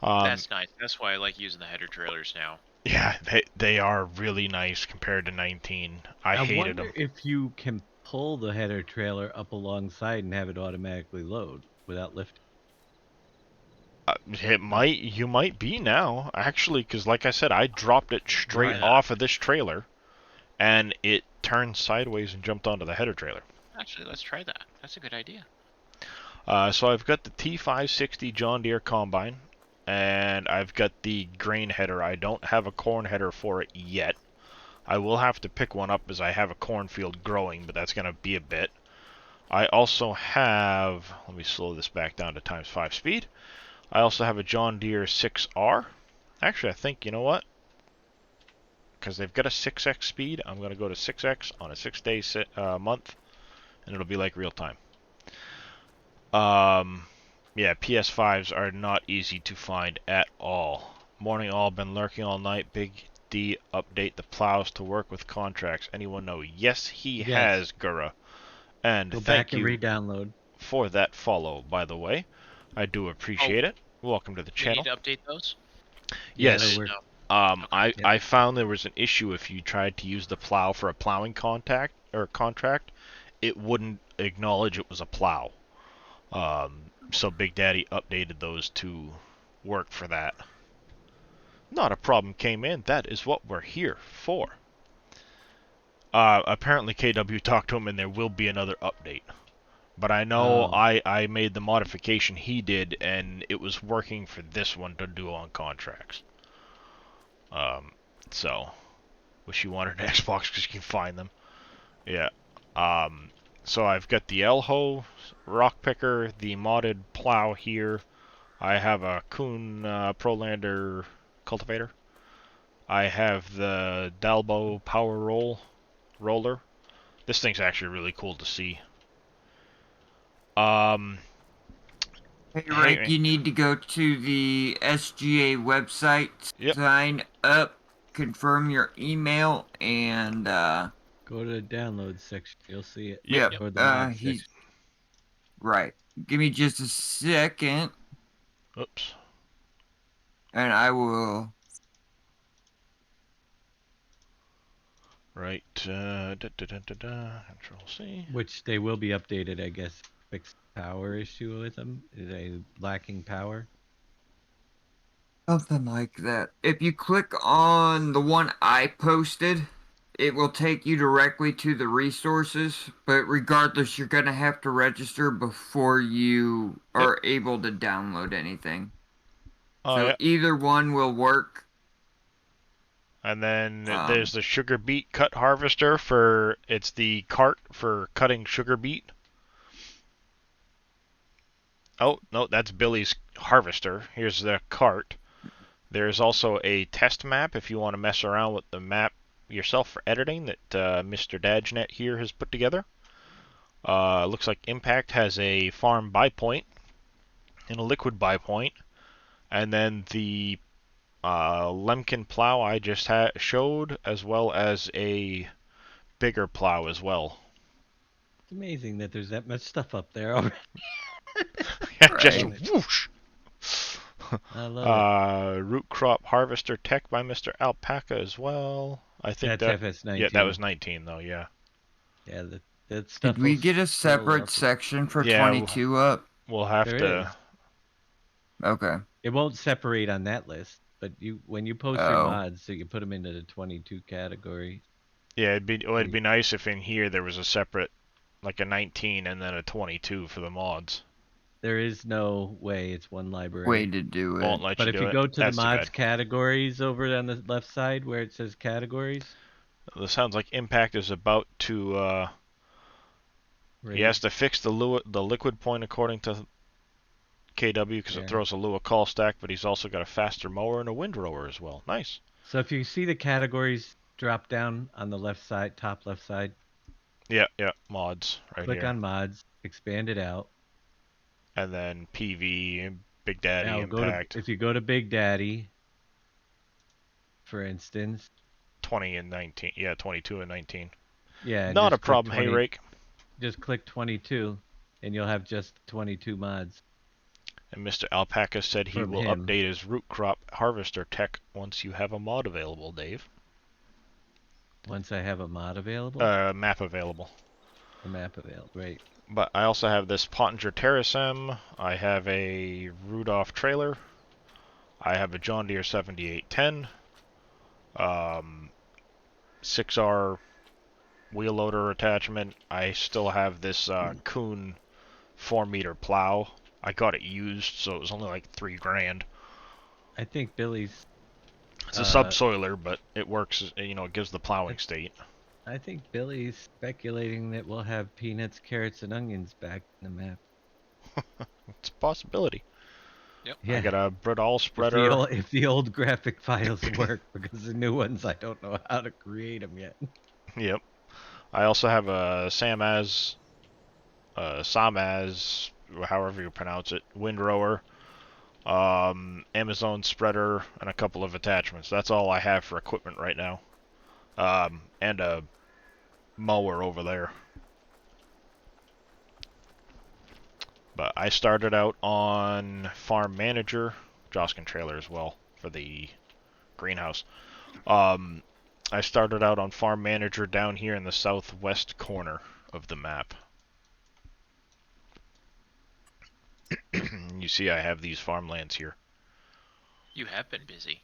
That's nice. That's why I like using the header trailers now. Yeah, they are really nice compared to 19. I hated them. wonder if you can pull the header trailer up alongside and have it automatically load without lifting. You might be now, actually, because like I said, I dropped it straight off of this trailer, and it turned sideways and jumped onto the header trailer. Actually, let's try that. That's a good idea. So I've got the T560 John Deere Combine, and I've got the grain header. I don't have a corn header for it yet. I will have to pick one up as I have a cornfield growing, but that's going to be a bit. I also have, let me slow this back down to ×5 speed. I also have a John Deere 6R. Actually, I think, you know what? Because they've got a 6x speed, I'm going to go to 6x on a 6-day month, and it'll be like real time. Yeah, PS5s are not easy to find at all. Morning all, been lurking all night. Big D update the plows to work with contracts. Anyone know? Yes, he has, Gura. And Go thank back you and re-download for that follow, by the way. I do appreciate it. Welcome to the channel. You need to update those? Yes. No. I found there was an issue if you tried to use the plow for a plowing contract, it wouldn't acknowledge it was a plow. So Big Daddy updated those to work for that. Not a problem came in. That is what we're here for. Apparently KW talked to him and there will be another update. But I know I made the modification he did and it was working for this one to do on contracts. So wish you wanted an Xbox because you can find them. Yeah. So I've got the Elho rock picker, the modded plow here. I have a Kuhn Prolander cultivator. I have the Dalbo power roller. This thing's actually really cool to see. Hey, Rick, you need to go to the SGA website, sign up, confirm your email, and go to the download section. You'll see it. Yep. Or the mod section. Right. Give me just a second. Oops. And I will. Right. Control C. Which they will be updated, I guess. Fixed power issue with them. Is they lacking power? Something like that. If you click on the one I posted, it will take you directly to the resources. But regardless, you're going to have to register before you are able to download anything. So either one will work. And then there's the sugar beet cut harvester for, it's the cart for cutting sugar beet. Oh, no, that's Billy's harvester. Here's the cart. There's also a test map if you want to mess around with the map yourself for editing that Mr. Dajnet here has put together. Looks like Impact has a farm buy point and a liquid buy point. And then the Lemkin plow I just showed, as well as a bigger plow as well. It's amazing that there's that much stuff up there already. Just whoosh. I love it. Root crop harvester tech by Mr. Alpaca as well. I think that's FS19. Yeah, that was 19 though. Yeah. Yeah, that stuff. Did we get a separate section for 22 up? We'll have There to. is. Okay. It won't separate on that list, but when you post your Oh. mods, so you put them into the 22 category. Yeah, it'd be nice if in here there was a separate, like a 19 and then a 22 for the mods. There is no way. It's one library. Way to do it. Won't let But you if do you it. go to That's the too mods bad. categories over on the left side where it says categories, This sounds like Impact is about to. He has to fix the liquid point according to KW because it throws a Lua call stack, but he's also got a faster mower and a windrower as well. Nice. So if you see the categories drop down on the left side, top left side, Yeah, mods right click here. on mods, expand it out. And then PV, Big Daddy, Now Impact. if you go to Big Daddy, for instance. 20 and 19. Yeah, 22 and 19. Yeah. Not a problem, hey Rake. Just click 22, and you'll have just 22 mods. And Mr. Alpaca said he will update his root crop harvester tech once you have a mod available, Dave. Once I have a mod available? Map available. A map available, right. But I also have this Pottinger Terrace M. I have a Rudolph trailer. I have a John Deere 7810. 6R wheel loader attachment. I still have this Kuhn 4-meter plow. I got it used, so it was only like $3,000. I think Billy's... It's a subsoiler, but it works, you know, it gives the plowing state. I think Billy's speculating that we'll have peanuts, carrots, and onions back in the map. It's a possibility. Yep. Yeah. I got a Bredal spreader. If the old graphic files work, because the new ones, I don't know how to create them yet. Yep. I also have a Samaz, however you pronounce it, windrower, Amazon spreader, and a couple of attachments. That's all I have for equipment right now. And a mower over there. But I started out on Farm Manager, Joskin trailer as well for the greenhouse. I started out on Farm Manager down here in the southwest corner of the map. You see I have these farmlands here. You have been busy.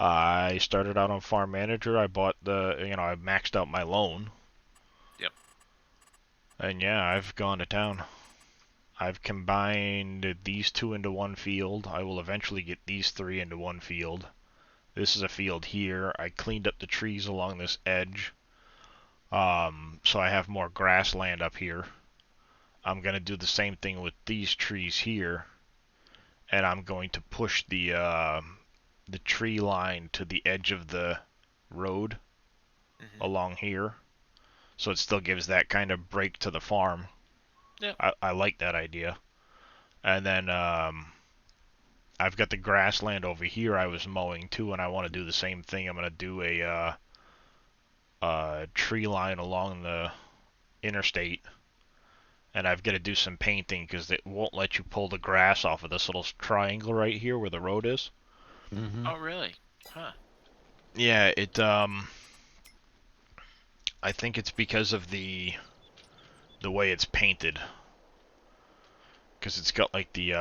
I started out on Farm Manager. I bought I maxed out my loan. Yep. And yeah, I've gone to town. I've combined these two into one field. I will eventually get these three into one field. This is a field here. I cleaned up the trees along this edge. So I have more grassland up here. I'm going to do the same thing with these trees here. And I'm going to push the tree line to the edge of the road along here. So it still gives that kind of break to the farm. Yeah. I like that idea. And then I've got the grassland over here I was mowing too, and I want to do the same thing. I'm going to do a tree line along the interstate. And I've got to do some painting because it won't let you pull the grass off of this little triangle right here where the road is. Oh, really? Huh. Yeah, I think it's because of the way it's painted. Because it's got like the,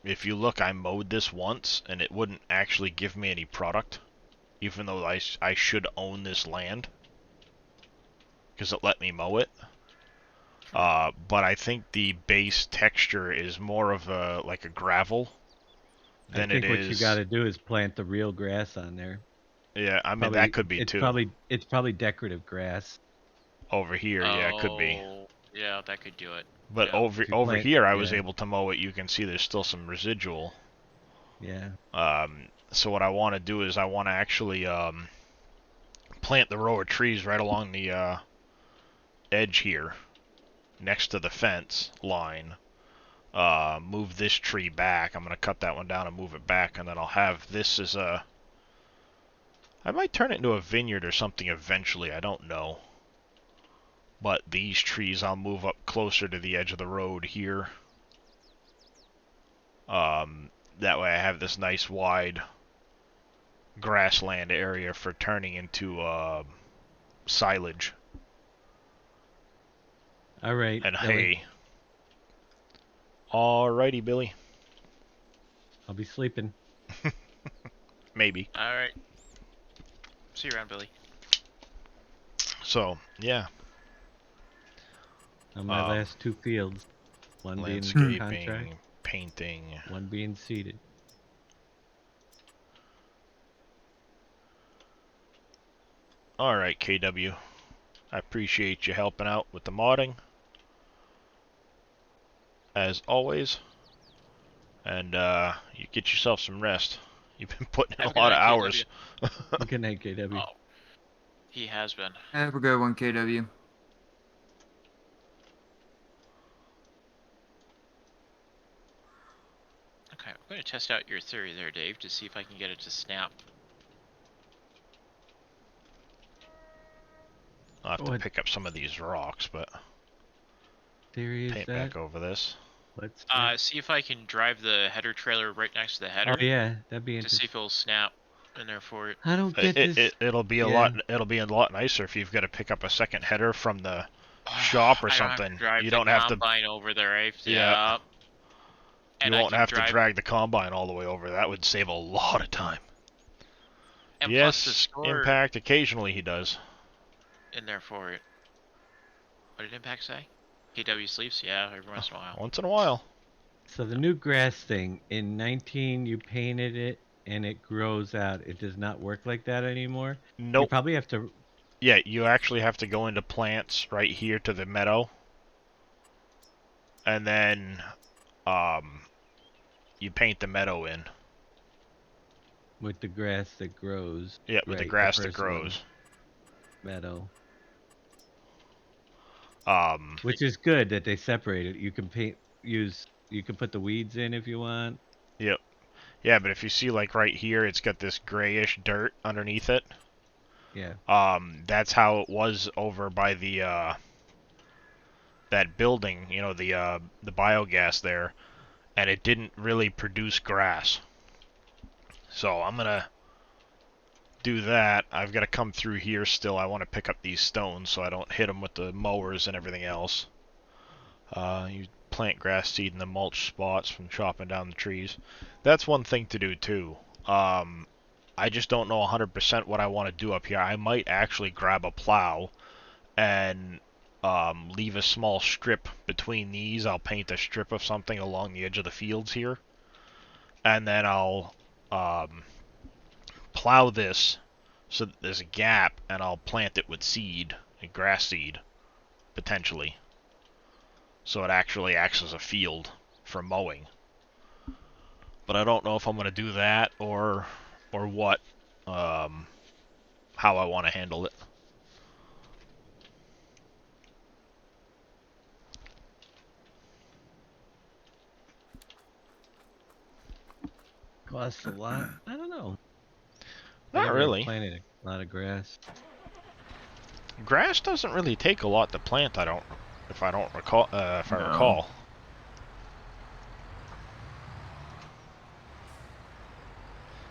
if you look, I mowed this once and it wouldn't actually give me any product. Even though I should own this land. Because it let me mow it. But I think the base texture is more of like a gravel than it is. I think what you got to do is plant the real grass on there. Yeah, I mean that could be too. It's probably decorative grass. Over here, yeah, it could be. Yeah, that could do it. But yeah. over here, I was able to mow it. You can see there's still some residual. Yeah. So what I want to do is I want to actually plant the row of trees right along the edge here, next to the fence line. Move this tree back. I'm gonna cut that one down and move it back, and then I'll have this as a. I might turn it into a vineyard or something eventually. I don't know. But these trees I'll move up closer to the edge of the road here. That way I have this nice wide grassland area for turning into silage. All right. and Billy. hay. Alrighty, Billy. I'll be sleeping. Maybe. All right. See you around, Billy. So, yeah. On my last 2 fields. One being contract, Landscaping, painting. one being seeded. Alright, KW. I appreciate you helping out with the modding. As always. And you get yourself some rest. You've been putting in Have a a lot good of night, hours. Good night, KW. Oh, he has been. Have a good one, KW. Okay, I'm going to test out your theory there, Dave, to see if I can get it to snap. I'll have to pick up some of these rocks, but Theory is paint that? back over this. Let's See if I can drive the header trailer right next to the header. Oh yeah, that'd be to see interesting. if it'll snap in there for it. I don't get this. It'll be a Yeah. lot nicer if you've got to pick up a second header from the shop or I don't have something. to drive You the don't have to. combine over there. Yeah. And You I won't can have to drive- drag the combine all the way over. That would save a lot of time. And plus the Yes, store Impact occasionally he does. in there for it. What did Impact say? KW sleeps? Yeah, every once in a while. Once in a while. So the new grass thing, in 19 you painted it and it grows out. It does not work like that anymore. You Nope. probably have to. Yeah, you actually have to go into plants right here to the meadow. And then you paint the meadow in. With the grass that grows. Yeah, with the right, grass that first one, grows. Meadow. Which is good that they separate it. You can you can put the weeds in if you want. Yep. Yeah, but if you see like right here, it's got this grayish dirt underneath it. Yeah. That's how it was over by the that building, you know, the biogas there, and it didn't really produce grass. So I'm gonna do that. I've got to come through here still. I want to pick up these stones so I don't hit them with the mowers and everything else. You plant grass seed in the mulch spots from chopping down the trees. That's one thing to do too. I just don't know 100% what I want to do up here. I might actually grab a plow and leave a small strip between these. I'll paint a strip of something along the edge of the fields here. And then I'll plow this so that there's a gap, and I'll plant it with seed, and grass seed, potentially. So it actually acts as a field for mowing. But I don't know if I'm going to do that or what, how I want to handle it. Costs a lot. I don't know. Not Maybe really. I planted a lot of grass. Grass doesn't really take a lot to plant. If I recall.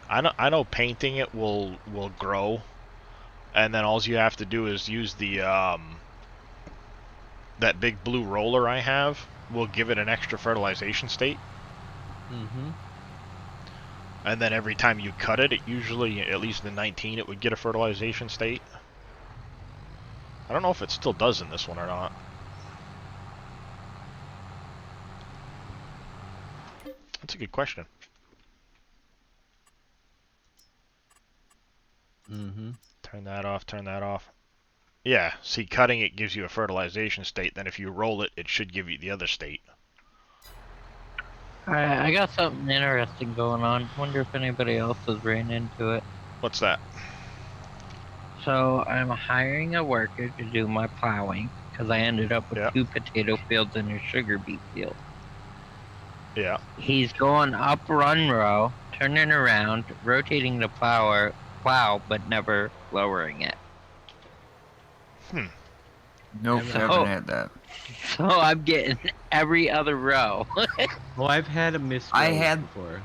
I know painting it will grow, and then all you have to do is use the that big blue roller I have. Will give it an extra fertilization state. Mm-hmm. And then every time you cut it, it usually, at least in 19, it would get a fertilization state. I don't know if it still does in this one or not. That's a good question. Mm-hmm. Turn that off, turn that off. Yeah, see, cutting it gives you a fertilization state. Then if you roll it, it should give you the other state. Alright, I got something interesting going on. Wonder if anybody else has ran into it. What's that? So I'm hiring a worker to do my plowing because I ended up with 2 potato fields and a sugar beet field. Yeah. He's going up run row, turning around, rotating the plow, but never lowering it. Nope, So- haven't had that. So I'm getting every other row. Well, I've had a miss. Before.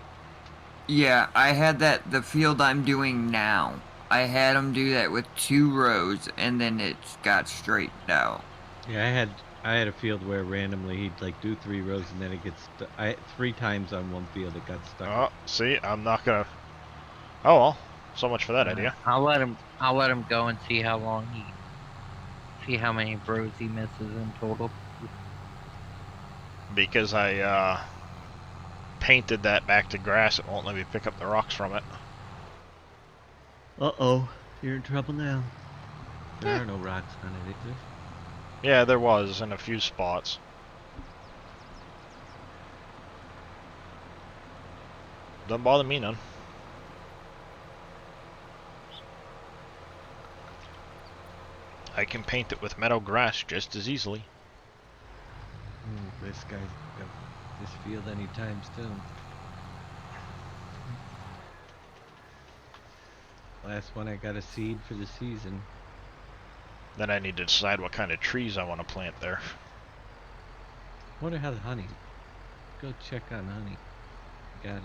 Yeah, I had that. The field I'm doing now, I had him do that with 2 rows, and then it got straightened out. Yeah, I had a field where randomly he'd like do 3 rows and then it gets 3 times on one field it got stuck. Oh, see, I'm not gonna. Oh well, so much for that idea. I'll let him go and see how long see how many rows he misses in total. Because I painted that back to grass, it won't let me pick up the rocks from it. Uh-oh, you're in trouble now. There are no rocks on it, is there? Yeah, there was in a few spots. Doesn't bother me none. I can paint it with meadow grass just as easily. This guy's got this field anytime soon. Last one I got a seed for the season. Then I need to decide what kind of trees I want to plant there. Wonder how the honey. Go check on honey. Got it.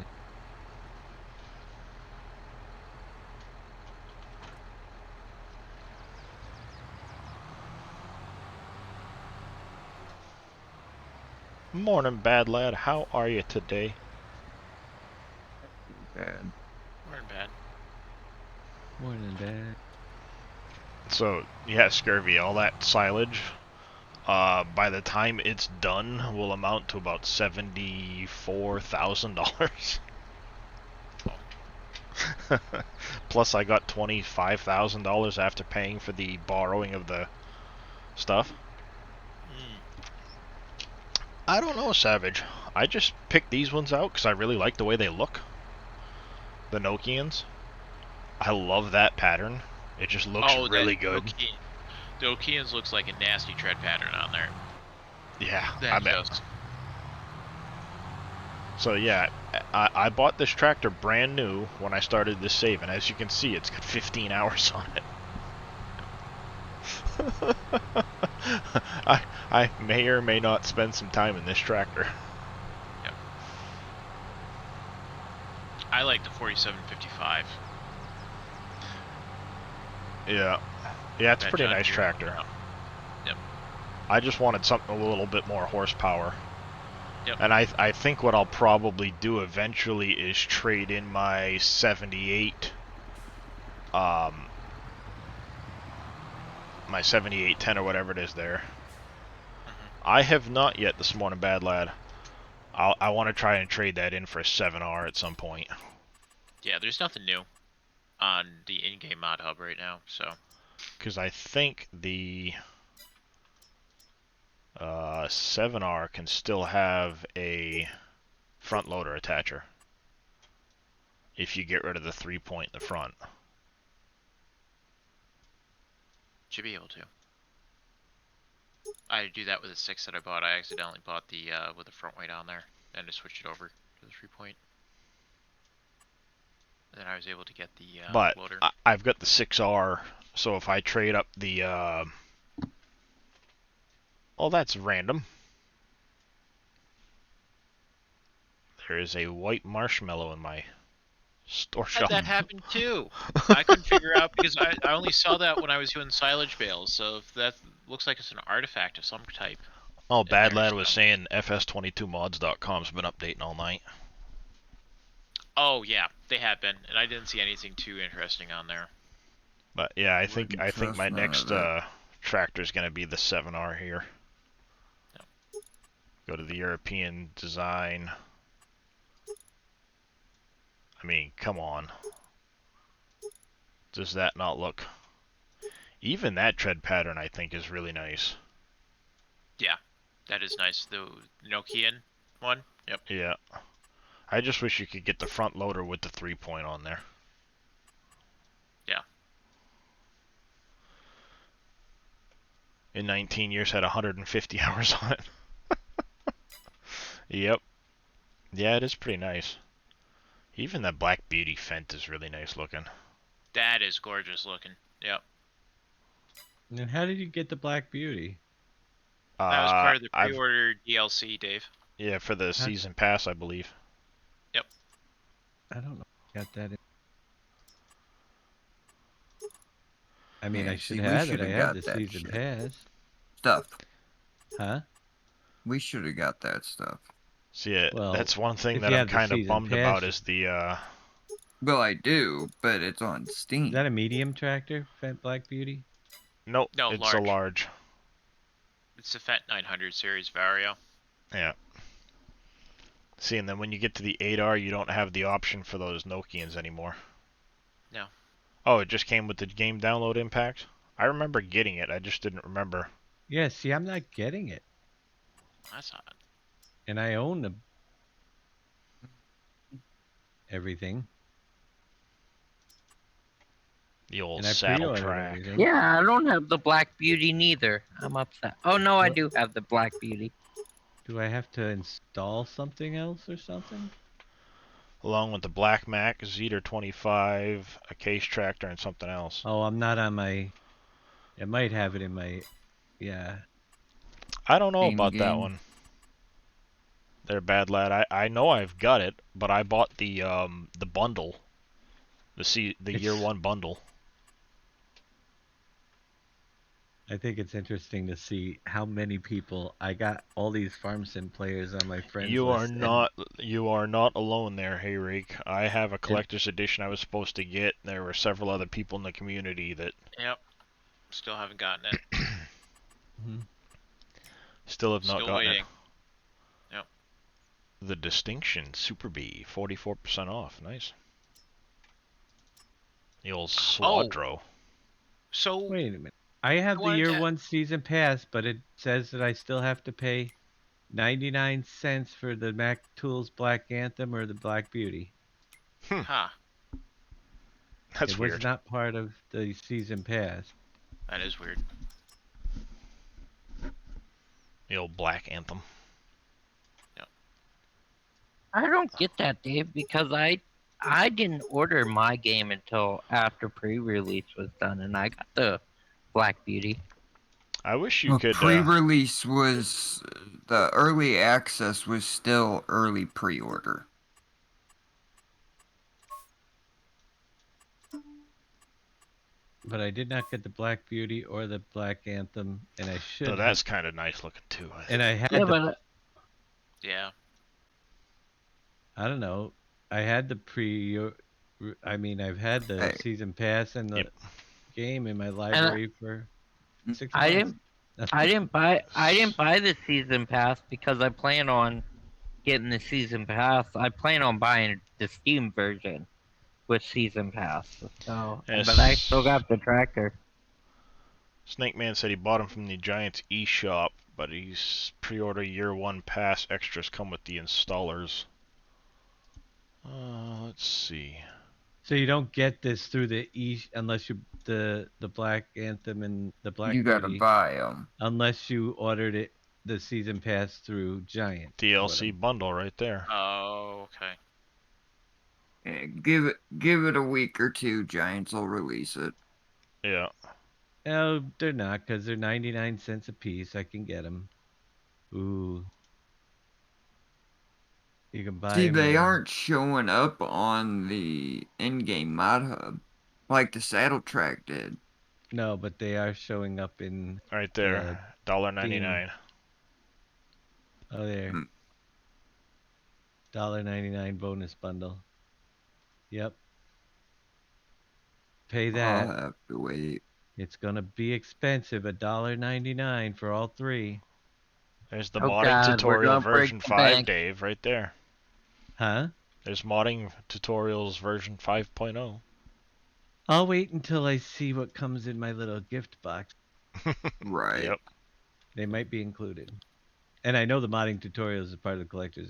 Morning, bad lad. How are you today? Bad. Weren't bad. Morning, bad. So, yeah, scurvy, all that silage, by the time it's done, will amount to about $74,000. Plus, I got $25,000 after paying for the borrowing of the stuff. I don't know, Savage. I just picked these ones out because I really like the way they look. The Nokians. I love that pattern. It just looks really good. The Okeans looks like a nasty tread pattern on there. Yeah, That I bet. does. So yeah, I bought this tractor brand new when I started this save, and as you can see, it's got 15 hours on it. I may or may not spend some time in this tractor. Yep. I like the 4755. Yeah. Yeah, it's a That pretty John nice Deere tractor. one. Yep. I just wanted something a little bit more horsepower. Yep. And I think what I'll probably do eventually is trade in my 78 my 7810 or whatever it is there. I have not yet this morning, bad lad. I want to try and trade that in for a 7R at some point. Yeah, there's nothing new on the in-game mod hub right now, so. Because I think the 7R can still have a front loader attacher if you get rid of the 3-point in the front. Should be able to. I do that with a 6 that I bought. I accidentally bought the with the front weight on there, and I switched it over to the 3-point. And then I was able to get the but loader. I've got the 6R, so if I trade up the oh, that's random. There is a white marshmallow in my store Had shelf. that happened too. I couldn't figure out because I only saw that when I was doing silage bales. So if that looks like it's an artifact of some type. Oh, Bad there, Lad so. was saying fs22mods.com's been updating all night. Oh yeah, they have been, and I didn't see anything too interesting on there. But yeah, I think my none next of that. tractor is going to be the 7R here. Yep. Go to the European design. I mean, come on. Does that not look? Even that tread pattern, I think, is really nice. Yeah, that is nice. The Nokian one. Yep. Yeah. I just wish you could get the front loader with the 3-point on there. Yeah. In 19 years, had 150 hours on it. Yep. Yeah, it is pretty nice. Even that Black Beauty Fent is really nice looking. That is gorgeous looking. Yep. And how did you get the Black Beauty? That was part of the pre-order DLC, Dave. Yeah, for the season pass, I believe. Yep. I don't know. Got that in. I mean, Yeah, I should see, we have it. shoulda I got have the that season shit. pass. Stuff. Huh? We should have got that stuff. See, yeah, Well, that's one thing if that you I'm have the kind of season bummed pass, about is the. Well, I do, but it's on Is Steam. that a medium tractor, Fat Black Beauty? Nope, No, it's a large. large. It's the Fat 900 series Vario. Yeah. See, and then when you get to the 8R, you don't have the option for those Nokians anymore. No. Oh, it just came with the game download impact? I remember getting it, I just didn't remember. Yeah, see, I'm not getting it. That's odd. And I own everything. The old And I saddle pre-ordered track. everything. Yeah, I don't have the Black Beauty neither. I'm upset. Oh no, I do have the Black Beauty. Do I have to install something else or something? Along with the Black Mac, Zeter 25, a case tractor, and something else. Oh, I'm not on my... I might have it in my... Yeah. I don't know about that In-game. one. They're bad lad. I know I've got it, but I bought the bundle. The year one bundle. I think it's interesting to see how many people... I got all these farm sim players on my friends You list. are not alone there, Hey Rake. I have a collector's edition I was supposed to get. There were several other people in the community that Yep. Still haven't gotten it. still have not Still gotten waiting. it. Yep. The Distinction Super B, 44% off. Nice. The old Swadro. So Wait a minute. I have the wanted year to- one season pass, but it says that I still have to pay 99 cents for the Mac Tools Black Anthem or the Black Beauty. Huh. That's it weird. was not part of the season pass. That is weird. The old Black Anthem. I don't get that, Dave, because I didn't order my game until after pre-release was done, and I got the Black Beauty. I wish you Well, could. pre-release was the early access was still early pre-order. But I did not get the Black Beauty or the Black Anthem, and I should. So that's kind of nice looking too. I think. And I had Yeah, the, but Yeah. I don't know. I had the I mean, I've had the Hey. season pass and the Yep. game in my library for 6 months. I didn't buy the season pass because I plan on getting the season pass. I plan on buying the Steam version with season pass. So, Yes. but I still got the tractor. Snake Man said he bought him from the Giants eShop, but he's pre-order year one pass extras come with the installers. Let's see. So you don't get this through the unless you the Black Anthem and the Black You gotta Beauty, buy them. unless you ordered it the season pass through Giant. DLC bundle right there. Oh, okay. Yeah, give it a week or two. Giants will release it. Yeah. No, they're not, because they're 99 cents a piece. I can get them. Ooh. You can buy See, 'em they in- aren't showing up on the in-game mod hub like the saddle track did. No, but they are showing up in... Right there. $1.99. Oh, there. Mm. $1.99 bonus bundle. Yep. Pay I'll that. have to wait. It's gonna be expensive. $1.99 for all three. There's the Oh, modding God, we're tutorial gonna break version the 5, bank. Dave, right there. Huh? There's modding tutorials version 5.0. I'll wait until I see what comes in my little gift box. Right. Yep. They might be included. And I know the modding tutorials is part of the collector's.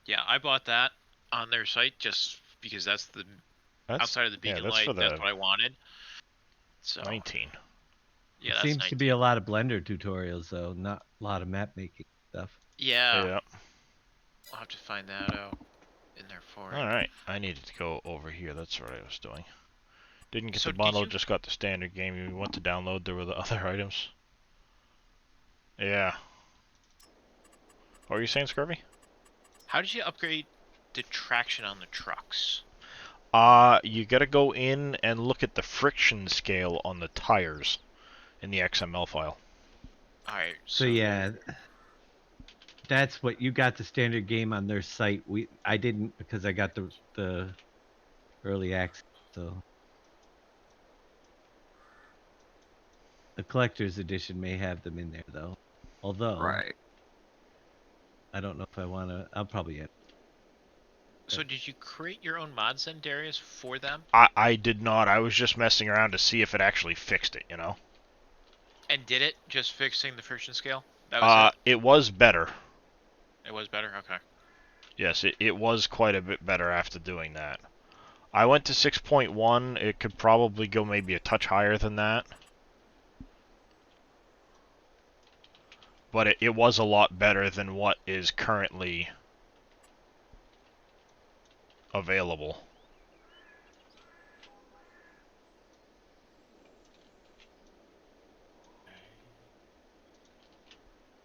Yeah, I bought that on their site just because that's the outside of the beacon that's light. for That's the what I wanted. So 19. yeah, It that's seems 19. to be a lot of Blender tutorials, though, not a lot of map making stuff. Yeah, Yep. I'll have to find that out in there for it. Alright, I needed to go over here. That's what I was doing. Didn't get So the did bundle, you- just got the standard game. You went to download, there were the other items. Yeah. What were you saying, Scurvy? How did you upgrade the traction on the trucks? You gotta go in and look at the friction scale on the tires in the XML file. All right. So yeah, that's what you got, the standard game on their site. I didn't, because I got the early access. So the collector's edition may have them in there though. Although Right. I don't know if I want to. I'll probably end. So did you create your own mods then, Darius, for them? I did not. I was just messing around to see if it actually fixed it, you know? And did it just fixing the friction scale? That was it? It was better. It was better? Okay. Yes, it was quite a bit better after doing that. I went to 6.1. It could probably go maybe a touch higher than that. But it was a lot better than what is currently available.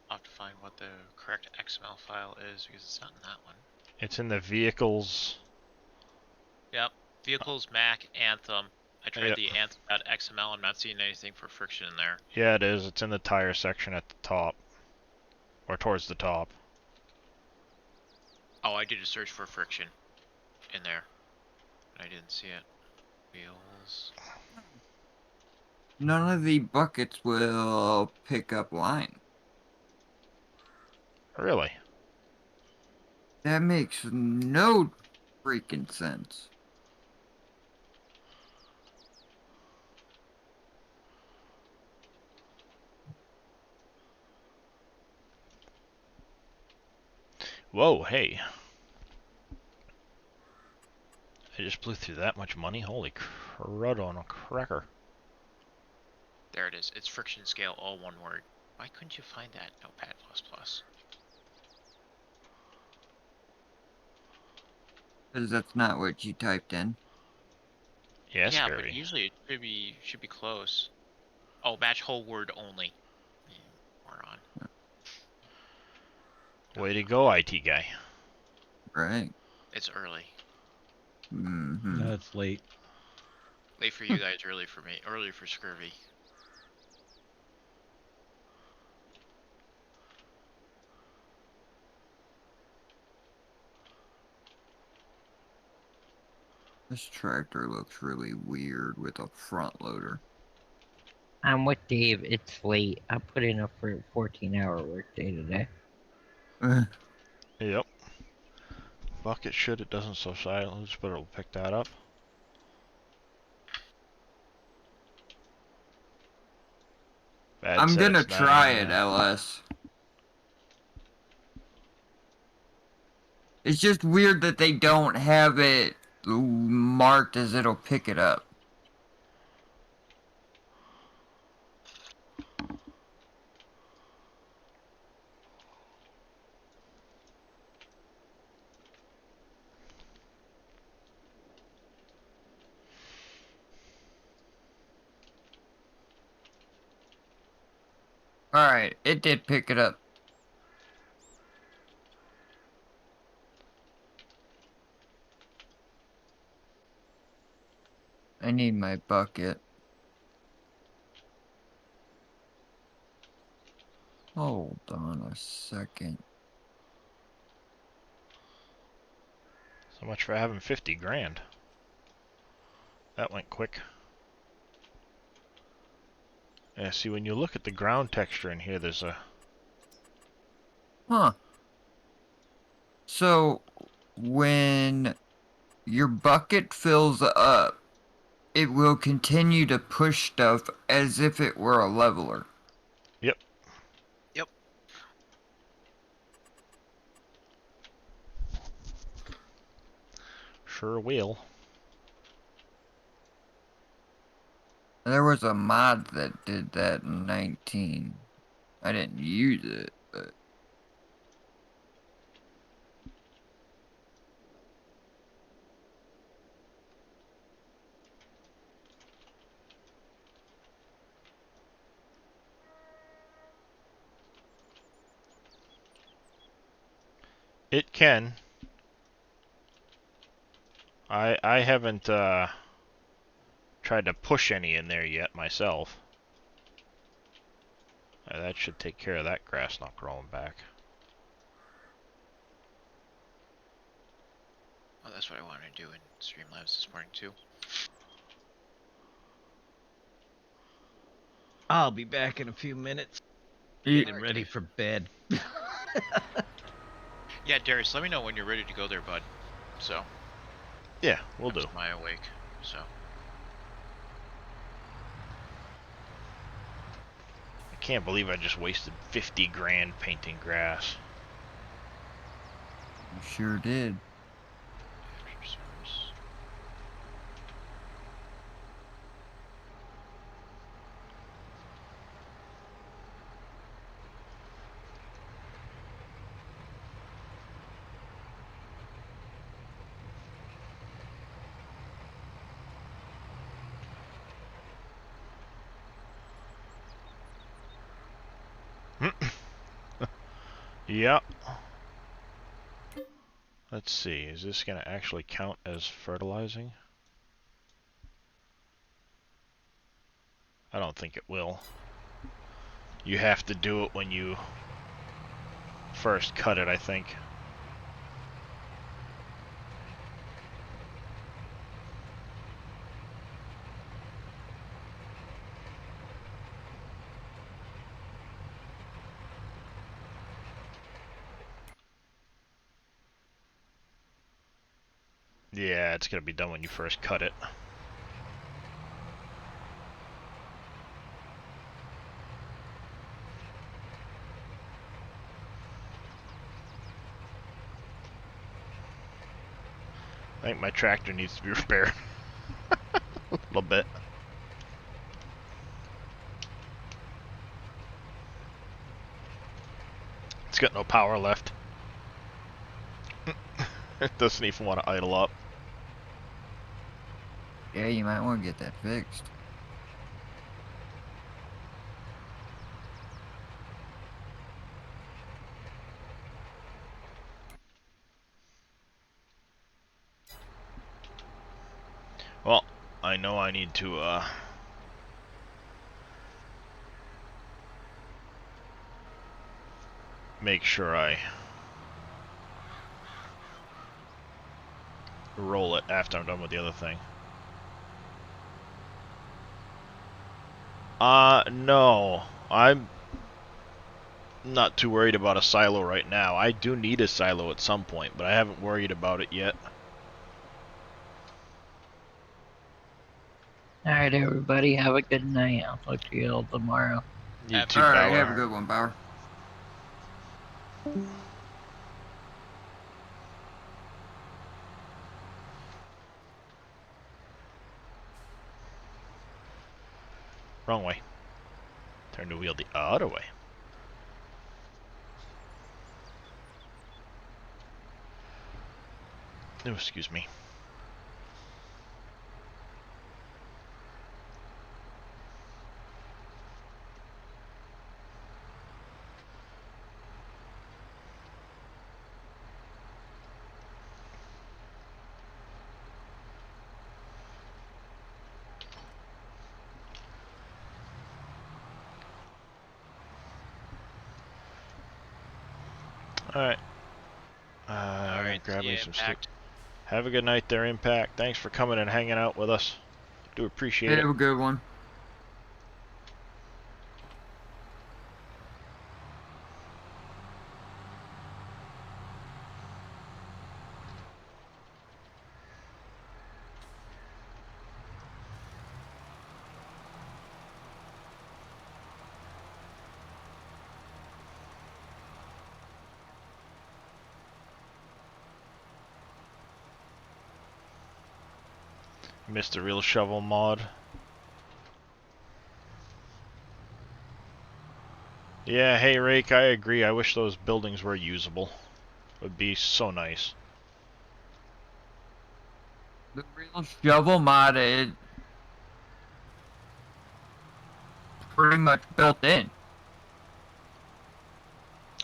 I'll have to find what the correct XML file is because it's not in that one. It's in the vehicles. Yep. Vehicles, Mac, Anthem. I tried Yep. the Anthem.xml. I'm not seeing anything for friction in there. Yeah, it is. It's in the tire section at the top. Or towards the top. Oh, I did a search for friction in there. I didn't see it. Wheels. None of the buckets will pick up line. Really? That makes no freaking sense. Whoa, hey. I just blew through that much money? Holy crud on a cracker. There it is. It's friction scale, all one word. Why couldn't you find that? Notepad++. Because that's not what you typed in. Yes, Yeah, Gary. but usually it should be close. Oh, match whole word only. Moron. Way to go, IT guy. Right. It's early. Mm-hmm. No, it's late. Late for you guys, early for me. Early for Scurvy. This tractor looks really weird with a front loader. I'm with Dave. It's late. I put in a 14-hour workday today. Yep. Bucket should, it doesn't so silence, but it'll pick that up. Bad I'm gonna settings, try it, nah. LS. It's just weird that they don't have it marked as it'll pick it up. Alright, it did pick it up. I need my bucket. Hold on a second. So much for having 50 grand. That went quick. Yeah, see, when you look at the ground texture in here, there's a... Huh. So, when your bucket fills up, it will continue to push stuff as if it were a leveler. Yep. Yep. Sure will. There was a mod that did that in 19. I didn't use it, but... It can. I haven't tried to push any in there yet myself. That should take care of that grass not growing back. Oh, that's what I wanted to do in Streamlabs this morning too. I'll be back in a few minutes. Getting ready for bed. Yeah, Darius, let me know when you're ready to go there, bud. So. Yeah, we'll do. My awake. So. I can't believe I just wasted 50 grand painting grass. You sure did. After service. Yep. Let's see, is this going to actually count as fertilizing? I don't think it will. You have to do it when you first cut it, I think. Yeah, it's going to be done when you first cut it. I think my tractor needs to be repaired. A little bit. It's got no power left. It doesn't even want to idle up. Yeah, you might want to get that fixed. Well, I know I need to, make sure I roll it after I'm done with the other thing. No. I'm not too worried about a silo right now. I do need a silo at some point, but I haven't worried about it yet. Alright, everybody, have a good night. I'll talk to you all tomorrow. You too, Alright, Bauer. have a good one, Bauer. Wrong way. Turn the wheel the other way. Oh, excuse me. Alright. Alright, Grab me yeah, some stuff. packed. Have a good night there, Impact. Thanks for coming and hanging out with us. Do appreciate it. Have a good one. Missed the real shovel mod. Yeah, hey Rake, I agree. I wish those buildings were usable. It would be so nice. The real shovel mod is pretty much built in.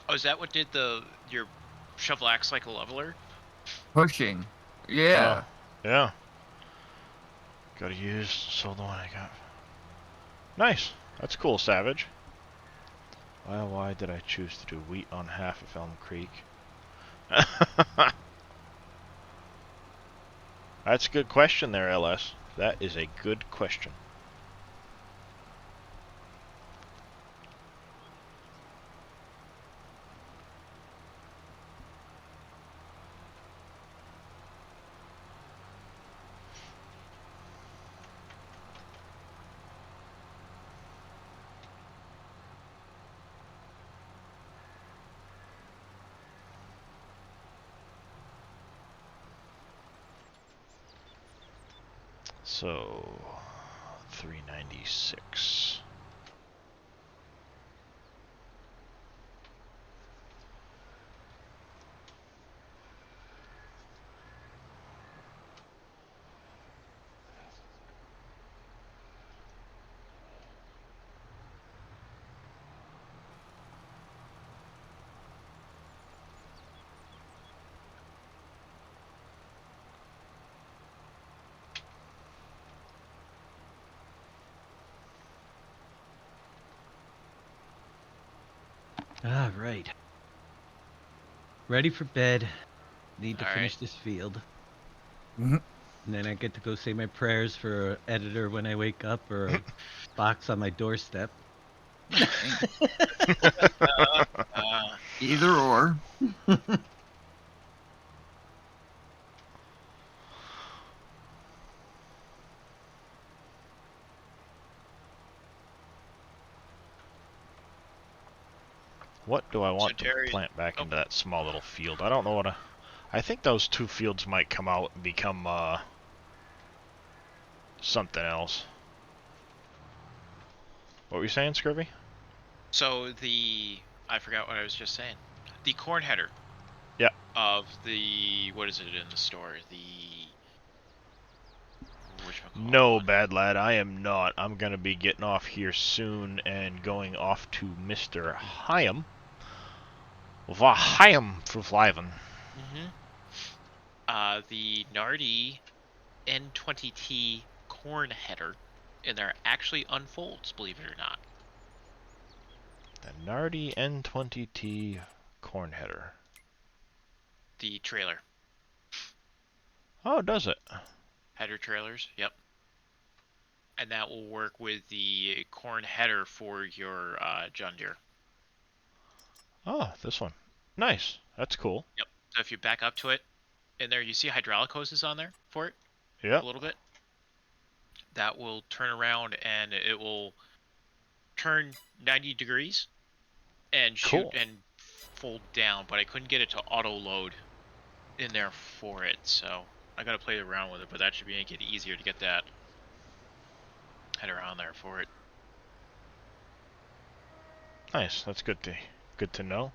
Oh, is that what did your shovel acts like a leveler? Pushing. Yeah. Oh, yeah. Gotta use sold the one I got. Nice. That's cool, Savage. Well, why did I choose to do wheat on half of Elm Creek? That's a good question there, LS. That is a good question. So, 396. All right. Ready for bed. Need to All finish right. this field. Mhm. And then I get to go say my prayers for an editor when I wake up or a box on my doorstep. Either or. What do I want to Terry- plant back oh. into that small little field? I don't know what I think those two fields might come out and become, something else. What were you saying, Scurvy? So I forgot what I was just saying. The corn header. Yeah. Of the, what is it in the store? No, bad lad, I am not. I'm gonna be getting off here soon and going off to Mr. Hyam. Hyam for Flyven. The Nardi N20T corn header in there actually unfolds, believe it or not. The Nardi N20T corn header. The trailer. Oh, does it? Header trailers, yep. And that will work with the corn header for your John Deere. Oh, this one. Nice. That's cool. Yep. So if you back up to it, in there you see hydraulic hoses on there for it. Yep. A little bit. That will turn around and it will turn 90 degrees and shoot Cool. and fold down, but I couldn't get it to auto load in there for it, so I gotta play around with it, but that should make it easier to get that head around there for it. Nice. That's good to know.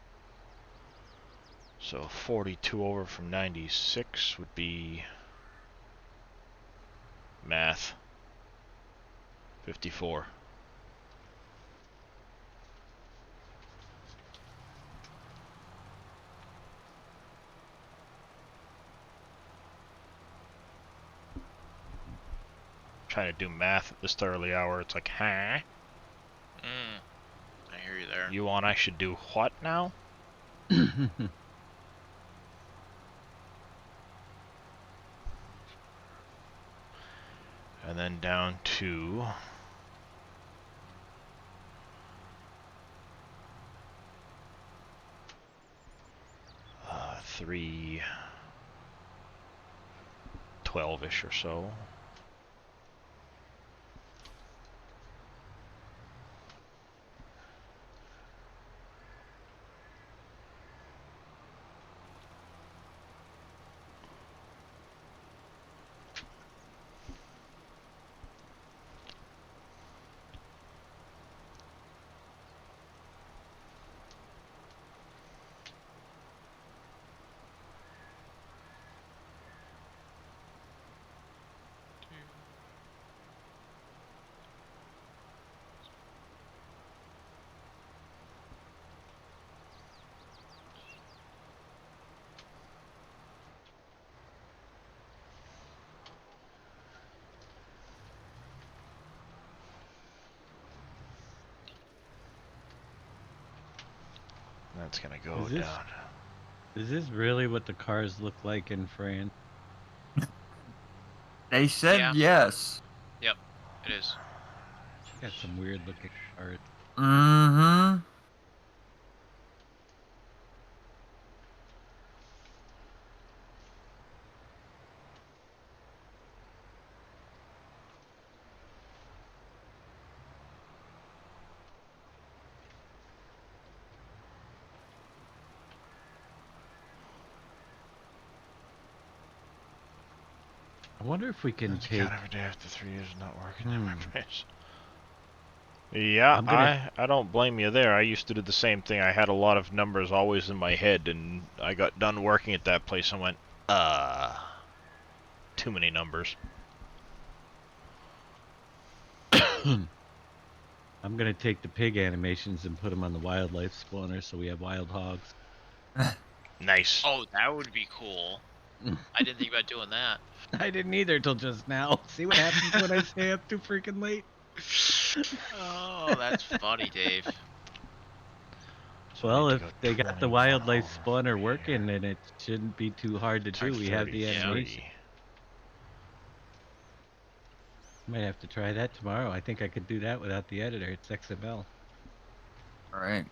So 42 over from 96 would be math. 54. Trying to do math at this early hour, it's like, huh? I hear you there. You want I should do what now? And then down to 312-ish or so. That's gonna go Is this- down. Is this really what the cars look like in France? They said Yeah. yes. Yep, it is. Got some weird looking cars. Mm-hmm. I wonder if we can That's take. every day after 3 years of not working in my place. Yeah, I'm gonna- I don't blame you there. I used to do the same thing. I had a lot of numbers always in my head, and I got done working at that place and went, too many numbers. I'm gonna take the pig animations and put them on the wildlife spawner, so we have wild hogs. Nice. Oh, that would be cool. I didn't think about doing that. I didn't either till just now. See what happens when I stay up too freaking late. Oh, that's funny, Dave. So I Well, need to if go they got the 21 wildlife over spawner here. working, then it shouldn't be too hard to It's like do. We have the 33. animation. Might have to try that tomorrow. I think I could do that without the editor. It's XML. All right.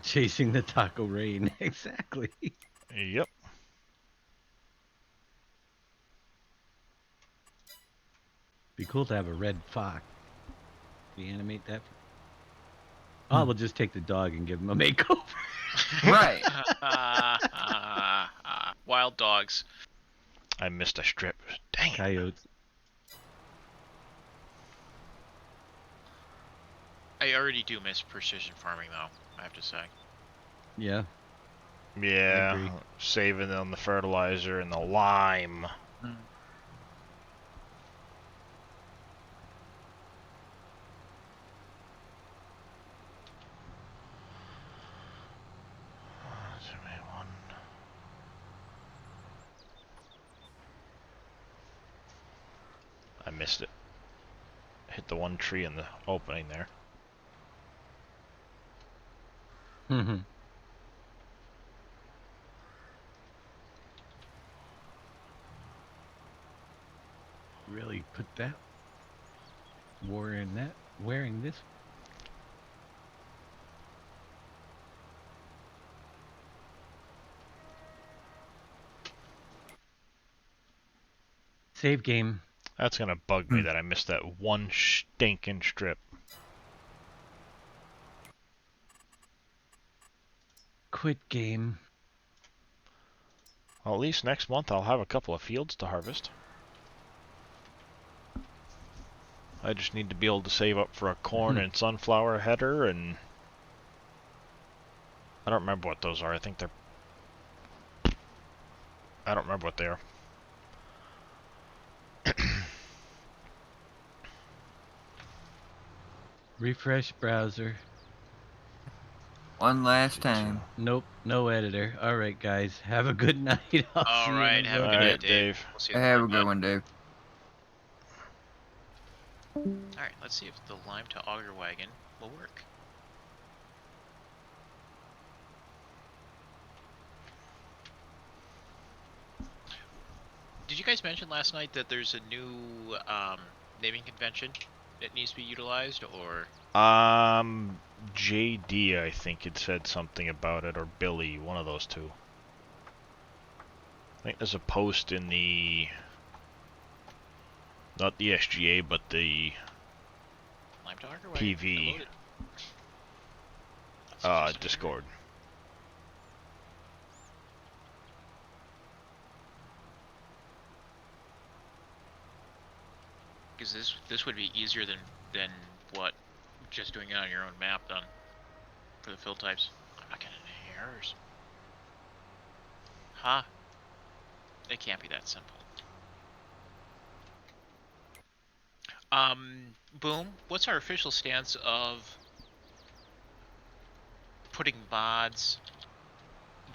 Chasing the taco rain. Exactly. Yep. Be cool to have a red fox. We animate that. Oh, we'll just take the dog and give him a makeover. Right. Wild dogs. I missed a strip. Dang it. Coyotes. I already do miss precision farming, though, I have to say. Yeah. Yeah, agree. saving on the fertilizer and the lime. I missed it. Hit the one tree in the opening there. Really put that war in that. Wearing this. Save game. That's gonna bug me that I missed that one stinking strip. Quit game. Well, at least next month I'll have a couple of fields to harvest. I just need to be able to save up for a corn and sunflower header, and I don't remember what those are. I think they're... I don't remember what they are. Refresh browser. One last time. Nope, no editor. All right, guys. Have a good night. I'll see All you right, in a have a bit. good All night, right, Dave. Dave. We'll see you Have a tomorrow. good one, Dave. Alright, let's see if the lime to auger wagon will work. Did you guys mention last night that there's a new naming convention that needs to be utilized, or? JD, I think it said something about it, or Billy, one of those two. I think there's a post in the... not the SGA, but the Lime to auger wagon? PV Discord. Because this would be easier than what just doing it on your own map done for the fill types. I'm not getting any errors. Huh? It can't be that simple. Boom. What's our official stance of putting mods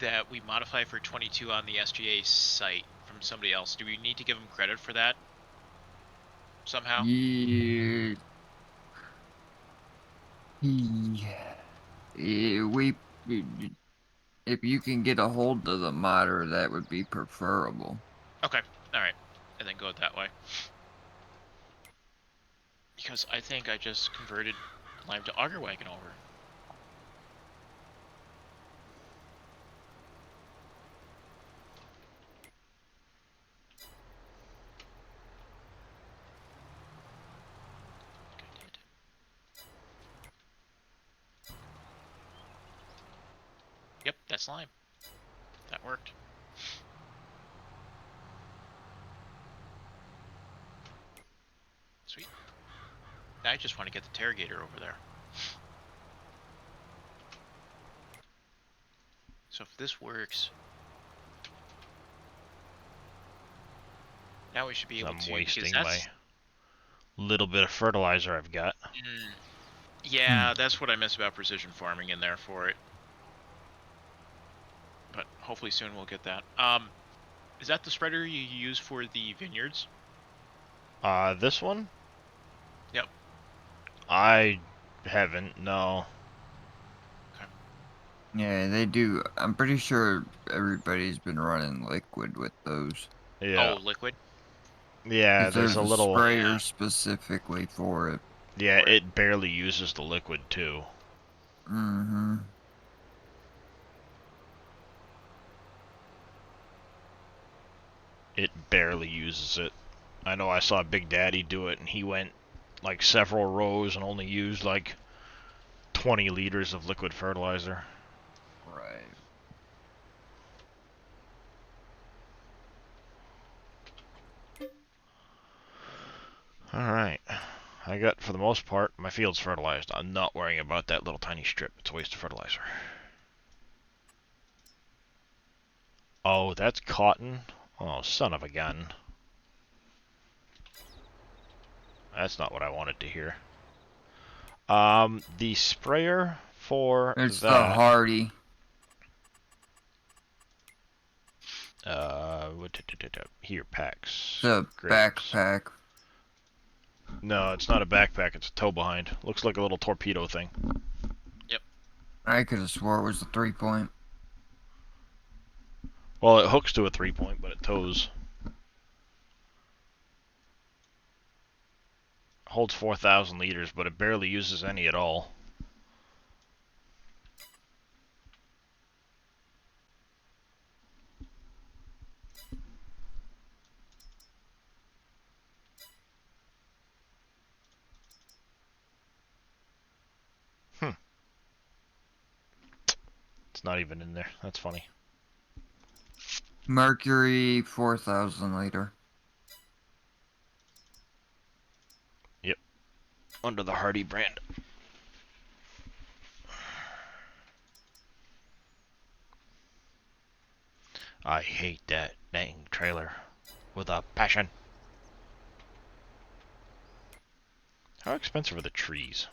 that we modify for 22 on the SGA site from from somebody else. Do we need to give them credit for that somehow? Yeah. We, if you can get a hold of the modder, that would be preferable. Okay, all right, and then go that way. Because I think I just converted Lime to Auger Wagon over. Yep, that's Lime. That worked. Sweet. I just want to get the Terrogator over there. So if this works, now we should be able I'm to. wasting Because my little bit of fertilizer I've got. Yeah, that's what I miss about precision farming in there for it. But hopefully soon we'll get that. Is that the spreader you use for the vineyards? This one? Yep. I haven't, no. Okay. Yeah, they do. I'm pretty sure everybody's been running liquid with those. Yeah. Oh, liquid? Yeah, 'Cause there's there's a a little... sprayer specifically for it. Yeah, it barely uses the liquid, too. Mm-hmm. It barely uses it. I know I saw Big Daddy do it, and he went like several rows and only used like 20 liters of liquid fertilizer. Right. Alright. I got, for the most part, my field's fertilized. I'm not worrying about that little tiny strip. It's a waste of fertilizer. Oh, that's cotton? Oh, son of a gun. That's not what I wanted to hear. The sprayer for It's the that... Hardy. Here, packs. The Grapes. backpack. No, it's not a backpack, it's a tow behind. Looks like a little torpedo thing. Yep. I could have swore it was the 3-point. Well, it hooks to a 3-point, but it tows. Holds 4,000 liters, but it barely uses any at all. It's not even in there. That's funny. Mercury 4,000 liter. Yep. Under the Hardy brand. I hate that dang trailer with a passion. How expensive are the trees?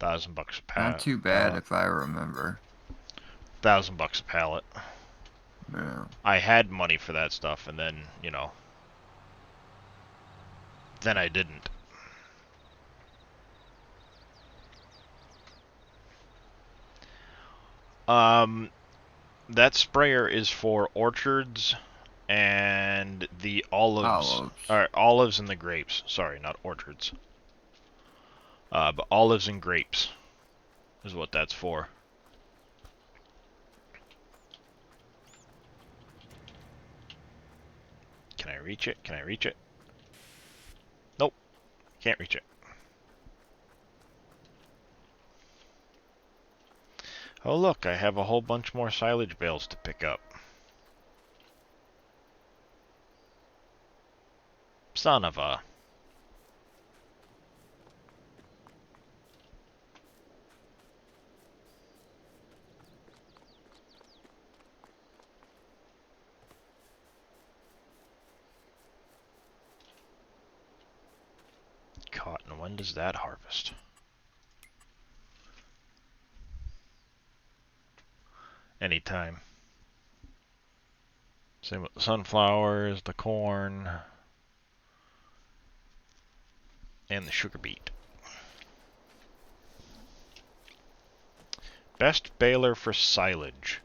$1,000 a pallet. Not too bad if I remember. $1,000 a pallet. Yeah. I had money for that stuff, and then, you know, then I didn't. That sprayer is for orchards and the olives. Or olives and the grapes. Sorry, not orchards. But olives and grapes is what that's for. Can I reach it? Can I reach it? Nope. Can't reach it. Oh look, I have a whole bunch more silage bales to pick up. Son of a... Cotton, when does that harvest? anytime. Same with the sunflowers, the corn, and the sugar beet. Best baler for silage.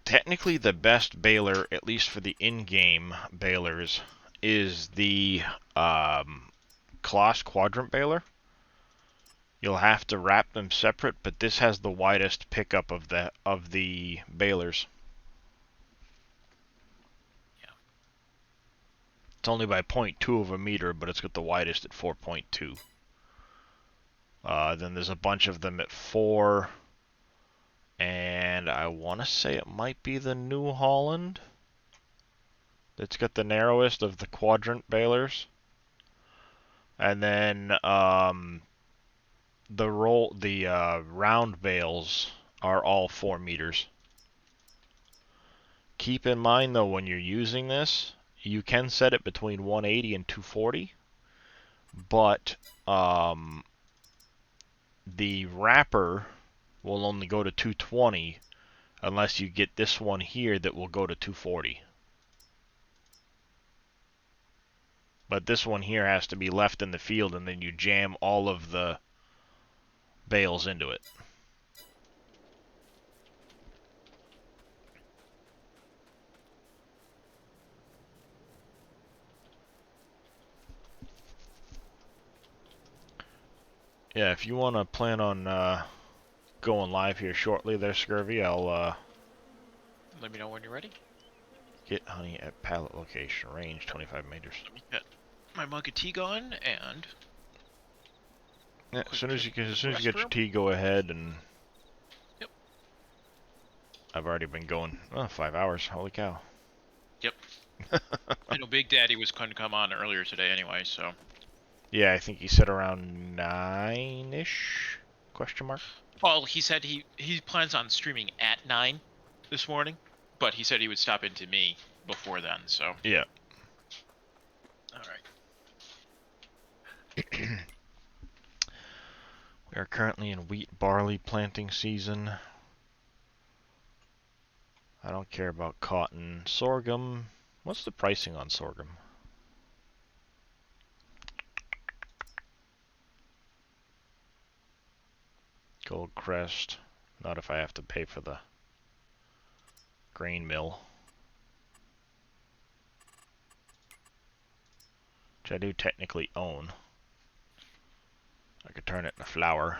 Technically the best baler, at least for the in-game balers, is the Kloss quadrant baler. You'll have to wrap them separate, but this has the widest pickup of the balers. Yeah. It's only by 0.2 of a meter, but it's got the widest at 4.2. Then there's a bunch of them at 4, and I want to say it might be the New Holland that's got the narrowest of the quadrant balers. And then the round bales are all 4 meters. Keep in mind though, when you're using this, you can set it between 180 and 240, but the wrapper will only go to 220 unless you get this one here that will go to 240. But this one here has to be left in the field, and then you jam all of the bales into it. Yeah, if you want to plan on going live here shortly there, Scurvy, I'll Let me know when you're ready. get honey at pallet location, range 25 meters. Let me get my mug of tea going, and Yeah, as soon as you get your restroom. tea, go ahead. And Yep. I've already been going 5 hours. Holy cow! Yep. I know Big Daddy was going to come on earlier today anyway, so. Yeah, I think he said around 9-ish? Question mark. Well, he said he plans on streaming at 9 this morning, but he said he would stop into me before then, so. Yeah. Alright. We are currently in wheat barley planting season. I don't care about cotton. Sorghum. What's the pricing on sorghum? Gold Crest. Not if I have to pay for the grain mill. Which I do technically own. I could turn it into flour.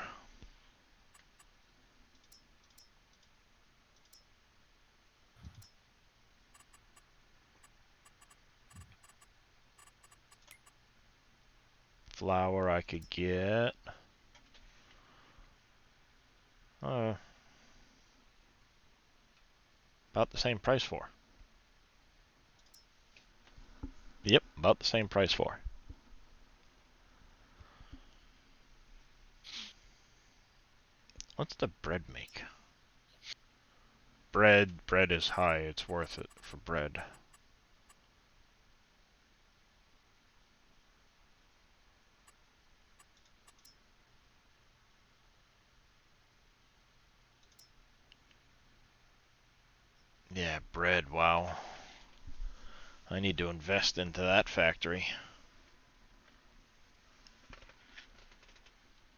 Flour I could get. About the same price for. Yep, about the same price for. What's the bread make? Bread is high. It's worth it for bread. Yeah, bread, wow. I need to invest into that factory.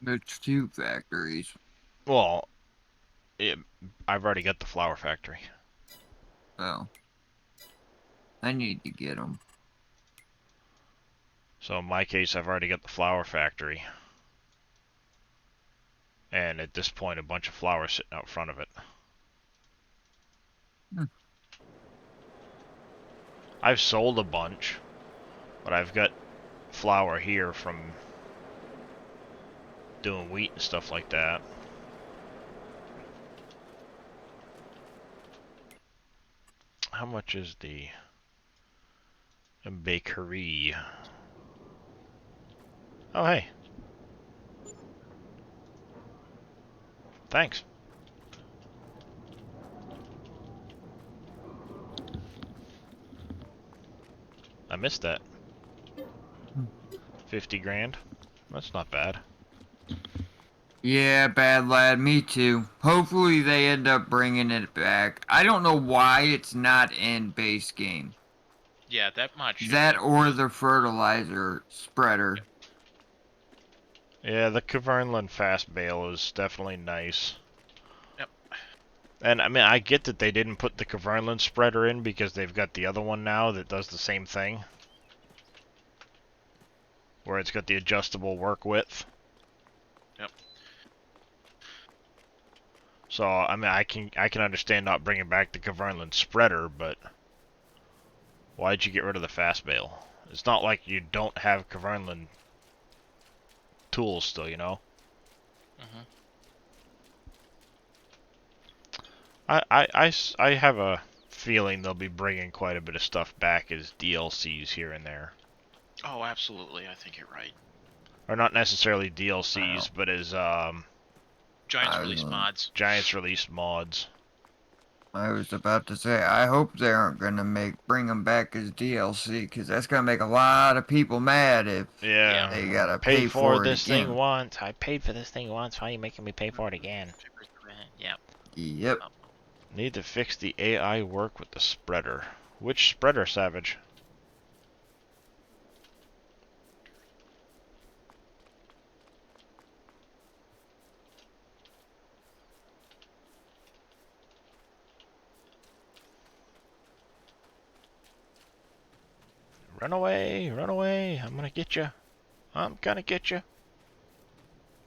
There's 2 factories. Well, I've already got the flour factory. Oh. I need to get them. So in my case, I've already got the flour factory. And at this point, a bunch of flour sitting out front of it. I've sold a bunch, but I've got flour here from doing wheat and stuff like that. How much is the bakery? Oh, hey. Thanks. I missed that. 50 grand? That's not bad. Yeah, bad lad. Me too. Hopefully they end up bringing it back. I don't know why it's not in base game. Yeah, that mod should That be. or the fertilizer spreader. Yeah, the Kavernland fast bale is definitely nice. Yep. And I mean, I get that they didn't put the Kavernland spreader in because they've got the other one now that does the same thing. Where it's got the adjustable work width. Yep. So, I mean, I can understand not bringing back the Kavernland spreader, but why'd you get rid of the fast bale? It's not like you don't have Kavernland tools still, you know? I have a feeling they'll be bringing quite a bit of stuff back as DLCs here and there. Oh, absolutely. I think you're right. Or not necessarily DLCs, but as Giants release mods. Giants release mods. I was about to say, I hope they aren't gonna bring them back as DLC, because that's gonna make a lot of people mad if they gotta pay for this it again. thing once. I paid for this thing once. Why are you making me pay for it again? Yep. Yep. Need to fix the AI work with the spreader. Which spreader, Savage? Run away, run away. I'm gonna get you. I'm gonna get you.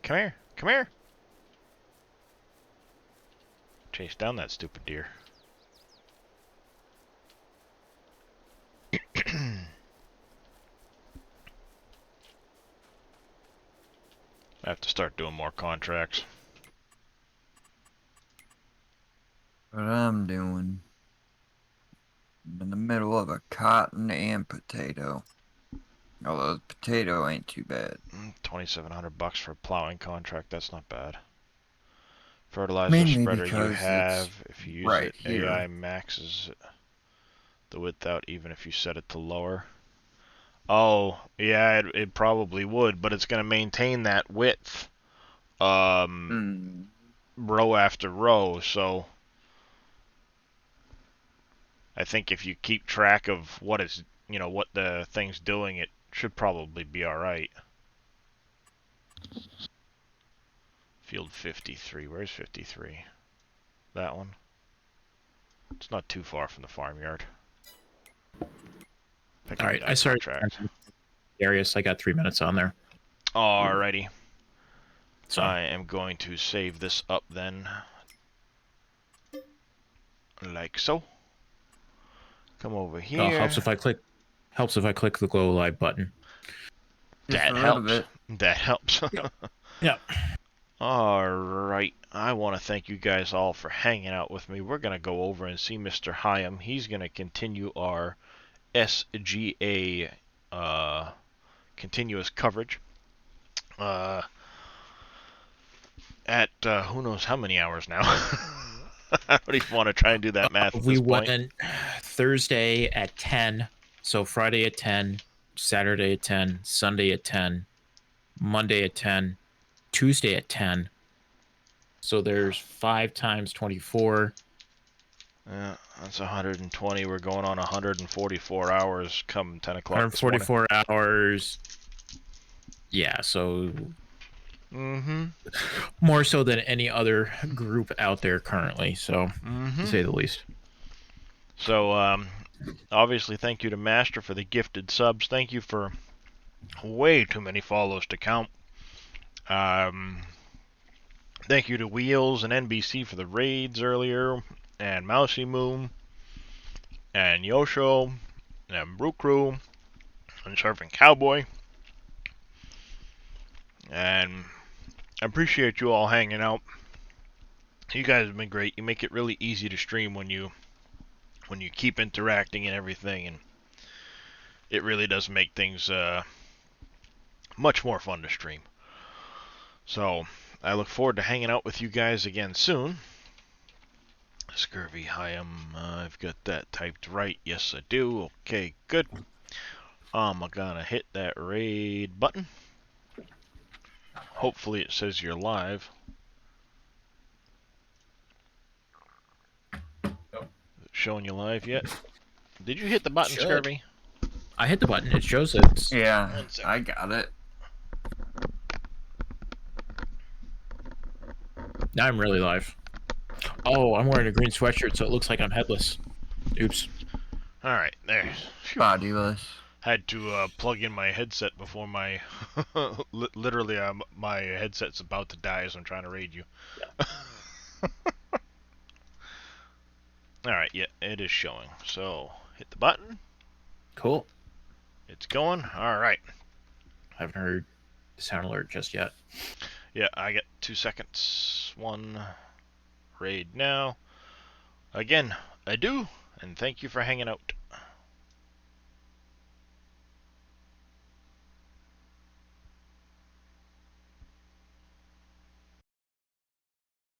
Come here, come here. Chase down that stupid deer. I have to start doing more contracts. What I'm doing. I'm in the middle of a cotton and potato. Although the potato ain't too bad. $2,700 for a plowing contract. That's not bad. Fertilizer Mainly spreader you because have. it's If you use right it, here. AI maxes the width out even if you set it to lower. Oh, yeah, it probably would, but it's going to maintain that width row after row, so I think if you keep track of what is, you know, what the thing's doing, it should probably be alright. Field 53. Where's 53? That one. It's not too far from the farmyard. All right, I started. Darius, I got 3 minutes on there. Alrighty. So I am going to save this up then. Like so. Come over here. helps if I click the Go Live button. That helps. That helps. Yeah. Alright. I want to thank you guys all for hanging out with me. We're going to go over and see Mr. Hyam. He's going to continue our SGA continuous coverage. At who knows how many hours now. I don't even want to try and do that math at We this point. went Thursday at 10, so Friday at 10, Saturday at 10, Sunday at 10, Monday at 10, Tuesday at 10. So there's 5 times 24. Yeah, that's 120. We're going on 144 hours come 10 o'clock. 144 hours. Yeah, so more so than any other group out there currently, so to say the least. So obviously thank you to Master for the gifted subs. Thank you for way too many follows to count. Thank you to Wheels and NBC for the raids earlier, and Mousy Moon, and Yosho, and Brew Crew, and Surfing Cowboy. And I appreciate you all hanging out. You guys have been great. You make it really easy to stream when you keep interacting and everything, and it really does make things much more fun to stream. So I look forward to hanging out with you guys again soon. Scurvy Hyam, I've got that typed right. Yes, I do. Okay, good. I'm gonna hit that raid button. Hopefully it says you're live. Showing you live yet? Did you hit the button, Should. Scurvy? I hit the button. It shows it's. Yeah, 1 second. I got it. Now I'm really live. Oh, I'm wearing a green sweatshirt, so it looks like I'm headless. Oops. Alright, there. Phew. Bodiless. Had to plug in my headset before my... literally, my headset's about to die as I'm trying to raid you. Alright, yeah, it is showing. So, hit the button. Cool. It's going. Alright. I haven't heard the sound alert just yet. Yeah, I got 2 seconds. 1. Raid now. Again, adieu, and thank you for hanging out.